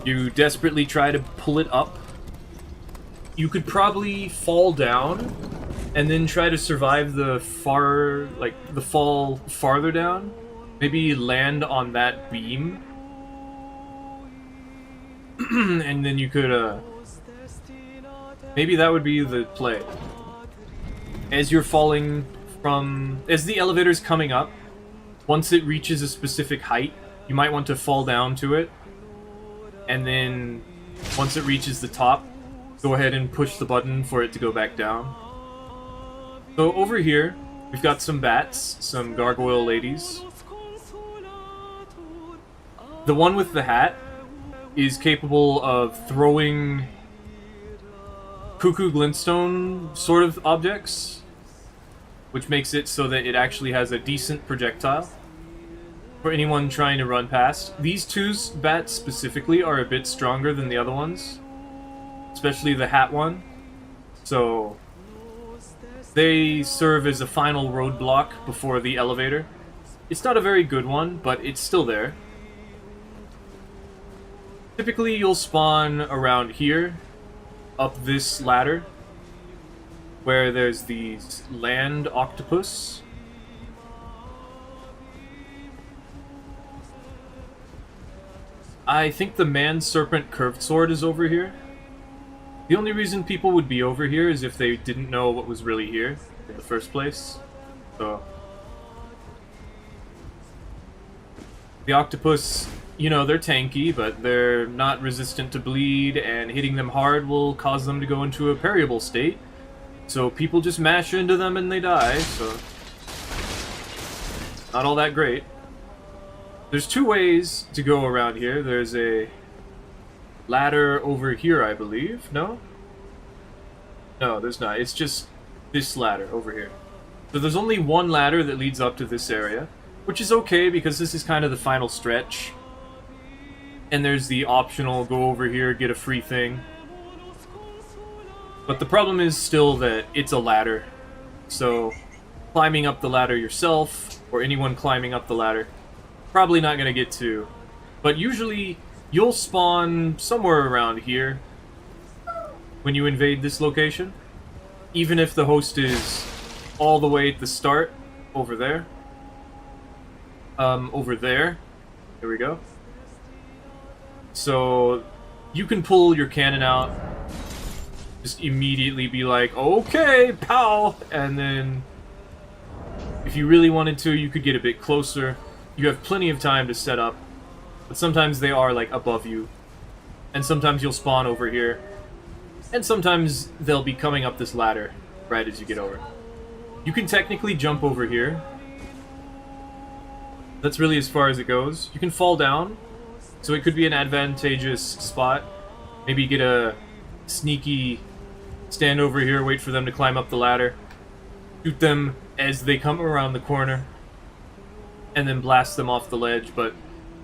Speaker 1: you desperately try to pull it up. You could probably fall down and then try to survive the fall farther down. Maybe land on that beam. And then you could, maybe that would be the play. As you're falling as the elevator's coming up, once it reaches a specific height, you might want to fall down to it. And then, once it reaches the top, go ahead and push the button for it to go back down. So over here, We've got some bats, some gargoyle ladies. The one with the hat is capable of throwing cuckoo glintstone sort of objects, which makes it so that it actually has a decent projectile for anyone trying to run past. These two bats specifically are a bit stronger than the other ones, especially the hat one. So they serve as a final roadblock before the elevator. It's not a very good one, but it's still there. Typically you'll spawn around here, up this ladder, where there's these land octopus. I think the man serpent curved sword is over here. The only reason people would be over here is if they didn't know what was really here in the first place. So the octopus, you know, they're tanky, but they're not resistant to bleed, and hitting them hard will cause them to go into a parryable state. So people just mash into them and they die, so not all that great. There's two ways to go around here. There's a ladder over here, I believe. No? No, there's not. It's just this ladder over here. So there's only one ladder that leads up to this area, which is okay because this is kind of the final stretch. And there's the optional go over here, get a free thing. But the problem is still that it's a ladder. So climbing up the ladder yourself, or anyone climbing up the ladder, probably not going to get to. But usually you'll spawn somewhere around here when you invade this location. Even if the host is all the way at the start, over there. Over there. There we go. So you can pull your cannon out, just immediately be like, okay, pow! And then if you really wanted to, you could get a bit closer. You have plenty of time to set up, but sometimes they are like above you, and sometimes you'll spawn over here, and sometimes they'll be coming up this ladder right as you get over. You can technically jump over here. That's really as far as it goes. You can fall down, so it could be an advantageous spot. Maybe get a sneaky stand over here, wait for them to climb up the ladder, shoot them as they come around the corner, and then blast them off the ledge. But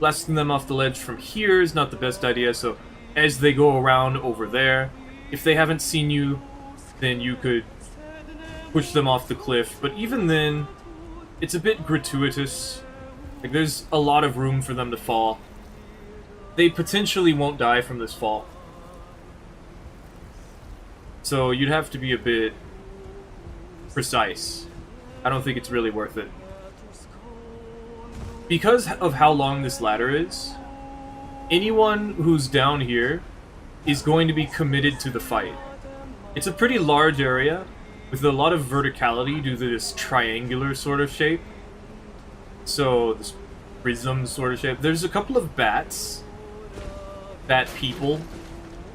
Speaker 1: blasting them off the ledge from here is not the best idea, so as they go around over there, if they haven't seen you, then you could push them off the cliff. But even then, it's a bit gratuitous. Like, there's a lot of room for them to fall. They potentially won't die from this fall. So you'd have to be a bit precise. I don't think it's really worth it. Because of how long this ladder is, anyone who's down here is going to be committed to the fight. It's a pretty large area with a lot of verticality due to this triangular sort of shape. So, this prism sort of shape. There's a couple of bats. Bat people.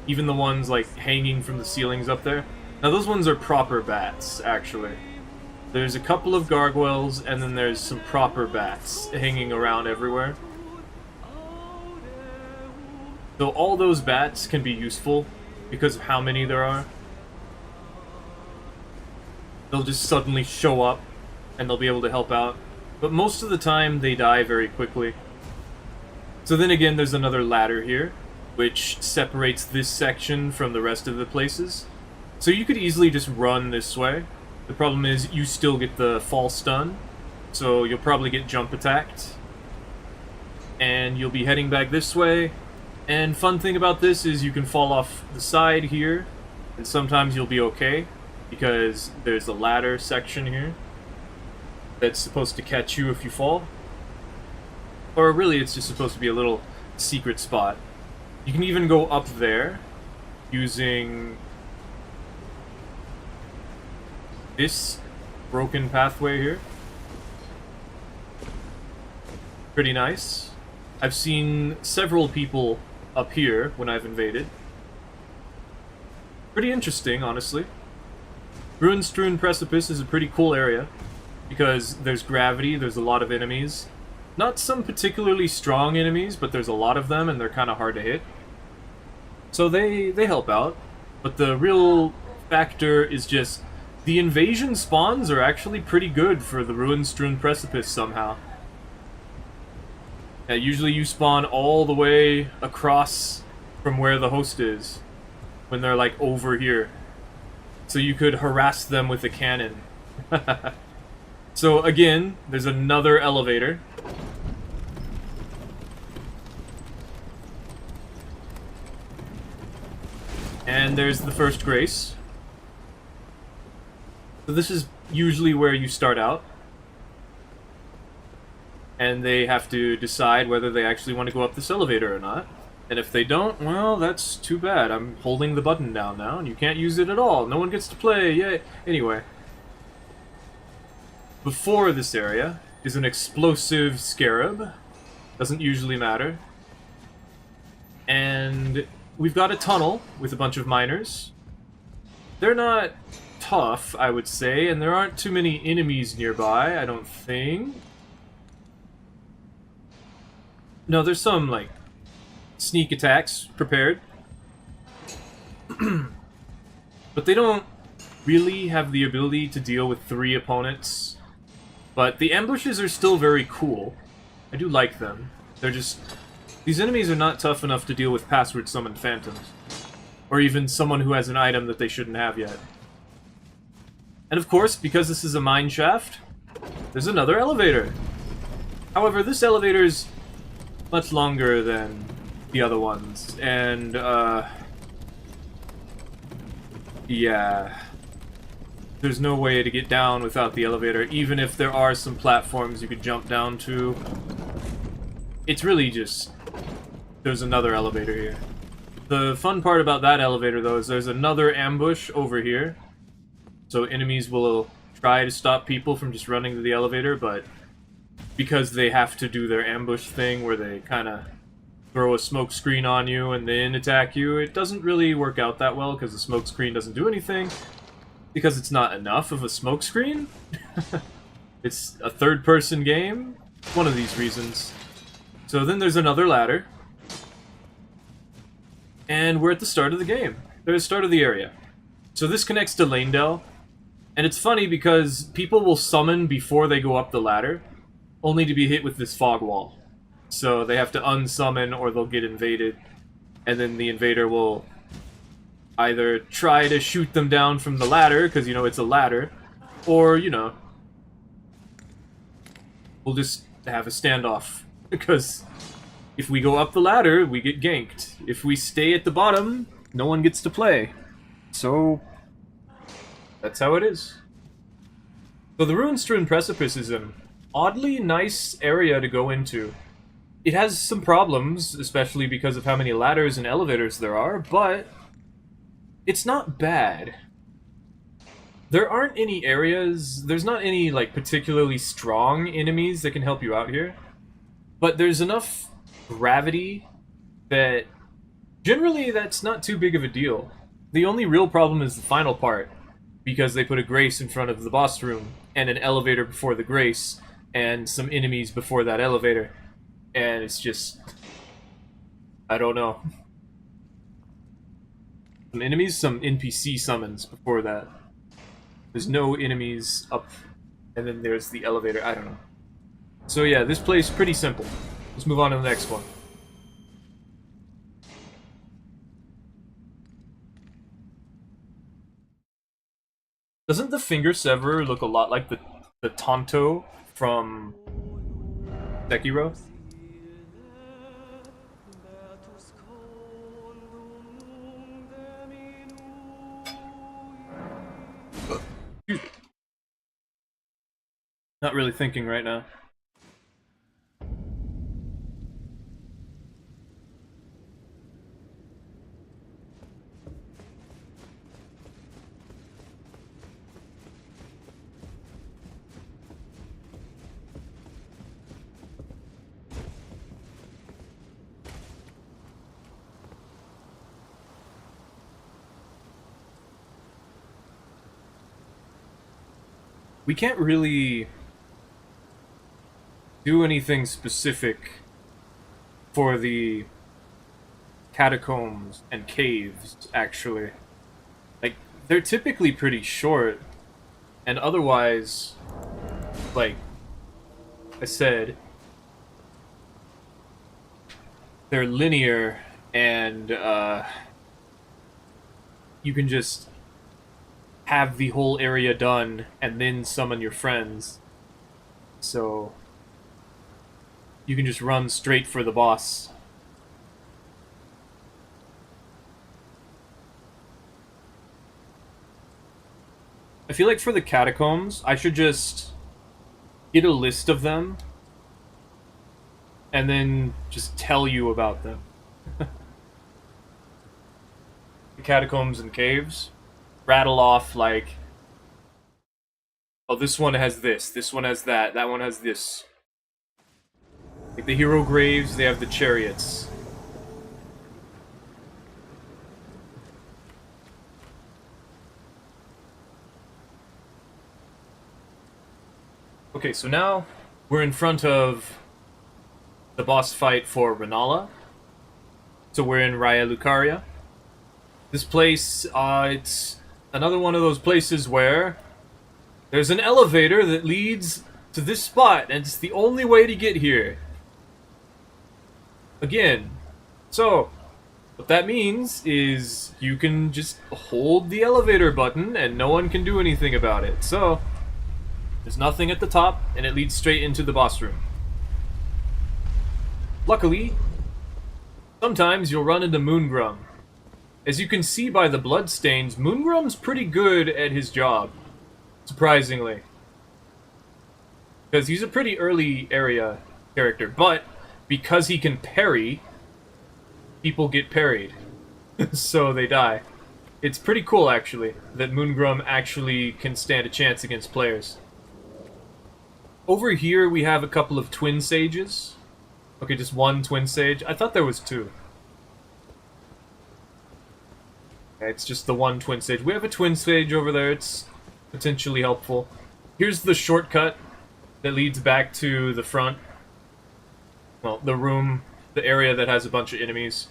Speaker 1: Even the ones, like, hanging from the ceilings up there. Now, those ones are proper bats, actually. There's a couple of gargoyles, and then there's some proper bats hanging around everywhere. So all those bats can be useful because of how many there are. They'll just suddenly show up, and they'll be able to help out. But most of the time, they die very quickly. So then again, there's another ladder here, which separates this section from the rest of the places. So you could easily just run this way. The problem is, you still get the fall stun, so you'll probably get jump attacked. And you'll be heading back this way. And fun thing about this is you can fall off the side here, and sometimes you'll be okay, because there's a ladder section here that's supposed to catch you if you fall. Or really, it's just supposed to be a little secret spot. You can even go up there using this broken pathway here. Pretty nice. I've seen several people up here when I've invaded. Pretty interesting, honestly. Ruin-strewn precipice is a pretty cool area. because there's gravity, there's a lot of enemies. Not some particularly strong enemies, but there's a lot of them and they're kind of hard to hit. So they help out. But the real factor is just the invasion spawns are actually pretty good for the ruin-strewn precipice somehow. Yeah, usually you spawn all the way across from where the host is when they're like over here. So you could harass them with a cannon. So again, there's another elevator. And there's the first grace. So this is usually where you start out. And they have to decide whether they actually want to go up this elevator or not. And if they don't, well, that's too bad. I'm holding the button down now, and you can't use it at all. No one gets to play, yay! Anyway. Before this area is an explosive scarab. Doesn't usually matter. And we've got a tunnel with a bunch of miners. They're not tough, I would say, and there aren't too many enemies nearby, I don't think. No, there's some, like, sneak attacks prepared. But they don't really have the ability to deal with 3 opponents. But the ambushes are still very cool. I do like them. They're just... These enemies are not tough enough to deal with password summoned phantoms. Or even someone who has an item that they shouldn't have yet. And of course, because this is a mine shaft, there's another elevator. However, this elevator's much longer than the other ones, and, yeah. There's no way to get down without the elevator, even if there are some platforms you could jump down to. It's really just... There's another elevator here. The fun part about that elevator, though, is there's another ambush over here. So enemies will try to stop people from just running to the elevator, but because they have to do their ambush thing where they kind of throw a smoke screen on you and then attack you, it doesn't really work out that well because the smoke screen doesn't do anything. Because it's not enough of a smoke screen? It's a third-person game? One of these reasons. So then there's another ladder. And we're at the start of the game. They're at the start of the area. So this connects to Lanedell. And it's funny because people will summon before they go up the ladder, only to be hit with this fog wall. So they have to unsummon or they'll get invaded. And then the invader will either try to shoot them down from the ladder, because, you know, it's a ladder, or, you know, we'll just have a standoff. Because if we go up the ladder, we get ganked. If we stay at the bottom, no one gets to play. So, that's how it is. So the ruin-strewn precipice is an oddly nice area to go into. It has some problems, especially because of how many ladders and elevators there are, but it's not bad. There aren't any areas, there's not any, like, particularly strong enemies that can help you out here. But there's enough gravity that generally that's not too big of a deal. The only real problem is the final part, because they put a grace in front of the boss room, and an elevator before the grace, and some enemies before that elevator. And it's just... I don't know. Some enemies, some NPC summons before that. There's no enemies up, and then there's the elevator. I don't know. So yeah, this place pretty simple. Let's move on to the next one. Doesn't the finger severer look a lot like the Tonto from Sekiro? Not really thinking right now. we can't really do anything specific for the catacombs and caves, actually. Like, they're typically pretty short, and otherwise, like I said, they're linear, and you can just have the whole area done and then summon your friends. So you can just run straight for the boss. I feel like for the catacombs, I should just get a list of them and then just tell you about them. The catacombs and caves. Rattle off, like, oh, this one has this one has that one has this. Like the hero graves, they have the chariots. Okay, so now we're in front of the boss fight for Renala. So we're in Raya Lucaria. This place, it's another one of those places where there's an elevator that leads to this spot, and it's the only way to get here. Again. So, what that means is you can just hold the elevator button and no one can do anything about it. So, there's nothing at the top, and it leads straight into the boss room. Luckily, sometimes you'll run into Moongrum. As you can see by the bloodstains, Moongrum's pretty good at his job. Surprisingly. Because he's a pretty early area character, but because he can parry, people get parried. So they die. It's pretty cool, actually, that Moongrum actually can stand a chance against players. Over here, we have a couple of Twin Sages. Okay, just one Twin Sage. I thought there was two. Okay, it's just the one Twin Sage. We have a Twin Sage over there. It's potentially helpful. Here's the shortcut that leads back to the front. Well, the room, the area that has a bunch of enemies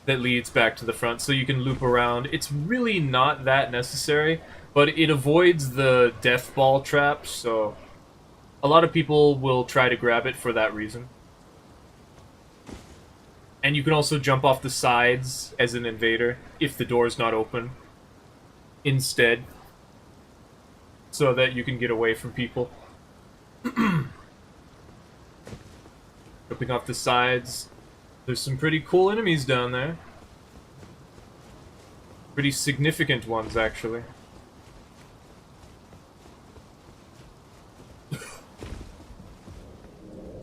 Speaker 1: that leads back to the front, so you can loop around. It's really not that necessary, but it avoids the death ball trap, so a lot of people will try to grab it for that reason. And you can also jump off the sides as an invader if the door's not open instead, so that you can get away from people. Jumping off the sides. There's some pretty cool enemies down there. Pretty significant ones, actually.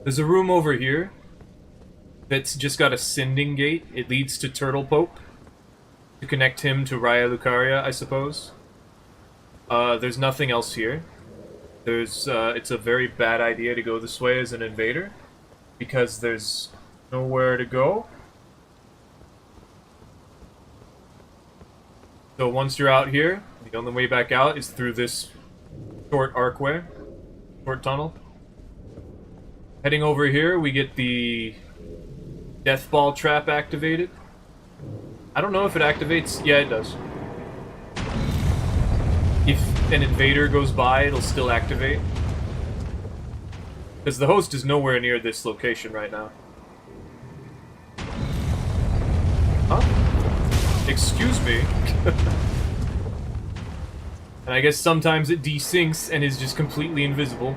Speaker 1: There's a room over here that's just got a sending gate. It leads to Turtle Pope to connect him to Raya Lucaria, I suppose. There's nothing else here. It's a very bad idea to go this way as an invader, because there's nowhere to go. So once you're out here, the only way back out is through this short archway, short tunnel. Heading over here, we get the Death Ball trap activated. I don't know if it activates. Yeah, it does. If an invader goes by, it'll still activate. Because the host is nowhere near this location right now. Huh? Excuse me. And I guess sometimes it desyncs and is just completely invisible.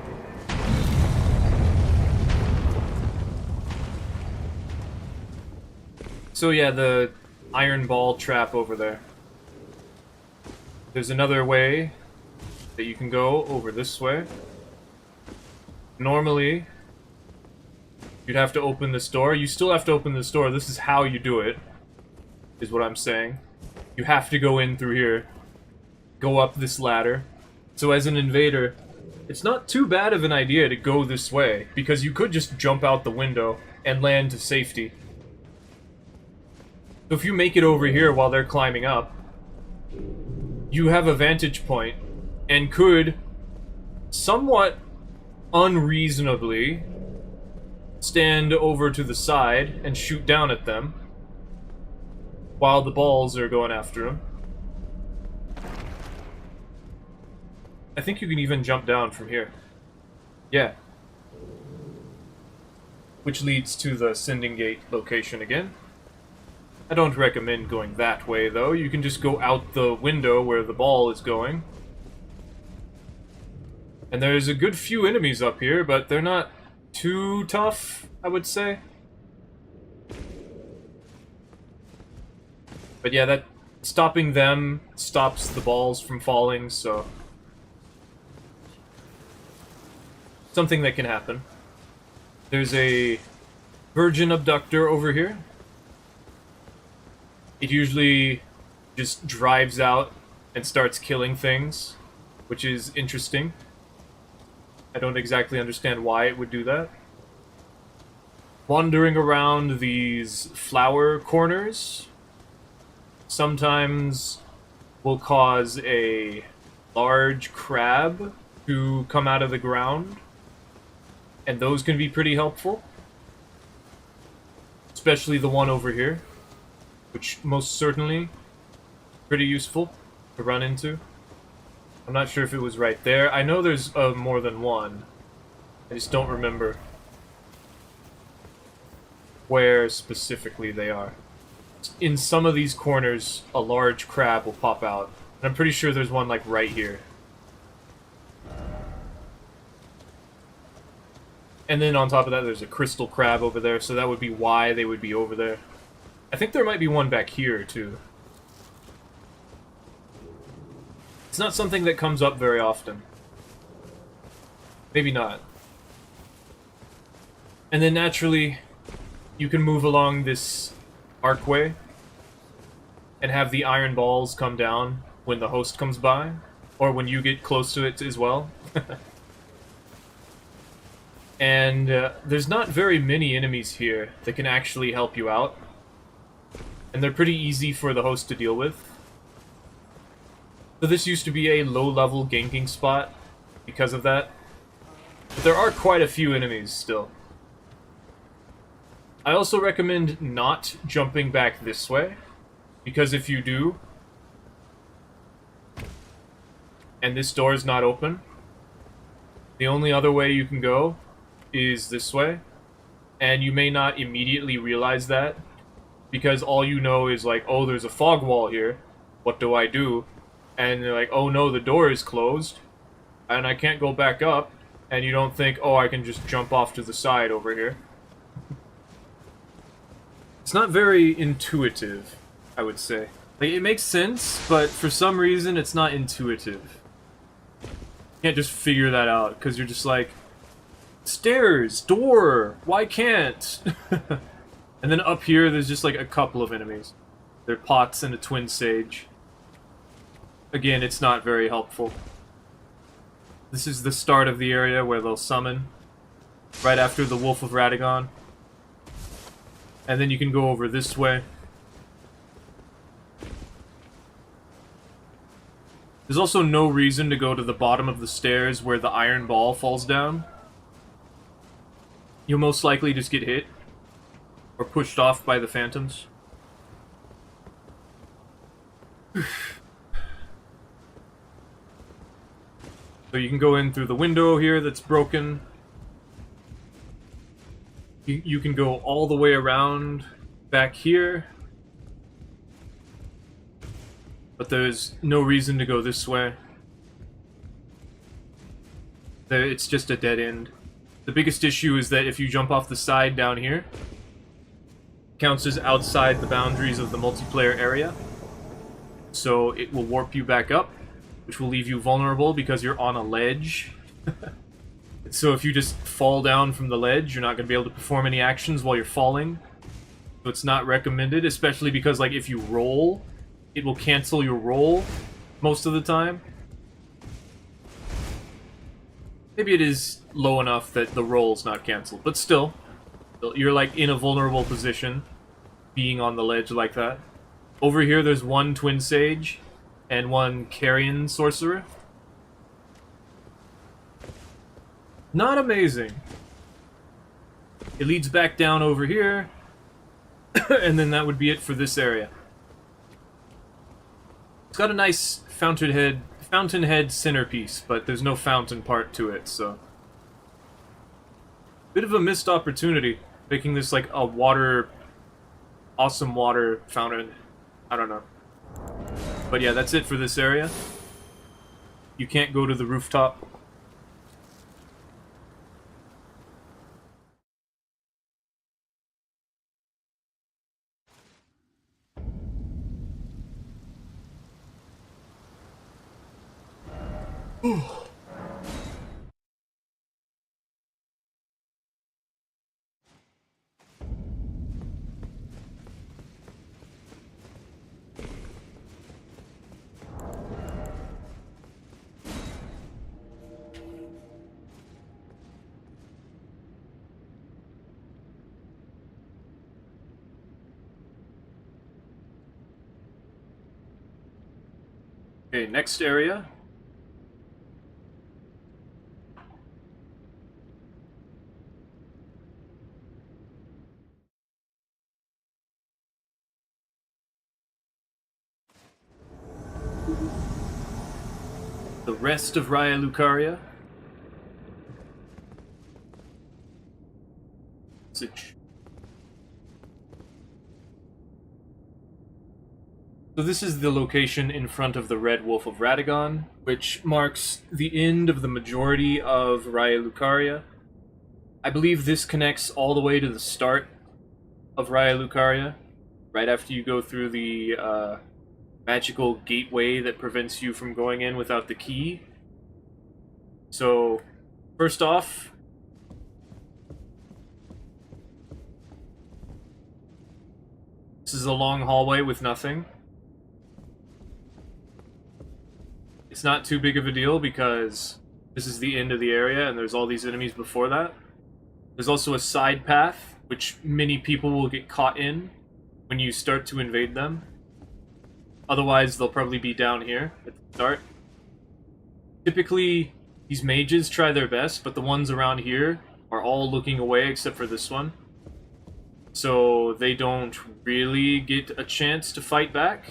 Speaker 1: So yeah, the iron ball trap over there. There's another way that you can go over this way. Normally, you'd have to open this door. You still have to open this door. This is how you do it, is what I'm saying. You have to go in through here. Go up this ladder. So as an invader, it's not too bad of an idea to go this way, because you could just jump out the window and land to safety. So if you make it over here while they're climbing up, you have a vantage point and could somewhat unreasonably stand over to the side and shoot down at them while the balls are going after them. I think you can even jump down from here. Yeah. Which leads to the Sending Gate location again. I don't recommend going that way, though. You can just go out the window where the ball is going. And there's a good few enemies up here, but they're not too tough, I would say. But yeah, that stopping them stops the balls from falling, so... something that can happen. There's a virgin abductor over here. It usually just drives out and starts killing things, which is interesting. I don't exactly understand why it would do that. Wandering around these flower corners sometimes will cause a large crab to come out of the ground, and those can be pretty helpful. Especially the one over here, which most certainly pretty useful to run into. I'm not sure if it was right there. I know there's more than one. I just don't remember where specifically they are. In some of these corners, a large crab will pop out. And I'm pretty sure there's one like right here. And then on top of that, there's a crystal crab over there, so that would be why they would be over there. I think there might be one back here, too. It's not something that comes up very often. Maybe not. And then naturally, you can move along this archway and have the iron balls come down when the host comes by, or when you get close to it as well. And there's not very many enemies here that can actually help you out. And they're pretty easy for the host to deal with. So this used to be a low-level ganking spot because of that. But there are quite a few enemies still. I also recommend not jumping back this way, because if you do, and this door is not open, the only other way you can go is this way, and you may not immediately realize that, because all you know is like, oh, there's a fog wall here, what do I do? And they're like, oh no, the door is closed, and I can't go back up, and you don't think, oh, I can just jump off to the side over here. It's not very intuitive, I would say. Like, it makes sense, but for some reason, it's not intuitive. You can't just figure that out, because you're just like, stairs, door, why can't? And then up here, there's just like a couple of enemies. They're pots and a twin sage. Again, it's not very helpful. This is the start of the area where they'll summon, right after the Wolf of Radagon. And then you can go over this way. There's also no reason to go to the bottom of the stairs where the iron ball falls down. You'll most likely just get hit, or pushed off by the phantoms. So you can go in through the window here that's broken. You can go all the way around back here. But there's no reason to go this way. It's just a dead end. The biggest issue is that if you jump off the side down here, it counts as outside the boundaries of the multiplayer area. So it will warp you back up, which will leave you vulnerable because you're on a ledge. So if you just fall down from the ledge, you're not going to be able to perform any actions while you're falling. So it's not recommended, especially because, like, if you roll, it will cancel your roll most of the time. Maybe it is low enough that the roll's not canceled, but still, you're, like, in a vulnerable position being on the ledge like that. Over here, there's one Twin Sage and one Carrion Sorcerer. Not amazing. It leads back down over here, and then that would be it for this area. It's got a nice fountainhead centerpiece, but there's no fountain part to it, so... Bit of a missed opportunity, making this like a awesome water fountain. I don't know. But yeah, that's it for this area. You can't go to the rooftop. Okay, next area. The rest of Raya Lucaria. So this is the location in front of the Red Wolf of Radagon, which marks the end of the majority of Raya Lucaria. I believe this connects all the way to the start of Raya Lucaria, right after you go through the magical gateway that prevents you from going in without the key. So, first off, this is a long hallway with nothing. It's not too big of a deal because this is the end of the area and there's all these enemies before that. There's also a side path, which many people will get caught in when you start to invade them. Otherwise, they'll probably be down here at the start. Typically, these mages try their best, but the ones around here are all looking away except for this one. So they don't really get a chance to fight back.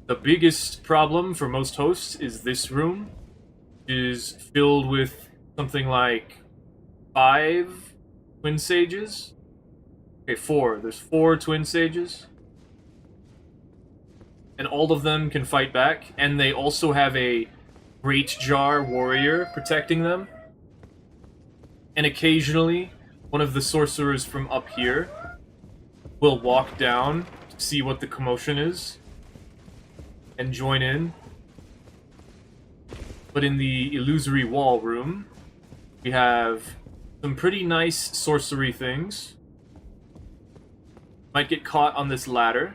Speaker 1: The biggest problem for most hosts is this room, is filled with something like 5 twin sages. Okay, 4. There's 4 twin sages. And all of them can fight back, and they also have a Great Jar warrior protecting them. And occasionally, one of the sorcerers from up here will walk down to see what the commotion is and join in. But in the illusory wall room, we have some pretty nice sorcery things. Might get caught on this ladder.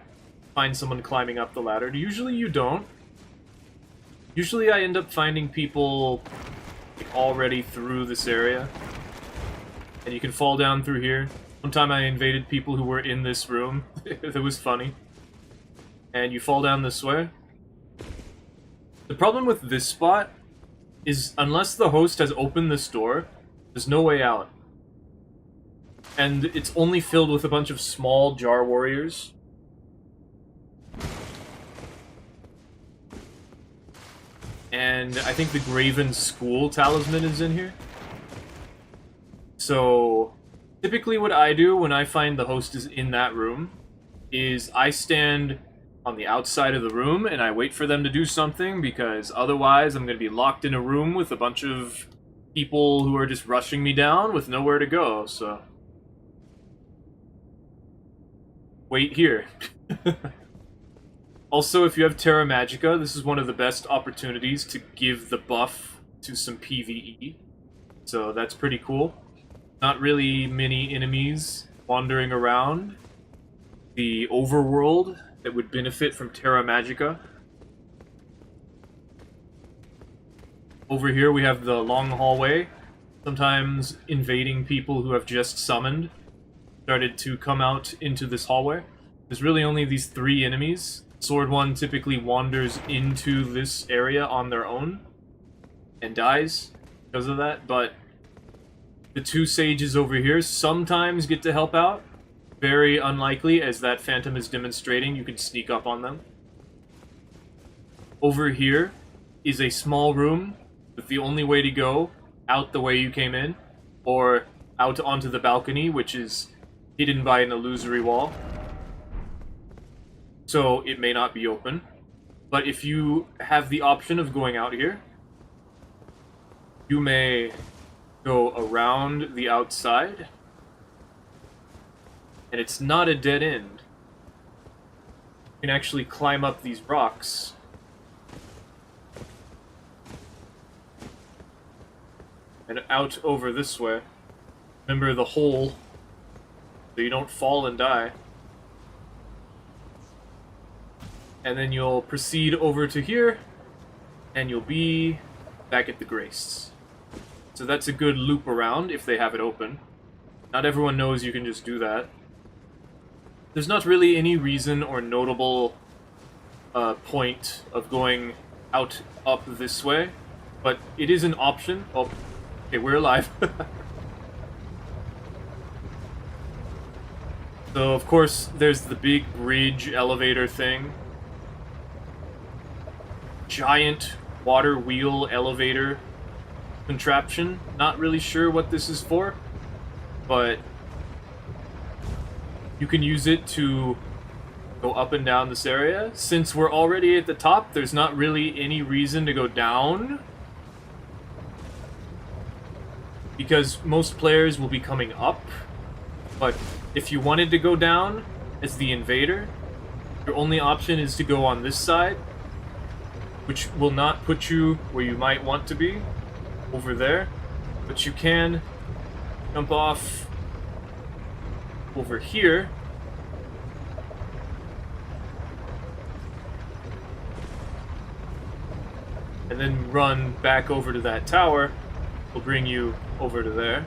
Speaker 1: Find someone climbing up the ladder. Usually you don't. Usually I end up finding people like, already through this area. And you can fall down through here. One time I invaded people who were in this room. It was funny. And you fall down this way. The problem with this spot is unless the host has opened this door, there's no way out. And it's only filled with a bunch of small jar warriors. And I think the Graven School talisman is in here. So, typically what I do when I find the host is in that room is I stand on the outside of the room and I wait for them to do something, because otherwise I'm going to be locked in a room with a bunch of people who are just rushing me down with nowhere to go, so... Wait here. Also, if you have Terra Magica, this is one of the best opportunities to give the buff to some PvE. So that's pretty cool. Not really many enemies wandering around the overworld that would benefit from Terra Magica. Over here we have the long hallway. Sometimes invading people who have just summoned started to come out into this hallway. There's really only these 3 enemies. Sword 1 typically wanders into this area on their own and dies because of that, but The two sages over here sometimes get to help out. Very unlikely, as that phantom is demonstrating. You can sneak up on them. Over here is a small room with the only way to go out the way you came in, or out onto the balcony, which is hidden by an illusory wall. So it may not be open. But if you have the option of going out here, you may go around the outside, and it's not a dead end. You can actually climb up these rocks. And out over this way. Remember the hole, so you don't fall and die. And then you'll proceed over to here, and you'll be back at the Grace. So that's a good loop around if they have it open. Not everyone knows you can just do that. There's not really any reason or notable point of going out up this way, but it is an option. Oh, okay, we're alive. So, of course, there's the big bridge elevator thing. Giant water wheel elevator contraption. Not really sure what this is for, but you can use it to go up and down this area. Since we're already at the top, there's not really any reason to go down, because most players will be coming up. But if you wanted to go down as the Invader, your only option is to go on this side, which will not put you where you might want to be, over there. But you can jump off over here. And then run back over to that tower. Will bring you over to there.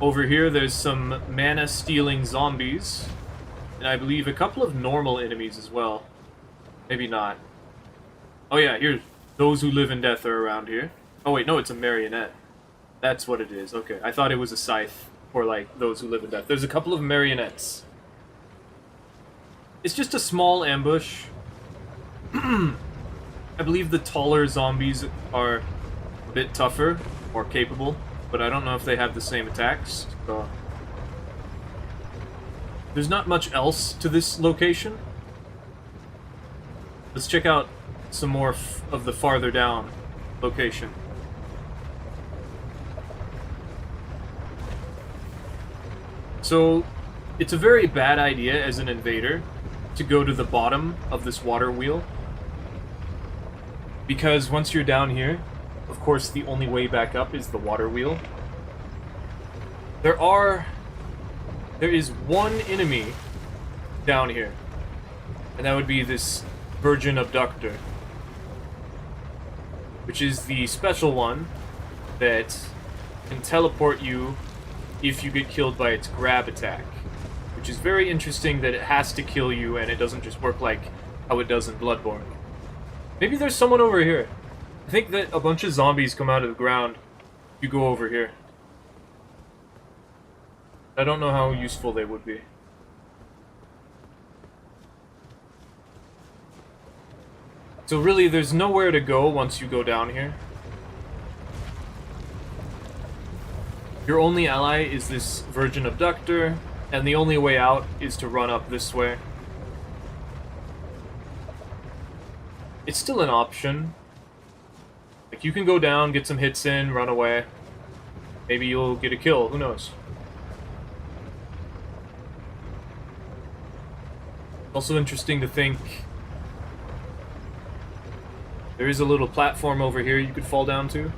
Speaker 1: Over here, there's some mana-stealing zombies. And I believe a couple of normal enemies as well. Maybe not. Oh yeah, here. Those who live in death are around here. Oh wait, no, it's a marionette. That's what it is. Okay, I thought it was a scythe for, like, those who live in death. There's a couple of marionettes. It's just a small ambush. I believe the taller zombies are a bit tougher, or capable, but I don't know if they have the same attacks. So there's not much else to this location. Let's check out some more of the farther down location. So, it's a very bad idea as an Invader to go to the bottom of this water wheel, because once you're down here, of course the only way back up is the water wheel. There is one enemy down here, and that would be this Virgin Abductor, which is the special one that can teleport you if you get killed by its grab attack, which is very interesting that it has to kill you and it doesn't just work like how it does in Bloodborne. Maybe there's someone over here. I think that a bunch of zombies come out of the ground if you go over here. I don't know how useful they would be. So really, there's nowhere to go once you go down here. Your only ally is this Virgin Abductor, and the only way out is to run up this way. It's still an option. Like, you can go down, get some hits in, run away. Maybe you'll get a kill, who knows? Also interesting to think there is a little platform over here you could fall down to,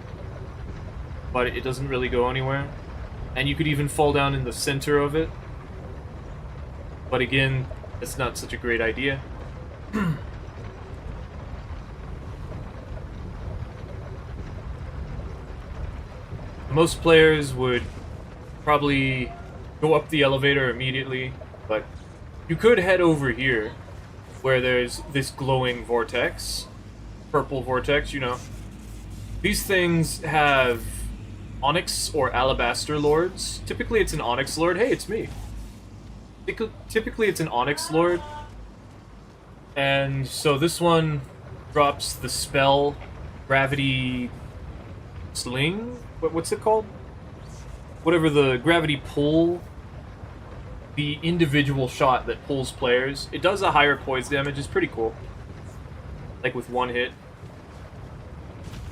Speaker 1: but it doesn't really go anywhere. And you could even fall down in the center of it. But again, that's not such a great idea. Most players would probably go up the elevator immediately, but you could head over here, where there's this glowing vortex. Purple vortex, you know. These things have Onyx or Alabaster Lords. Typically it's an Onyx Lord. Hey, it's me. Typically it's an Onyx Lord. And so this one drops the spell Gravity Sling? What's it called? Whatever, the Gravity Pull. The individual shot that pulls players. It does a higher poise damage. It's pretty cool. Like with one hit.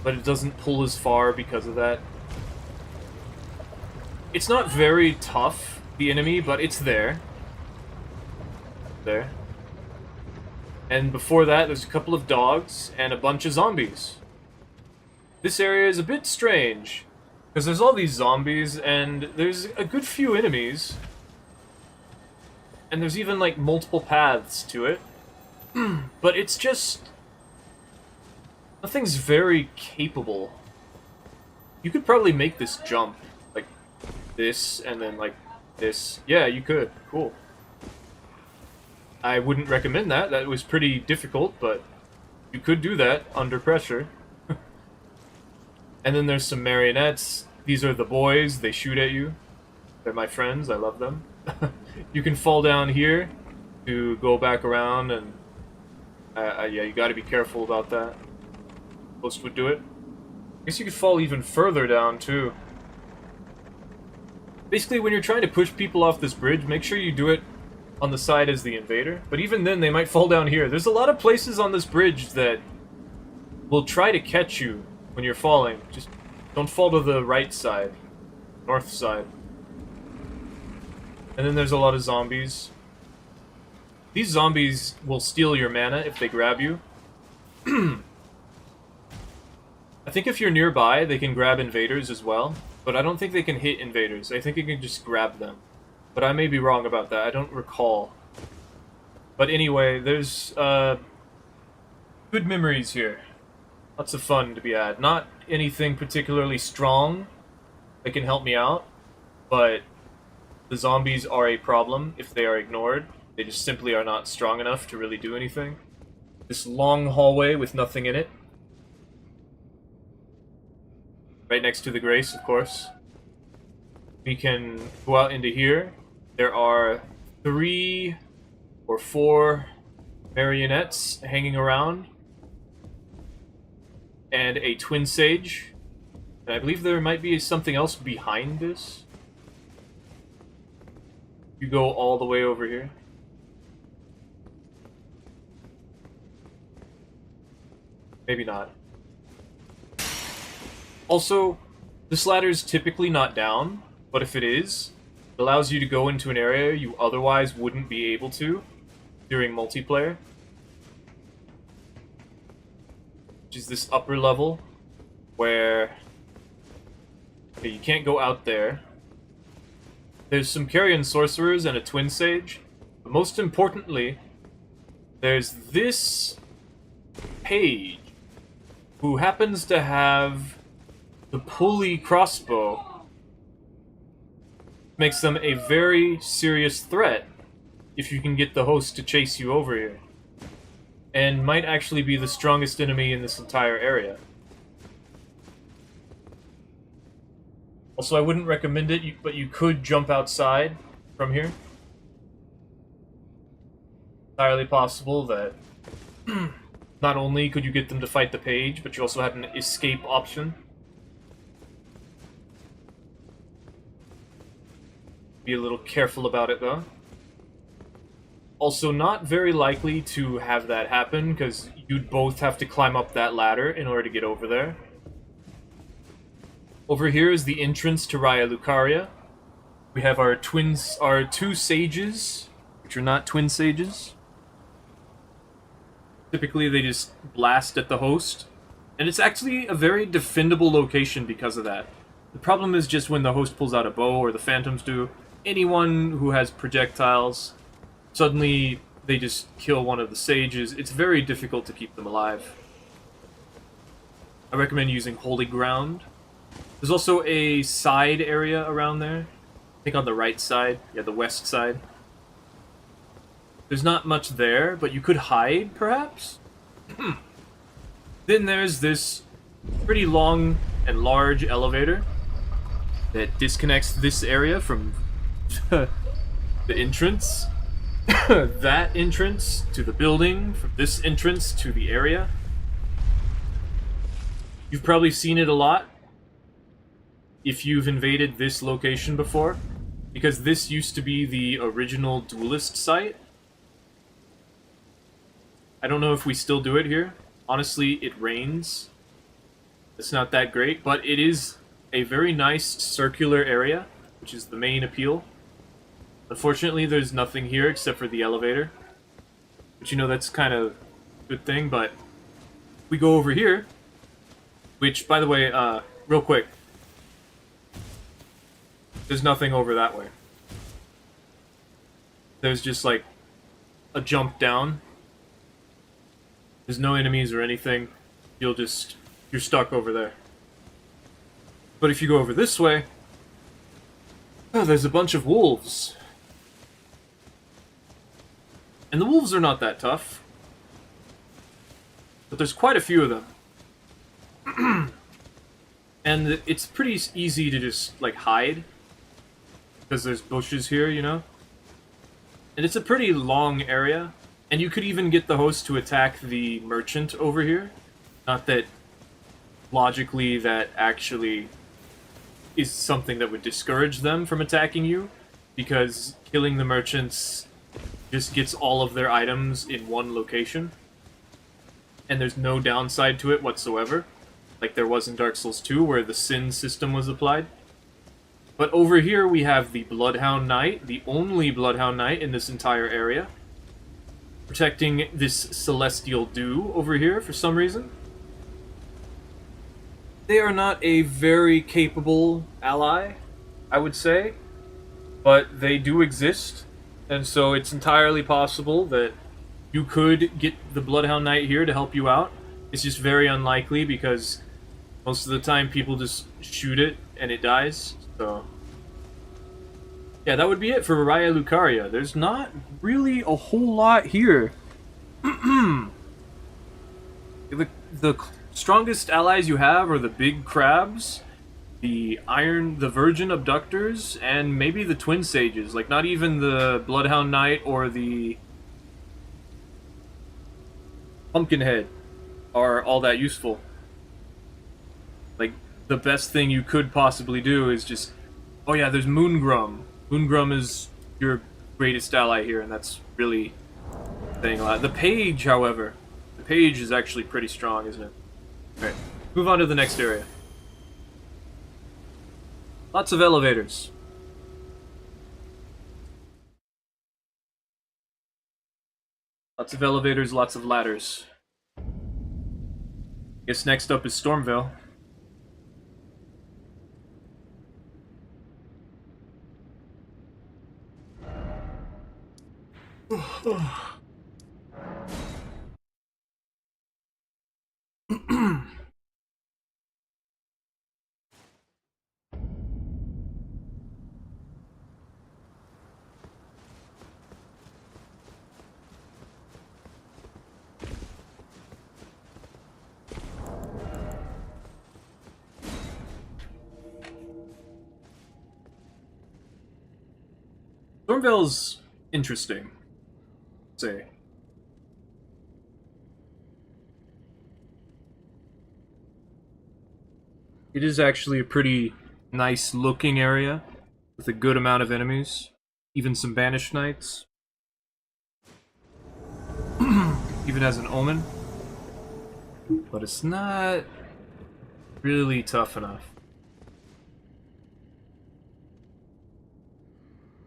Speaker 1: But it doesn't pull as far because of that. It's not very tough, the enemy, but it's there. There. And before that, there's a couple of dogs and a bunch of zombies. This area is a bit strange, because there's all these zombies, and there's a good few enemies. And there's even, like, multiple paths to it. But it's just... nothing's very capable. You could probably make this jump. Like, this, and then, like, this. Yeah, you could. Cool. I wouldn't recommend that. That was pretty difficult, but you could do that under pressure. And then there's some marionettes. These are the boys. They shoot at you. They're my friends. I love them. You can fall down here to go back around, and yeah, you got to be careful about that. Most would do it. I guess you could fall even further down too. Basically, when you're trying to push people off this bridge, make sure you do it on the side as the invader. But even then, they might fall down here. There's a lot of places on this bridge that will try to catch you when you're falling. Just don't fall to the right side, north side. And then there's a lot of zombies. These zombies will steal your mana if they grab you. I think if you're nearby, they can grab invaders as well. But I don't think they can hit invaders. I think you can just grab them. But I may be wrong about that. I don't recall. But anyway, there's good memories here. Lots of fun to be had. Not anything particularly strong that can help me out, but the zombies are a problem if they are ignored. They just simply are not strong enough to really do anything. This long hallway with nothing in it. Right next to the Grace, of course. We can go out into here. There are 3 or 4 marionettes hanging around. And a twin sage. And I believe there might be something else behind this. You go all the way over here. Maybe not. Also, this ladder is typically not down, but if it is, it allows you to go into an area you otherwise wouldn't be able to during multiplayer. Which is this upper level, where okay, you can't go out there. There's some carrion sorcerers and a twin sage, but most importantly, there's this page who happens to have the pulley crossbow. Makes them a very serious threat if you can get the host to chase you over here. And might actually be the strongest enemy in this entire area. Also, I wouldn't recommend it, but you could jump outside from here. Entirely possible that not only could you get them to fight the page, but you also had an escape option. Be a little careful about it, though. Also, not very likely to have that happen, because you'd both have to climb up that ladder in order to get over there. Over here is the entrance to Raya Lucaria. We have our 2 sages, which are not twin sages. Typically, they just blast at the host. And it's actually a very defendable location because of that. The problem is just when the host pulls out a bow, or the phantoms do, anyone who has projectiles, suddenly they just kill one of the sages. It's very difficult to keep them alive. I recommend using Holy Ground. There's also a side area around there. I think on the right side. Yeah, the west side. There's not much there, but you could hide, perhaps? Then there's this pretty long and large elevator. that disconnects this area from the entrance. That entrance to the building, from this entrance to the area. You've probably seen it a lot if you've invaded this location before, because this used to be the original Duelist site. I don't know if we still do it here. Honestly, it rains. It's not that great, but it is a very nice circular area, which is the main appeal. Unfortunately, there's nothing here except for the elevator. But you know, that's kind of a good thing, but we go over here, which, by the way, real quick, there's nothing over that way. There's just, like, a jump down. There's no enemies or anything. You're stuck over there. But if you go over this way, oh, there's a bunch of wolves. And the wolves are not that tough. But there's quite a few of them. And it's pretty easy to just, like, hide. Because there's bushes here, you know? And it's a pretty long area. And you could even get the host to attack the merchant over here. Not that, logically, that actually is something that would discourage them from attacking you. Because killing the merchants just gets all of their items in one location. And there's no downside to it whatsoever. Like there was in Dark Souls 2, where the sin system was applied. But over here we have the Bloodhound Knight, the only Bloodhound Knight in this entire area. Protecting this Celestial Dew over here for some reason. They are not a very capable ally, I would say. But they do exist. And so it's entirely possible that you could get the Bloodhound Knight here to help you out. It's just very unlikely because most of the time people just shoot it and it dies. So yeah, that would be it for Raya Lucaria. There's not really a whole lot here. The strongest allies you have are the big crabs, the Virgin Abductors, and maybe the Twin Sages. Like, not even the Bloodhound Knight or the Pumpkinhead are all that useful. Like, the best thing you could possibly do is just... Oh yeah, there's Moongrum. Moongrum is your greatest ally here, and that's really saying a lot. The Page, however, the Page is actually pretty strong, isn't it? Alright, move on to the next area. Lots of elevators. Lots of elevators, lots of ladders. Guess next up is Stormvale. Stormvale's interesting, say. It is actually a pretty nice looking area with a good amount of enemies, even some banished knights. Even has an omen, but it's not really tough enough.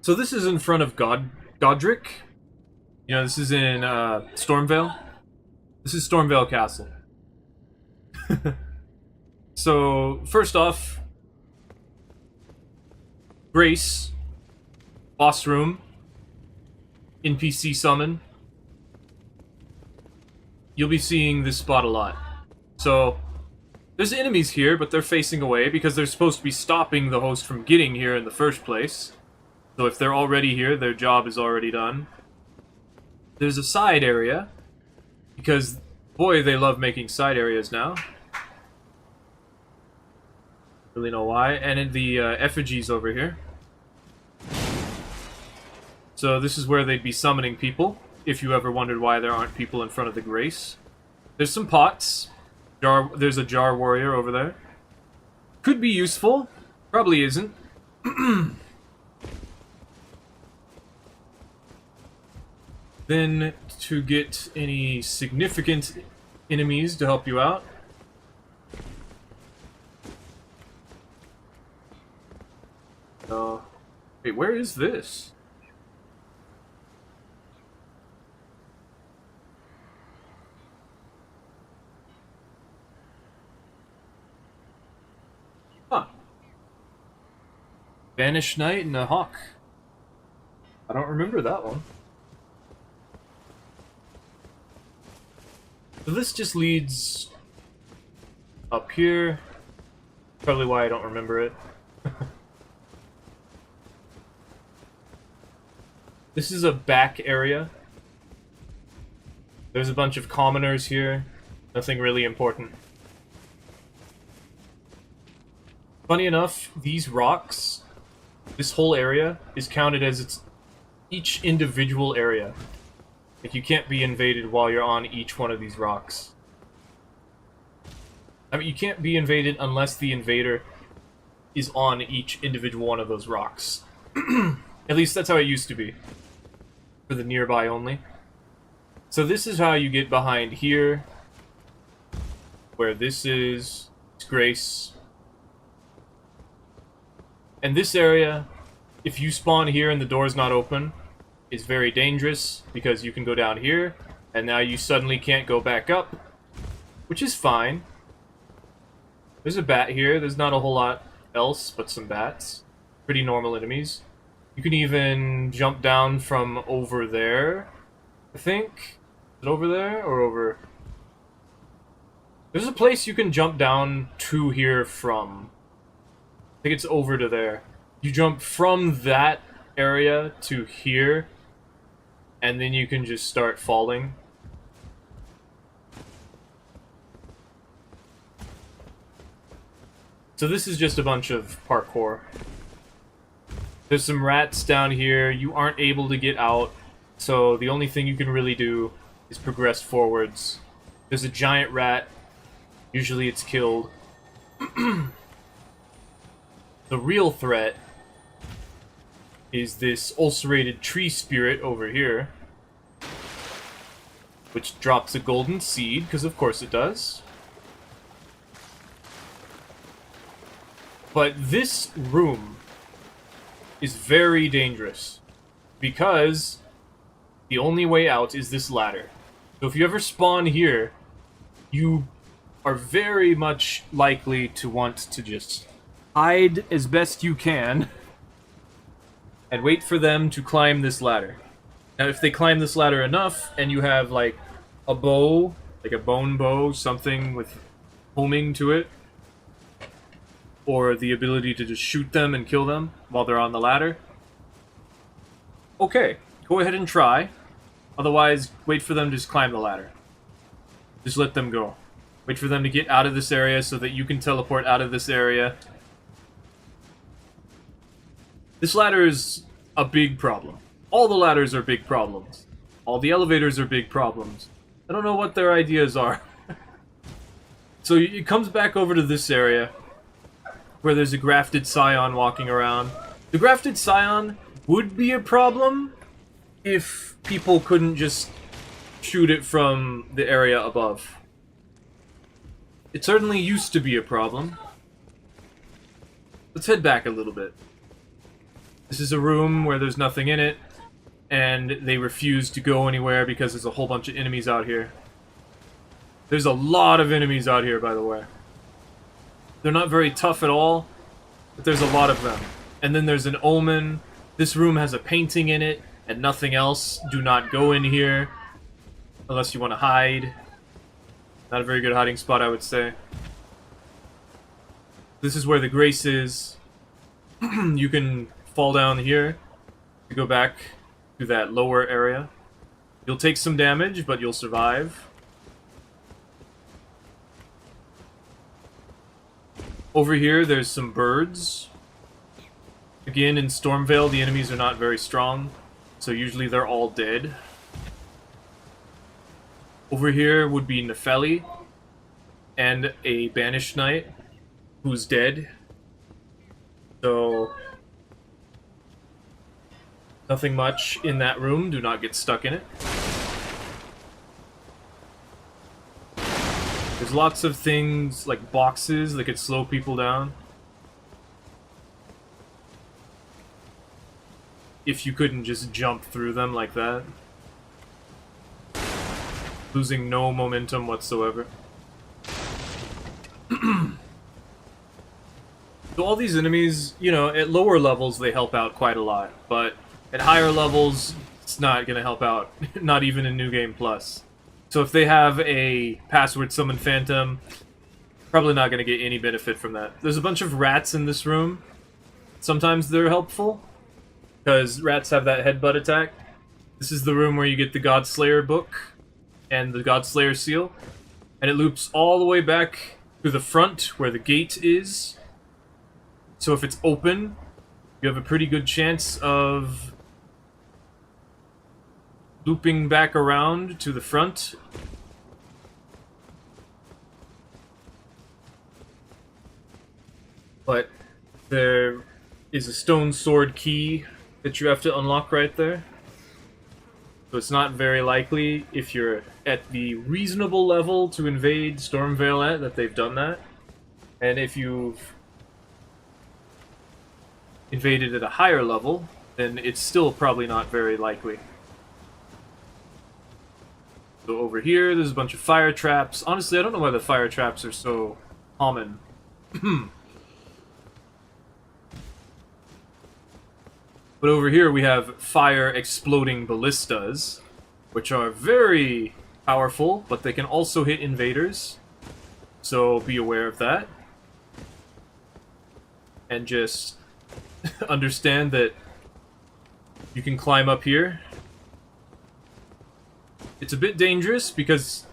Speaker 1: So this is in front of Godric. You know, this is in Stormvale. This is Stormvale Castle. So, first off, Grace, boss room, NPC summon. You'll be seeing this spot a lot. So, there's enemies here, but they're facing away because they're supposed to be stopping the host from getting here in the first place. So if they're already here, their job is already done. There's a side area, because, boy, they love making side areas now. Really know why. And in the effigies over here. So this is where they'd be summoning people, if you ever wondered why there aren't people in front of the Grace. There's some pots. There's a jar warrior over there. Could be useful. Probably isn't. Then, to get any significant enemies to help you out. Wait, where is this? Huh. Banished Knight and a Hawk. I don't remember that one. So this just leads up here. Probably why I don't remember it. This is a back area. There's a bunch of commoners here. Nothing really important. Funny enough, these rocks, this whole area, is counted as each individual area. Like, you can't be invaded while you're on each one of these rocks. I mean, you can't be invaded unless the invader is on each individual one of those rocks. At least that's how it used to be. For the nearby only. So this is how you get behind here. Where this is Grace. And this area, if you spawn here and the door's not open, is very dangerous, because you can go down here, and now you suddenly can't go back up, which is fine. There's a bat here. There's not a whole lot else but some bats. Pretty normal enemies. You can even jump down from over there, I think. Is it over there, or over... There's a place you can jump down to here from. I think it's over to there. You jump from that area to here, and then you can just start falling. So this is just a bunch of parkour. There's some rats down here. You aren't able to get out, so the only thing you can really do is progress forwards. There's a giant rat. Usually it's killed. The real threat is this ulcerated tree spirit over here, which drops a golden seed, because of course it does. But this room is very dangerous, because the only way out is this ladder. So if you ever spawn here, you are very much likely to want to just hide as best you can and wait for them to climb this ladder. Now, if they climb this ladder enough, and you have, like, a bow, like a bone bow, something with homing to it, or the ability to just shoot them and kill them while they're on the ladder, okay, go ahead and try. Otherwise, wait for them to just climb the ladder. Just let them go. Wait for them to get out of this area so that you can teleport out of this area. This ladder is a big problem. All the ladders are big problems. All the elevators are big problems. I don't know what their ideas are. So it comes back over to this area, where there's a grafted scion walking around. The grafted scion would be a problem if people couldn't just shoot it from the area above. It certainly used to be a problem. Let's head back a little bit. This is a room where there's nothing in it, and they refuse to go anywhere because there's a whole bunch of enemies out here. There's a lot of enemies out here, by the way. They're not very tough at all, but there's a lot of them. And then there's an omen. This room has a painting in it, and nothing else. Do not go in here, unless you want to hide. Not a very good hiding spot, I would say. This is where the Grace is. You can fall down here to go back to that lower area. You'll take some damage, but you'll survive. Over here, there's some birds. Again, in Stormvale, the enemies are not very strong, so usually they're all dead. Over here would be Nefeli and a Banished Knight who's dead. So, nothing much in that room. Do not get stuck in it. There's lots of things like boxes that could slow people down. If you couldn't just jump through them like that. Losing no momentum whatsoever. So all these enemies, you know, at lower levels they help out quite a lot, but at higher levels it's not going to help out, not even in New Game Plus. So if they have a password summon phantom, probably not going to get any benefit from that. There's a bunch of rats in this room. Sometimes they're helpful, because rats have that headbutt attack. This is the room where you get the Godslayer book and the Godslayer seal, and it loops all the way back to the front where the gate is. So if it's open, you have a pretty good chance of looping back around to the front. But there is a stone sword key that you have to unlock right there. So it's not very likely, if you're at the reasonable level to invade Stormvale at, that they've done that. And if you've invaded at a higher level, then it's still probably not very likely. So over here, there's a bunch of fire traps. Honestly, I don't know why the fire traps are so common. But over here we have fire exploding ballistas, which are very powerful, but they can also hit invaders. So be aware of that. And just understand that you can climb up here. It's a bit dangerous because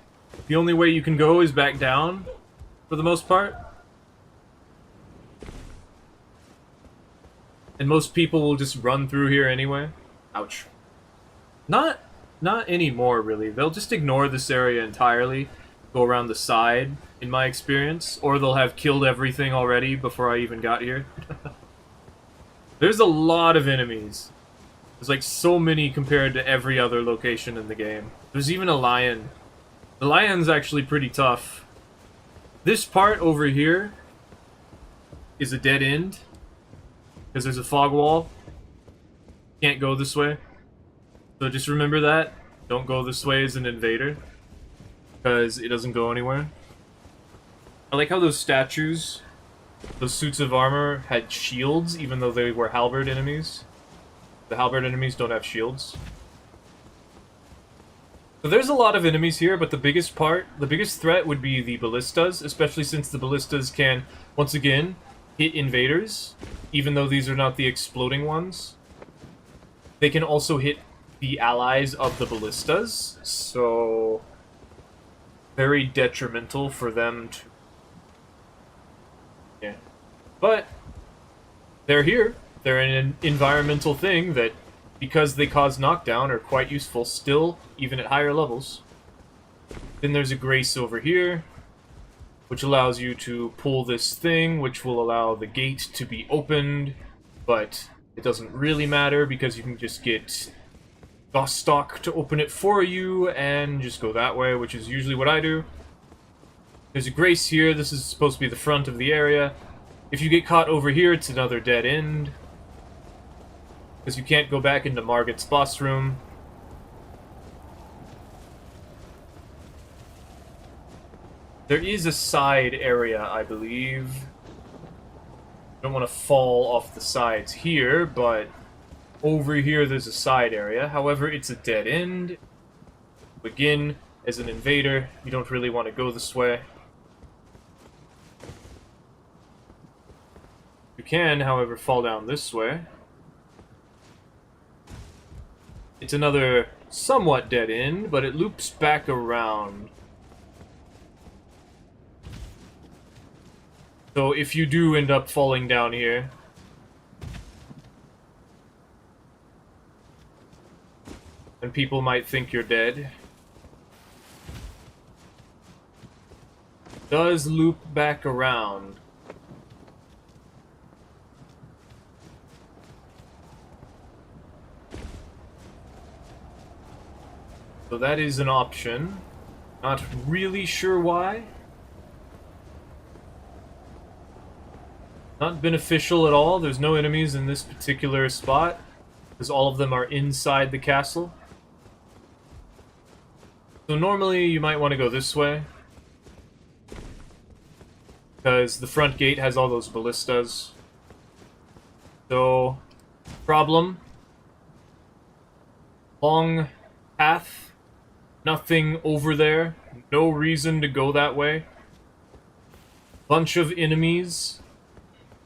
Speaker 1: the only way you can go is back down for the most part. And most people will just run through here anyway. Ouch. Not anymore, really. They'll just ignore this area entirely, go around the side, in my experience, or they'll have killed everything already before I even got here. There's a lot of enemies. There's like so many compared to every other location in the game. There's even a lion. The lion's actually pretty tough. This part over here is a dead end, because there's a fog wall. Can't go this way. So just remember that. Don't go this way as an invader, because it doesn't go anywhere. I like how those statues, those suits of armor, had shields, even though they were halberd enemies. The halberd enemies don't have shields. So there's a lot of enemies here, but the biggest threat would be the ballistas, especially since the ballistas can, once again, hit invaders, even though these are not the exploding ones. They can also hit the allies of the ballistas, so very detrimental for them to... Yeah. But they're here. They're an environmental thing that, because they cause knockdown, are quite useful still, even at higher levels. Then there's a grace over here, which allows you to pull this thing, which will allow the gate to be opened, but it doesn't really matter because you can just get Gostock to open it for you and just go that way, which is usually what I do. There's a grace here. This is supposed to be the front of the area. If you get caught over here, it's another dead end, because you can't go back into Margit's boss room. There is a side area, I believe. I don't want to fall off the sides here, but over here there's a side area. However, it's a dead end. Again, as an invader, you don't really want to go this way. You can, however, fall down this way. It's another somewhat dead end, but it loops back around. So if you do end up falling down here, and people might think you're dead, does loop back around. So that is an option. Not really sure why. Not beneficial at all. There's no enemies in this particular spot, because all of them are inside the castle. So normally you might want to go this way, because the front gate has all those ballistas. So, problem. Long path. Nothing over there. No reason to go that way. Bunch of enemies.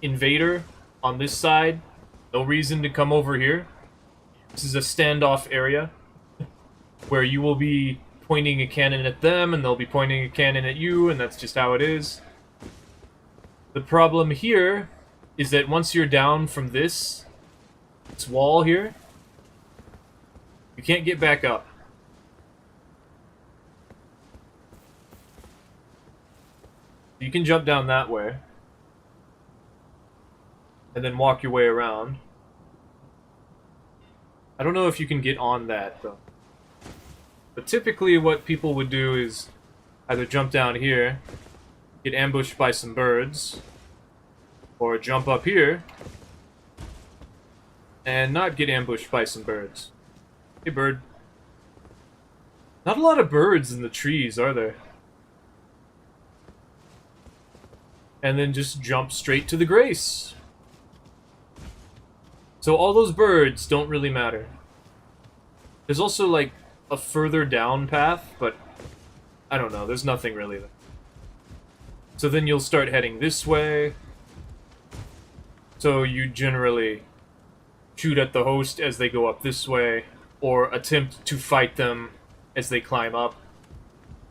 Speaker 1: Invader on this side. No reason to come over here. This is a standoff area where you will be pointing a cannon at them and they'll be pointing a cannon at you, and that's just how it is. The problem here is that once you're down from this wall here, you can't get back up. You can jump down that way and then walk your way around. I don't know if you can get on that, though. But typically what people would do is either jump down here, get ambushed by some birds, or jump up here and not get ambushed by some birds. Hey, bird. Not a lot of birds in the trees, are there? And then just jump straight to the grace. So all those birds don't really matter. There's also, like, a further down path, but I don't know, there's nothing really there. So then you'll start heading this way. So you generally shoot at the host as they go up this way, or attempt to fight them as they climb up.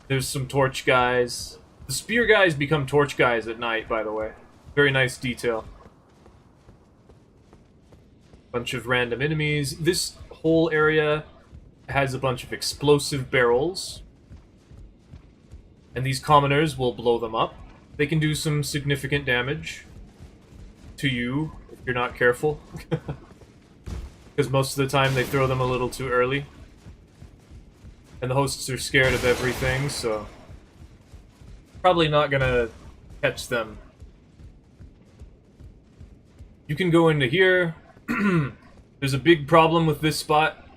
Speaker 1: There's some torch guys. The spear guys become torch guys at night, by the way. Very nice detail. Bunch of random enemies. This whole area has a bunch of explosive barrels, and these commoners will blow them up. They can do some significant damage to you if you're not careful. Because most of the time they throw them a little too early. And the hosts are scared of everything, so probably not gonna catch them. You can go into here. There's a big problem with this spot.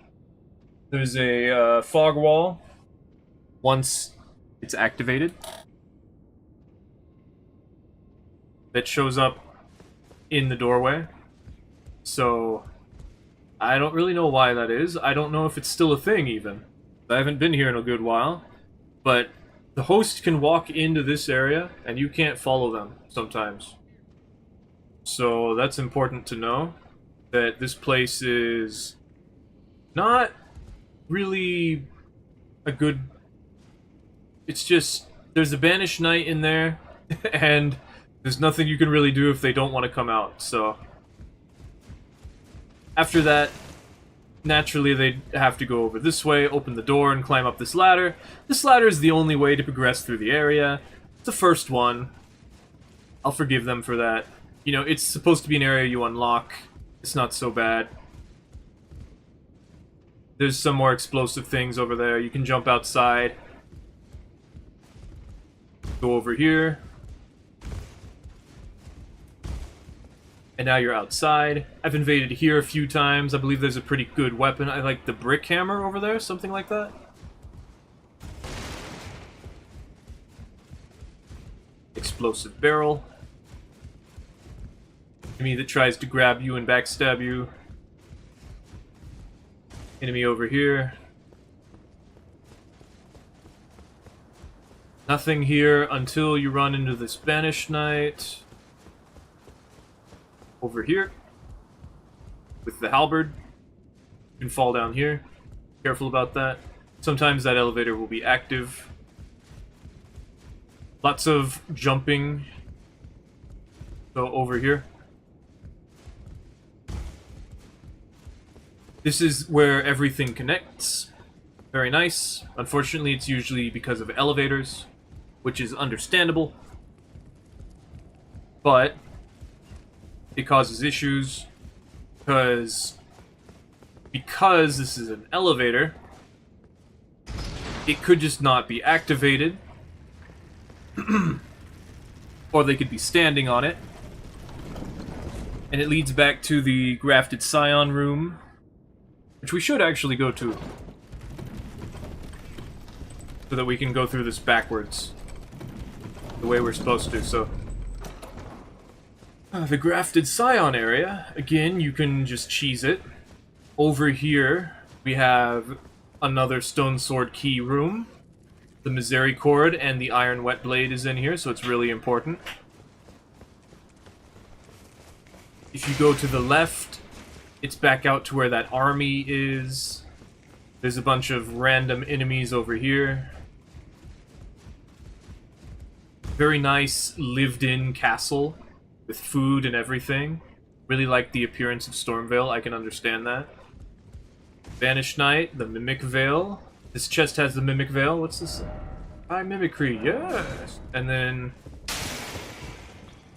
Speaker 1: There's a fog wall. Once it's activated, that shows up in the doorway. So I don't really know why that is. I don't know if it's still a thing, even. I haven't been here in a good while. But the host can walk into this area, and you can't follow them sometimes. So that's important to know, that this place is not really a good... It's just, there's a banished knight in there, and there's nothing you can really do if they don't want to come out, so... After that, naturally they have to go over this way, open the door, and climb up this ladder. This ladder is the only way to progress through the area. It's the first one. I'll forgive them for that. You know, it's supposed to be an area you unlock. It's not so bad. There's some more explosive things over there. You can jump outside. Go over here. And now you're outside. I've invaded here a few times. I believe there's a pretty good weapon. I like the brick hammer over there, something like that. Explosive barrel. Enemy that tries to grab you and backstab you. Enemy over here. Nothing here until you run into this banished knight. Over here. With the halberd. You can fall down here. Careful about that. Sometimes that elevator will be active. Lots of jumping So over here. This is where everything connects. Very nice. Unfortunately, it's usually because of elevators, which is understandable. But it causes issues because this is an elevator, it could just not be activated. Or they could be standing on it. And it leads back to the Grafted Scion room, which we should actually go to, so that we can go through this backwards, the way we're supposed to. So, the Grafted Scion area, again, you can just cheese it. Over here, we have another Stone Sword key room. The Misericord and the Iron Wet Blade is in here, so it's really important. If you go to the left, it's back out to where that army is. There's a bunch of random enemies over here. Very nice lived-in castle with food and everything. Really like the appearance of Stormveil, I can understand that. Banished Knight, the Mimic Veil. This chest has the Mimic Veil. What's this? High Mimicry, yes! And then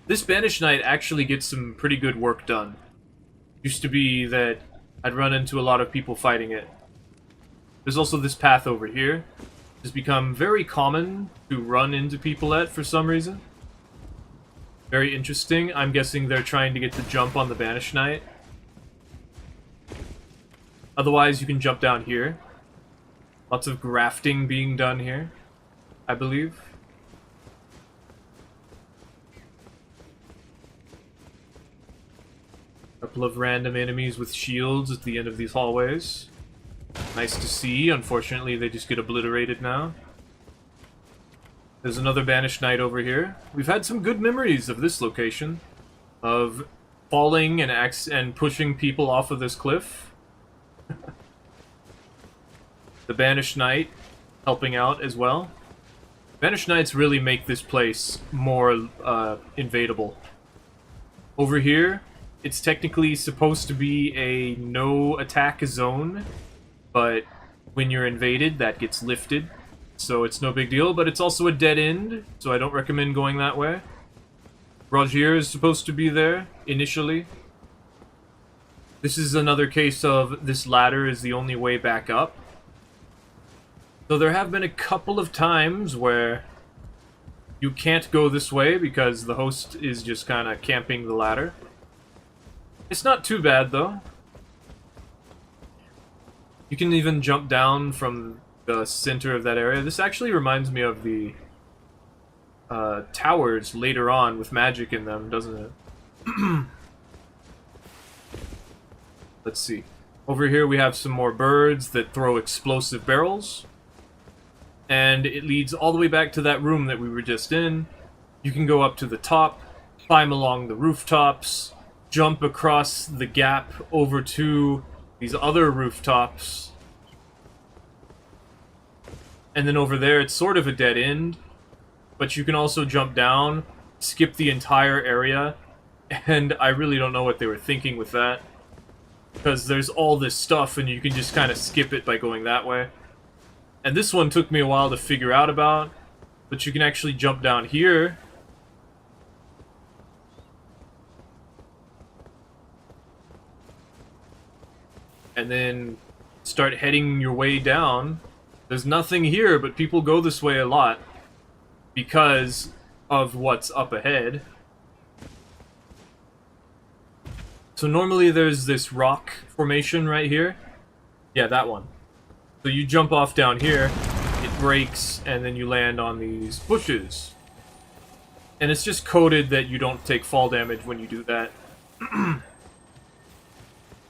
Speaker 1: this Banished Knight actually gets some pretty good work done. Used to be that I'd run into a lot of people fighting it. There's also this path over here. It's become very common to run into people at for some reason. Very interesting. I'm guessing they're trying to get the jump on the Banished Knight. Otherwise, you can jump down here. Lots of grafting being done here, I believe. Couple of random enemies with shields at the end of these hallways. Nice to see. Unfortunately, they just get obliterated now. There's another Banished Knight over here. We've had some good memories of this location. Of falling and pushing people off of this cliff. The Banished Knight helping out as well. Banished Knights really make this place more invadable. Over here, it's technically supposed to be a no-attack zone, but when you're invaded, that gets lifted, so it's no big deal, but it's also a dead end, so I don't recommend going that way. Rogier is supposed to be there, initially. This is another case of this ladder is the only way back up. So there have been a couple of times where you can't go this way because the host is just kind of camping the ladder. It's not too bad, though. You can even jump down from the center of that area. This actually reminds me of the towers later on with magic in them, doesn't it? Let's see. Over here we have some more birds that throw explosive barrels. And it leads all the way back to that room that we were just in. You can go up to the top, climb along the rooftops, jump across the gap over to these other rooftops. And then over there, it's sort of a dead end. But you can also jump down, skip the entire area. And I really don't know what they were thinking with that. Because there's all this stuff and you can just kind of skip it by going that way. And this one took me a while to figure out about, but you can actually jump down here. And then start heading your way down. There's nothing here, but people go this way a lot because of what's up ahead. So normally there's this rock formation right here. Yeah, that one. So you jump off down here, it breaks, and then you land on these bushes. And it's just coded that you don't take fall damage when you do that.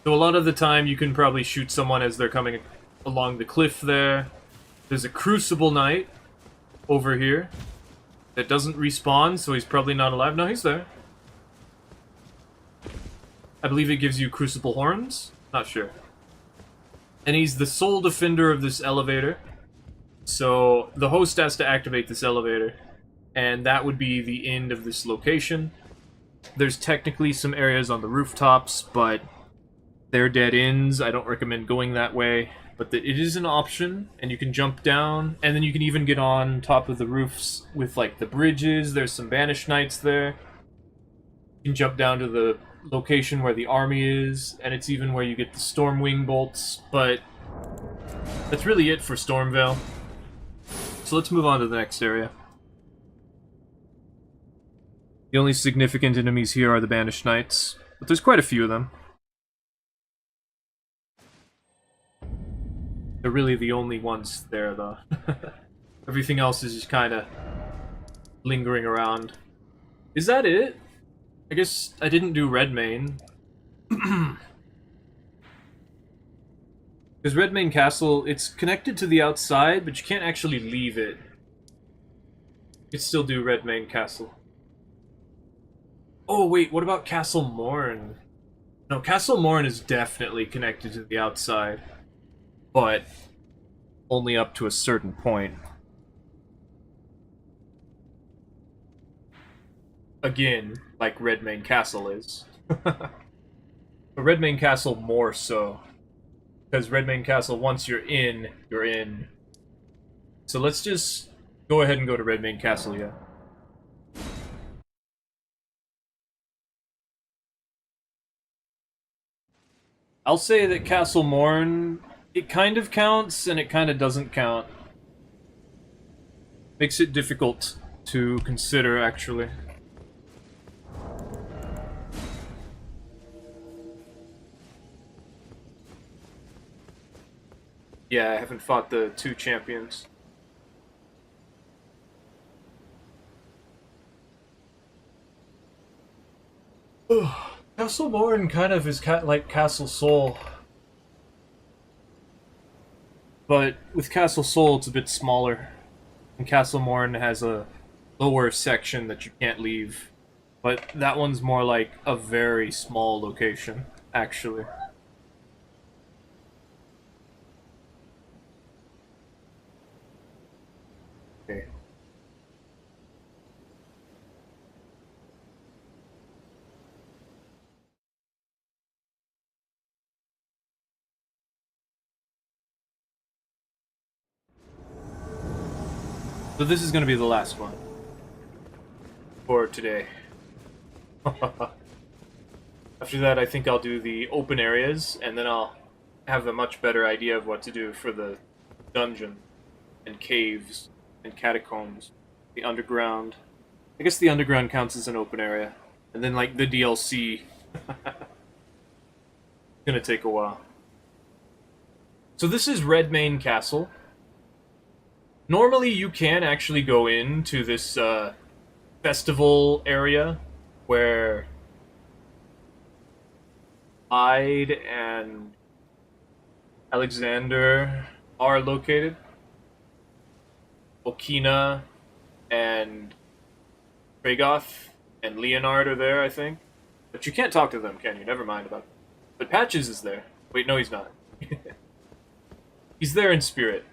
Speaker 1: So a lot of the time you can probably shoot someone as they're coming along the cliff there. There's a Crucible Knight over here that doesn't respawn, so he's probably not alive. No, he's there. I believe it gives you Crucible Horns? Not sure. And he's the sole defender of this elevator. So the host has to activate this elevator. And that would be the end of this location. There's technically some areas on the rooftops, but they're dead ends. I don't recommend going that way. But it is an option, and you can jump down, and then you can even get on top of the roofs with, like, the bridges. There's some Banished Knights there. You can jump down to the location where the army is, and it's even where you get the Stormwing bolts, but that's really it for Stormvale. So let's move on to the next area. The only significant enemies here are the Banished Knights, but there's quite a few of them. They're really the only ones there, though. Everything else is just kind of lingering around. Is that it? I guess I didn't do Redmane. Because Redmane Castle, it's connected to the outside, but you can't actually leave it. You can still do Redmane Castle. Oh, wait, what about Castle Morn? No, Castle Morn is definitely connected to the outside. But only up to a certain point. Again, like Redmane Castle is. But Redmane Castle more so. Because Redmane Castle, once you're in, you're in. So let's just go ahead and go to Redmane Castle, yeah. I'll say that Castle Morn, it kind of counts, and it kind of doesn't count. Makes it difficult to consider, actually. Yeah, I haven't fought the two champions. Castle Morn kind of is like Castle Sol. But with Castle Sol, it's a bit smaller. And Castle Morn has a lower section that you can't leave. But that one's more like a very small location, actually. Okay. So this is going to be the last one for today. After that, I think I'll do the open areas, and then I'll have a much better idea of what to do for the dungeon, and caves, and catacombs, the underground. I guess the underground counts as an open area, and then, like, the DLC. Gonna take a while. So this is Redmane Castle. Normally, you can actually go into this festival area where Hyde and Alexander are located. Okina and Tragoth and Leonard are there, I think. But you can't talk to them, can you? Never mind about that. But Patches is there. Wait, no, he's not. He's there in spirit.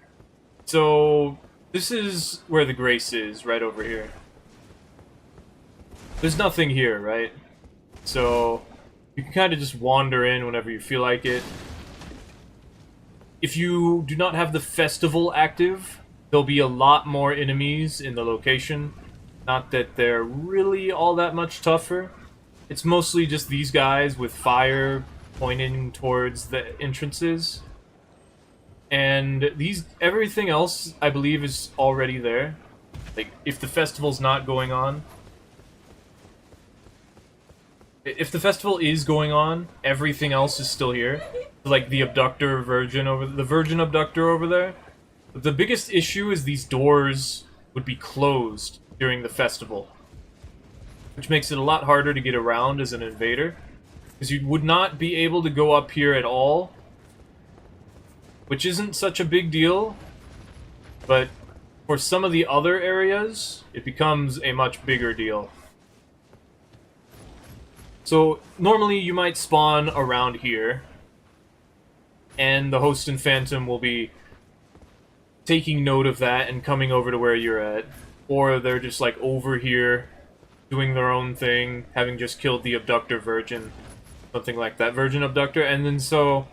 Speaker 1: So, this is where the Grace is, right over here. There's nothing here, right? So, you can kind of just wander in whenever you feel like it. If you do not have the festival active, there'll be a lot more enemies in the location. Not that they're really all that much tougher. It's mostly just these guys with fire pointing towards the entrances. And everything else, I believe, is already there. Like, if the festival's not going on. If the festival is going on, everything else is still here. Like the the virgin abductor over there. But the biggest issue is these doors would be closed during the festival. Which makes it a lot harder to get around as an invader. Because you would not be able to go up here at all. Which isn't such a big deal, but for some of the other areas, it becomes a much bigger deal. So, normally you might spawn around here, and the host and phantom will be taking note of that and coming over to where you're at. Or they're just like over here, doing their own thing, having just killed the abductor virgin, something like that, virgin abductor, and then so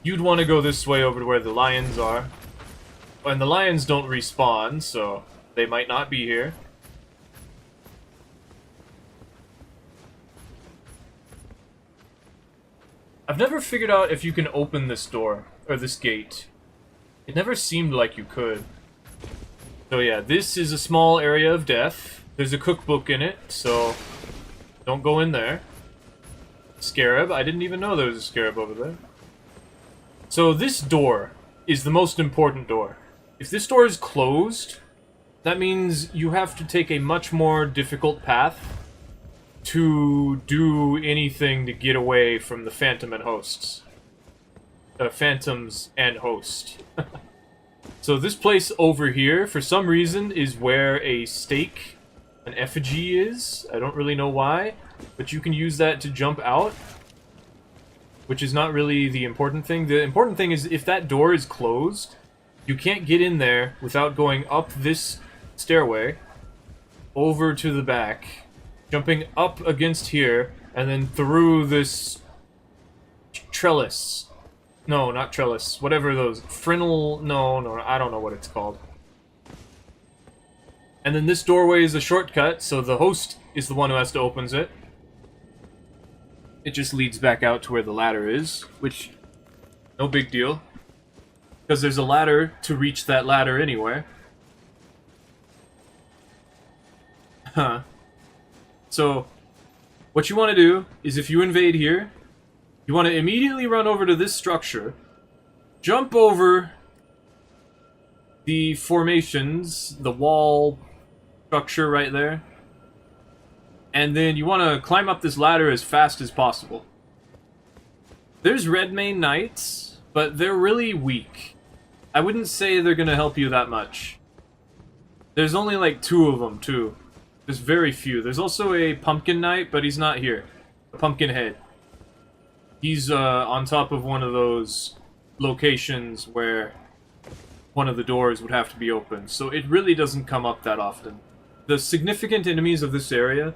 Speaker 1: you'd want to go this way over to where the lions are. And the lions don't respawn, so they might not be here. I've never figured out if you can open this door, or this gate. It never seemed like you could. So yeah, this is a small area of death. There's a cookbook in it, so don't go in there. Scarab, I didn't even know there was a scarab over there. So this door is the most important door. If this door is closed, that means you have to take a much more difficult path to do anything to get away from the phantom and hosts. Phantoms and host. So this place over here, for some reason, is where a stake, an effigy is. I don't really know why, but you can use that to jump out, which is not really the important thing. The important thing is if that door is closed, you can't get in there without going up this stairway, over to the back, jumping up against here, and then through this trellis. No, not trellis. Whatever those... Frenel... No, I don't know what it's called. And then this doorway is a shortcut, so the host is the one who has to open it. It just leads back out to where the ladder is, which... no big deal. Because there's a ladder to reach that ladder anyway. Huh. So, what you want to do is if you invade here, you want to immediately run over to this structure, jump over the formations, the wall structure right there, and then you want to climb up this ladder as fast as possible. There's Redmane Knights, but they're really weak. I wouldn't say they're going to help you that much. There's only like 2 of them, too. There's very few. There's also a Pumpkin Knight, but he's not here. A Pumpkin Head. He's on top of one of those locations where one of the doors would have to be opened, so it really doesn't come up that often. The significant enemies of this area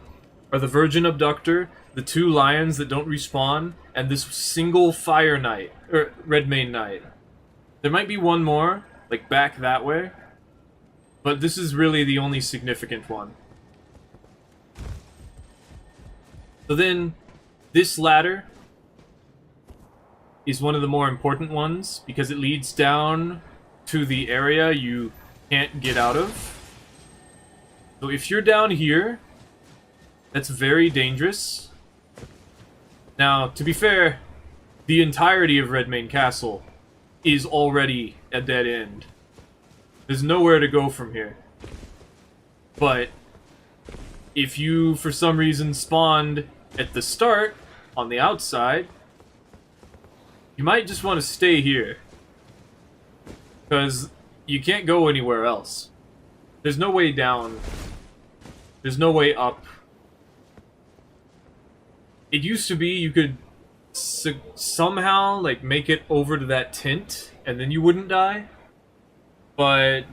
Speaker 1: are the Virgin Abductor, the 2 lions that don't respawn, and this single Fire Knight, or Redmane Knight. There might be one more, like back that way, but this is really the only significant one. So then, this ladder is one of the more important ones, because it leads down to the area you can't get out of. So if you're down here, that's very dangerous. Now, to be fair, the entirety of Redmane Castle is already a dead end. There's nowhere to go from here. But if you, for some reason, spawned at the start, on the outside, you might just want to stay here. Because you can't go anywhere else. There's no way down. There's no way up. It used to be you could somehow like make it over to that tent and then you wouldn't die. But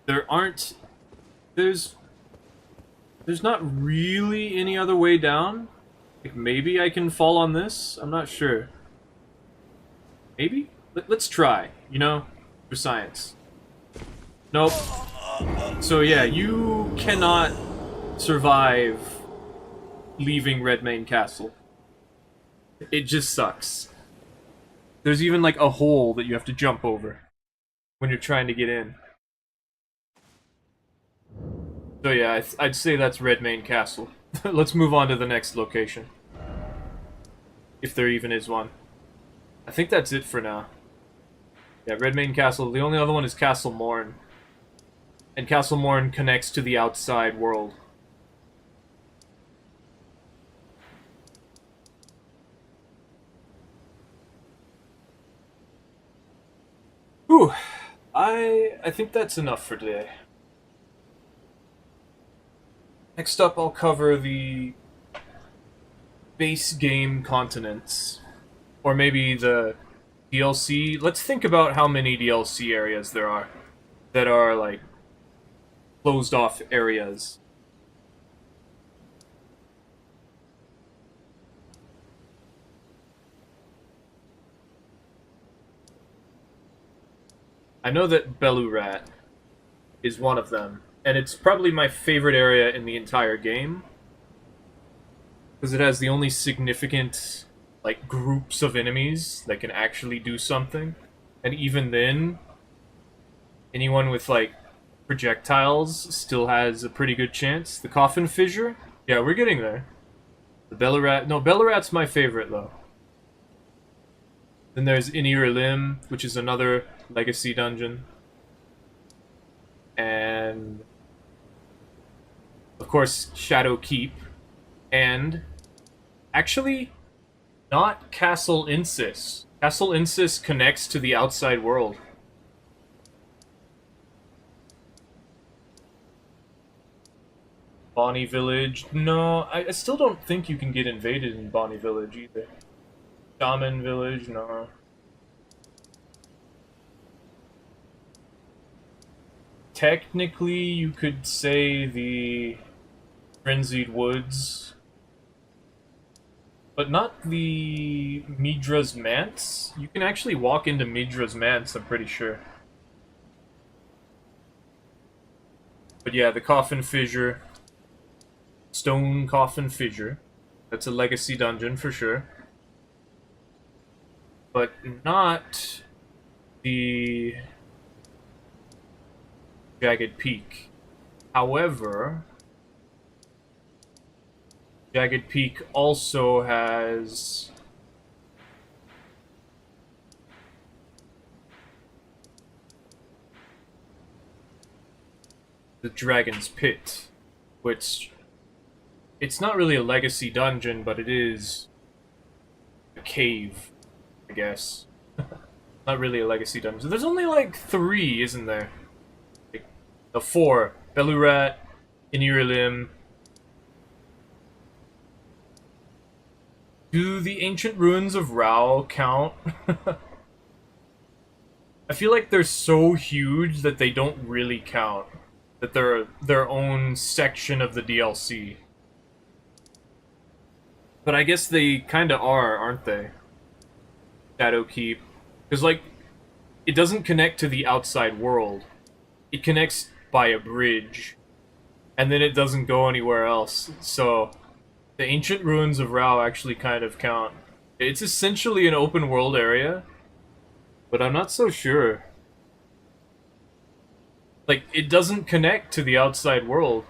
Speaker 1: there aren't... There's not really any other way down. Like maybe I can fall on this? I'm not sure. Maybe? Let's try, you know? For science. Nope. So yeah, you cannot survive leaving Redmane Castle. It just sucks. There's even like a hole that you have to jump over when you're trying to get in. So yeah, I'd say that's Redmane Castle. Let's move on to the next location. If there even is one. I think that's it for now. Yeah, Redmane Castle. The only other one is Castle Morn. And Castle Morn connects to the outside world. Whew. I think that's enough for today. Next up, I'll cover the base game continents. Or maybe the DLC. Let's think about how many DLC areas there are that are, like, closed off areas. I know that Belurat is one of them, and it's probably my favorite area in the entire game because it has the only significant like groups of enemies that can actually do something, and even then, anyone with like projectiles still has a pretty good chance. The Coffin Fissure, yeah, we're getting there. The Belurat, no, Belurat's my favorite though. Then there's Inir Lim, which is another Legacy dungeon. And of course, Shadow Keep. And actually, not Castle Insis. Castle Insis connects to the outside world. Bonnie Village. No, I still don't think you can get invaded in Bonnie Village either. Shaman Village, no. Technically, you could say the Frenzied Woods, but not the Midra's Manse. You can actually walk into Midra's Manse, I'm pretty sure. But yeah, the Coffin Fissure. Stone Coffin Fissure. That's a Legacy dungeon for sure. But not the Jagged Peak. However, Jagged Peak also has the Dragon's Pit, which it's not really a Legacy dungeon, but it is a cave, I guess. Not really a Legacy dungeon. There's only like 3, isn't there? Like, the 4. Belurat, Inirilim. Do the ancient ruins of Rao count? I feel like they're so huge that they don't really count. That they're their own section of the DLC. But I guess they kinda are, aren't they? Shadowkeep. Because, like, it doesn't connect to the outside world. It connects by a bridge. And then it doesn't go anywhere else. So, the ancient ruins of Rao actually kind of count. It's essentially an open world area. But I'm not so sure. Like, it doesn't connect to the outside world.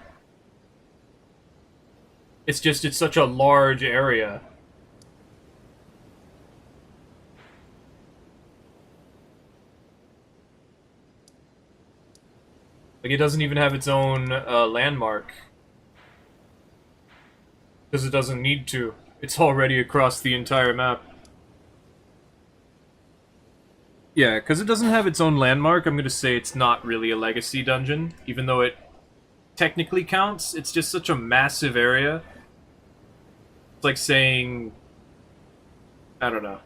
Speaker 1: It's just, it's such a large area. Like, it doesn't even have its own landmark. Because it doesn't need to. It's already across the entire map. Yeah, because it doesn't have its own landmark, I'm gonna say it's not really a Legacy dungeon, even though it technically counts. It's just such a massive area. It's like saying, I don't know,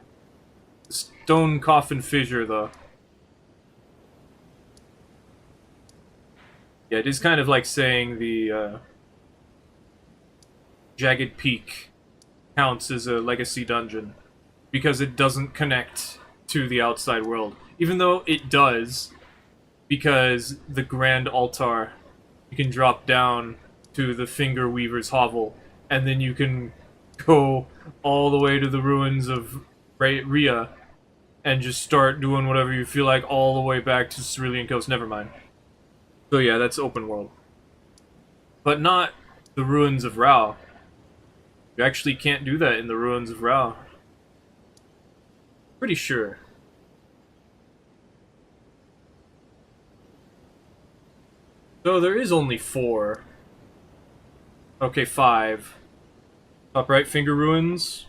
Speaker 1: Stone Coffin Fissure, though. Yeah, it is kind of like saying the Jagged Peak counts as a Legacy dungeon, because it doesn't connect to the outside world. Even though it does, because the Grand Altar, you can drop down to the Finger Weaver's hovel, and then you can go all the way to the ruins of Rhea, and just start doing whatever you feel like all the way back to Cerulean Coast. Never mind. So yeah, that's open world. But not the ruins of Rao. You actually can't do that in the ruins of Rao. Pretty sure. So there is only 4. Okay, 5. Top right, Finger Ruins.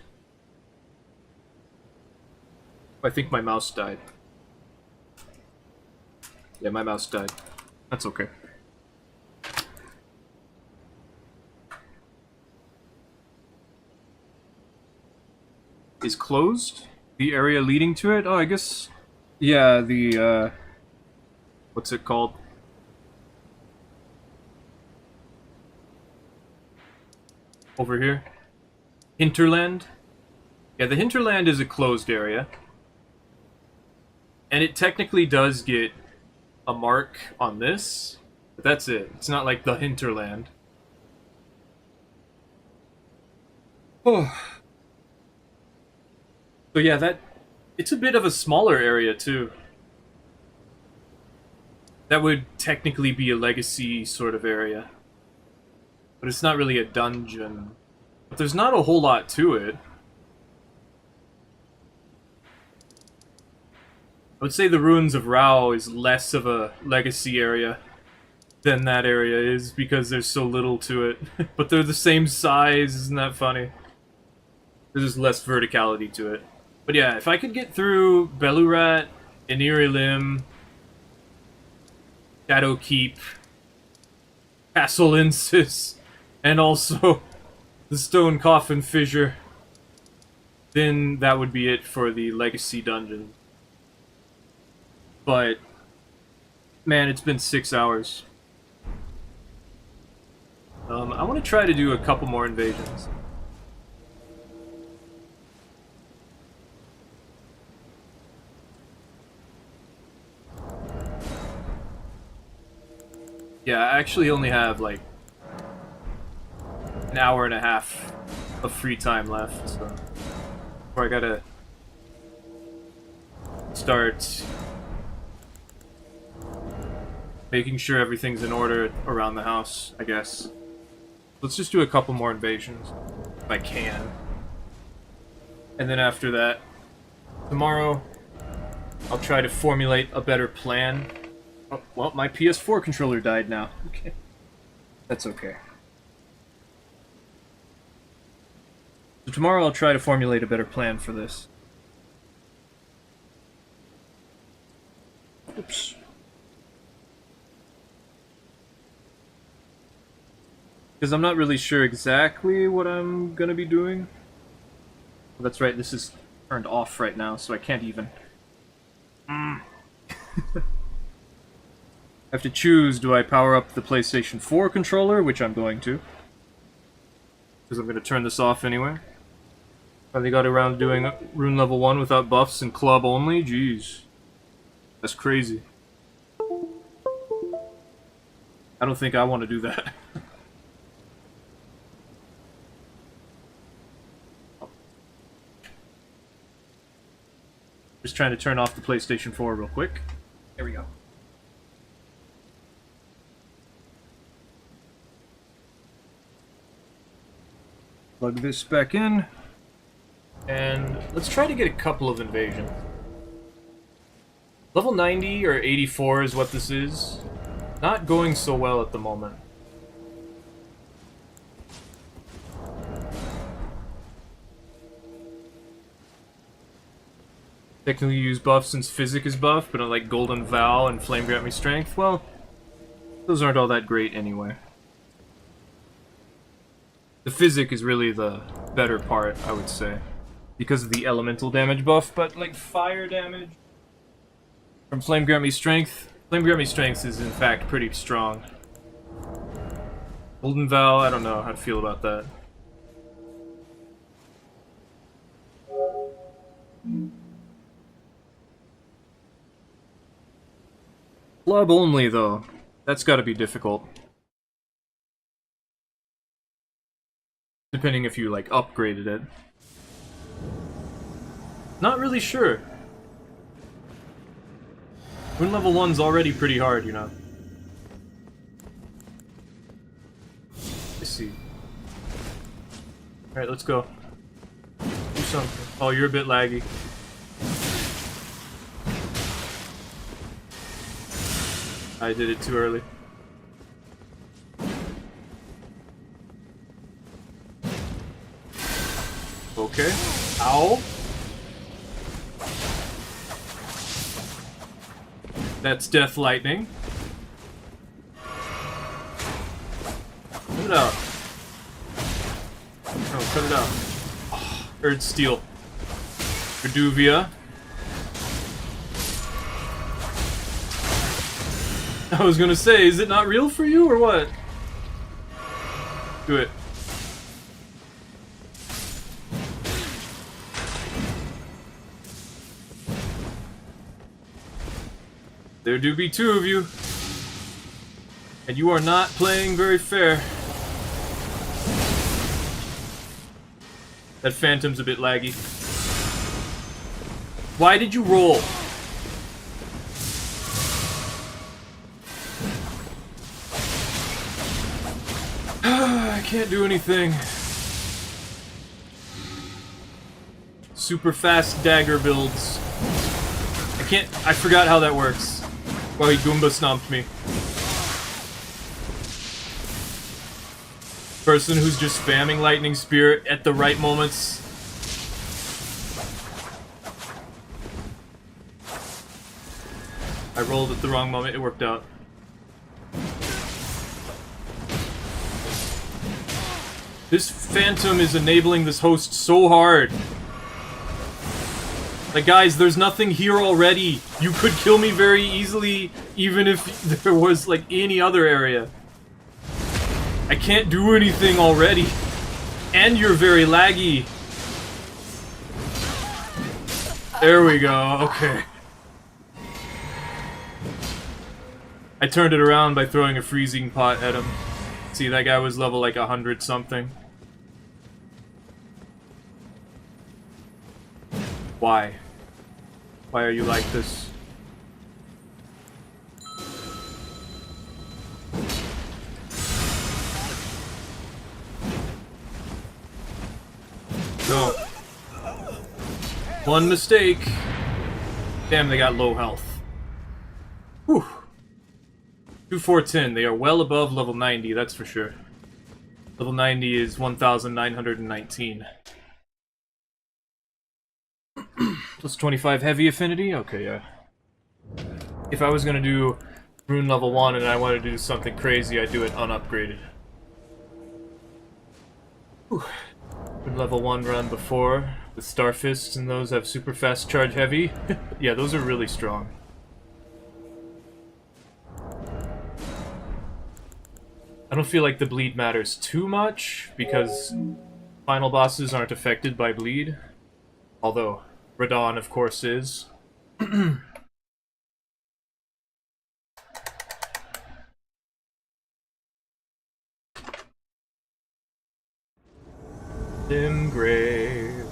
Speaker 1: I think my mouse died. Yeah, my mouse died. That's okay. Is closed? The area leading to it? Oh, I guess... Yeah, the, what's it called? Over here? Hinterland? Yeah, the Hinterland is a closed area. And it technically does get a mark on this, but that's it. It's not like the hinterland. Oh. So yeah, it's a bit of a smaller area too. That would technically be a legacy sort of area. But it's not really a dungeon. But there's not a whole lot to it. I would say the Ruins of Rao is less of a legacy area than that area is because there's so little to it. But they're the same size, isn't that funny? There's just less verticality to it. But yeah, if I could get through Belurat, Iniri Lim, Shadow Keep, Castle Insis, and also the Stone Coffin Fissure, then that would be it for the Legacy Dungeon. But, man, it's been 6 hours. I want to try to do a couple more invasions. Yeah, I actually only have, like, an hour and a half of free time left, so... Before I gotta... start... making sure everything's in order around the house, I guess. Let's just do a couple more invasions, if I can. And then after that, tomorrow, I'll try to formulate a better plan. Oh, well, my PS4 controller died now. Okay. That's okay. So tomorrow I'll try to formulate a better plan for this. Oops. Because I'm not really sure exactly what I'm gonna be doing. Well, that's right, this is turned off right now, so I can't even... I have to choose, do I power up the PlayStation 4 controller, which I'm going to. Because I'm going to turn this off anyway. Finally got around to doing Rune Level 1 without buffs and club only? Jeez. That's crazy. I don't think I want to do that. Just trying to turn off the PlayStation 4 real quick. There we go. Plug this back in. And let's try to get a couple of invasions. Level 90 or 84 is what this is. Not going so well at the moment. Technically use buff since Physic is buff, but like Golden Vow and Flame Grant Me Strength, well, those aren't all that great anyway. The Physic is really the better part, I would say. Because of the elemental damage buff, but like fire damage from Flame Grant Me Strength. Flame Grant Me Strength is in fact pretty strong. Golden Vow, I don't know how to feel about that. Club only though. That's gotta be difficult. Depending if you, like, upgraded it. Not really sure. Rune level 1's already pretty hard, you know. Let's see. Alright, let's go. Do something. Oh, you're a bit laggy. I did it too early. Okay. Ow. That's Death Lightning. Cut it out. No, cut it out. Oh, Earth Steel. Reduvia. I was gonna say, is it not real for you or what? Do it. There do be two of you. And you are not playing very fair. That phantom's a bit laggy. Why did you roll? I can't do anything. Super fast dagger builds. I forgot how that works. Well, he Goomba stomped me. Person who's just spamming Lightning Spear at the right moments. I rolled at the wrong moment, it worked out. This phantom is enabling this host so hard. Like, guys, there's nothing here already. You could kill me very easily, even if there was, like, any other area. I can't do anything already. And you're very laggy. There we go, okay. I turned it around by throwing a freezing pot at him. See, that guy was level like 100 something. Why? Why are you like this? No. One mistake. Damn, they got low health. Whew. 2410, they are well above level 90, that's for sure. Level 90 is 1919. Plus 25 heavy affinity? Okay, yeah. If I was gonna do rune level 1 and I wanted to do something crazy, I'd do it unupgraded. Whew. Rune level 1 run before, with Starfists, and those have super fast charge heavy. Yeah, those are really strong. I don't feel like the bleed matters too much, because final bosses aren't affected by bleed. Although, Radon, of course, is. Limgrave.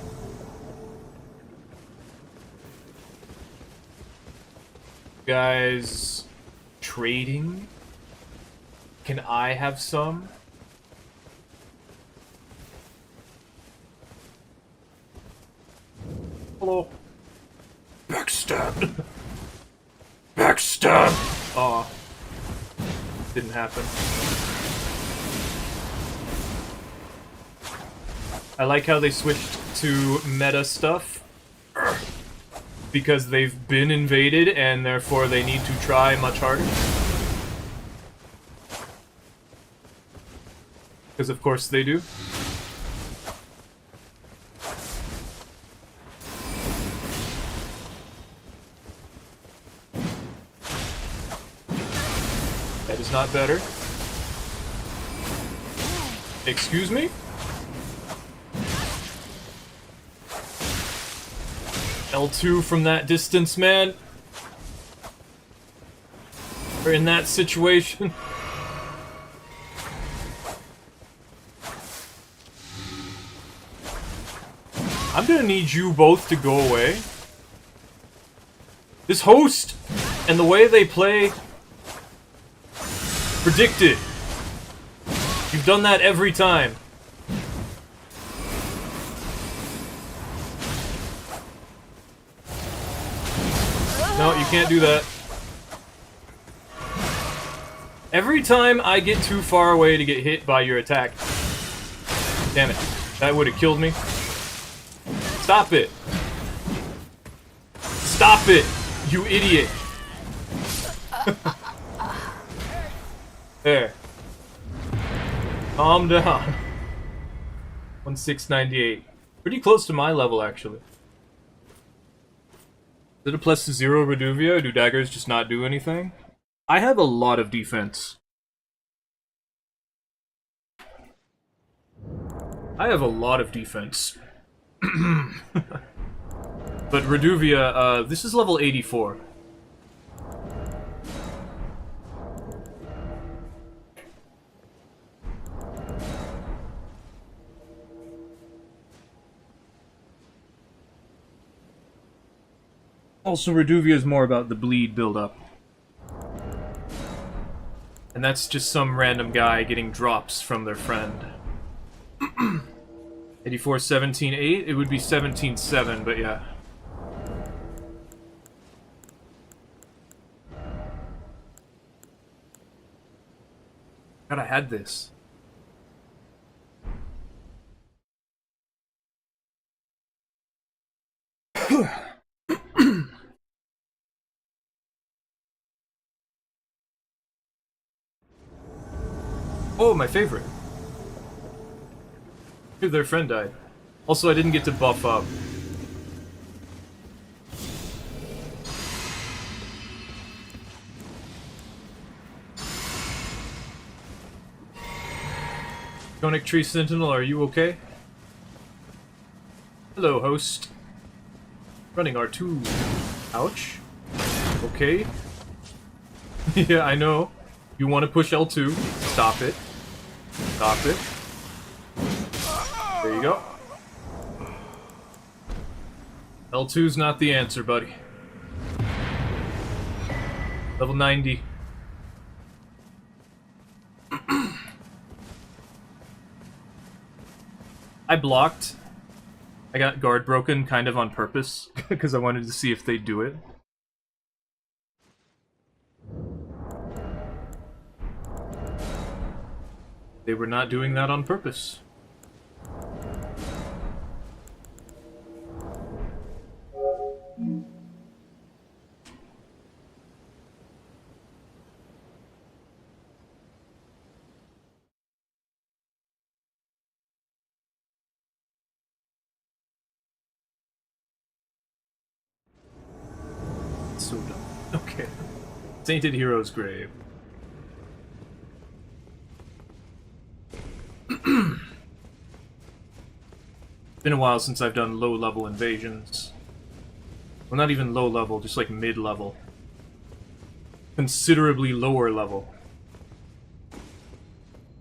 Speaker 1: Guys, trading? Can I have some? Hello. Backstab. Backstab. Aw. Didn't happen. I like how they switched to meta stuff. Because they've been invaded and therefore they need to try much harder. Because of course they do. That is not better. Excuse me? L2 from that distance, man. We're in that situation. I'm gonna need you both to go away. This host and the way they play... Predicted. You've done that every time. No, you can't do that. Every time I get too far away to get hit by your attack. Damn it. That would have killed me. Stop it. Stop it, you idiot. There. Calm down. 1698. Pretty close to my level, actually. Is it a +0 Reduvia, or do daggers just not do anything? I have a lot of defense. I have a lot of defense. But Reduvia, this is level 84. Also, Reduvia is more about the bleed buildup. And that's just some random guy getting drops from their friend. 84, 17, 8? It would be 17, 7, but yeah. God, I had this. Oh, my favorite. Their friend died. Also, I didn't get to buff up. Conic Tree Sentinel, are you okay? Hello, host. Running R2. Ouch. Okay. Yeah, I know. You want to push L2. Stop it. Stop it. There you go. L2's not the answer, buddy. Level 90. I blocked. I got guard broken kind of on purpose, because I wanted to see if they'd do it. They were not doing that on purpose. So dumb. Okay. Sainted Hero's Grave. Been a while since I've done low-level invasions. Well, not even low-level, just like mid-level. Considerably lower level.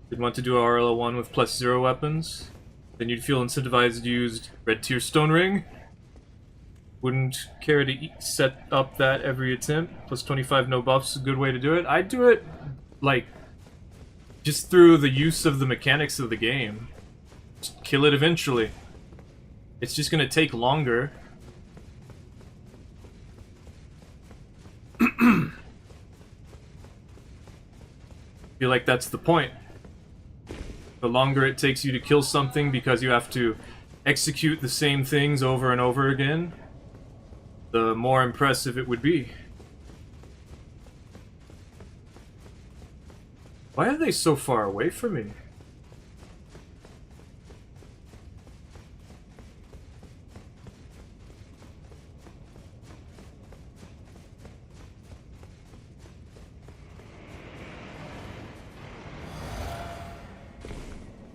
Speaker 1: You'd want to do a RL1 with +0 weapons. Then you'd feel incentivized to use Red Tier Stone Ring. Wouldn't care to set up that every attempt. +25 no buffs, a good way to do it. I'd do it, like, just through the use of the mechanics of the game. Just kill it eventually. It's just gonna take longer. Feel like that's the point. The longer it takes you to kill something because you have to execute the same things over and over again, the more impressive it would be. Why are they so far away from me?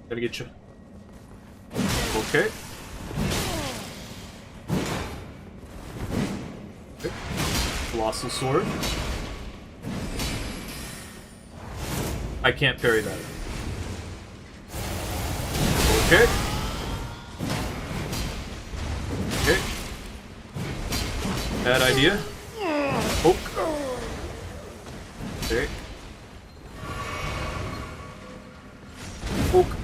Speaker 1: Gotta get you. Okay. Okay. Colossal Sword. I can't parry that. Okay. Okay. Bad idea. Oh. Okay. Poke.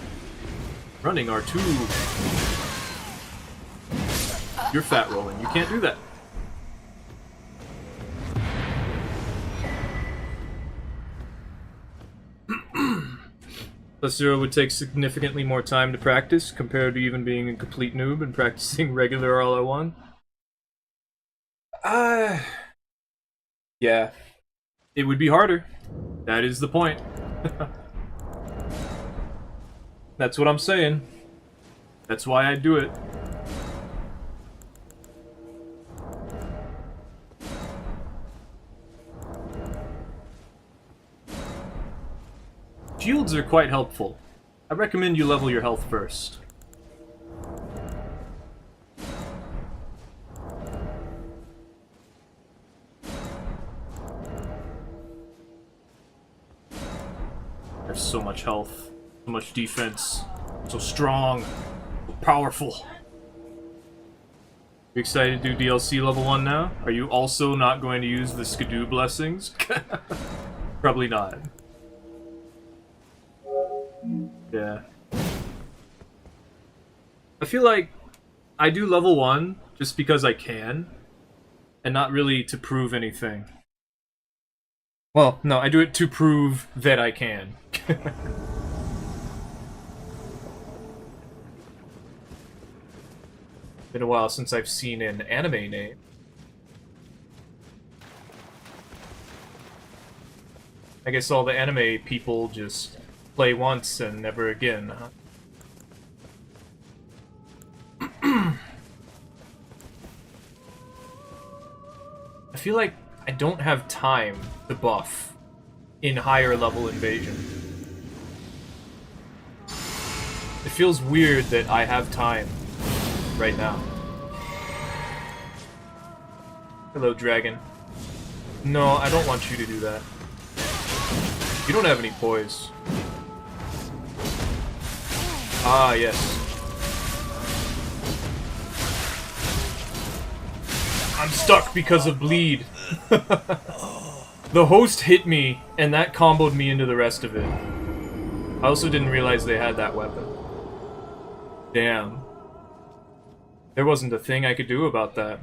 Speaker 1: Running R2. You're fat rolling. You can't do that. +0 would take significantly more time to practice compared to even being a complete noob and practicing regular RL1. Yeah. It would be harder. That is the point. That's what I'm saying. That's why I do it. Shields are quite helpful. I recommend you level your health first. I have so much health, so much defense, so strong, so powerful. You excited to do DLC level 1 now? Are you also not going to use the Skidoo blessings? Probably not. Yeah. I feel like I do level 1 just because I can, and not really to prove anything. Well, no, I do it to prove that I can. Been a while since I've seen an anime name. I guess all the anime people just play once and never again, huh? I feel like I don't have time to buff in higher level invasion. It feels weird that I have time right now. Hello, dragon. No, I don't want you to do that. You don't have any poise. Ah, yes. I'm stuck because of bleed. The host hit me, and that comboed me into the rest of it. I also didn't realize they had that weapon. Damn. There wasn't a thing I could do about that.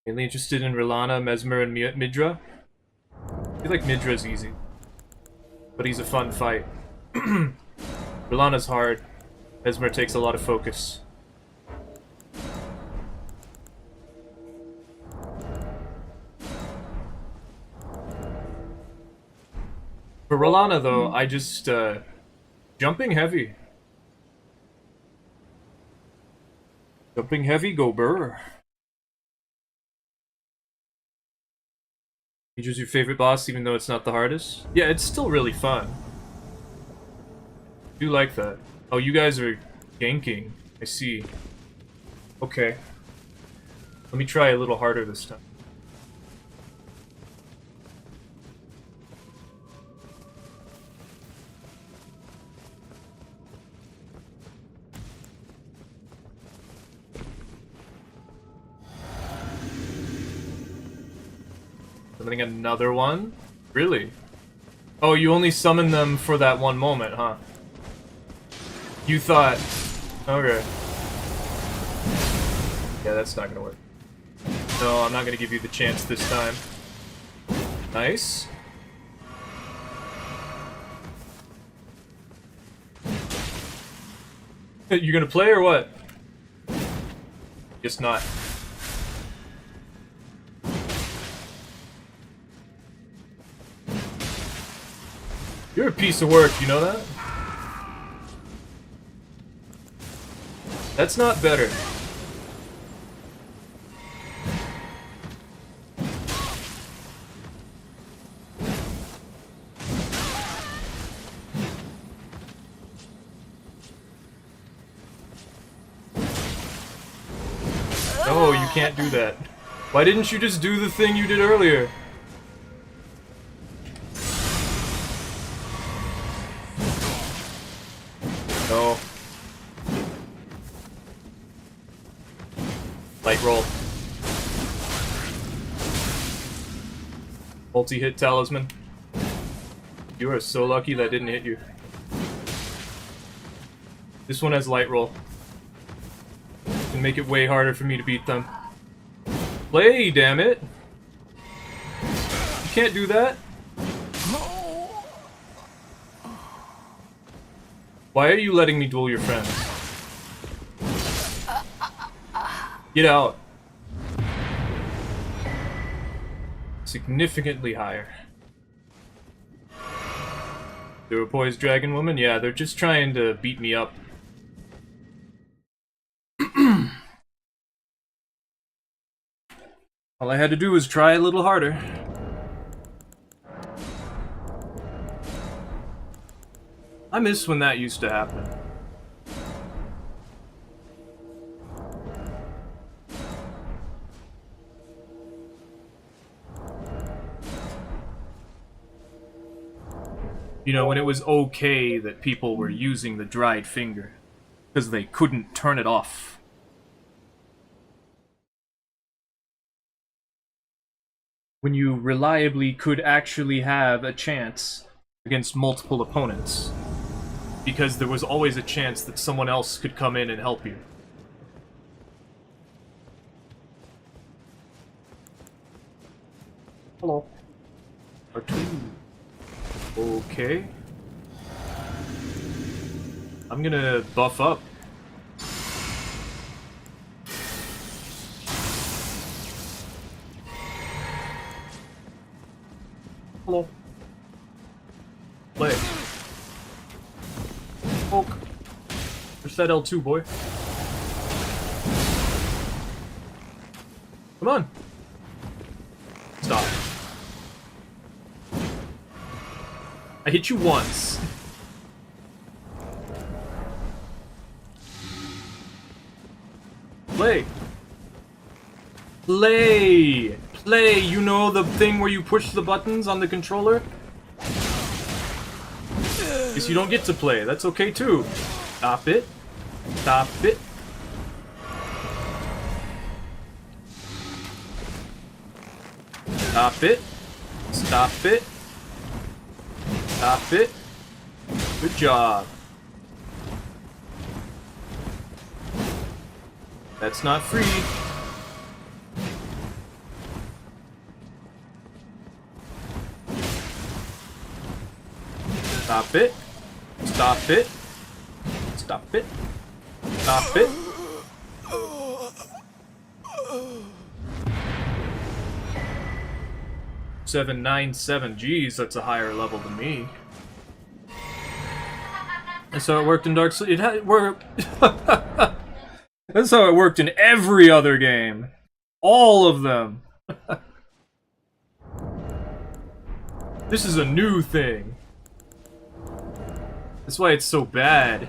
Speaker 1: Mainly interested in Rilana, Mesmer, and Midra? I feel like Midra's easy. But he's a fun fight. Rilana's hard. Mesmer takes a lot of focus. For Rilana, though, I just, jumping heavy. Jumping heavy, go burr. Midra's your favorite boss, even though it's not the hardest? Yeah, it's still really fun. I do like that. Oh, you guys are ganking. I see. Okay. Let me try a little harder this time. Summoning another one? Really? Oh, you only summon them for that one moment, huh? You thought... Okay. Yeah, that's not gonna work. No, I'm not gonna give you the chance this time. Nice. You gonna play or what? Guess not. You're a piece of work, you know that? That's not better. No, you can't do that. Why didn't you just do the thing you did earlier? No. Light roll. Multi-hit talisman. You are so lucky that didn't hit you. This one has light roll. Can make it way harder for me to beat them. Play, damn it! You can't do that. Why are you letting me duel your friends? Get out. Significantly higher. They're a poised dragon woman? Yeah, they're just trying to beat me up. All I had to do was try a little harder. I miss when that used to happen. You know, when it was okay that people were using the dried finger because they couldn't turn it off. When you reliably could actually have a chance against multiple opponents. Because there was always a chance that someone else could come in and help you. Hello. R2. Okay. I'm gonna buff up. Hello. Play. Poke. Push that L2, boy. Come on. Stop. I hit you once. Play. Play. Play. You know the thing where you push the buttons on the controller? Guess you don't get to play. That's okay too. Stop it. Stop it. Stop it. Stop it. Stop it. Good job. That's not free. Stop it. Stop it. Stop it. Stop it. Seven, 9, 7. Jeez, that's a higher level than me. That's how it worked in Dark Souls. It had worked. That's how it worked in every other game. All of them. This is a new thing. That's why it's so bad.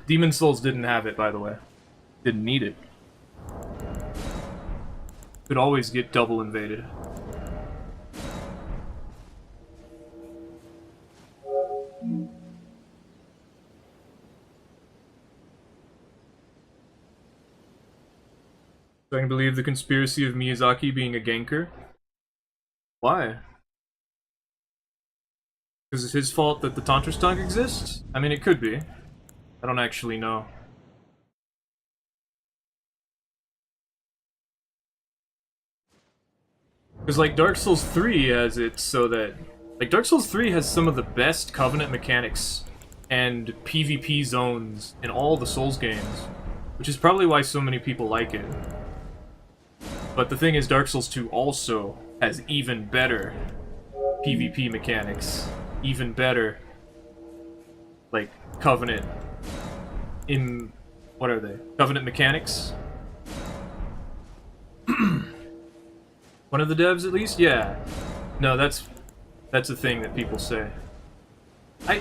Speaker 1: Demon Souls didn't have it, by the way. Didn't need it. Could always get double invaded. So I can believe the conspiracy of Miyazaki being a ganker? Why? Is it his fault that the Tantra tongue exists? I mean, it could be. I don't actually know. Because, like, Dark Souls 3 has it so that... Like, Dark Souls 3 has some of the best Covenant mechanics and PvP zones in all the Souls games. Which is probably why so many people like it. But the thing is, Dark Souls 2 also has even better PvP mechanics. Even better, like, Covenant... What are they? Covenant mechanics? One of the devs, at least? Yeah. No, that's a thing that people say. I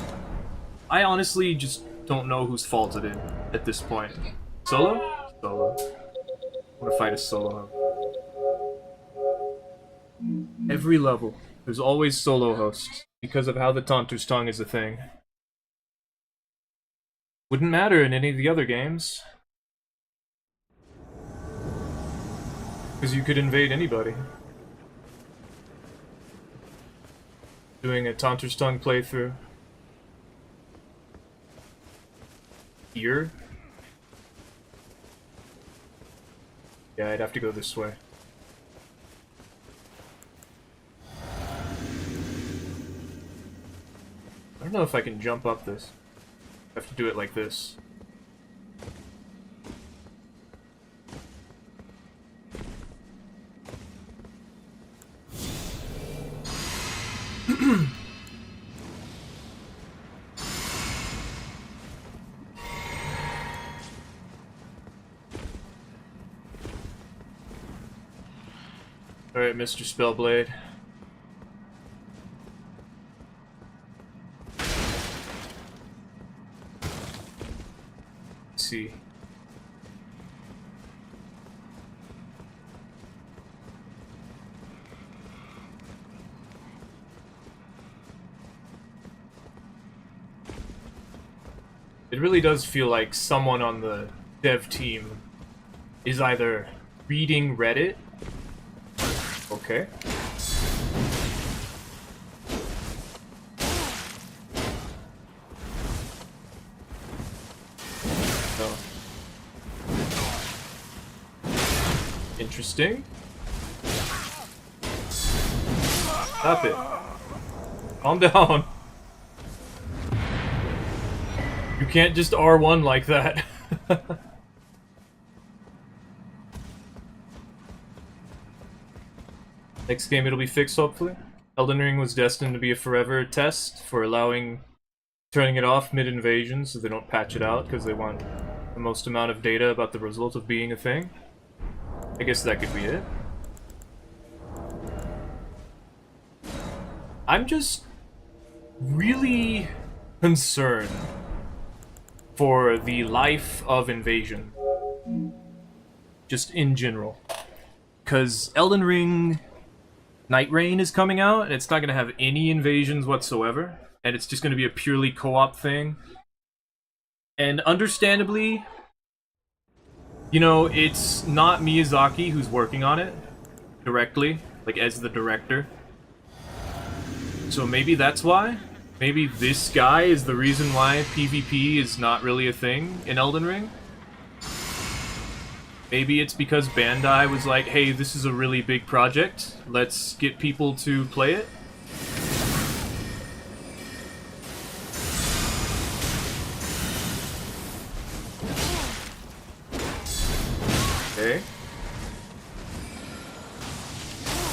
Speaker 1: honestly just don't know whose fault it is at this point. Solo? Solo. I want to fight a solo. Every level, there's always solo hosts, because of how the Tantu's tongue is a thing. Wouldn't matter in any of the other games. Because you could invade anybody. Doing a Tantu's tongue playthrough. Here? Yeah, I'd have to go this way. I don't know if I can jump up this. I have to do it like this. Alright, Mr. Spellblade. Let's see. It really does feel like someone on the dev team is either reading Reddit. Okay. So. Interesting. Stop it. Calm down. You can't just R1 like that. Next game it'll be fixed, hopefully. Elden Ring was destined to be a forever test for turning it off mid-invasion so they don't patch it out because they want the most amount of data about the result of being a thing. I guess that could be it. I'm just really concerned for the life of Invasion. Just in general. Because Elden Ring Night Rain is coming out, and it's not going to have any invasions whatsoever. And it's just going to be a purely co-op thing. And understandably, you know, it's not Miyazaki who's working on it directly, like as the director. So maybe that's why? Maybe this guy is the reason why PvP is not really a thing in Elden Ring? Maybe it's because Bandai was like, hey, this is a really big project, let's get people to play it? Okay.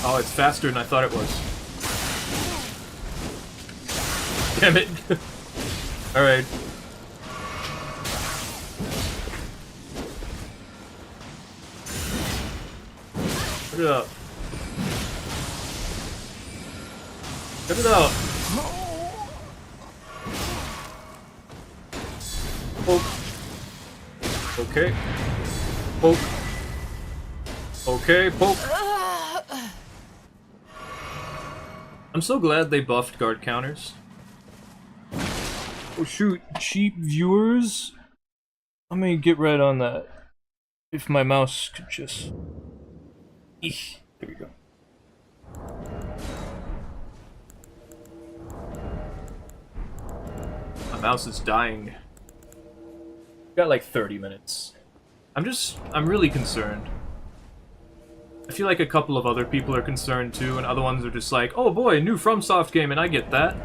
Speaker 1: Oh, it's faster than I thought it was. Damn it. Alright. Put it up. Put it up. Poke. Okay. Poke. Okay, poke. I'm so glad they buffed guard counters. Oh shoot, cheap viewers? Let me get right on that. If my mouse could just... Eesh. There we go. My mouse is dying. Got like 30 minutes. I'm really concerned. I feel like a couple of other people are concerned too, and other ones are just like, oh boy, new FromSoft game, and I get that.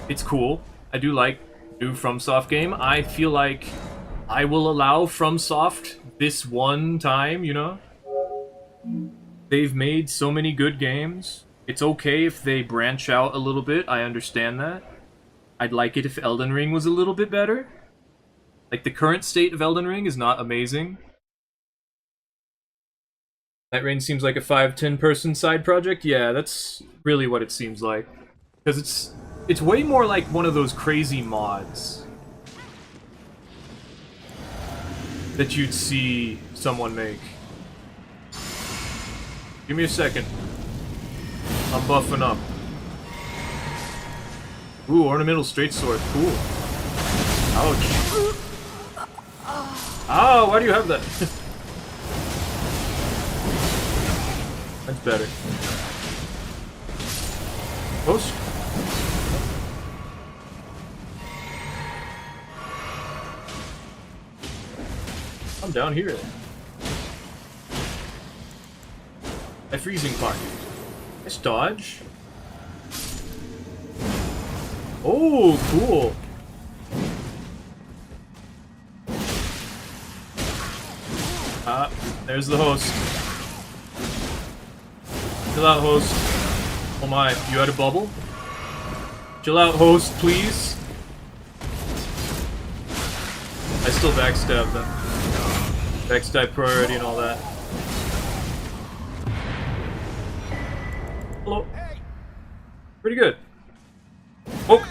Speaker 1: It's cool. I do like new FromSoft game. I feel like I will allow FromSoft this one time, you know? They've made so many good games. It's okay if they branch out a little bit, I understand that. I'd like it if Elden Ring was a little bit better. Like, the current state of Elden Ring is not amazing. Night Rain seems like a 5-10 person side project? Yeah, that's really what it seems like. Because it's way more like one of those crazy mods that you'd see someone make. Give me a second. I'm buffing up. Ooh, ornamental straight sword. Cool. Ouch. Oh, why do you have that? That's better. Post. I'm down here. A freezing part. Nice dodge. Oh, cool. There's the host. Chill out, host. Oh my, you had a bubble? Chill out, host, please. I still backstab them. Backstab priority and all that. Hello. Pretty good. Poke!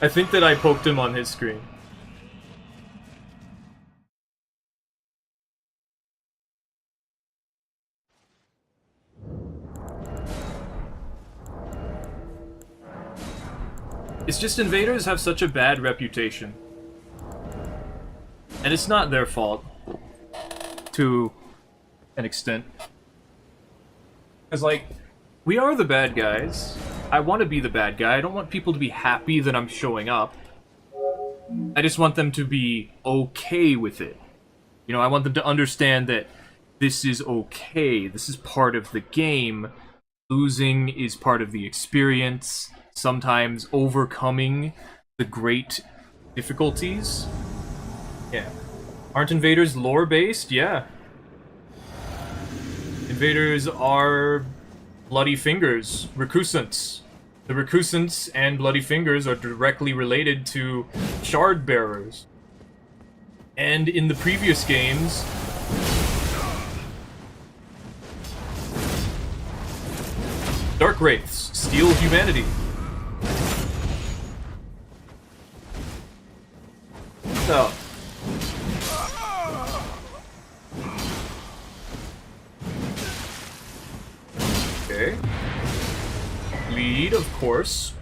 Speaker 1: I think that I poked him on his screen. It's just invaders have such a bad reputation. And it's not their fault. To an extent. Because, like, we are the bad guys. I want to be the bad guy. I don't want people to be happy that I'm showing up. I just want them to be okay with it. You know, I want them to understand that this is okay. This is part of the game. Losing is part of the experience. Sometimes overcoming the great difficulties. Yeah. Aren't invaders lore-based? Yeah. Invaders are bloody fingers, recusants. The recusants and bloody fingers are directly related to shard bearers. And in the previous games, Dark Wraiths steal humanity. So. Okay. Bleed, of course.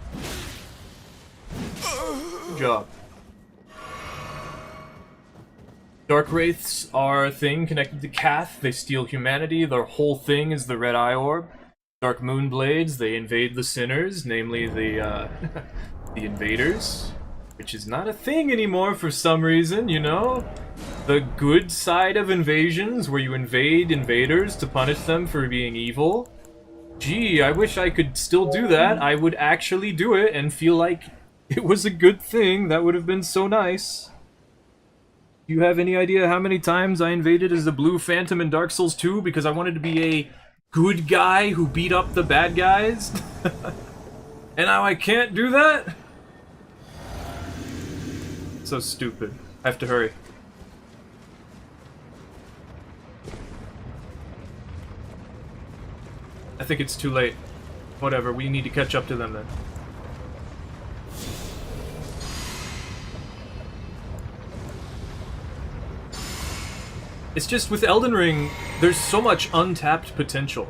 Speaker 1: Good job. Dark Wraiths are a thing connected to Kath. They steal humanity. Their whole thing is the Red Eye Orb. Dark Moonblades, they invade the sinners, namely the the invaders. Which is not a thing anymore for some reason, you know? The good side of invasions, where you invade invaders to punish them for being evil. Gee, I wish I could still do that. I would actually do it and feel like it was a good thing. That would have been so nice. Do you have any idea how many times I invaded as the Blue Phantom in Dark Souls 2 because I wanted to be a good guy who beat up the bad guys? And now I can't do that? So stupid. I have to hurry. I think it's too late. Whatever, we need to catch up to them then. It's just with Elden Ring, there's so much untapped potential.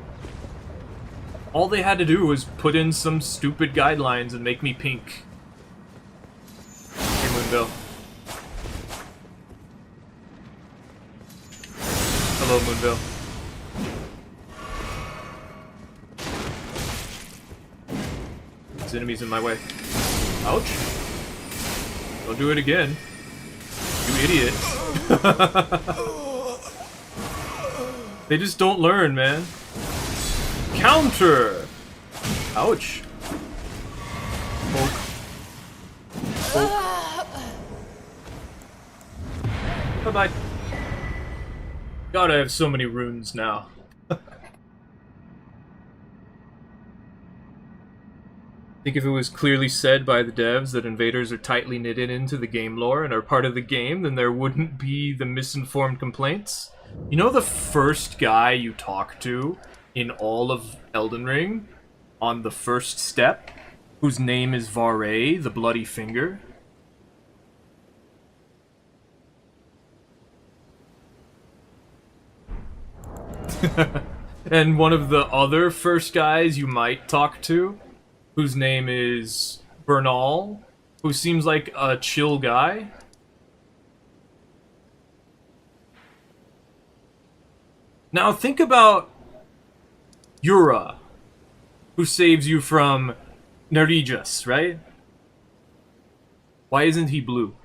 Speaker 1: All they had to do was put in some stupid guidelines and make me pink. Hey, Moonville. Hello, Moonville. There's enemies in my way. Ouch. Don't do it again. You idiot. They just don't learn, man. Counter! Ouch. Poke. Poke. Bye-bye. God, I have so many runes now. I think if it was clearly said by the devs that invaders are tightly knitted into the game lore and are part of the game, then there wouldn't be the misinformed complaints. You know the first guy you talk to in all of Elden Ring, on the first step, whose name is Vare, the Bloody Finger? And one of the other first guys you might talk to, whose name is Bernal, who seems like a chill guy. Now think about Yura, who saves you from Nerijas, right? Why isn't he blue?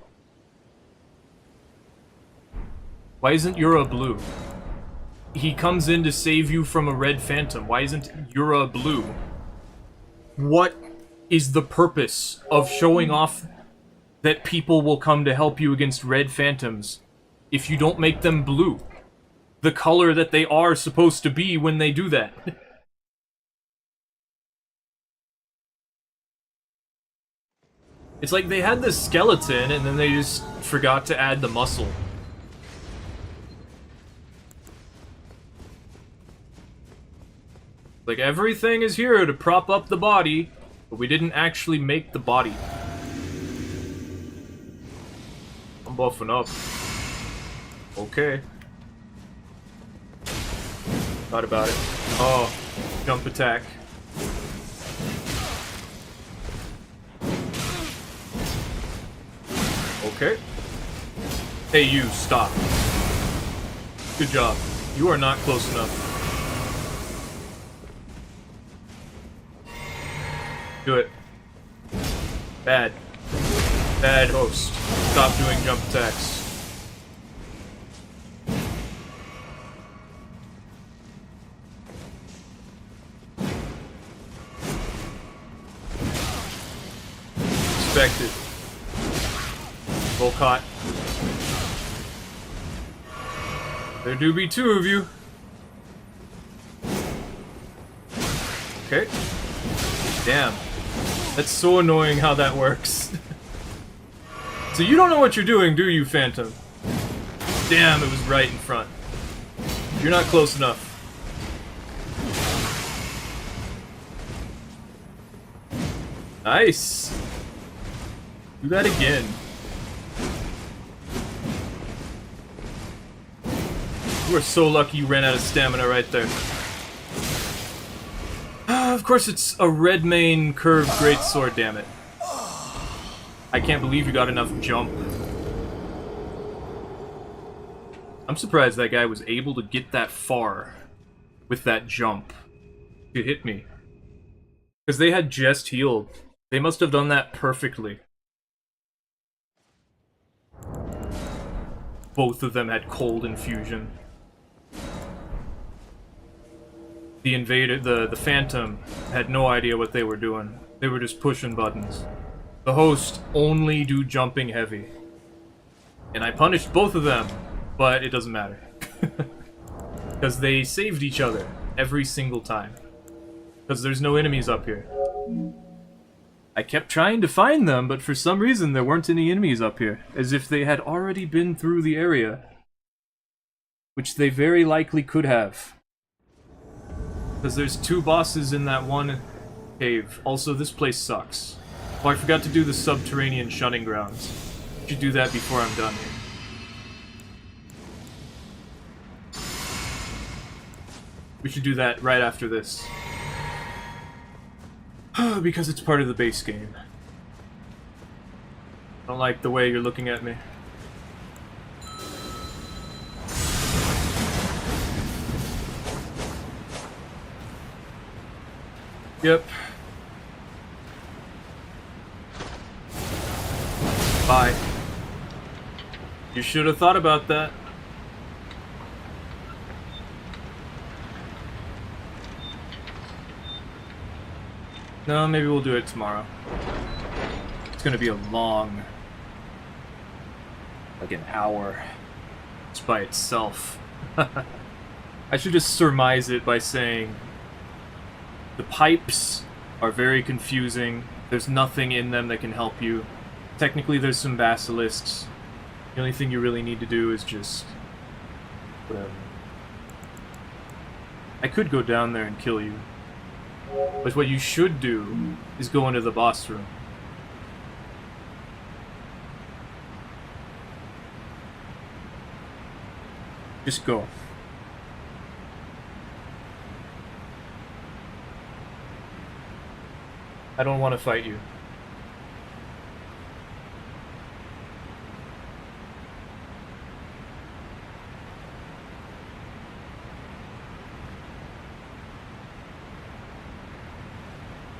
Speaker 1: Why isn't Yura blue? He comes in to save you from a red phantom. Why isn't Yura blue? What is the purpose of showing off that people will come to help you against red phantoms if you don't make them blue? The color that they are supposed to be when they do that. It's like they had the skeleton and then they just forgot to add the muscle. Like, everything is here to prop up the body, but we didn't actually make the body. I'm buffing up. Okay. Thought about it. Oh, jump attack. Okay. Hey, you, stop. Good job. You are not close enough. Do it. Bad. Bad host. Stop doing jump attacks. Expected. Volcott. There do be two of you. Okay. Damn. That's so annoying how that works. So you don't know what you're doing, do you, Phantom? Damn, it was right in front. You're not close enough. Nice. Do that again. You are so lucky you ran out of stamina right there. Of course, it's a red main curved greatsword, damn it. I can't believe you got enough jump. I'm surprised that guy was able to get that far with that jump to hit me. Because they had just healed. They must have done that perfectly. Both of them had cold infusion. The Invader, the Phantom, had no idea what they were doing. They were just pushing buttons. The host only do jumping heavy. And I punished both of them, but it doesn't matter. Because they saved each other every single time. Because there's no enemies up here. I kept trying to find them, but for some reason there weren't any enemies up here. As if they had already been through the area. Which they very likely could have. Because there's two bosses in that one cave. Also, this place sucks. Oh, I forgot to do the subterranean shunning grounds. Should do that before I'm done here. We should do that right after this. Because it's part of the base game. I don't like the way you're looking at me. Yep. Bye. You should have thought about that. No, maybe we'll do it tomorrow. It's gonna be a long... like an hour. Just by itself. I should just surmise it by saying... the pipes are very confusing. There's nothing in them that can help you. Technically, there's some basilisks. The only thing you really need to do is just... whatever. I could go down there and kill you. But what you should do is go into the boss room. Just go. I don't want to fight you.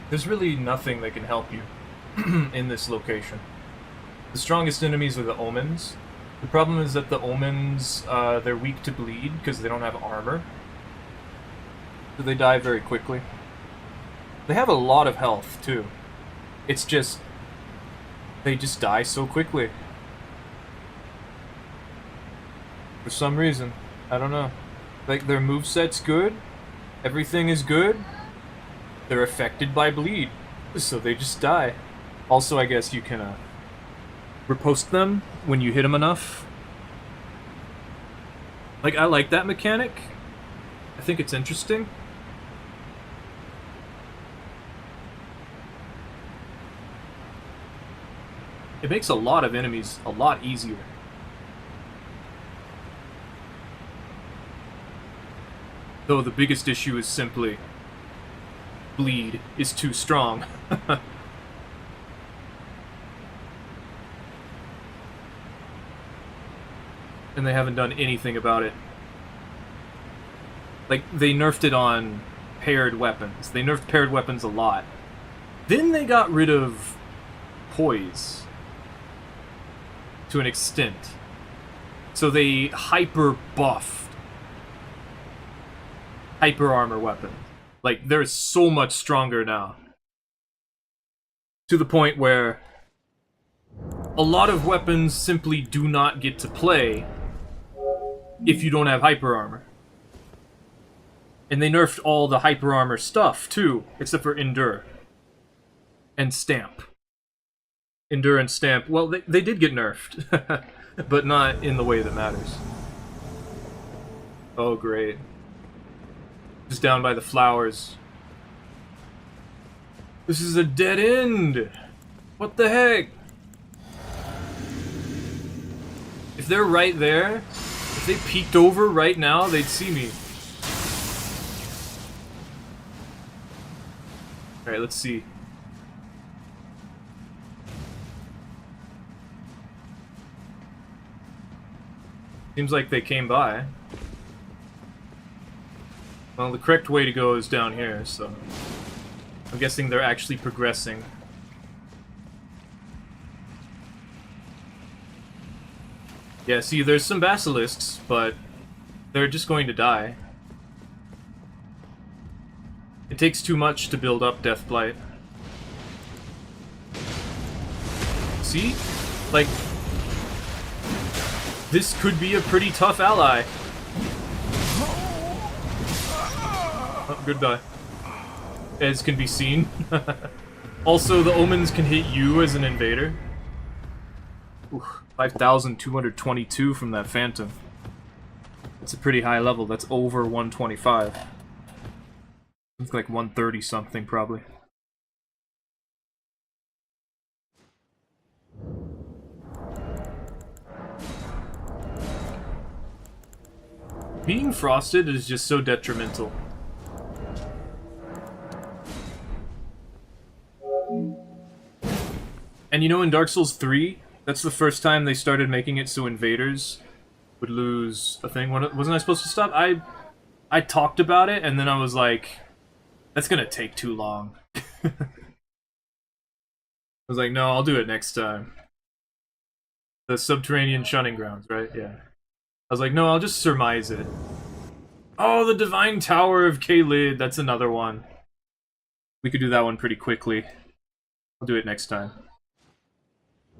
Speaker 1: There's really nothing that can help you in this location. The strongest enemies are the omens. The problem is that the omens, they're weak to bleed because they don't have armor. So they die very quickly. They have a lot of health, too. It's just... they just die so quickly. For some reason. I don't know. Like, their moveset's good. Everything is good. They're affected by bleed. So they just die. Also, I guess you can, riposte them when you hit them enough. Like, I like that mechanic. I think it's interesting. It makes a lot of enemies a lot easier. Though the biggest issue is simply... bleed is too strong. and they haven't done anything about it. Like, they nerfed it on paired weapons. They nerfed paired weapons a lot. Then they got rid of poise to an extent. So they hyper buffed hyper armor weapons. Like, they're so much stronger now. To the point where a lot of weapons simply do not get to play if you don't have hyper armor. And they nerfed all the hyper armor stuff, too, except for Endure. And Stamp. Endure and Stamp, well, they did get nerfed. But not in the way that matters. Oh, great. Just down by the flowers. This is a dead end! What the heck? If they're right there, if they peeked over right now, they'd see me. Alright, let's see. Seems like they came by. Well, the correct way to go is down here, so I'm guessing they're actually progressing. Yeah, see, there's some basilisks, but they're just going to die. It takes too much to build up Deathblight. See? Like, this could be a pretty tough ally. Oh, goodbye. As can be seen. Also, the omens can hit you as an invader. 5,222 from that phantom. That's a pretty high level. That's over 125. It's like 130 something, probably. Being frosted is just so detrimental. And you know, in Dark Souls 3, that's the first time they started making it so invaders would lose a thing. Wasn't I supposed to stop? I talked about it, and then I was like, that's gonna take too long. I was like, no, I'll do it next time. The subterranean shunning grounds, right? Yeah. I was like, no, I'll just surmise it. Oh, the Divine Tower of Kalid, that's another one. We could do that one pretty quickly. I'll do it next time.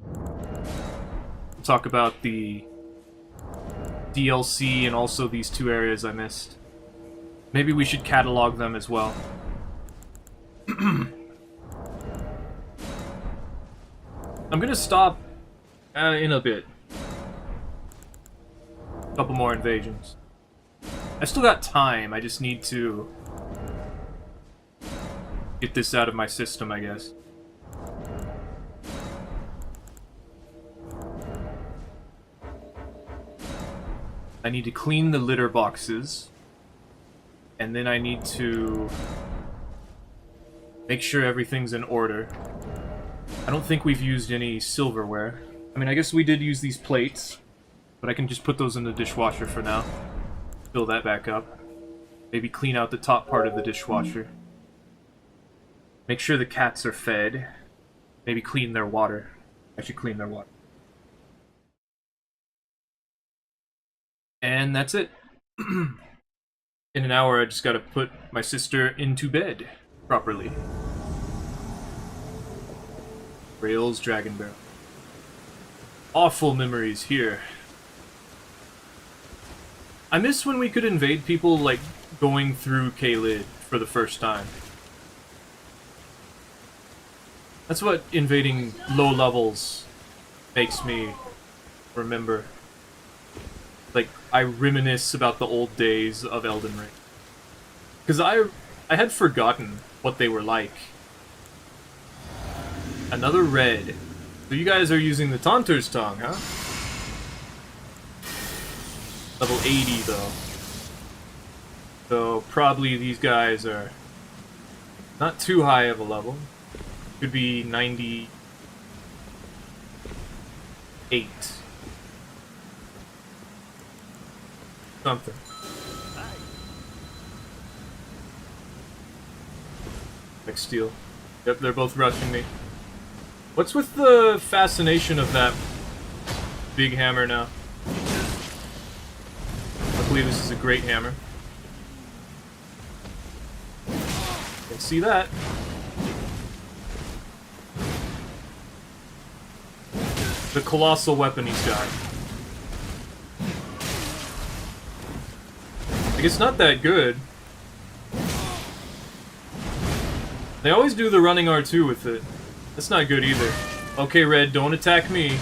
Speaker 1: We'll talk about the DLC and also these two areas I missed. Maybe we should catalog them as well. I'm gonna stop in a bit. A couple more invasions. I still got time, I just need to get this out of my system, I guess. I need to clean the litter boxes, and then I need to make sure everything's in order. I don't think we've used any silverware. I mean, I guess we did use these plates, but I can just put those in the dishwasher for now. Fill that back up. Maybe clean out the top part of the dishwasher. Make sure the cats are fed. Maybe clean their water. I should clean their water. And that's it. In an hour, I just gotta put my sister into bed properly. Rails Dragon Barrel. Awful memories here. I miss when we could invade people, like, going through Kalid for the first time. That's what invading low levels makes me remember. Like, I reminisce about the old days of Elden Ring. Because I had forgotten what they were like. Another red. So you guys are using the Taunter's Tongue, huh? Level 80, though. So probably these guys are not too high of a level. Could be 98. Something. Like steel. Yep, they're both rushing me. What's with the fascination of that big hammer now? I believe this is a great hammer. Can see that. The colossal weapon he's got. Like, it's not that good. They always do the running R2 with it. That's not good either. Okay, Red, don't attack me.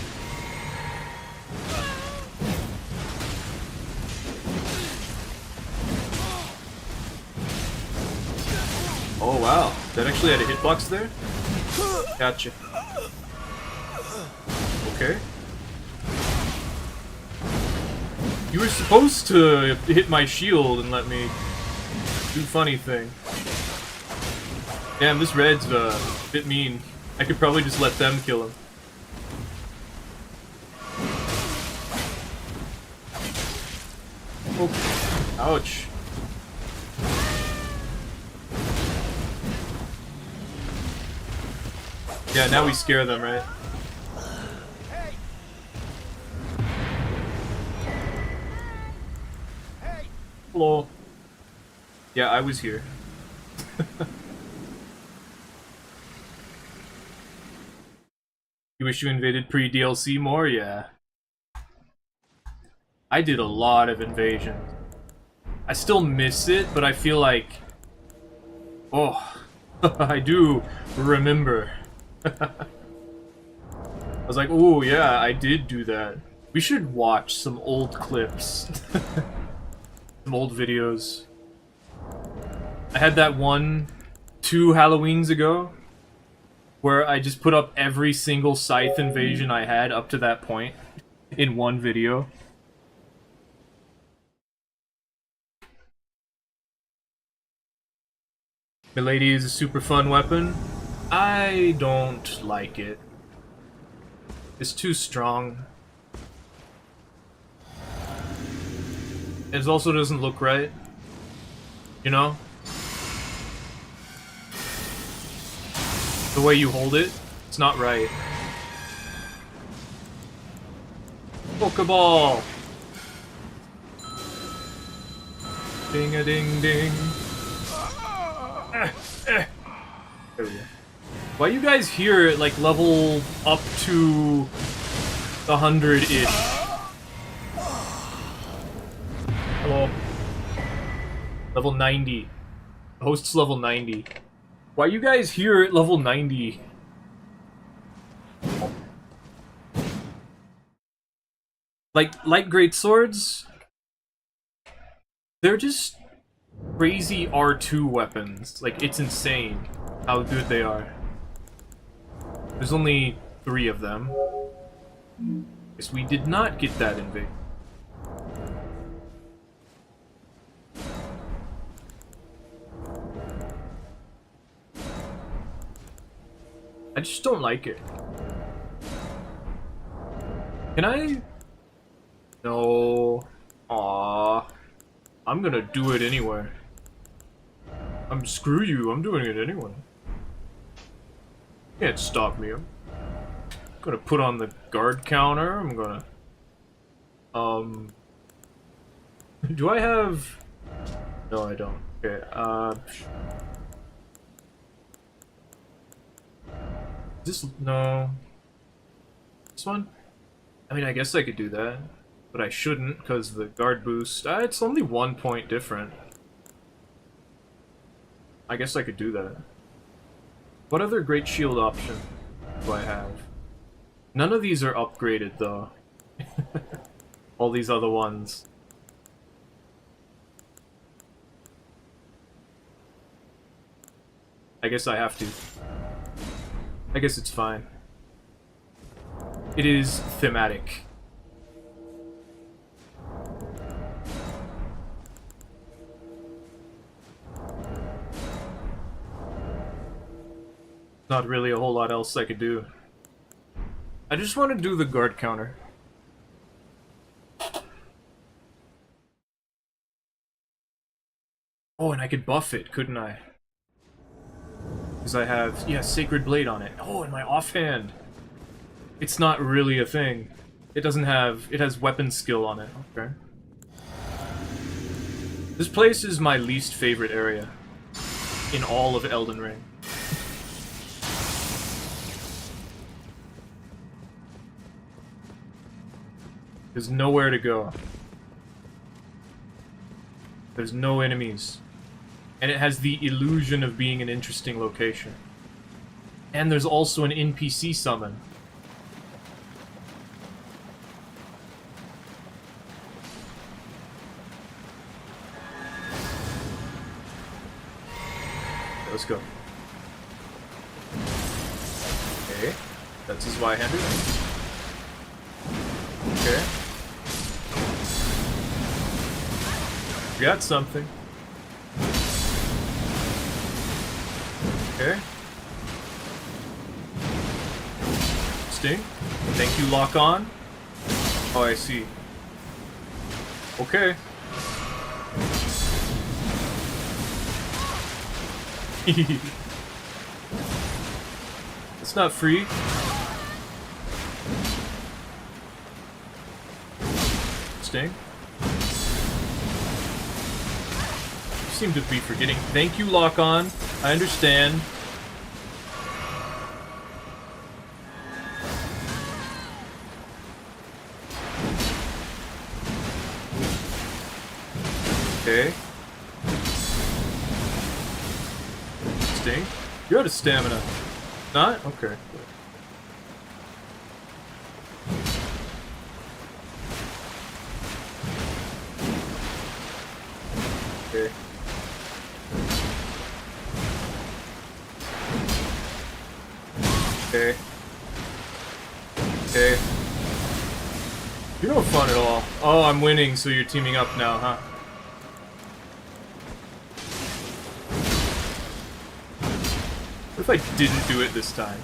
Speaker 1: Oh wow, that actually had a hitbox there? Gotcha. Okay. You were supposed to hit my shield and let me do funny thing. Damn, this Red's a bit mean. I could probably just let them kill him. Oh, ouch. Yeah, now we scare them, right? Hello. Yeah, I was here. You wish you invaded pre-DLC more? Yeah. I did a lot of invasions. I still miss it, but I feel like... Oh, I do remember. I was like, oh yeah, I did do that. We should watch some old clips. Some old videos. I had that one 2 Halloweens ago where I just put up every single scythe invasion I had up to that point in one video. Milady is a super fun weapon. I don't like it. It's too strong. It also doesn't look right. You know? The way you hold it, it's not right. Pokeball! Ding-a-ding-ding. There we go. Why you guys here at, like, level up to 100-ish? Hello. Level 90. The host's level 90. Why you guys here at level 90? Like, light great swords? They're just crazy R2 weapons. Like, it's insane how good they are. There's only 3 of them. Guess we did not get that invade. I just don't like it. Can I? No. Aww. I'm gonna do it anyway. Screw you, I'm doing it anyway. Can't stop me. I'm gonna put on the guard counter, I'm gonna... Do I have... No, I don't. Okay, This... No... This one? I mean, I guess I could do that. But I shouldn't, because the guard boost... it's only 1 point different. I guess I could do that. What other great shield option do I have? None of these are upgraded, though. All these other ones. I guess I have to. I guess it's fine. It is thematic. Not really a whole lot else I could do. I just want to do the guard counter. Oh, and I could buff it, couldn't I? Because I have, yeah, Sacred Blade on it. Oh, and my offhand. It's not really a thing. It doesn't have... It has weapon skill on it. Okay. This place is my least favorite area in all of Elden Ring. There's nowhere to go. There's no enemies. And it has the illusion of being an interesting location. And there's also an NPC summon. Okay, let's go. Okay. That's his Y-hander. Okay. Got something. Okay. Sting. Thank you, lock on. Oh, I see. Okay. It's not free. Sting. You seem to be forgetting. Thank you, lock on. I understand. Okay. Sting? You're out of stamina. Not? Okay. Okay. Okay. Okay. You're no fun at all. Oh, I'm winning, so you're teaming up now, huh? What if I didn't do it this time?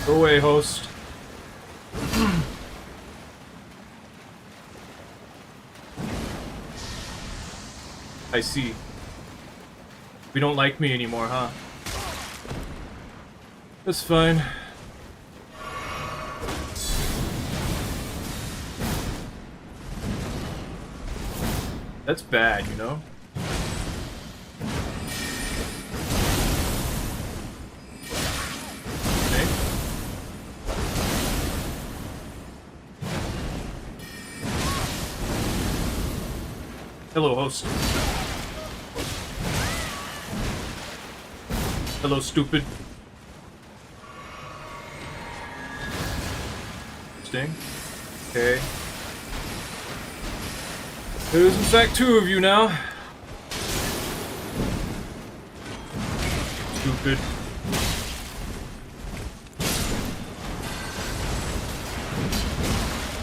Speaker 1: Go away, host. I see. We don't like me anymore, huh? That's fine. That's bad, you know? Okay. Hello, host. Hello, stupid. Sting. Okay. There's in fact two of you now. Stupid.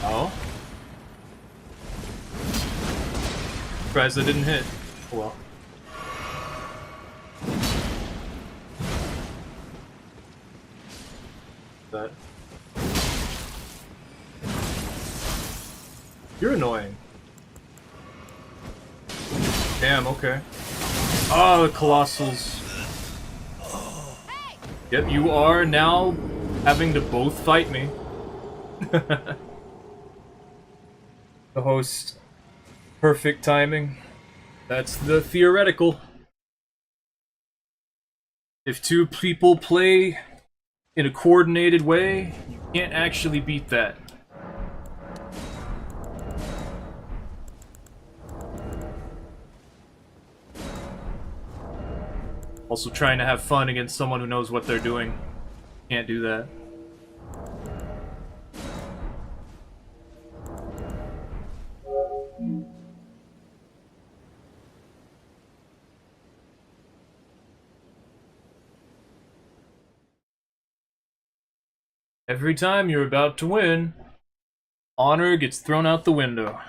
Speaker 1: Oh? Surprised I didn't hit. Oh well. That. You're annoying. Damn, okay. Oh, the Colossals. Yep, you are now having to both fight me. The host. Perfect timing. That's the theoretical. If two people play in a coordinated way, you can't actually beat that. Also trying to have fun against someone who knows what they're doing. Can't do that. Every time you're about to win, honor gets thrown out the window.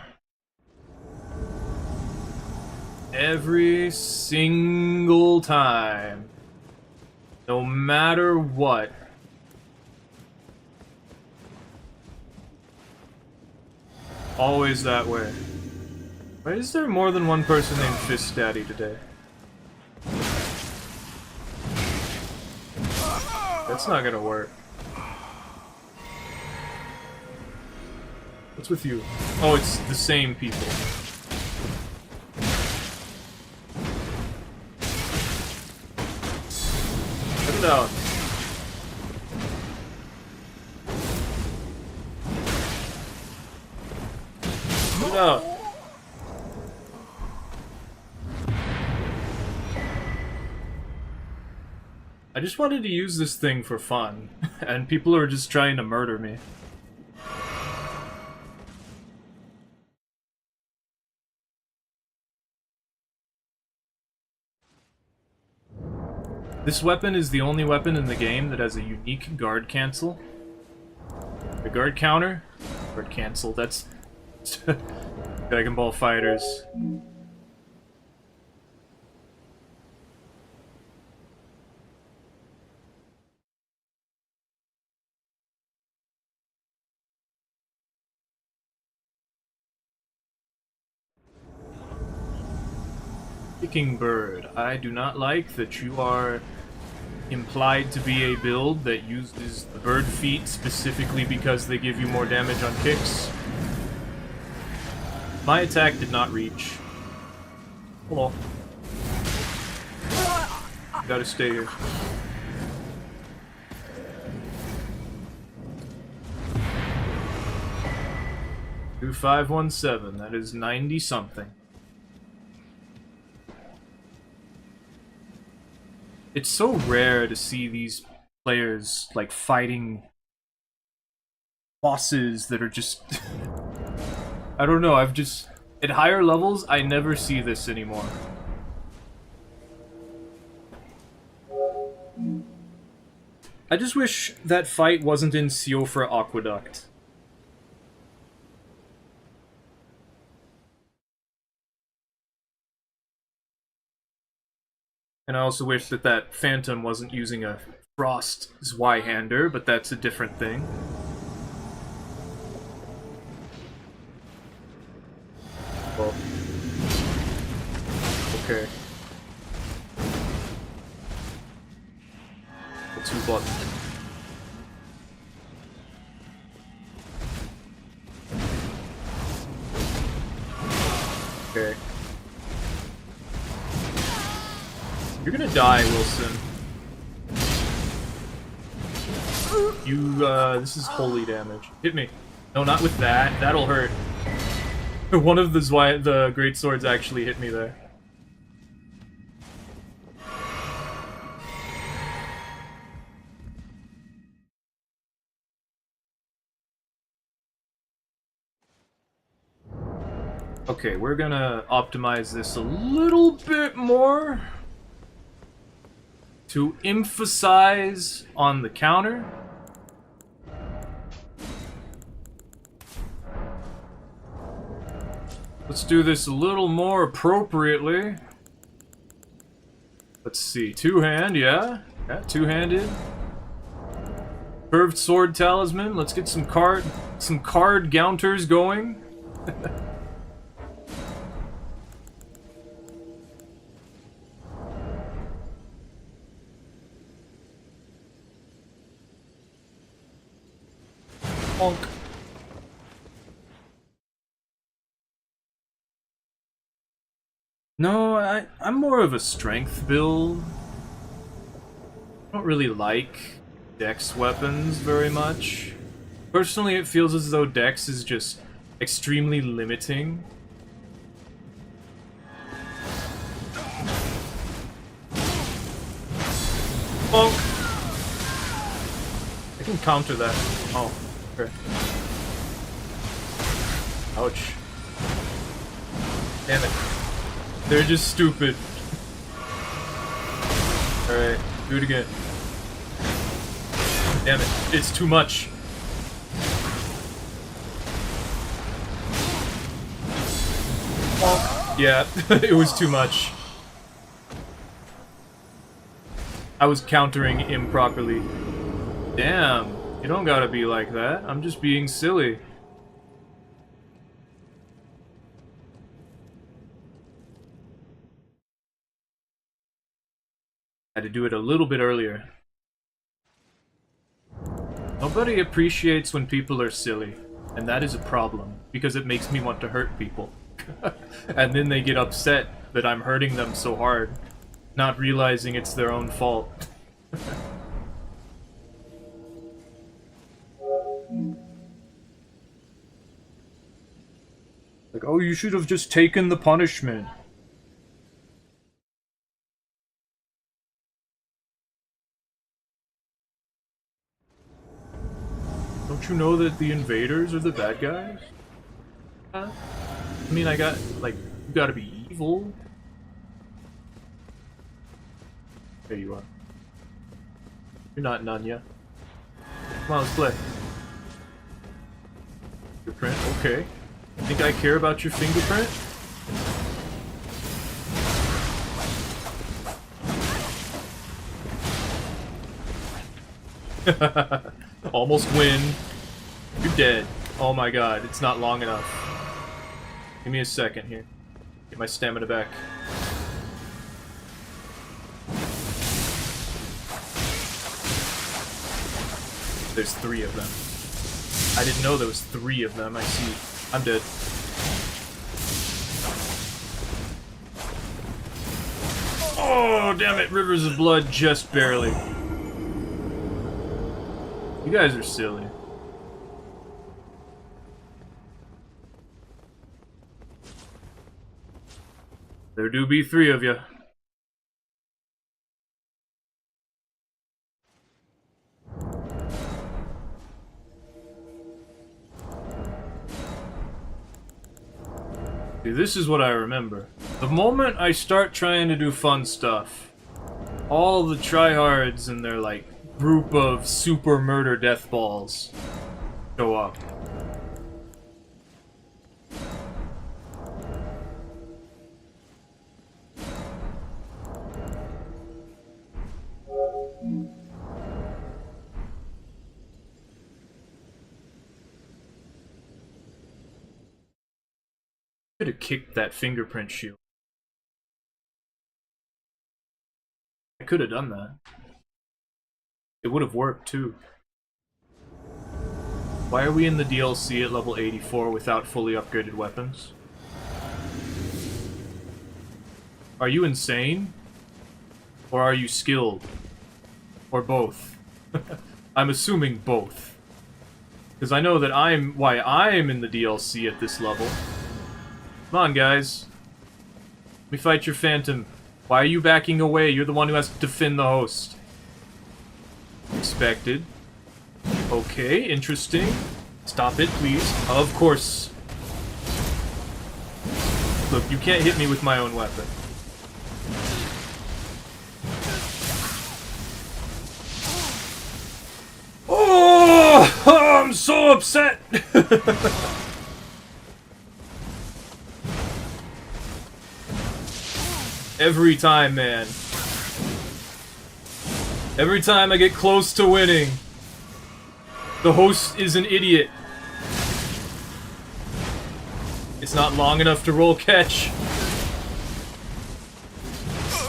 Speaker 1: Every single time. No matter what. Always that way. Why is there more than one person named Fist Daddy today? That's not gonna work. What's with you? Oh, it's the same people. Cut it out. Cut it out. I just wanted to use this thing for fun, and people are just trying to murder me. This weapon is the only weapon in the game that has a unique guard cancel. The guard counter? Guard cancel, that's... Dragon Ball Fighters. Kicking Bird. I do not like that you are implied to be a build that uses the bird feet specifically because they give you more damage on kicks. My attack did not reach. Hello. Gotta stay here. Do 517. That is 90 something. It's so rare to see these players, like, fighting bosses that are just... I don't know, I've just... At higher levels, I never see this anymore. I just wish that fight wasn't in Siofra Aqueduct. And I also wish that that Phantom wasn't using a Frost Zweihander, but that's a different thing. Well. Okay. The 2 buttons. Okay. You're gonna die, Wilson. You, this is holy damage. Hit me. No, not with that. That'll hurt. One of the great swords actually hit me there. Okay, we're gonna optimize this a little bit more to emphasize on the counter. Let's do this a little more appropriately. Let's see, 2-hand, yeah? Yeah, 2-handed. Curved sword talisman, let's get some card counters going. Honk. No, I'm more of a strength build. I don't really like dex weapons very much. Personally, it feels as though dex is just extremely limiting. Bonk! I can counter that. Oh, okay. Ouch. Damn it. They're just stupid. Alright, do it again. Damn it, it's too much. Yeah, it was too much. I was countering improperly. Damn, you don't gotta be like that. I'm just being silly. Had to do it a little bit earlier. Nobody appreciates when people are silly, and that is a problem, because it makes me want to hurt people. And then they get upset that I'm hurting them so hard, not realizing it's their own fault. Like, oh, you should have just taken the punishment. Don't you know that the invaders are the bad guys? Huh? I mean, I got, like, you gotta be evil. There you are. You're not Nanya. Come on, let's play. Fingerprint, okay. Think I care about your fingerprint? Almost win. You're dead. Oh my god, it's not long enough. Give me a second here. Get my stamina back. There's 3 of them. I didn't know there was 3 of them. I see. I'm dead. Oh, damn it. Rivers of blood just barely. You guys are silly. There do be 3 of you. See, this is what I remember. The moment I start trying to do fun stuff, all the tryhards and their, like, group of super murder death balls show up. Could have kicked that fingerprint shield. I could have done that. It would have worked too. Why are we in the DLC at level 84 without fully upgraded weapons? Are you insane? Or are you skilled? Or both? I'm assuming both. Because I know that why I'm in the DLC at this level. Come on, guys. Let me fight your phantom. Why are you backing away? You're the one who has to defend the host. Expected. Okay, interesting. Stop it, please. Of course. Look, you can't hit me with my own weapon. Oh, I'm so upset! Every time, man. Every time I get close to winning, the host is an idiot. It's not long enough to roll catch.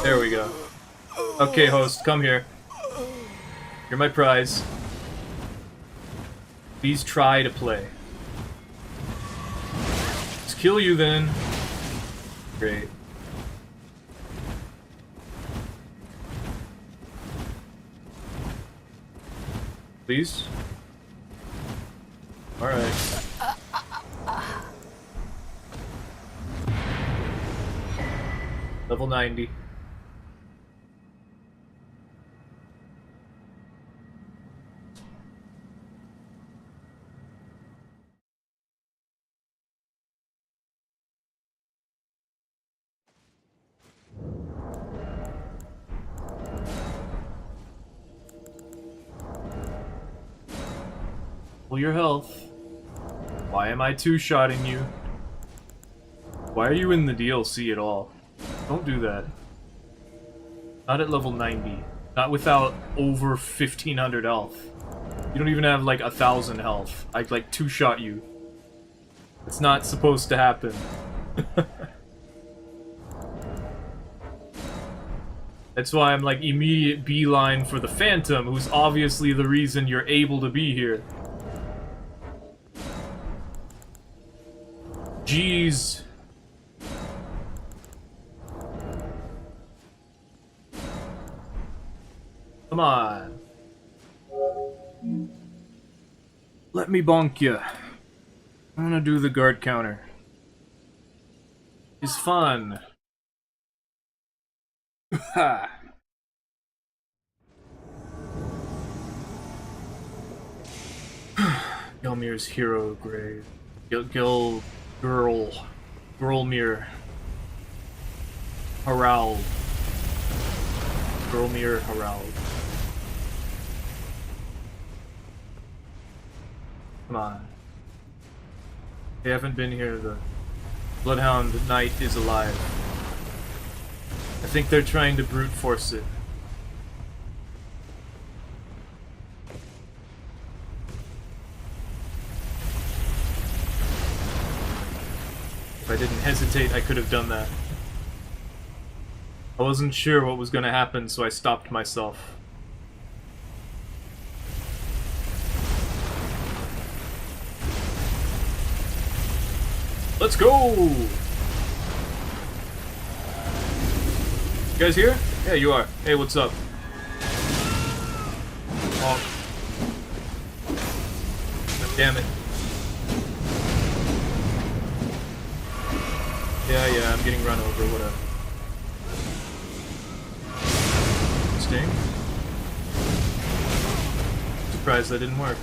Speaker 1: There we go. Okay, host, come here. You're my prize. Please try to play. Let's kill you then. Great. Please? Alright. Level 90. Full your health. Why am I two-shotting you? Why are you in the DLC at all? Don't do that. Not at level 90. Not without over 1500 health. You don't even have like 1000 health. I like two-shot you. It's not supposed to happen. That's why I'm like immediate beeline for the Phantom, who's obviously the reason you're able to be here. Jeez. Come on. Let me bonk you. I'm gonna do the guard counter. It's fun. Ha! Gelmir's hero grave. Girlmir. Harald. Girlmir Harald. Come on. They haven't been here. The Bloodhound Knight is alive. I think they're trying to brute force it. If I didn't hesitate, I could have done that. I wasn't sure what was going to happen, so I stopped myself. Let's go! You guys here? Yeah, you are. Hey, what's up? Oh. God damn it. Yeah, I'm getting run over, whatever. Sting? Surprised that didn't work.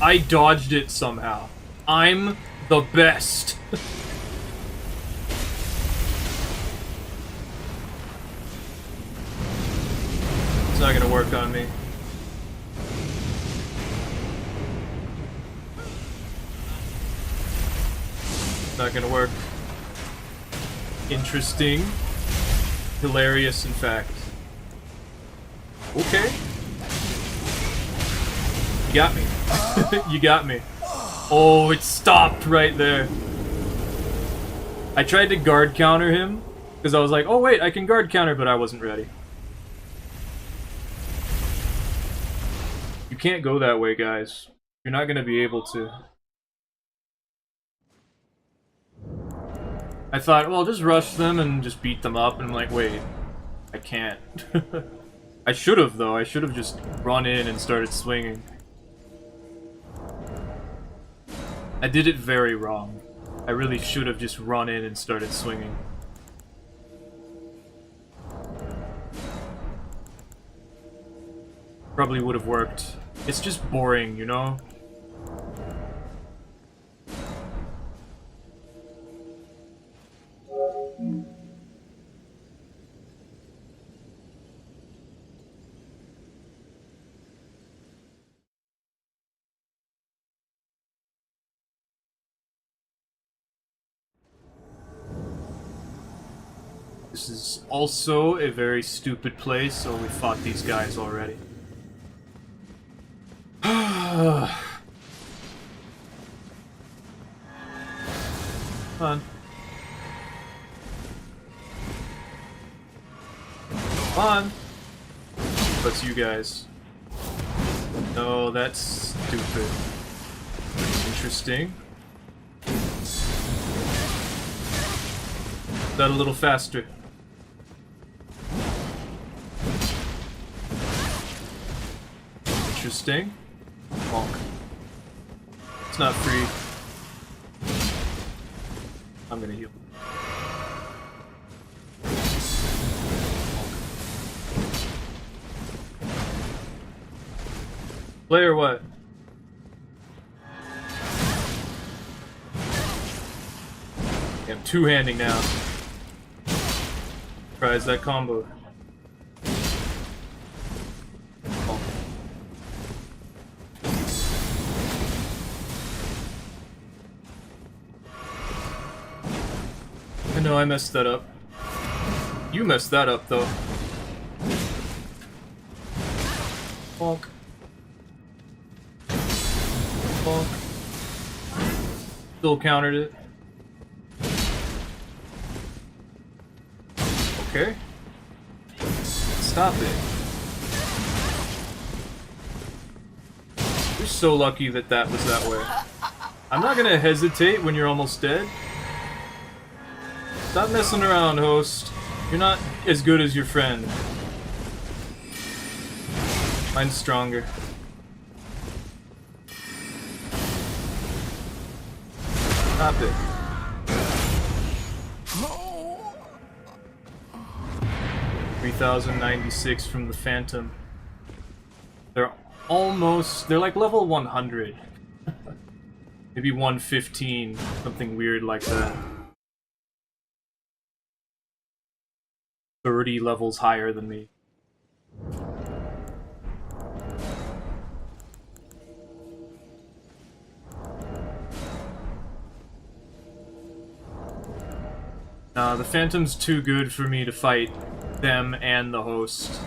Speaker 1: I dodged it somehow. I'm the best. It's not gonna work on me. Not gonna work. Interesting. Hilarious, in fact. Okay. You got me. You got me. Oh, it stopped right there. I tried to guard counter him, because I was like, oh wait, I can guard counter, but I wasn't ready. You can't go that way, guys. You're not gonna be able to. I thought, well, I'll just rush them and just beat them up, and I'm like, wait, I can't. I should have, though. I should have just run in and started swinging. I did it very wrong. I really should have just run in and started swinging. Probably would have worked. It's just boring, you know? This is also a very stupid place, so we fought these guys already. Come on. Come on. That's you guys. No, that's stupid. Interesting. That a little faster. Interesting. Bonk. It's not free. I'm gonna heal. Play or what? I'm two-handing now. Surprise that combo. Oh. I know I messed that up. You messed that up, though. Bonk. Bonk. Still countered it. Okay. Stop it. You're so lucky that that was that way. I'm not gonna hesitate when you're almost dead. Stop messing around, host. You're not as good as your friend. Mine's stronger. Stop it. 3096 from the Phantom. They're like level 100. Maybe 115, something weird like that. 30 levels higher than me. The Phantom's too good for me to fight them and the host.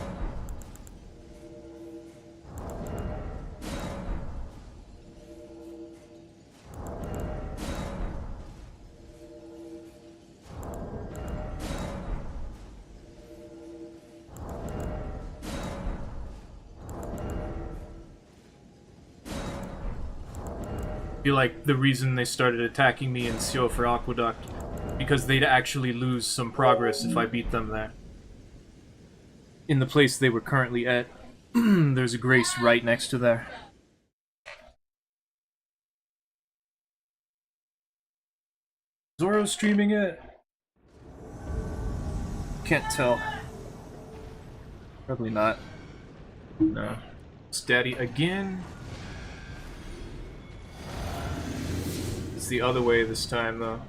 Speaker 1: I feel like the reason they started attacking me in Siofor Aqueduct because they'd actually lose some progress if I beat them there. In the place they were currently at, there's a Grace right next to there. Zoro streaming it? Can't tell. Probably not. No. It's Daddy again. It's the other way this time, though.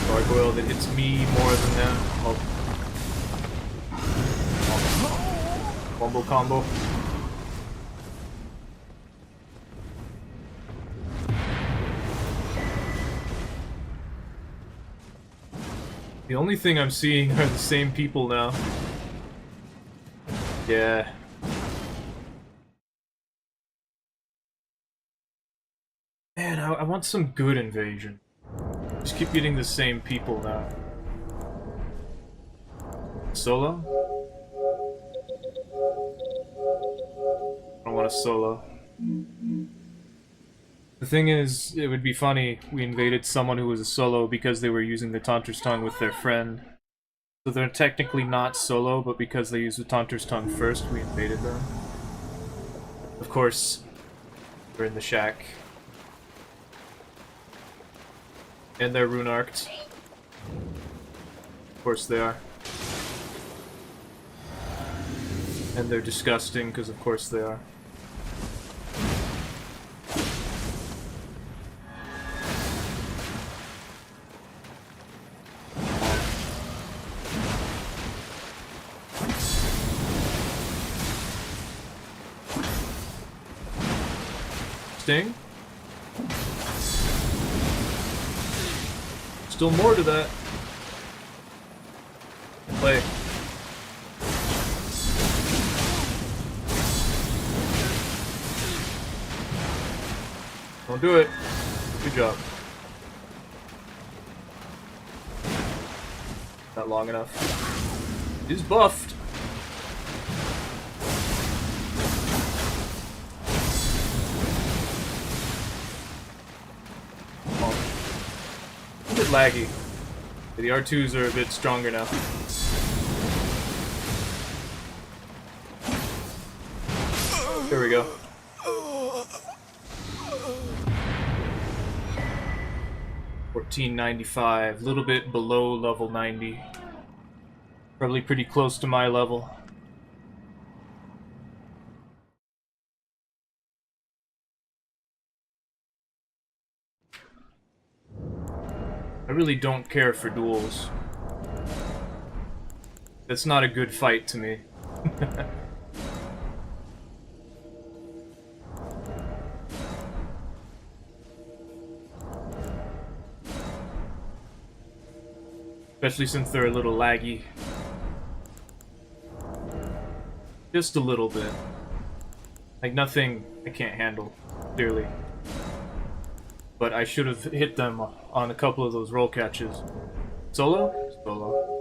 Speaker 1: Gargoyle that hits me more than them. Oh. Combo combo. The only thing I'm seeing are the same people now. Yeah. Man, I want some good invasion. Just keep getting the same people now. Solo? I don't want a solo. The thing is, it would be funny, we invaded someone who was a solo because they were using the Taunter's Tongue with their friend. So they're technically not solo, but because they used the Taunter's Tongue first, we invaded them. Of course, we're in the shack. And they're rune-arced. Of course they are. And they're disgusting, because of course they are. Sting? Still more to that. Play. Don't do it. Good job. Not long enough. He's buffed. A bit laggy. The R2s are a bit stronger now. There we go. $14.95, a little bit below level 90. Probably pretty close to my level. I really don't care for duels. That's not a good fight to me. Especially since they're a little laggy. Just a little bit. Like, nothing I can't handle, clearly. But I should have hit them on a couple of those roll catches. Solo? Solo.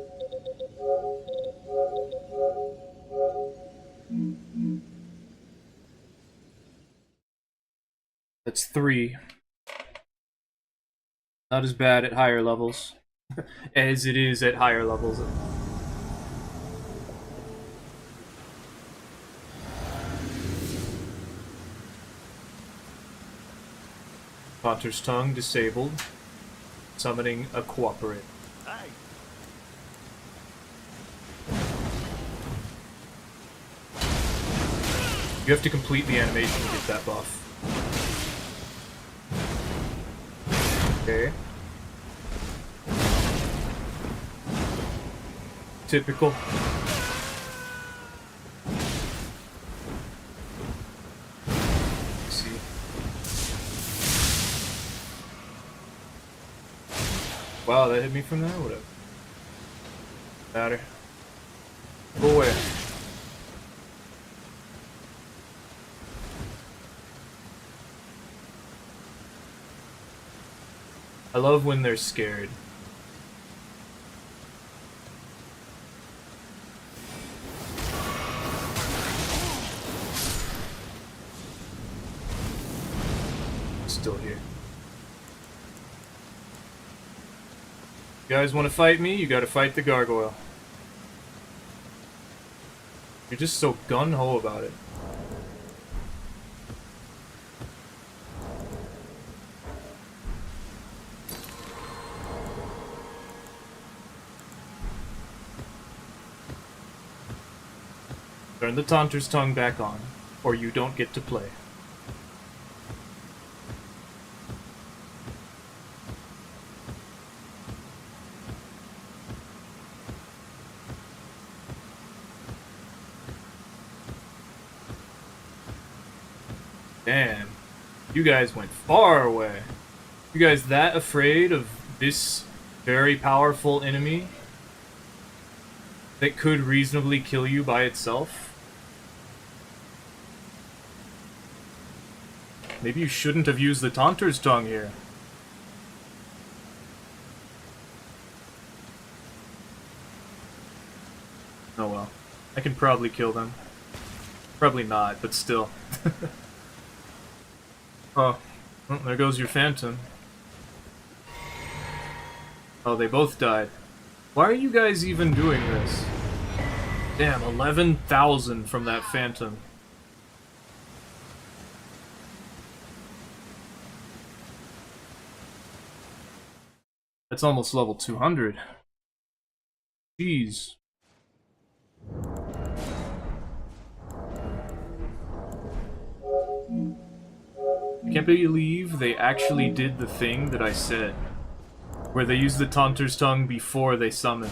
Speaker 1: That's 3. Not as bad at higher levels as it is at higher levels. Potter's Tongue disabled. Summoning a Cooperate.
Speaker 2: Hey.
Speaker 1: You have to complete the animation to get that buff. Okay. Typical. Let's see. Wow, that hit me from there? Whatever. Matter. Go away. I love when they're scared. Still here. You guys want to fight me? You gotta fight the gargoyle. You're just so gung-ho about it. Turn the Taunter's Tongue back on, or you don't get to play. Damn. You guys went far away. You guys that afraid of this very powerful enemy that could reasonably kill you by itself? Maybe you shouldn't have used the Taunter's Tongue here. Oh well. I can probably kill them. Probably not, but still. Oh, well, there goes your Phantom. Oh, they both died. Why are you guys even doing this? Damn, 11,000 from that Phantom. That's almost level 200. Jeez. I can't believe they actually did the thing that I said. Where they used the Taunter's Tongue before they summoned.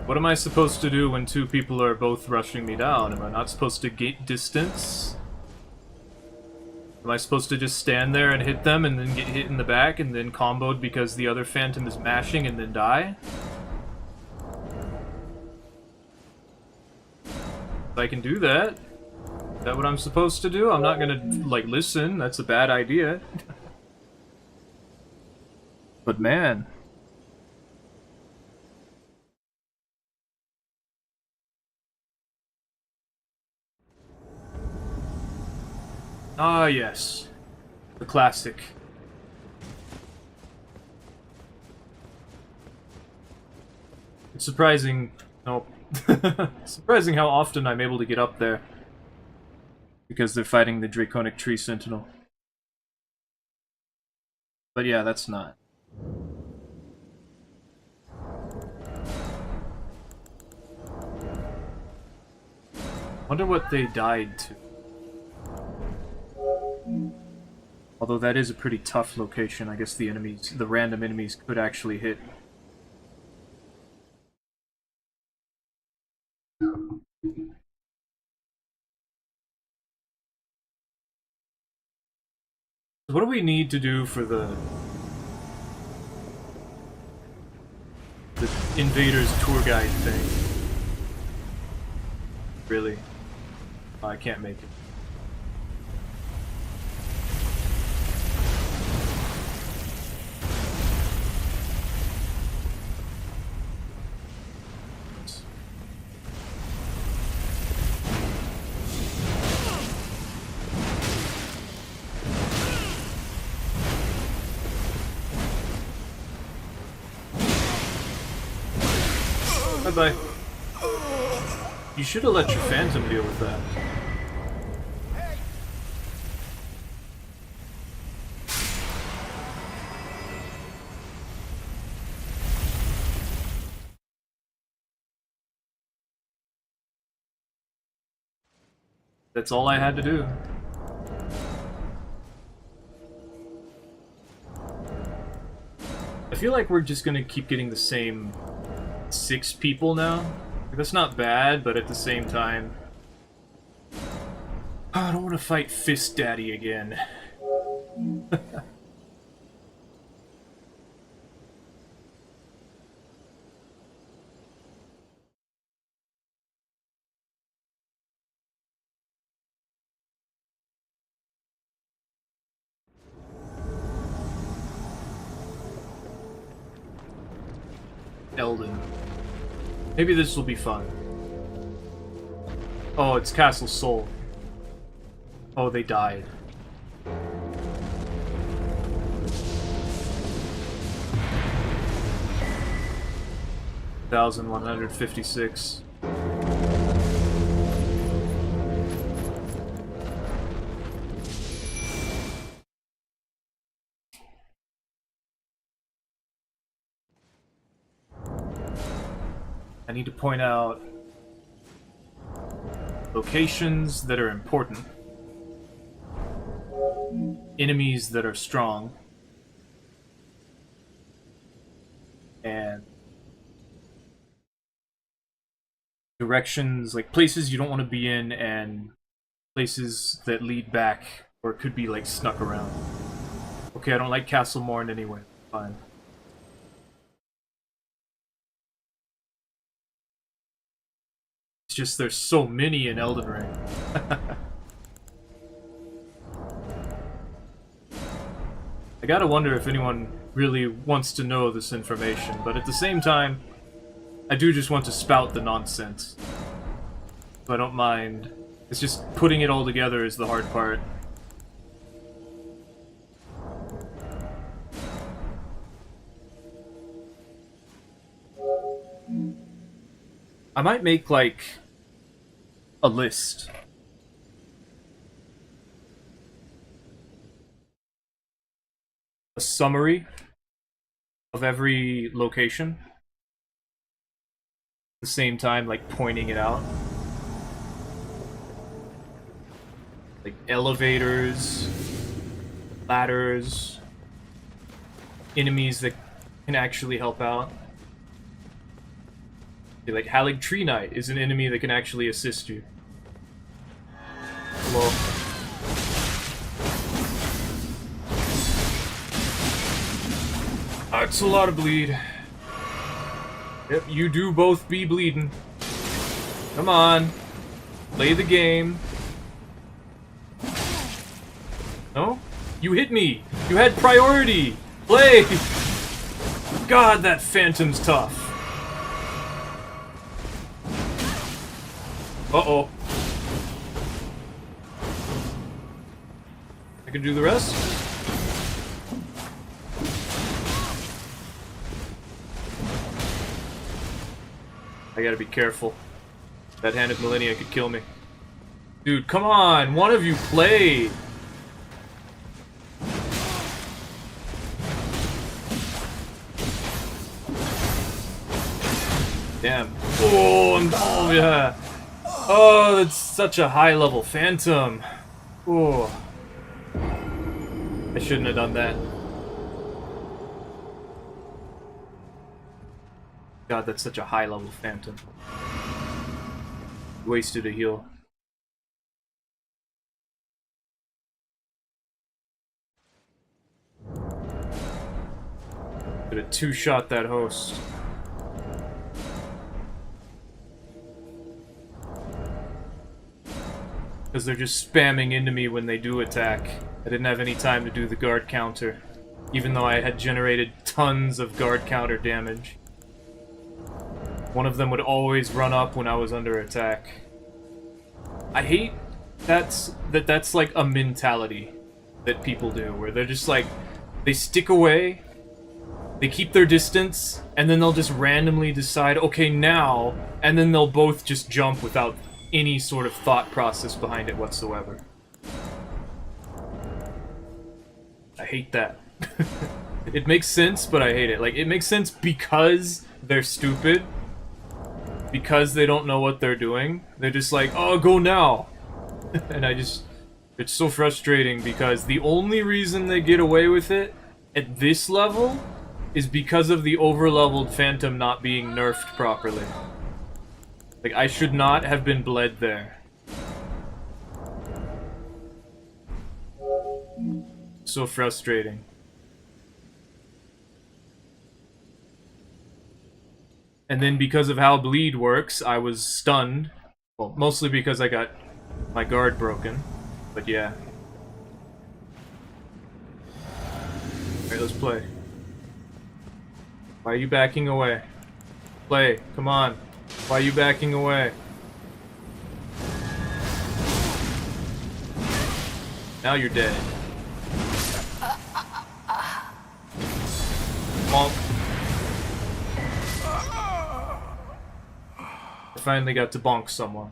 Speaker 1: What am I supposed to do when two people are both rushing me down? Am I not supposed to gate distance? Am I supposed to just stand there and hit them and then get hit in the back and then comboed because the other Phantom is mashing and then die? If I can do that, is that what I'm supposed to do? I'm not gonna, like, listen. That's a bad idea. But man... Ah, yes. The classic. It's surprising... No. Surprising how often I'm able to get up there. Because they're fighting the Draconic Tree Sentinel. But yeah, that's not. Wonder what they died to. Although that is a pretty tough location, I guess the enemies, the random enemies could actually hit. What do we need to do for the... Invader's tour guide thing. Really? Oh, I can't make it. Bye-bye. You should have let your Phantom deal with that. That's all I had to do. I feel like we're just gonna keep getting the same 6 people now. That's not bad, but at the same time, I don't want to fight Fist Daddy again. Elden. Maybe this will be fun. Oh, it's Castle Soul. Oh, they died. $1,156. I need to point out locations that are important, enemies that are strong, and directions, like places you don't want to be in, and places that lead back or could be like snuck around. Okay, I don't like Castle Morn anyway. Fine. It's just there's so many in Elden Ring. I gotta wonder if anyone really wants to know this information, but at the same time, I do just want to spout the nonsense. So I don't mind. It's just putting it all together is the hard part. I might make, like, a list. A summary of every location. At the same time, like, pointing it out. Like, elevators, ladders, enemies that can actually help out. Like, Halig Tree Knight is an enemy that can actually assist you. Hello. That's a lot of bleed. Yep, you do both be bleeding. Come on. Play the game. No? You hit me! You had priority! Play! God, that Phantom's tough. Uh-oh. I can do the rest? I gotta be careful. That Hand of Millennia could kill me. Dude, come on! One of you play! Damn. Oh, yeah. Oh, that's such a high-level Phantom. Oh. I shouldn't have done that. God, that's such a high-level Phantom. Wasted a heal. Could have two-shot that host. because they're just spamming into me when they do attack. I didn't have any time to do the guard counter, even though I had generated tons of guard counter damage. One of them would always run up when I was under attack. I hate that's like a mentality that people do, where they're just like, they stick away, they keep their distance, and then they'll just randomly decide, okay, now, and then they'll both just jump without any sort of thought process behind it whatsoever. I hate that. It makes sense, but I hate it. Like, it makes sense because they're stupid, because they don't know what they're doing. They're just like, oh, go now! And it's so frustrating because the only reason they get away with it at this level is because of the over-leveled Phantom not being nerfed properly. Like, I should not have been bled there. So frustrating. And then because of how bleed works, I was stunned. Well, mostly because I got my guard broken. But yeah. Alright, let's play. Why are you backing away? Play, come on. Why are you backing away? Now you're dead. Bonk. I finally got to bonk someone.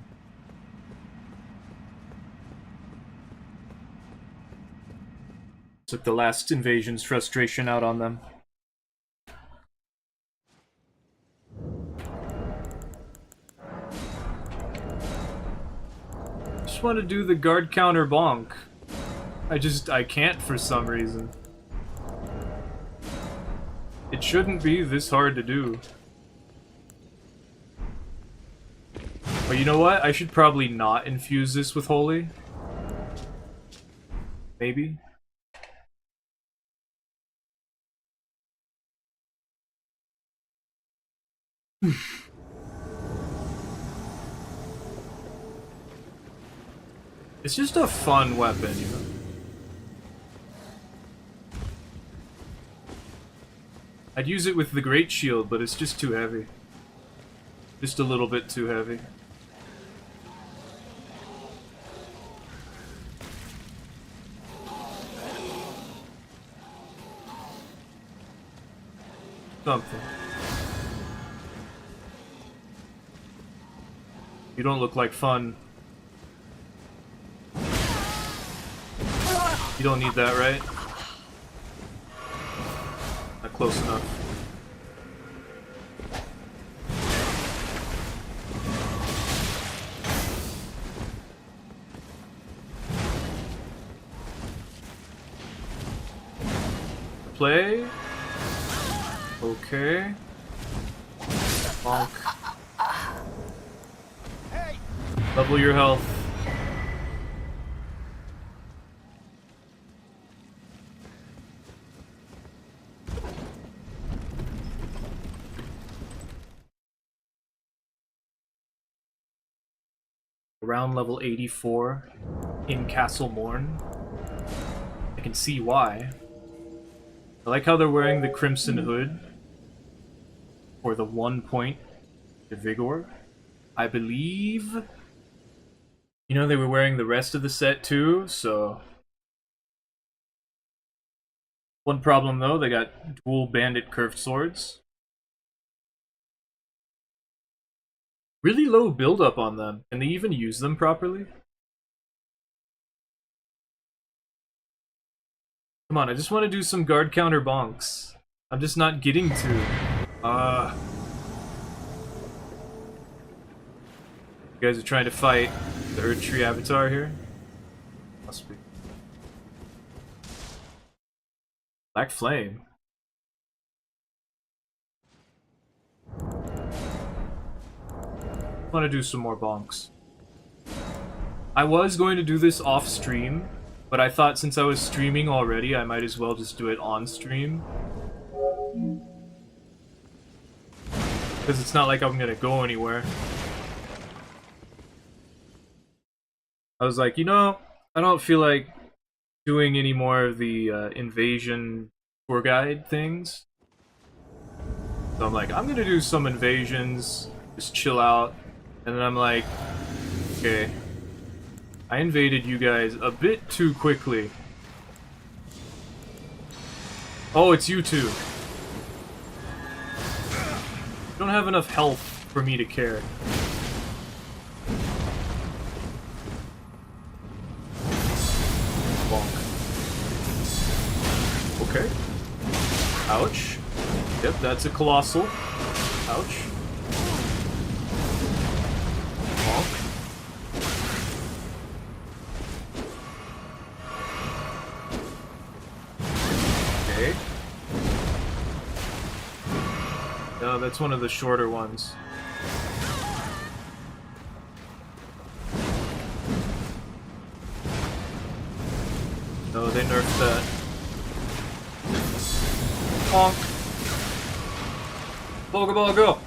Speaker 1: Took the last invasion's frustration out on them. Just want to do the guard counter bonk. I can't for some reason. It shouldn't be this hard to do. But you know what? I should probably not infuse this with Holy. Maybe? It's just a fun weapon, you know? I'd use it with the Great Shield, but it's just too heavy. Just a little bit too heavy. Something. You don't look like fun. You don't need that, right? Not close enough. Play. Okay. Bonk. Double your health. Around level 84 in Castle Morn. I can see why. I like how they're wearing the Crimson Hood for the 1 point to Vigor. I believe, you know, they were wearing the rest of the set too, so. One problem though, they got dual bandit curved swords. Really low build-up on them. Can they even use them properly? Come on, I just want to do some guard counter bonks. I'm just not getting to. You guys are trying to fight the Erdtree Avatar here? Must be. Black Flame. I want to do some more bonks. I was going to do this off stream, but I thought since I was streaming already, I might as well just do it on stream. Because it's not like I'm gonna go anywhere. I was like, you know, I don't feel like doing any more of the invasion tour guide things. So I'm like, I'm gonna do some invasions, just chill out. And then I'm like, okay, I invaded you guys a bit too quickly. Oh, it's you two. You don't have enough health for me to care. Bonk. Okay. Ouch. Yep, that's a colossal. Ouch. Bonk. Okay. No, that's one of the shorter ones. No, they nerfed that. Bonk. Pokeball, go!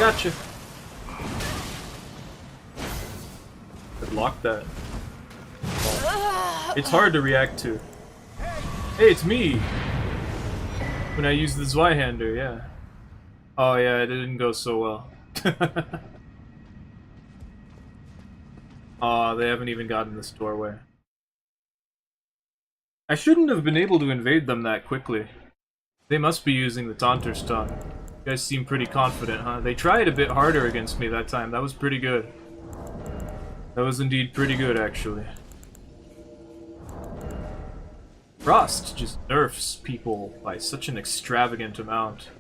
Speaker 1: Gotcha! I'd lock that. Oh. It's hard to react to. Hey, it's me! When I use the Zweihander, yeah. Oh yeah, it didn't go so well. Aw, they haven't even gotten this doorway. I shouldn't have been able to invade them that quickly. They must be using the Taunter's Tongue. You guys seem pretty confident, huh? They tried a bit harder against me that time. That was pretty good. That was indeed pretty good, actually. Frost just nerfs people by such an extravagant amount.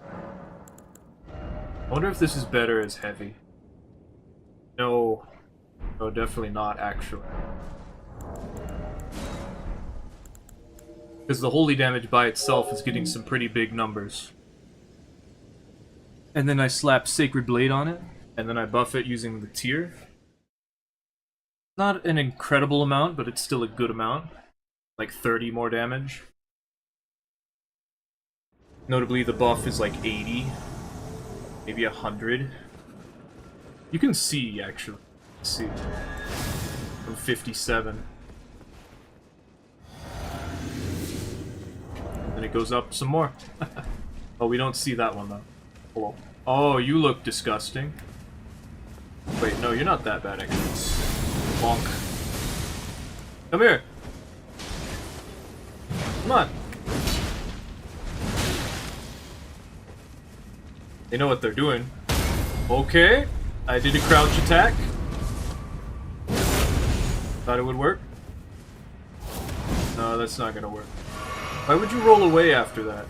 Speaker 1: I wonder if this is better as heavy. No. No, definitely not, actually. Because the holy damage by itself is getting some pretty big numbers. And then I slap Sacred Blade on it, and then I buff it using the tier. Not an incredible amount, but it's still a good amount. Like 30 more damage. Notably, the buff is like 80. Maybe 100. You can see, actually. Let's see. From 57. And then it goes up some more. Oh, we don't see that one, though. Hello. Oh, you look disgusting. Wait, no, you're not that bad, actually. Bonk. Come here! Come on! They know what they're doing. Okay, I did a crouch attack. Thought it would work. No, that's not gonna work. Why would you roll away after that?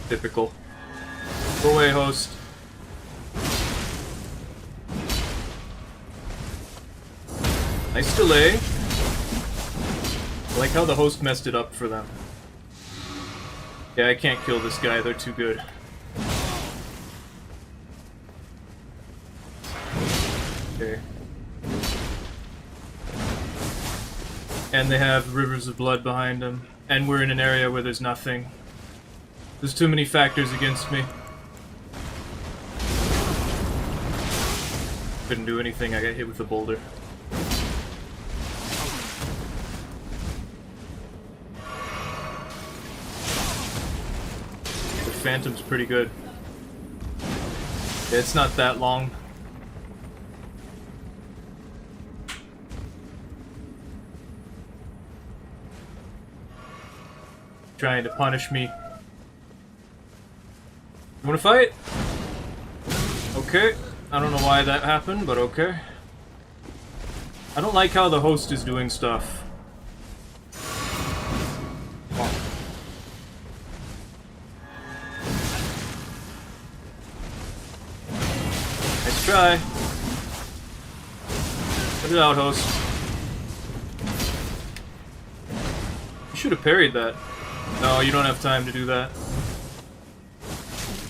Speaker 1: Typical. Go away, host. Nice delay. I like how the host messed it up for them. Yeah, I can't kill this guy, they're too good. Okay. And they have rivers of blood behind them. And we're in an area where there's nothing. There's too many factors against me. Couldn't do anything, I got hit with a boulder. The Phantom's pretty good. Yeah, it's not that long. Trying to punish me. You wanna fight? Okay. I don't know why that happened, but okay. I don't like how the host is doing stuff. Oh. Nice try. Get it out, host. You should have parried that. No, you don't have time to do that.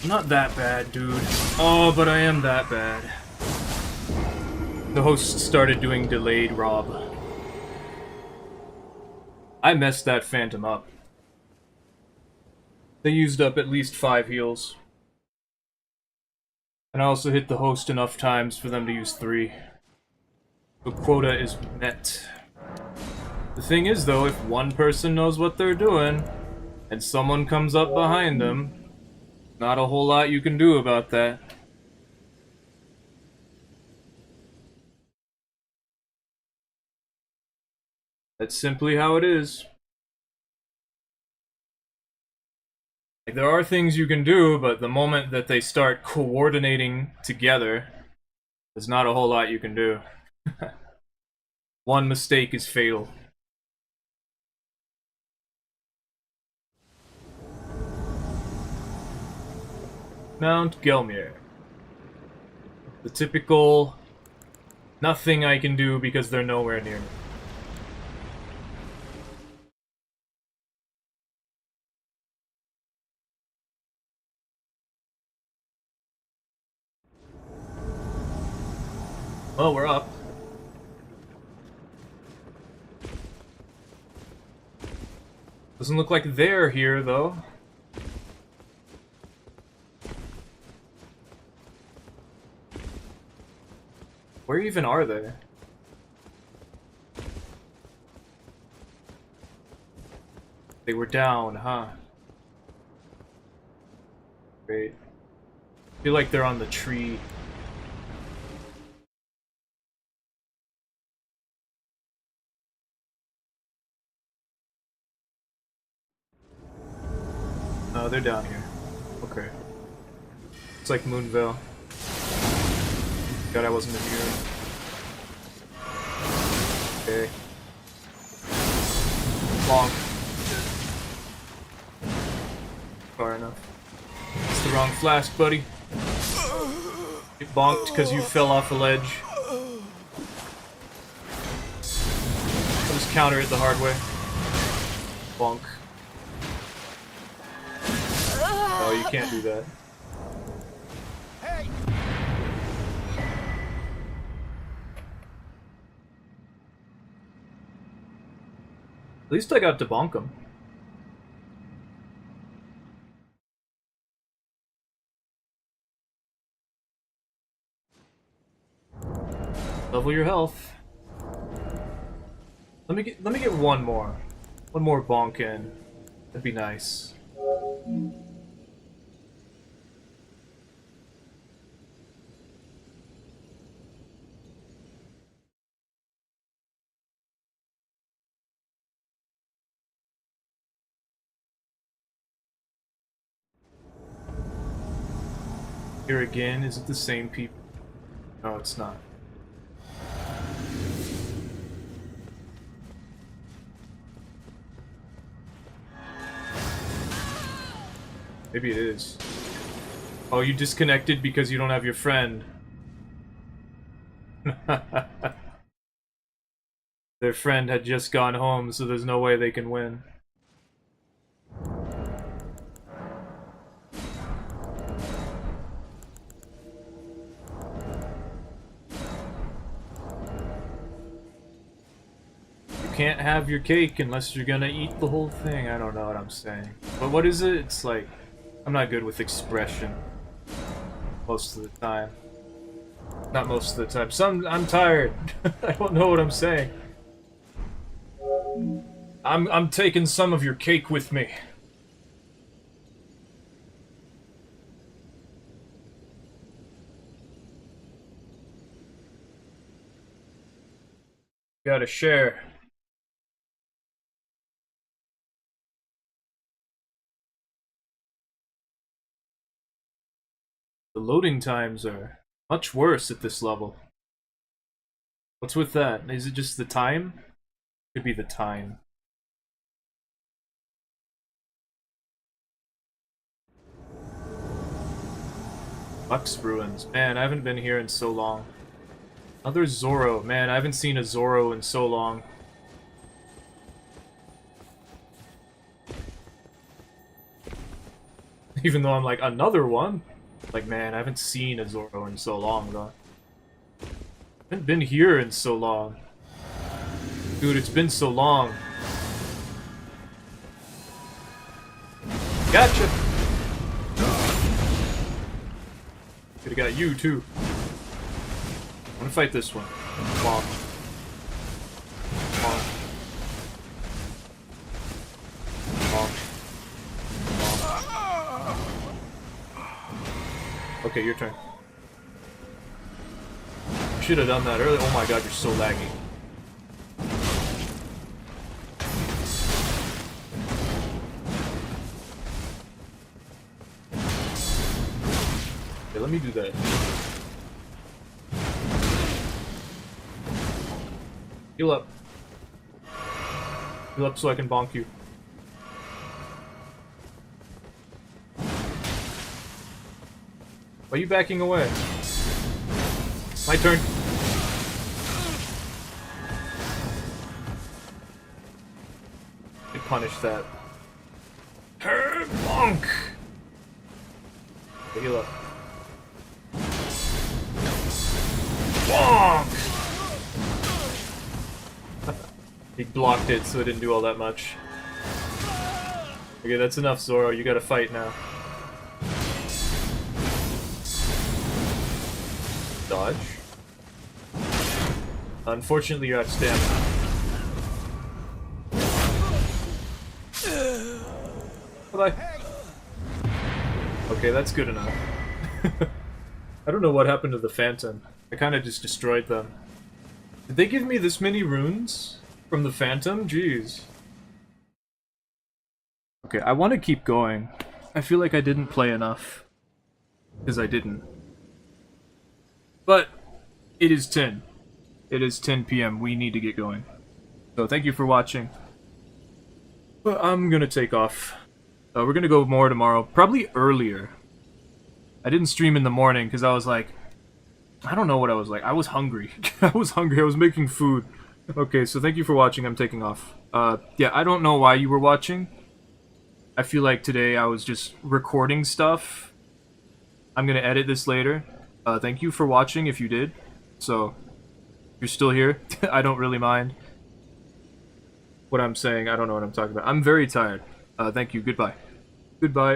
Speaker 1: Not that bad, dude. Oh, but I am that bad. The host started doing delayed rob. I messed that phantom up. They used up at least 5 heals. And I also hit the host enough times for them to use 3. The quota is met. The thing is, though, if one person knows what they're doing, and someone comes up behind them, not a whole lot you can do about that. That's simply how it is. Like, there are things you can do, but the moment that they start coordinating together, there's not a whole lot you can do. One mistake is fatal. Mount Gelmir. The typical nothing I can do because they're nowhere near me. Well, we're up. Doesn't look like they're here, though. Where even are they? They were down, huh? Great. I feel like they're on the tree. No, they're down here. Okay. It's like Moonville. God, I wasn't immune. Okay. Bonk. Far enough. It's the wrong flask, buddy. Get bonked because you fell off a ledge. I'll just counter it the hard way. Bonk. Oh, you can't do that. At least I got to bonk him. Level your health. Let me get one more. One more bonk in. That'd be nice. Here again, is it the same people? No, it's not. Maybe it is. Oh, you disconnected because you don't have your friend. Their friend had just gone home, so there's no way they can win. Can't have your cake unless you're gonna eat the whole thing. I don't know what I'm saying. But what is it? It's like, I'm not good with expression. Most of the time. Not most of the time. I'm tired. I don't know what I'm saying. I'm taking some of your cake with me. Gotta share. The loading times are much worse at this level. What's with that? Is it just the time? Could be the time. Lux Ruins. Man, I haven't been here in so long. Another Zoro. Man, I haven't seen a Zoro in so long. Even though I'm like, another one? Like, man, I haven't seen a Zoro in so long, though. I haven't been here in so long. Dude, it's been so long. Gotcha! Could've got you, too. I'm gonna fight this one. Come on. Come on. Okay, your turn. Should have done that earlier. Oh my god, you're so laggy. Okay, let me do that. Heal up. Heal up so I can bonk you. Why are you backing away? My turn. I punish that. Bonk! Okay, heal up. Bonk! He blocked it, so it didn't do all that much. Okay, that's enough, Zoro. You gotta fight now. Dodge. Unfortunately, you're out of stamina. Bye-bye. Okay, that's good enough. I don't know what happened to the Phantom. I kind of just destroyed them. Did they give me this many runes from the Phantom? Jeez. Okay, I want to keep going. I feel like I didn't play enough. Because I didn't. But it is 10. It is 10 p.m. We need to get going. So thank you for watching. But I'm gonna take off. We're gonna go more tomorrow. Probably earlier. I didn't stream in the morning because I was like... I don't know what I was like. I was hungry. I was hungry. I was making food. Okay, so thank you for watching. I'm taking off. Yeah, I don't know why you were watching. I feel like today I was just recording stuff. I'm gonna edit this later. Thank you for watching if you did. So, if you're still here, I don't really mind what I'm saying. I don't know what I'm talking about. I'm very tired. Thank you. Goodbye. Goodbye.